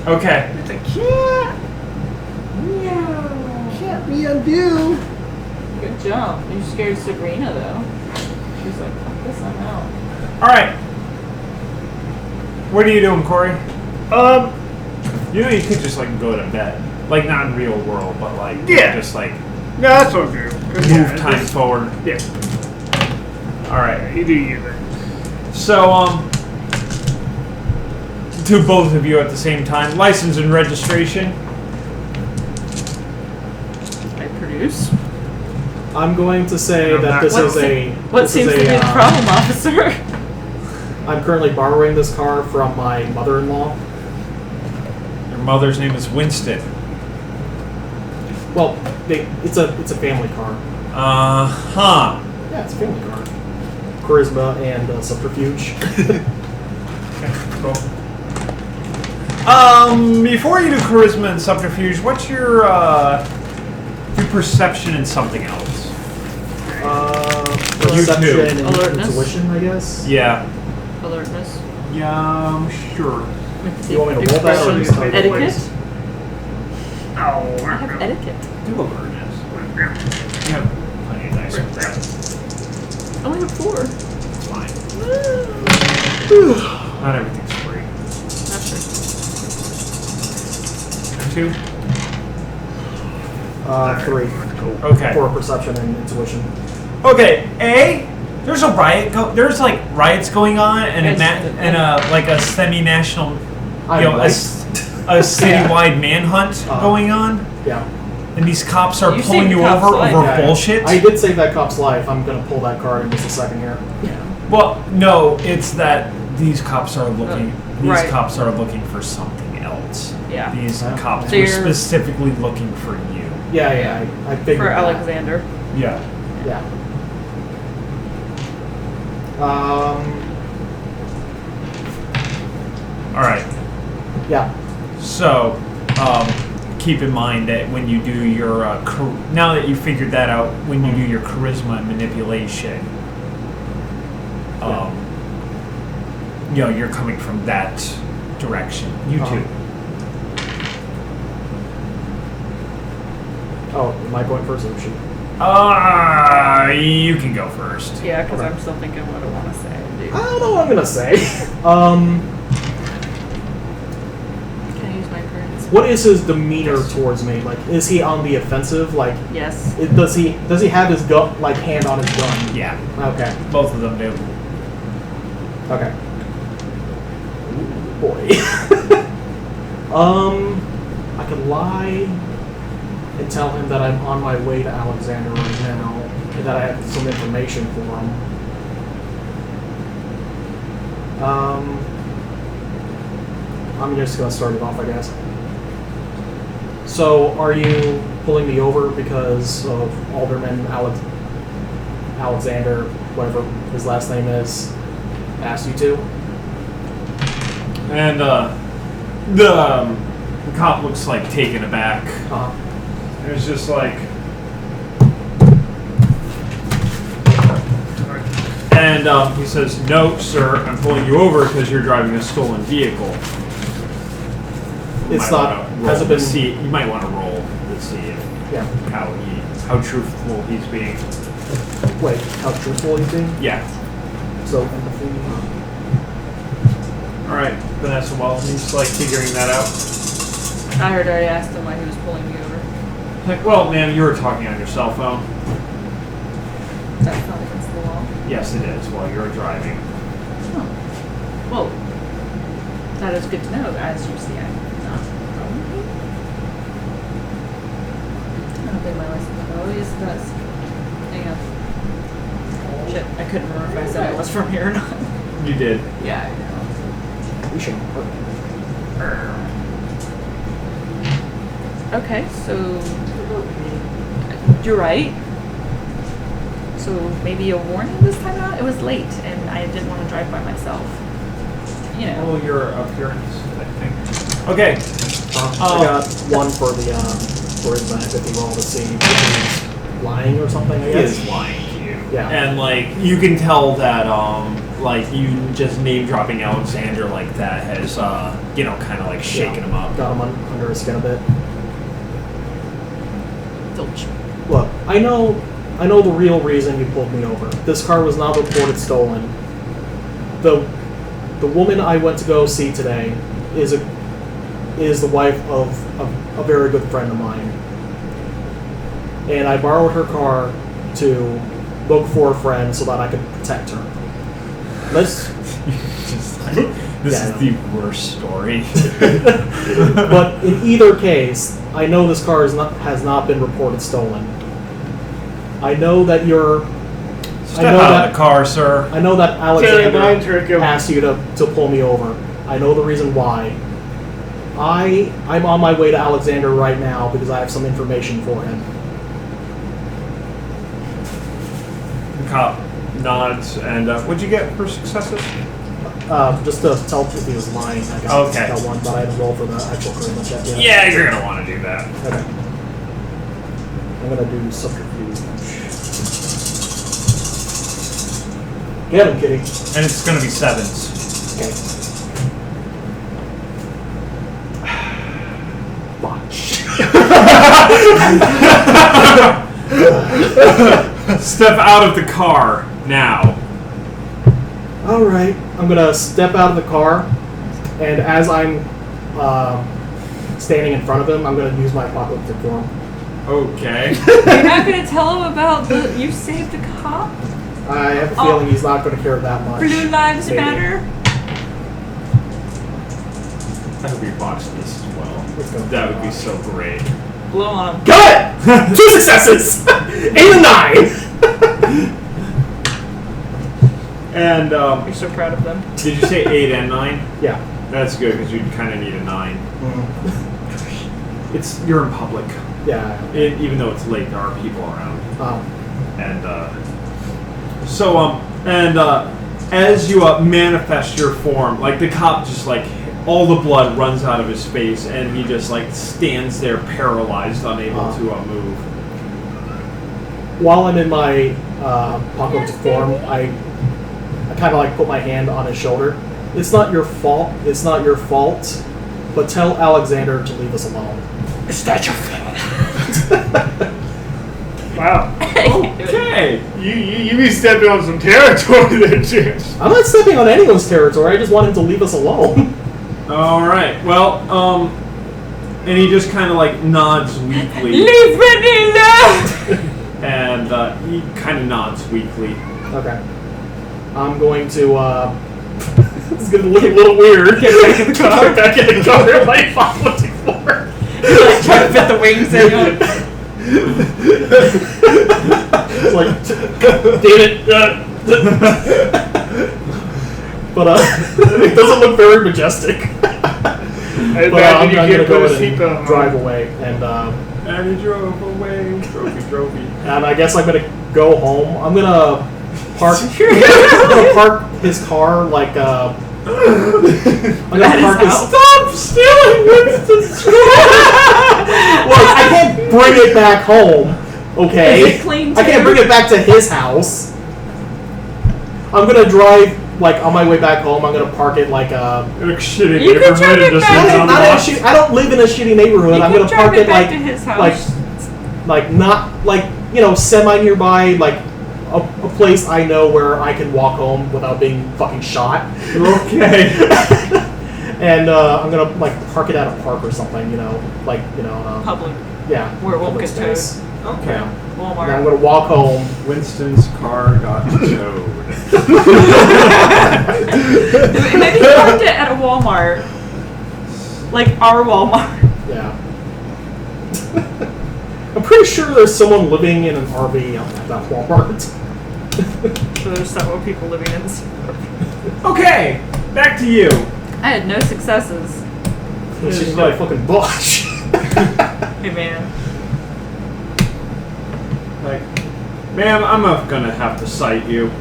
[SPEAKER 1] Okay.
[SPEAKER 5] It's a cat.
[SPEAKER 2] Can't be undue.
[SPEAKER 3] Good job. You scared Sabrina though. She's like, fuck this, I'm out.
[SPEAKER 1] All right. What are you doing, Corey? You know, you could just go to bed, not in real world, but
[SPEAKER 5] Yeah.
[SPEAKER 1] just
[SPEAKER 5] No, that's okay.
[SPEAKER 1] move time forward.
[SPEAKER 5] Yeah.
[SPEAKER 1] All right.
[SPEAKER 5] You do you then.
[SPEAKER 1] So to both of you at the same time, license and registration.
[SPEAKER 3] I produce.
[SPEAKER 2] I'm going to say
[SPEAKER 5] No,
[SPEAKER 2] that
[SPEAKER 5] not-
[SPEAKER 2] this
[SPEAKER 3] What's
[SPEAKER 2] is
[SPEAKER 3] it-
[SPEAKER 2] a.
[SPEAKER 3] What
[SPEAKER 2] this
[SPEAKER 3] seems
[SPEAKER 2] is
[SPEAKER 3] to be
[SPEAKER 2] a,
[SPEAKER 3] the problem, officer?
[SPEAKER 2] I'm currently borrowing this car from my mother-in-law.
[SPEAKER 1] Your mother's name is Winston.
[SPEAKER 2] Well, it's a family car.
[SPEAKER 1] Huh.
[SPEAKER 2] Yeah, it's a family car. Charisma and subterfuge.
[SPEAKER 1] Cool. Before you do charisma and subterfuge, what's your perception and something else?
[SPEAKER 2] Perception and
[SPEAKER 3] Alertness.
[SPEAKER 2] intuition, I guess.
[SPEAKER 1] Yeah.
[SPEAKER 3] Alertness.
[SPEAKER 1] Yeah, sure.
[SPEAKER 2] You want me to roll that or
[SPEAKER 3] Expression.
[SPEAKER 2] just-
[SPEAKER 3] Etiquette?
[SPEAKER 5] Oh,
[SPEAKER 3] I have etiquette.
[SPEAKER 1] Do alertness. You have plenty of nice ones.
[SPEAKER 3] I only have 4.
[SPEAKER 1] It's fine. Not everything's free.
[SPEAKER 3] Not sure.
[SPEAKER 1] 2?
[SPEAKER 2] 3
[SPEAKER 1] Okay.
[SPEAKER 2] for perception and intuition.
[SPEAKER 1] Okay. There's a riot. There's riots going on, and a semi-national,
[SPEAKER 2] I'm
[SPEAKER 1] a
[SPEAKER 2] white.
[SPEAKER 1] citywide manhunt going on,
[SPEAKER 2] Yeah.
[SPEAKER 1] and these cops are
[SPEAKER 3] You
[SPEAKER 1] pulling
[SPEAKER 3] saved
[SPEAKER 1] you
[SPEAKER 3] the cop's
[SPEAKER 1] over
[SPEAKER 3] life.
[SPEAKER 1] over
[SPEAKER 2] Yeah,
[SPEAKER 1] bullshit.
[SPEAKER 2] I did save that cop's life. I'm gonna pull that card in just a second here.
[SPEAKER 1] Well, no, it's that these cops are looking. These
[SPEAKER 3] right.
[SPEAKER 1] cops are looking for something else.
[SPEAKER 3] Yeah.
[SPEAKER 1] These
[SPEAKER 2] Oh,
[SPEAKER 1] cops
[SPEAKER 3] so
[SPEAKER 1] were
[SPEAKER 3] you're-
[SPEAKER 1] specifically looking for you.
[SPEAKER 2] Yeah, I figured
[SPEAKER 3] For
[SPEAKER 2] that.
[SPEAKER 3] Alexander.
[SPEAKER 1] Yeah.
[SPEAKER 2] Yeah.
[SPEAKER 1] All right.
[SPEAKER 2] Yeah.
[SPEAKER 1] So, keep in mind that when you do your now that you figured that out, when you do your charisma and manipulation, you're coming from that direction. You too.
[SPEAKER 2] Oh, am I going first or she?
[SPEAKER 1] You can go first.
[SPEAKER 3] Yeah, because I'm still thinking what I want to say.
[SPEAKER 2] I don't know what I'm gonna say.
[SPEAKER 3] Can I use my currency?
[SPEAKER 2] What is his demeanor towards me? Like, is he on the offensive? Like,
[SPEAKER 3] Yes.
[SPEAKER 2] does he have his gun, like, hand on his gun?
[SPEAKER 1] Yeah,
[SPEAKER 2] Okay.
[SPEAKER 1] both of them do.
[SPEAKER 2] Okay. Ooh, boy. I could lie and tell him that I'm on my way to Alexander right now and that I have some information for him. I'm just gonna start it off, I guess. So, are you pulling me over because of Alderman Alexander, whatever his last name is, asked you to?
[SPEAKER 1] And the cop looks like taken aback.
[SPEAKER 2] Uh-huh.
[SPEAKER 1] It's just like, and he says, "No, sir, I'm pulling you over because you're driving a stolen vehicle."
[SPEAKER 2] It's
[SPEAKER 1] Might
[SPEAKER 2] not.
[SPEAKER 1] wanna roll
[SPEAKER 2] Has it
[SPEAKER 1] to
[SPEAKER 2] been?
[SPEAKER 1] see? You might want to roll to see if
[SPEAKER 2] Yeah.
[SPEAKER 1] how truthful he's being.
[SPEAKER 2] Wait. How truthful you think?
[SPEAKER 1] Yeah.
[SPEAKER 2] So empathy.
[SPEAKER 1] All right, Vanessa. Well, he's like figuring that out.
[SPEAKER 3] I heard I already asked him why he was pulling me over.
[SPEAKER 1] Like, well, ma'am, you were talking on your cell phone.
[SPEAKER 3] That's not against the law.
[SPEAKER 1] Yes, it is. While you're driving.
[SPEAKER 3] Oh. Well, that is good to know. As you see, I'm not probably. I don't think my license always does. Hang on. Shit, I couldn't remember if I said I was from here or not.
[SPEAKER 1] You did.
[SPEAKER 3] Yeah, I know.
[SPEAKER 2] We should.
[SPEAKER 3] Okay, so you're right. So maybe a warning this time out? It was late and I didn't want to drive by myself. You know.
[SPEAKER 1] Oh, your appearance, I think. Okay.
[SPEAKER 2] I got one for the for his if he rolled to see if he's lying or something. I
[SPEAKER 1] He
[SPEAKER 2] guess.
[SPEAKER 1] is lying to you.
[SPEAKER 2] Yeah.
[SPEAKER 1] And like you can tell that like you just name dropping Alexander like that has kind of like shaken him up.
[SPEAKER 2] Got him under his skin a bit.
[SPEAKER 3] Filch.
[SPEAKER 2] Look, I know the real reason you pulled me over. This car was not reported stolen. The woman I went to go see today is the wife of a very good friend of mine. And I borrowed her car to look for a friend so that I could protect her. This
[SPEAKER 1] is the worst story.
[SPEAKER 2] But in either case, I know this car has not been reported stolen. I know that you're.
[SPEAKER 1] Step out of the car, sir.
[SPEAKER 2] I know that
[SPEAKER 5] Jerry, mind
[SPEAKER 2] Alexander
[SPEAKER 5] trick him.
[SPEAKER 2] asked you to pull me over. I know the reason why. I'm on my way to Alexander right now because I have some information for him.
[SPEAKER 1] The cop nods, and what'd you get for successes?
[SPEAKER 2] Just to tell if he was lying, I got
[SPEAKER 1] Okay.
[SPEAKER 2] that one, but I didn't roll for the actual charisma check yet.
[SPEAKER 1] Yeah, you're gonna want to do that.
[SPEAKER 2] Okay. I'm gonna do subterfuge. Get him, kitty.
[SPEAKER 1] And it's gonna be sevens.
[SPEAKER 2] Okay. Botch.
[SPEAKER 1] Step out of the car now.
[SPEAKER 2] All right. I'm gonna step out of the car, and as I'm standing in front of him, I'm gonna use my pocket to form.
[SPEAKER 1] Okay.
[SPEAKER 3] You're not going to tell him about you saved a cop?
[SPEAKER 2] I have a feeling he's not going to care that much.
[SPEAKER 3] Blue lives
[SPEAKER 2] Maybe.
[SPEAKER 3] matter?
[SPEAKER 1] I hope you botched this as well.
[SPEAKER 2] It's gonna
[SPEAKER 1] That would be so great.
[SPEAKER 3] Blow on him.
[SPEAKER 2] Good! 2 successes! 8 and 9!
[SPEAKER 1] And
[SPEAKER 3] You're so proud of them.
[SPEAKER 1] did you say 8 and 9?
[SPEAKER 2] Yeah.
[SPEAKER 1] That's good because you kind of need a 9. You're in public.
[SPEAKER 2] Yeah.
[SPEAKER 1] Even though it's late, there are people around. And as you manifest your form, like the cop just like all the blood runs out of his face, and he just like stands there paralyzed, unable to move.
[SPEAKER 2] While I'm in my apocalyptic form, I kind of like put my hand on his shoulder. It's not your fault. It's not your fault. But tell Alexander to leave us alone.
[SPEAKER 5] Is that your fault? Wow. You stepped on some territory there, Chance.
[SPEAKER 2] I'm not stepping on anyone's territory. I just want him to leave us alone.
[SPEAKER 1] All right. Well, and he just kind of like nods weakly.
[SPEAKER 3] Leave me alone!
[SPEAKER 1] And he kind of nods weakly.
[SPEAKER 2] Okay. I'm going to, it's going to look a little weird. Get back in the car. Get back in the car like 524.
[SPEAKER 3] Like, try to fit the wings in.
[SPEAKER 2] It's like, damn it. But, it doesn't look very majestic.
[SPEAKER 5] I
[SPEAKER 2] But I'm
[SPEAKER 5] imagine
[SPEAKER 2] going
[SPEAKER 5] you
[SPEAKER 2] to
[SPEAKER 5] can't
[SPEAKER 2] go
[SPEAKER 5] put a
[SPEAKER 2] ahead
[SPEAKER 5] seatbelt
[SPEAKER 2] and
[SPEAKER 5] on.
[SPEAKER 2] drive away.
[SPEAKER 1] And he drove away. Trophy.
[SPEAKER 2] And I guess I'm going to go home. I'm going to park his car like, I'm going to park his...
[SPEAKER 1] Stop stealing Winston's
[SPEAKER 2] Look, I can't bring it back home, okay?
[SPEAKER 3] Is it clean
[SPEAKER 2] I can't
[SPEAKER 3] too?
[SPEAKER 2] bring it back to his house. I'm gonna drive, like, on my way back home, I'm gonna park it like a...
[SPEAKER 1] Like shitty
[SPEAKER 3] You can
[SPEAKER 1] neighborhood
[SPEAKER 3] drive it
[SPEAKER 1] and just
[SPEAKER 3] back.
[SPEAKER 1] leave it on the lot.
[SPEAKER 2] I don't live in a shitty neighborhood. I'm gonna park it
[SPEAKER 3] back
[SPEAKER 2] like...
[SPEAKER 3] to his house.
[SPEAKER 2] Like, not, like, you know, semi-nearby, like, a place I know where I can walk home without being fucking shot.
[SPEAKER 1] Okay.
[SPEAKER 2] And, I'm gonna, like, park it at a park or something, you know? Like, you know,
[SPEAKER 3] Public.
[SPEAKER 2] yeah.
[SPEAKER 3] Where it won't
[SPEAKER 2] public
[SPEAKER 3] get towed.
[SPEAKER 2] space.
[SPEAKER 1] Okay.
[SPEAKER 2] Yeah. And I'm
[SPEAKER 3] Walmart.
[SPEAKER 2] gonna walk home.
[SPEAKER 1] Winston's car got towed.
[SPEAKER 3] Maybe he parked it at a Walmart. Like our Walmart.
[SPEAKER 2] Yeah. I'm pretty sure there's someone living in an RV at that Walmart.
[SPEAKER 3] So there's several people living in this.
[SPEAKER 1] Okay, back to you.
[SPEAKER 3] I had no successes.
[SPEAKER 2] It's just like fucking bush.
[SPEAKER 3] Hey man.
[SPEAKER 1] Like, ma'am, I'm gonna have to cite you.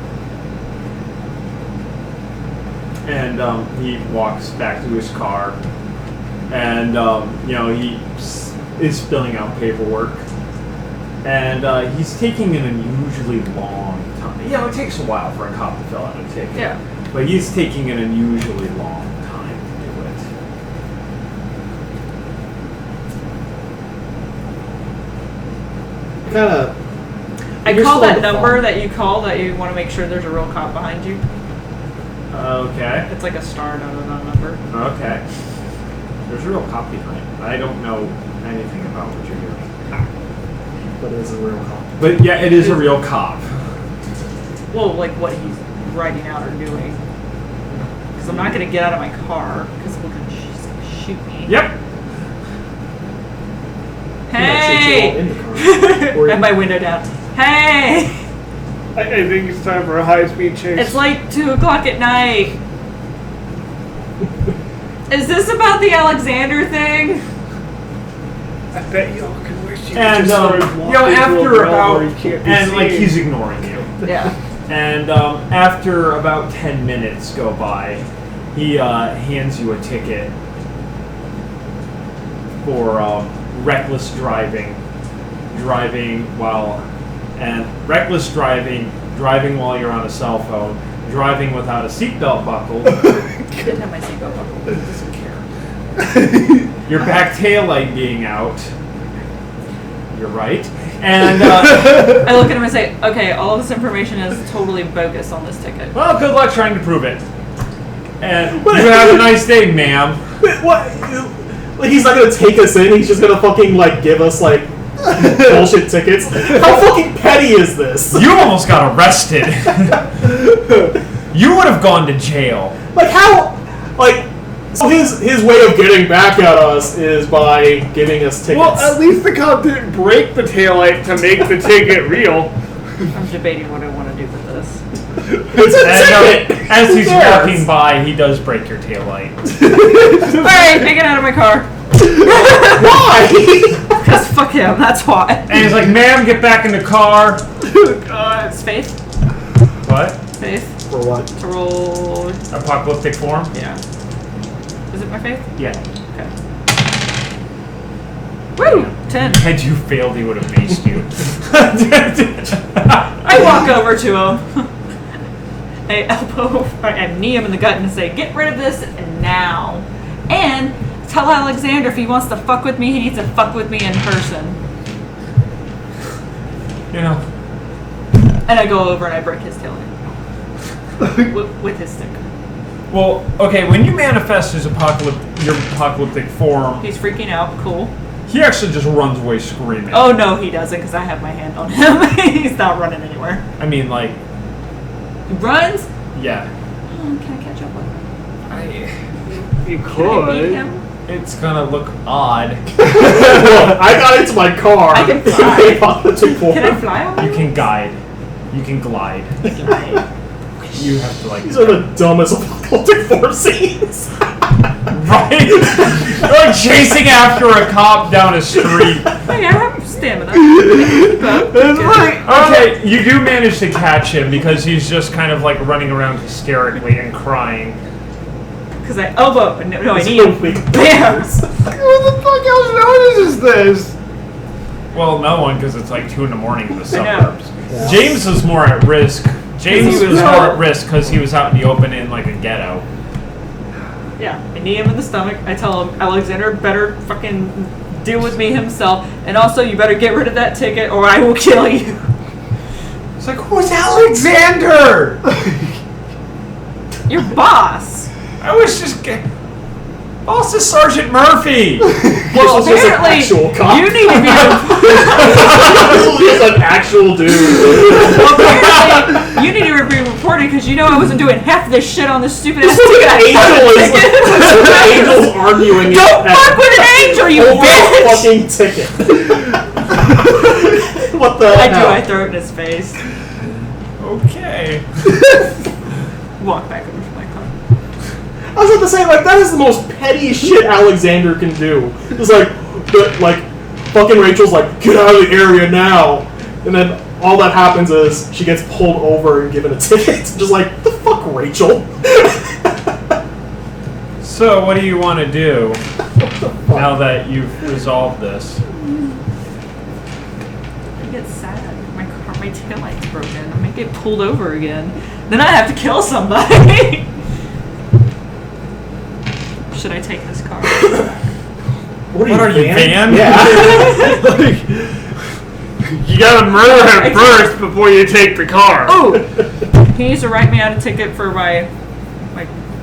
[SPEAKER 1] And he walks back to his car, and you know, he is filling out paperwork, and he's taking an unusually long time. You know, it takes a while for a cop to fill out a ticket.
[SPEAKER 3] Yeah.
[SPEAKER 1] But he's taking an unusually long time to do it.
[SPEAKER 2] Kind of.
[SPEAKER 3] I call that number that you call that you want to make sure there's a real cop behind you.
[SPEAKER 1] Okay.
[SPEAKER 3] It's like a star, not a number.
[SPEAKER 1] Okay. There's a real cop behind. I don't know anything about what you're doing.
[SPEAKER 2] But it is a real cop.
[SPEAKER 1] But yeah, it is a real cop.
[SPEAKER 3] Well, like what he's writing out or doing. Because I'm not going to get out of my car because he's going to shoot me.
[SPEAKER 1] Yep.
[SPEAKER 3] Hey!
[SPEAKER 2] In the car.
[SPEAKER 3] I have my window down. Hey!
[SPEAKER 5] I think it's time for a high-speed chase.
[SPEAKER 3] It's like 2 o'clock at night. Is this about the Alexander thing?
[SPEAKER 5] I bet y'all can wish you
[SPEAKER 1] And
[SPEAKER 5] just started
[SPEAKER 1] you
[SPEAKER 5] walking
[SPEAKER 1] know,
[SPEAKER 5] through
[SPEAKER 1] after
[SPEAKER 5] a realm
[SPEAKER 1] about
[SPEAKER 5] where you can't be
[SPEAKER 1] and like
[SPEAKER 5] seen.
[SPEAKER 1] he's ignoring you.
[SPEAKER 3] Yeah.
[SPEAKER 1] And after about 10 minutes go by, he hands you a ticket for reckless driving, driving while you're on a cell phone, driving without a seatbelt buckled,
[SPEAKER 3] Didn't have my seatbelt buckled. Doesn't care.
[SPEAKER 1] your back tail light being out. You're right. And
[SPEAKER 3] I look at him and say, okay, all of this information is totally bogus on this ticket.
[SPEAKER 1] well, good luck trying to prove it. And you have a nice day, ma'am.
[SPEAKER 2] What? Like, he's not gonna take us in. He's just gonna fucking like give us like bullshit tickets. How fucking petty is this?
[SPEAKER 1] You almost got arrested. You would have gone to jail.
[SPEAKER 2] Like how? Like so his way of getting back at us is by giving us tickets.
[SPEAKER 5] Well, at least the cop didn't break the taillight to make the ticket real.
[SPEAKER 3] I'm debating what I want to do with this.
[SPEAKER 2] It's a
[SPEAKER 1] And,
[SPEAKER 2] ticket.
[SPEAKER 1] as he's
[SPEAKER 2] Yes.
[SPEAKER 1] walking by, he does break your taillight.
[SPEAKER 3] Alright, get out of my car.
[SPEAKER 2] Why?
[SPEAKER 3] Because fuck him, that's why.
[SPEAKER 1] And he's like, ma'am, get back in the car.
[SPEAKER 3] It's Faith.
[SPEAKER 1] What?
[SPEAKER 3] Faith.
[SPEAKER 2] For what?
[SPEAKER 3] To roll.
[SPEAKER 1] Apocalyptic form?
[SPEAKER 3] Yeah. Is it my Faith?
[SPEAKER 1] Yeah.
[SPEAKER 3] Okay. Woo! 10.
[SPEAKER 1] Had you failed, he would have maced you.
[SPEAKER 3] I walk over to him. I elbow, I knee him in the gut and say, get rid of this now. And tell Alexander if he wants to fuck with me, he needs to fuck with me in person.
[SPEAKER 1] You know,
[SPEAKER 3] And I go over and I break his tail with his stick.
[SPEAKER 1] Well, okay, when you manifest your apocalyptic form,
[SPEAKER 3] He's freaking out. Cool.
[SPEAKER 1] he actually just runs away screaming.
[SPEAKER 3] Oh no, he doesn't, because I have my hand on him. He's not running anywhere.
[SPEAKER 1] I mean, like,
[SPEAKER 3] He runs.
[SPEAKER 1] yeah.
[SPEAKER 3] Oh, can I catch up with him?
[SPEAKER 5] You
[SPEAKER 3] Can I beat
[SPEAKER 5] could.
[SPEAKER 3] him?
[SPEAKER 1] It's gonna look odd.
[SPEAKER 2] Well, I got into my car.
[SPEAKER 3] I can fly.
[SPEAKER 2] Apocalyptic form.
[SPEAKER 3] Can I fly on
[SPEAKER 1] You
[SPEAKER 3] him?
[SPEAKER 1] can guide. You can glide. You have to, like...
[SPEAKER 2] These are the dumbest apocalyptic form scenes.
[SPEAKER 1] Right? You're like chasing after a cop down a street.
[SPEAKER 3] Hey, I have stamina. Keep up.
[SPEAKER 5] It's like,
[SPEAKER 1] Okay, you do manage to catch him because he's just kind of like running around hysterically and crying.
[SPEAKER 3] Because I elbow. No, I
[SPEAKER 2] It's
[SPEAKER 3] need
[SPEAKER 2] so
[SPEAKER 3] him.
[SPEAKER 2] weak.
[SPEAKER 3] Bam!
[SPEAKER 5] what the fuck else notices this?
[SPEAKER 1] Well, no one, because it's like 2 in the morning in the
[SPEAKER 3] I know.
[SPEAKER 1] suburbs.
[SPEAKER 2] Yeah.
[SPEAKER 1] James was more at risk. James
[SPEAKER 3] He
[SPEAKER 1] was
[SPEAKER 3] was-
[SPEAKER 1] more at risk because he was out in the open in like a ghetto.
[SPEAKER 3] Yeah, I knee him in the stomach. I tell him, Alexander better fucking deal with me himself. And also, you better get rid of that ticket or I will kill you.
[SPEAKER 1] It's like, who's Alexander?
[SPEAKER 3] Your boss.
[SPEAKER 1] I was just... Boss is Sergeant Murphy.
[SPEAKER 3] Well,
[SPEAKER 2] This was just an
[SPEAKER 3] apparently,
[SPEAKER 2] actual cop.
[SPEAKER 3] you need to be...
[SPEAKER 2] This is an actual dude.
[SPEAKER 3] Well, apparently, you need to be reported because you know I wasn't doing half this shit on this stupid ass
[SPEAKER 2] This was an
[SPEAKER 3] ticket.
[SPEAKER 2] angel. Angels arguing.
[SPEAKER 3] Don't fuck with an angel, you
[SPEAKER 2] over a
[SPEAKER 3] bitch!
[SPEAKER 2] fucking ticket. What the
[SPEAKER 3] I do,
[SPEAKER 2] hell?
[SPEAKER 3] I throw it in his face.
[SPEAKER 1] Okay.
[SPEAKER 3] Walk back over to my car.
[SPEAKER 2] I was about to say, like, that is the most petty shit Alexander can do. It's like, fucking Rachel's like, get out of the area now. And then all that happens is she gets pulled over and given a ticket. Just like, the fuck, Rachel?
[SPEAKER 1] So, what do you want to do now that you've resolved this?
[SPEAKER 3] I get sad. My taillight's broken. I might get pulled over again. Then I have to kill somebody. Should I take this car?
[SPEAKER 2] What
[SPEAKER 1] are you, Van?
[SPEAKER 2] Yeah.
[SPEAKER 5] You gotta murder him first before you take the car.
[SPEAKER 3] Oh! He needs to write me out a ticket for my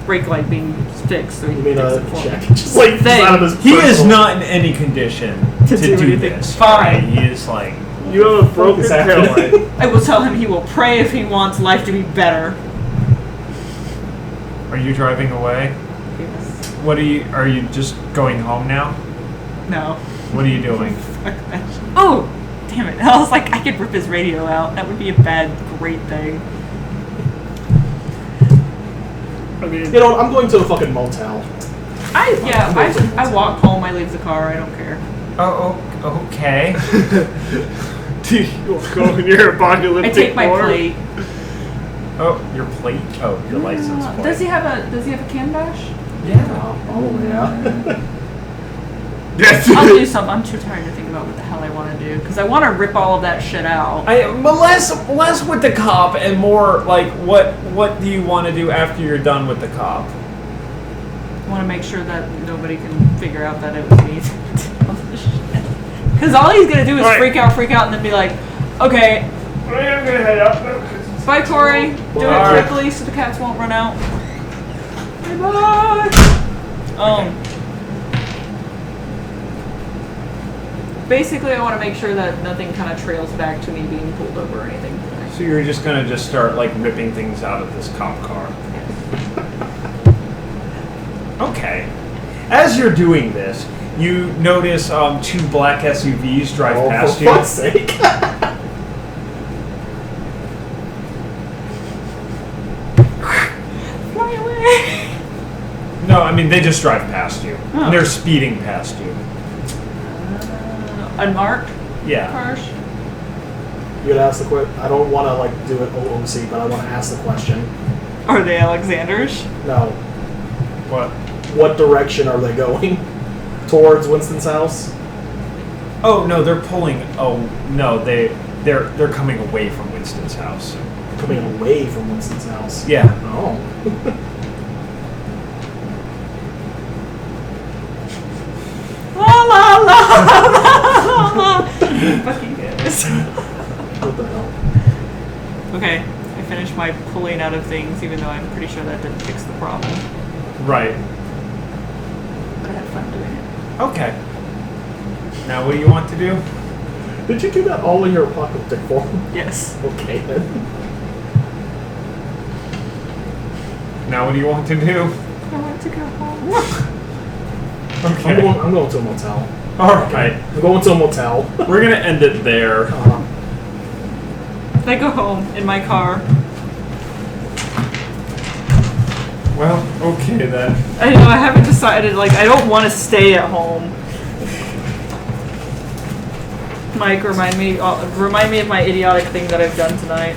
[SPEAKER 3] brake light being fixed. So he
[SPEAKER 2] You
[SPEAKER 3] can
[SPEAKER 2] mean
[SPEAKER 3] fix
[SPEAKER 2] a
[SPEAKER 3] it for
[SPEAKER 2] check?
[SPEAKER 3] me.
[SPEAKER 2] Just like,
[SPEAKER 3] Thank-
[SPEAKER 2] out of his
[SPEAKER 1] He is
[SPEAKER 2] personal-
[SPEAKER 1] not in any condition to do
[SPEAKER 3] anything.
[SPEAKER 1] this.
[SPEAKER 3] Fine.
[SPEAKER 1] He is like...
[SPEAKER 5] You have a broken
[SPEAKER 2] What's happening?
[SPEAKER 5] taillight.
[SPEAKER 3] I will tell him he will pray if he wants life to be better.
[SPEAKER 1] Are you driving away?
[SPEAKER 3] Yes.
[SPEAKER 1] What are you... Are you just going home now?
[SPEAKER 3] No.
[SPEAKER 1] What are you doing?
[SPEAKER 3] Fuck that shit. Oh! Damn it. I was like, I could rip his radio out. That would be a great thing.
[SPEAKER 5] I mean,
[SPEAKER 2] You know what? I'm going to the fucking motel.
[SPEAKER 3] I walk home, I leave the car, I don't care.
[SPEAKER 1] Oh, okay.
[SPEAKER 5] you'll go in your apocalyptic
[SPEAKER 3] I take my
[SPEAKER 5] form.
[SPEAKER 3] plate.
[SPEAKER 1] Oh, your plate? Oh, your license plate.
[SPEAKER 3] Does he have a cam dash?
[SPEAKER 1] Yeah.
[SPEAKER 2] Oh, yeah.
[SPEAKER 5] Yes.
[SPEAKER 3] I'll do something. I'm too tired to think about what the hell I want to do because I want to rip all of that shit out.
[SPEAKER 1] But less with the cop and more like what do you want to do after you're done with the cop?
[SPEAKER 3] I want to make sure that nobody can figure out that it was me. Because all he's gonna do is
[SPEAKER 5] Right.
[SPEAKER 3] freak out, and then be like, "Okay,
[SPEAKER 5] I'm gonna head up now. 'Cause
[SPEAKER 3] bye, Corey. Do
[SPEAKER 1] Bye.
[SPEAKER 3] it quickly so the cats won't run out." Bye. Basically, I want to make sure that nothing kind of trails back to me being pulled over or anything.
[SPEAKER 1] So you're just gonna start like ripping things out of this cop car. Okay. As you're doing this, you notice 2 black SUVs drive
[SPEAKER 2] Oh,
[SPEAKER 1] past
[SPEAKER 2] for
[SPEAKER 1] you.
[SPEAKER 2] fuck's sake.
[SPEAKER 3] Fly away.
[SPEAKER 1] No, I mean they just drive past you.
[SPEAKER 3] Oh.
[SPEAKER 1] They're speeding past you.
[SPEAKER 3] Unmarked
[SPEAKER 1] Yeah.
[SPEAKER 3] cars.
[SPEAKER 2] You gotta ask the question. I don't want to like do it OOC, but I want to ask the question.
[SPEAKER 3] Are they Alexanders?
[SPEAKER 2] No.
[SPEAKER 1] What?
[SPEAKER 2] What direction are they going? Towards Winston's house?
[SPEAKER 1] Oh no, they're pulling. Oh no, they're coming away from Winston's house.
[SPEAKER 2] Coming away from Winston's house.
[SPEAKER 1] Yeah.
[SPEAKER 2] Oh.
[SPEAKER 3] La la la la la. Fucking goodness.
[SPEAKER 2] What the hell?
[SPEAKER 3] okay, I finished my pulling out of things, even though I'm pretty sure that didn't fix the problem.
[SPEAKER 1] Right.
[SPEAKER 3] But I had fun doing it.
[SPEAKER 1] Okay. Now, what do you want to do?
[SPEAKER 2] Did you do that all in your apocalyptic form?
[SPEAKER 3] Yes.
[SPEAKER 2] Okay then.
[SPEAKER 1] Now, what do you want to do?
[SPEAKER 3] I want to go home.
[SPEAKER 1] Okay.
[SPEAKER 2] I'm going to a motel.
[SPEAKER 1] All right.
[SPEAKER 2] I'm going to a motel.
[SPEAKER 1] We're gonna end it there.
[SPEAKER 3] I go home in my car.
[SPEAKER 1] Well, okay then.
[SPEAKER 3] I know, I haven't decided, like, I don't want to stay at home. Mike, remind me of my idiotic thing that I've done tonight.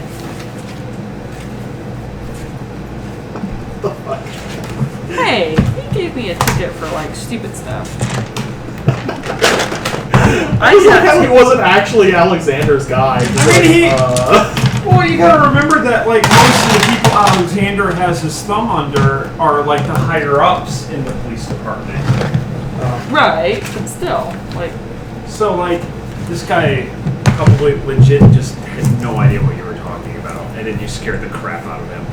[SPEAKER 3] Hey, he gave me a ticket for, like, stupid stuff.
[SPEAKER 2] I was like how he wasn't actually Alexander's guy.
[SPEAKER 1] Well, you gotta remember that, like, most of the people Alexander has his thumb under are, like, the higher-ups in the police department.
[SPEAKER 3] Right, but still, like...
[SPEAKER 1] So, like, this guy probably legit just had no idea what you were talking about, and then you scared the crap out of him.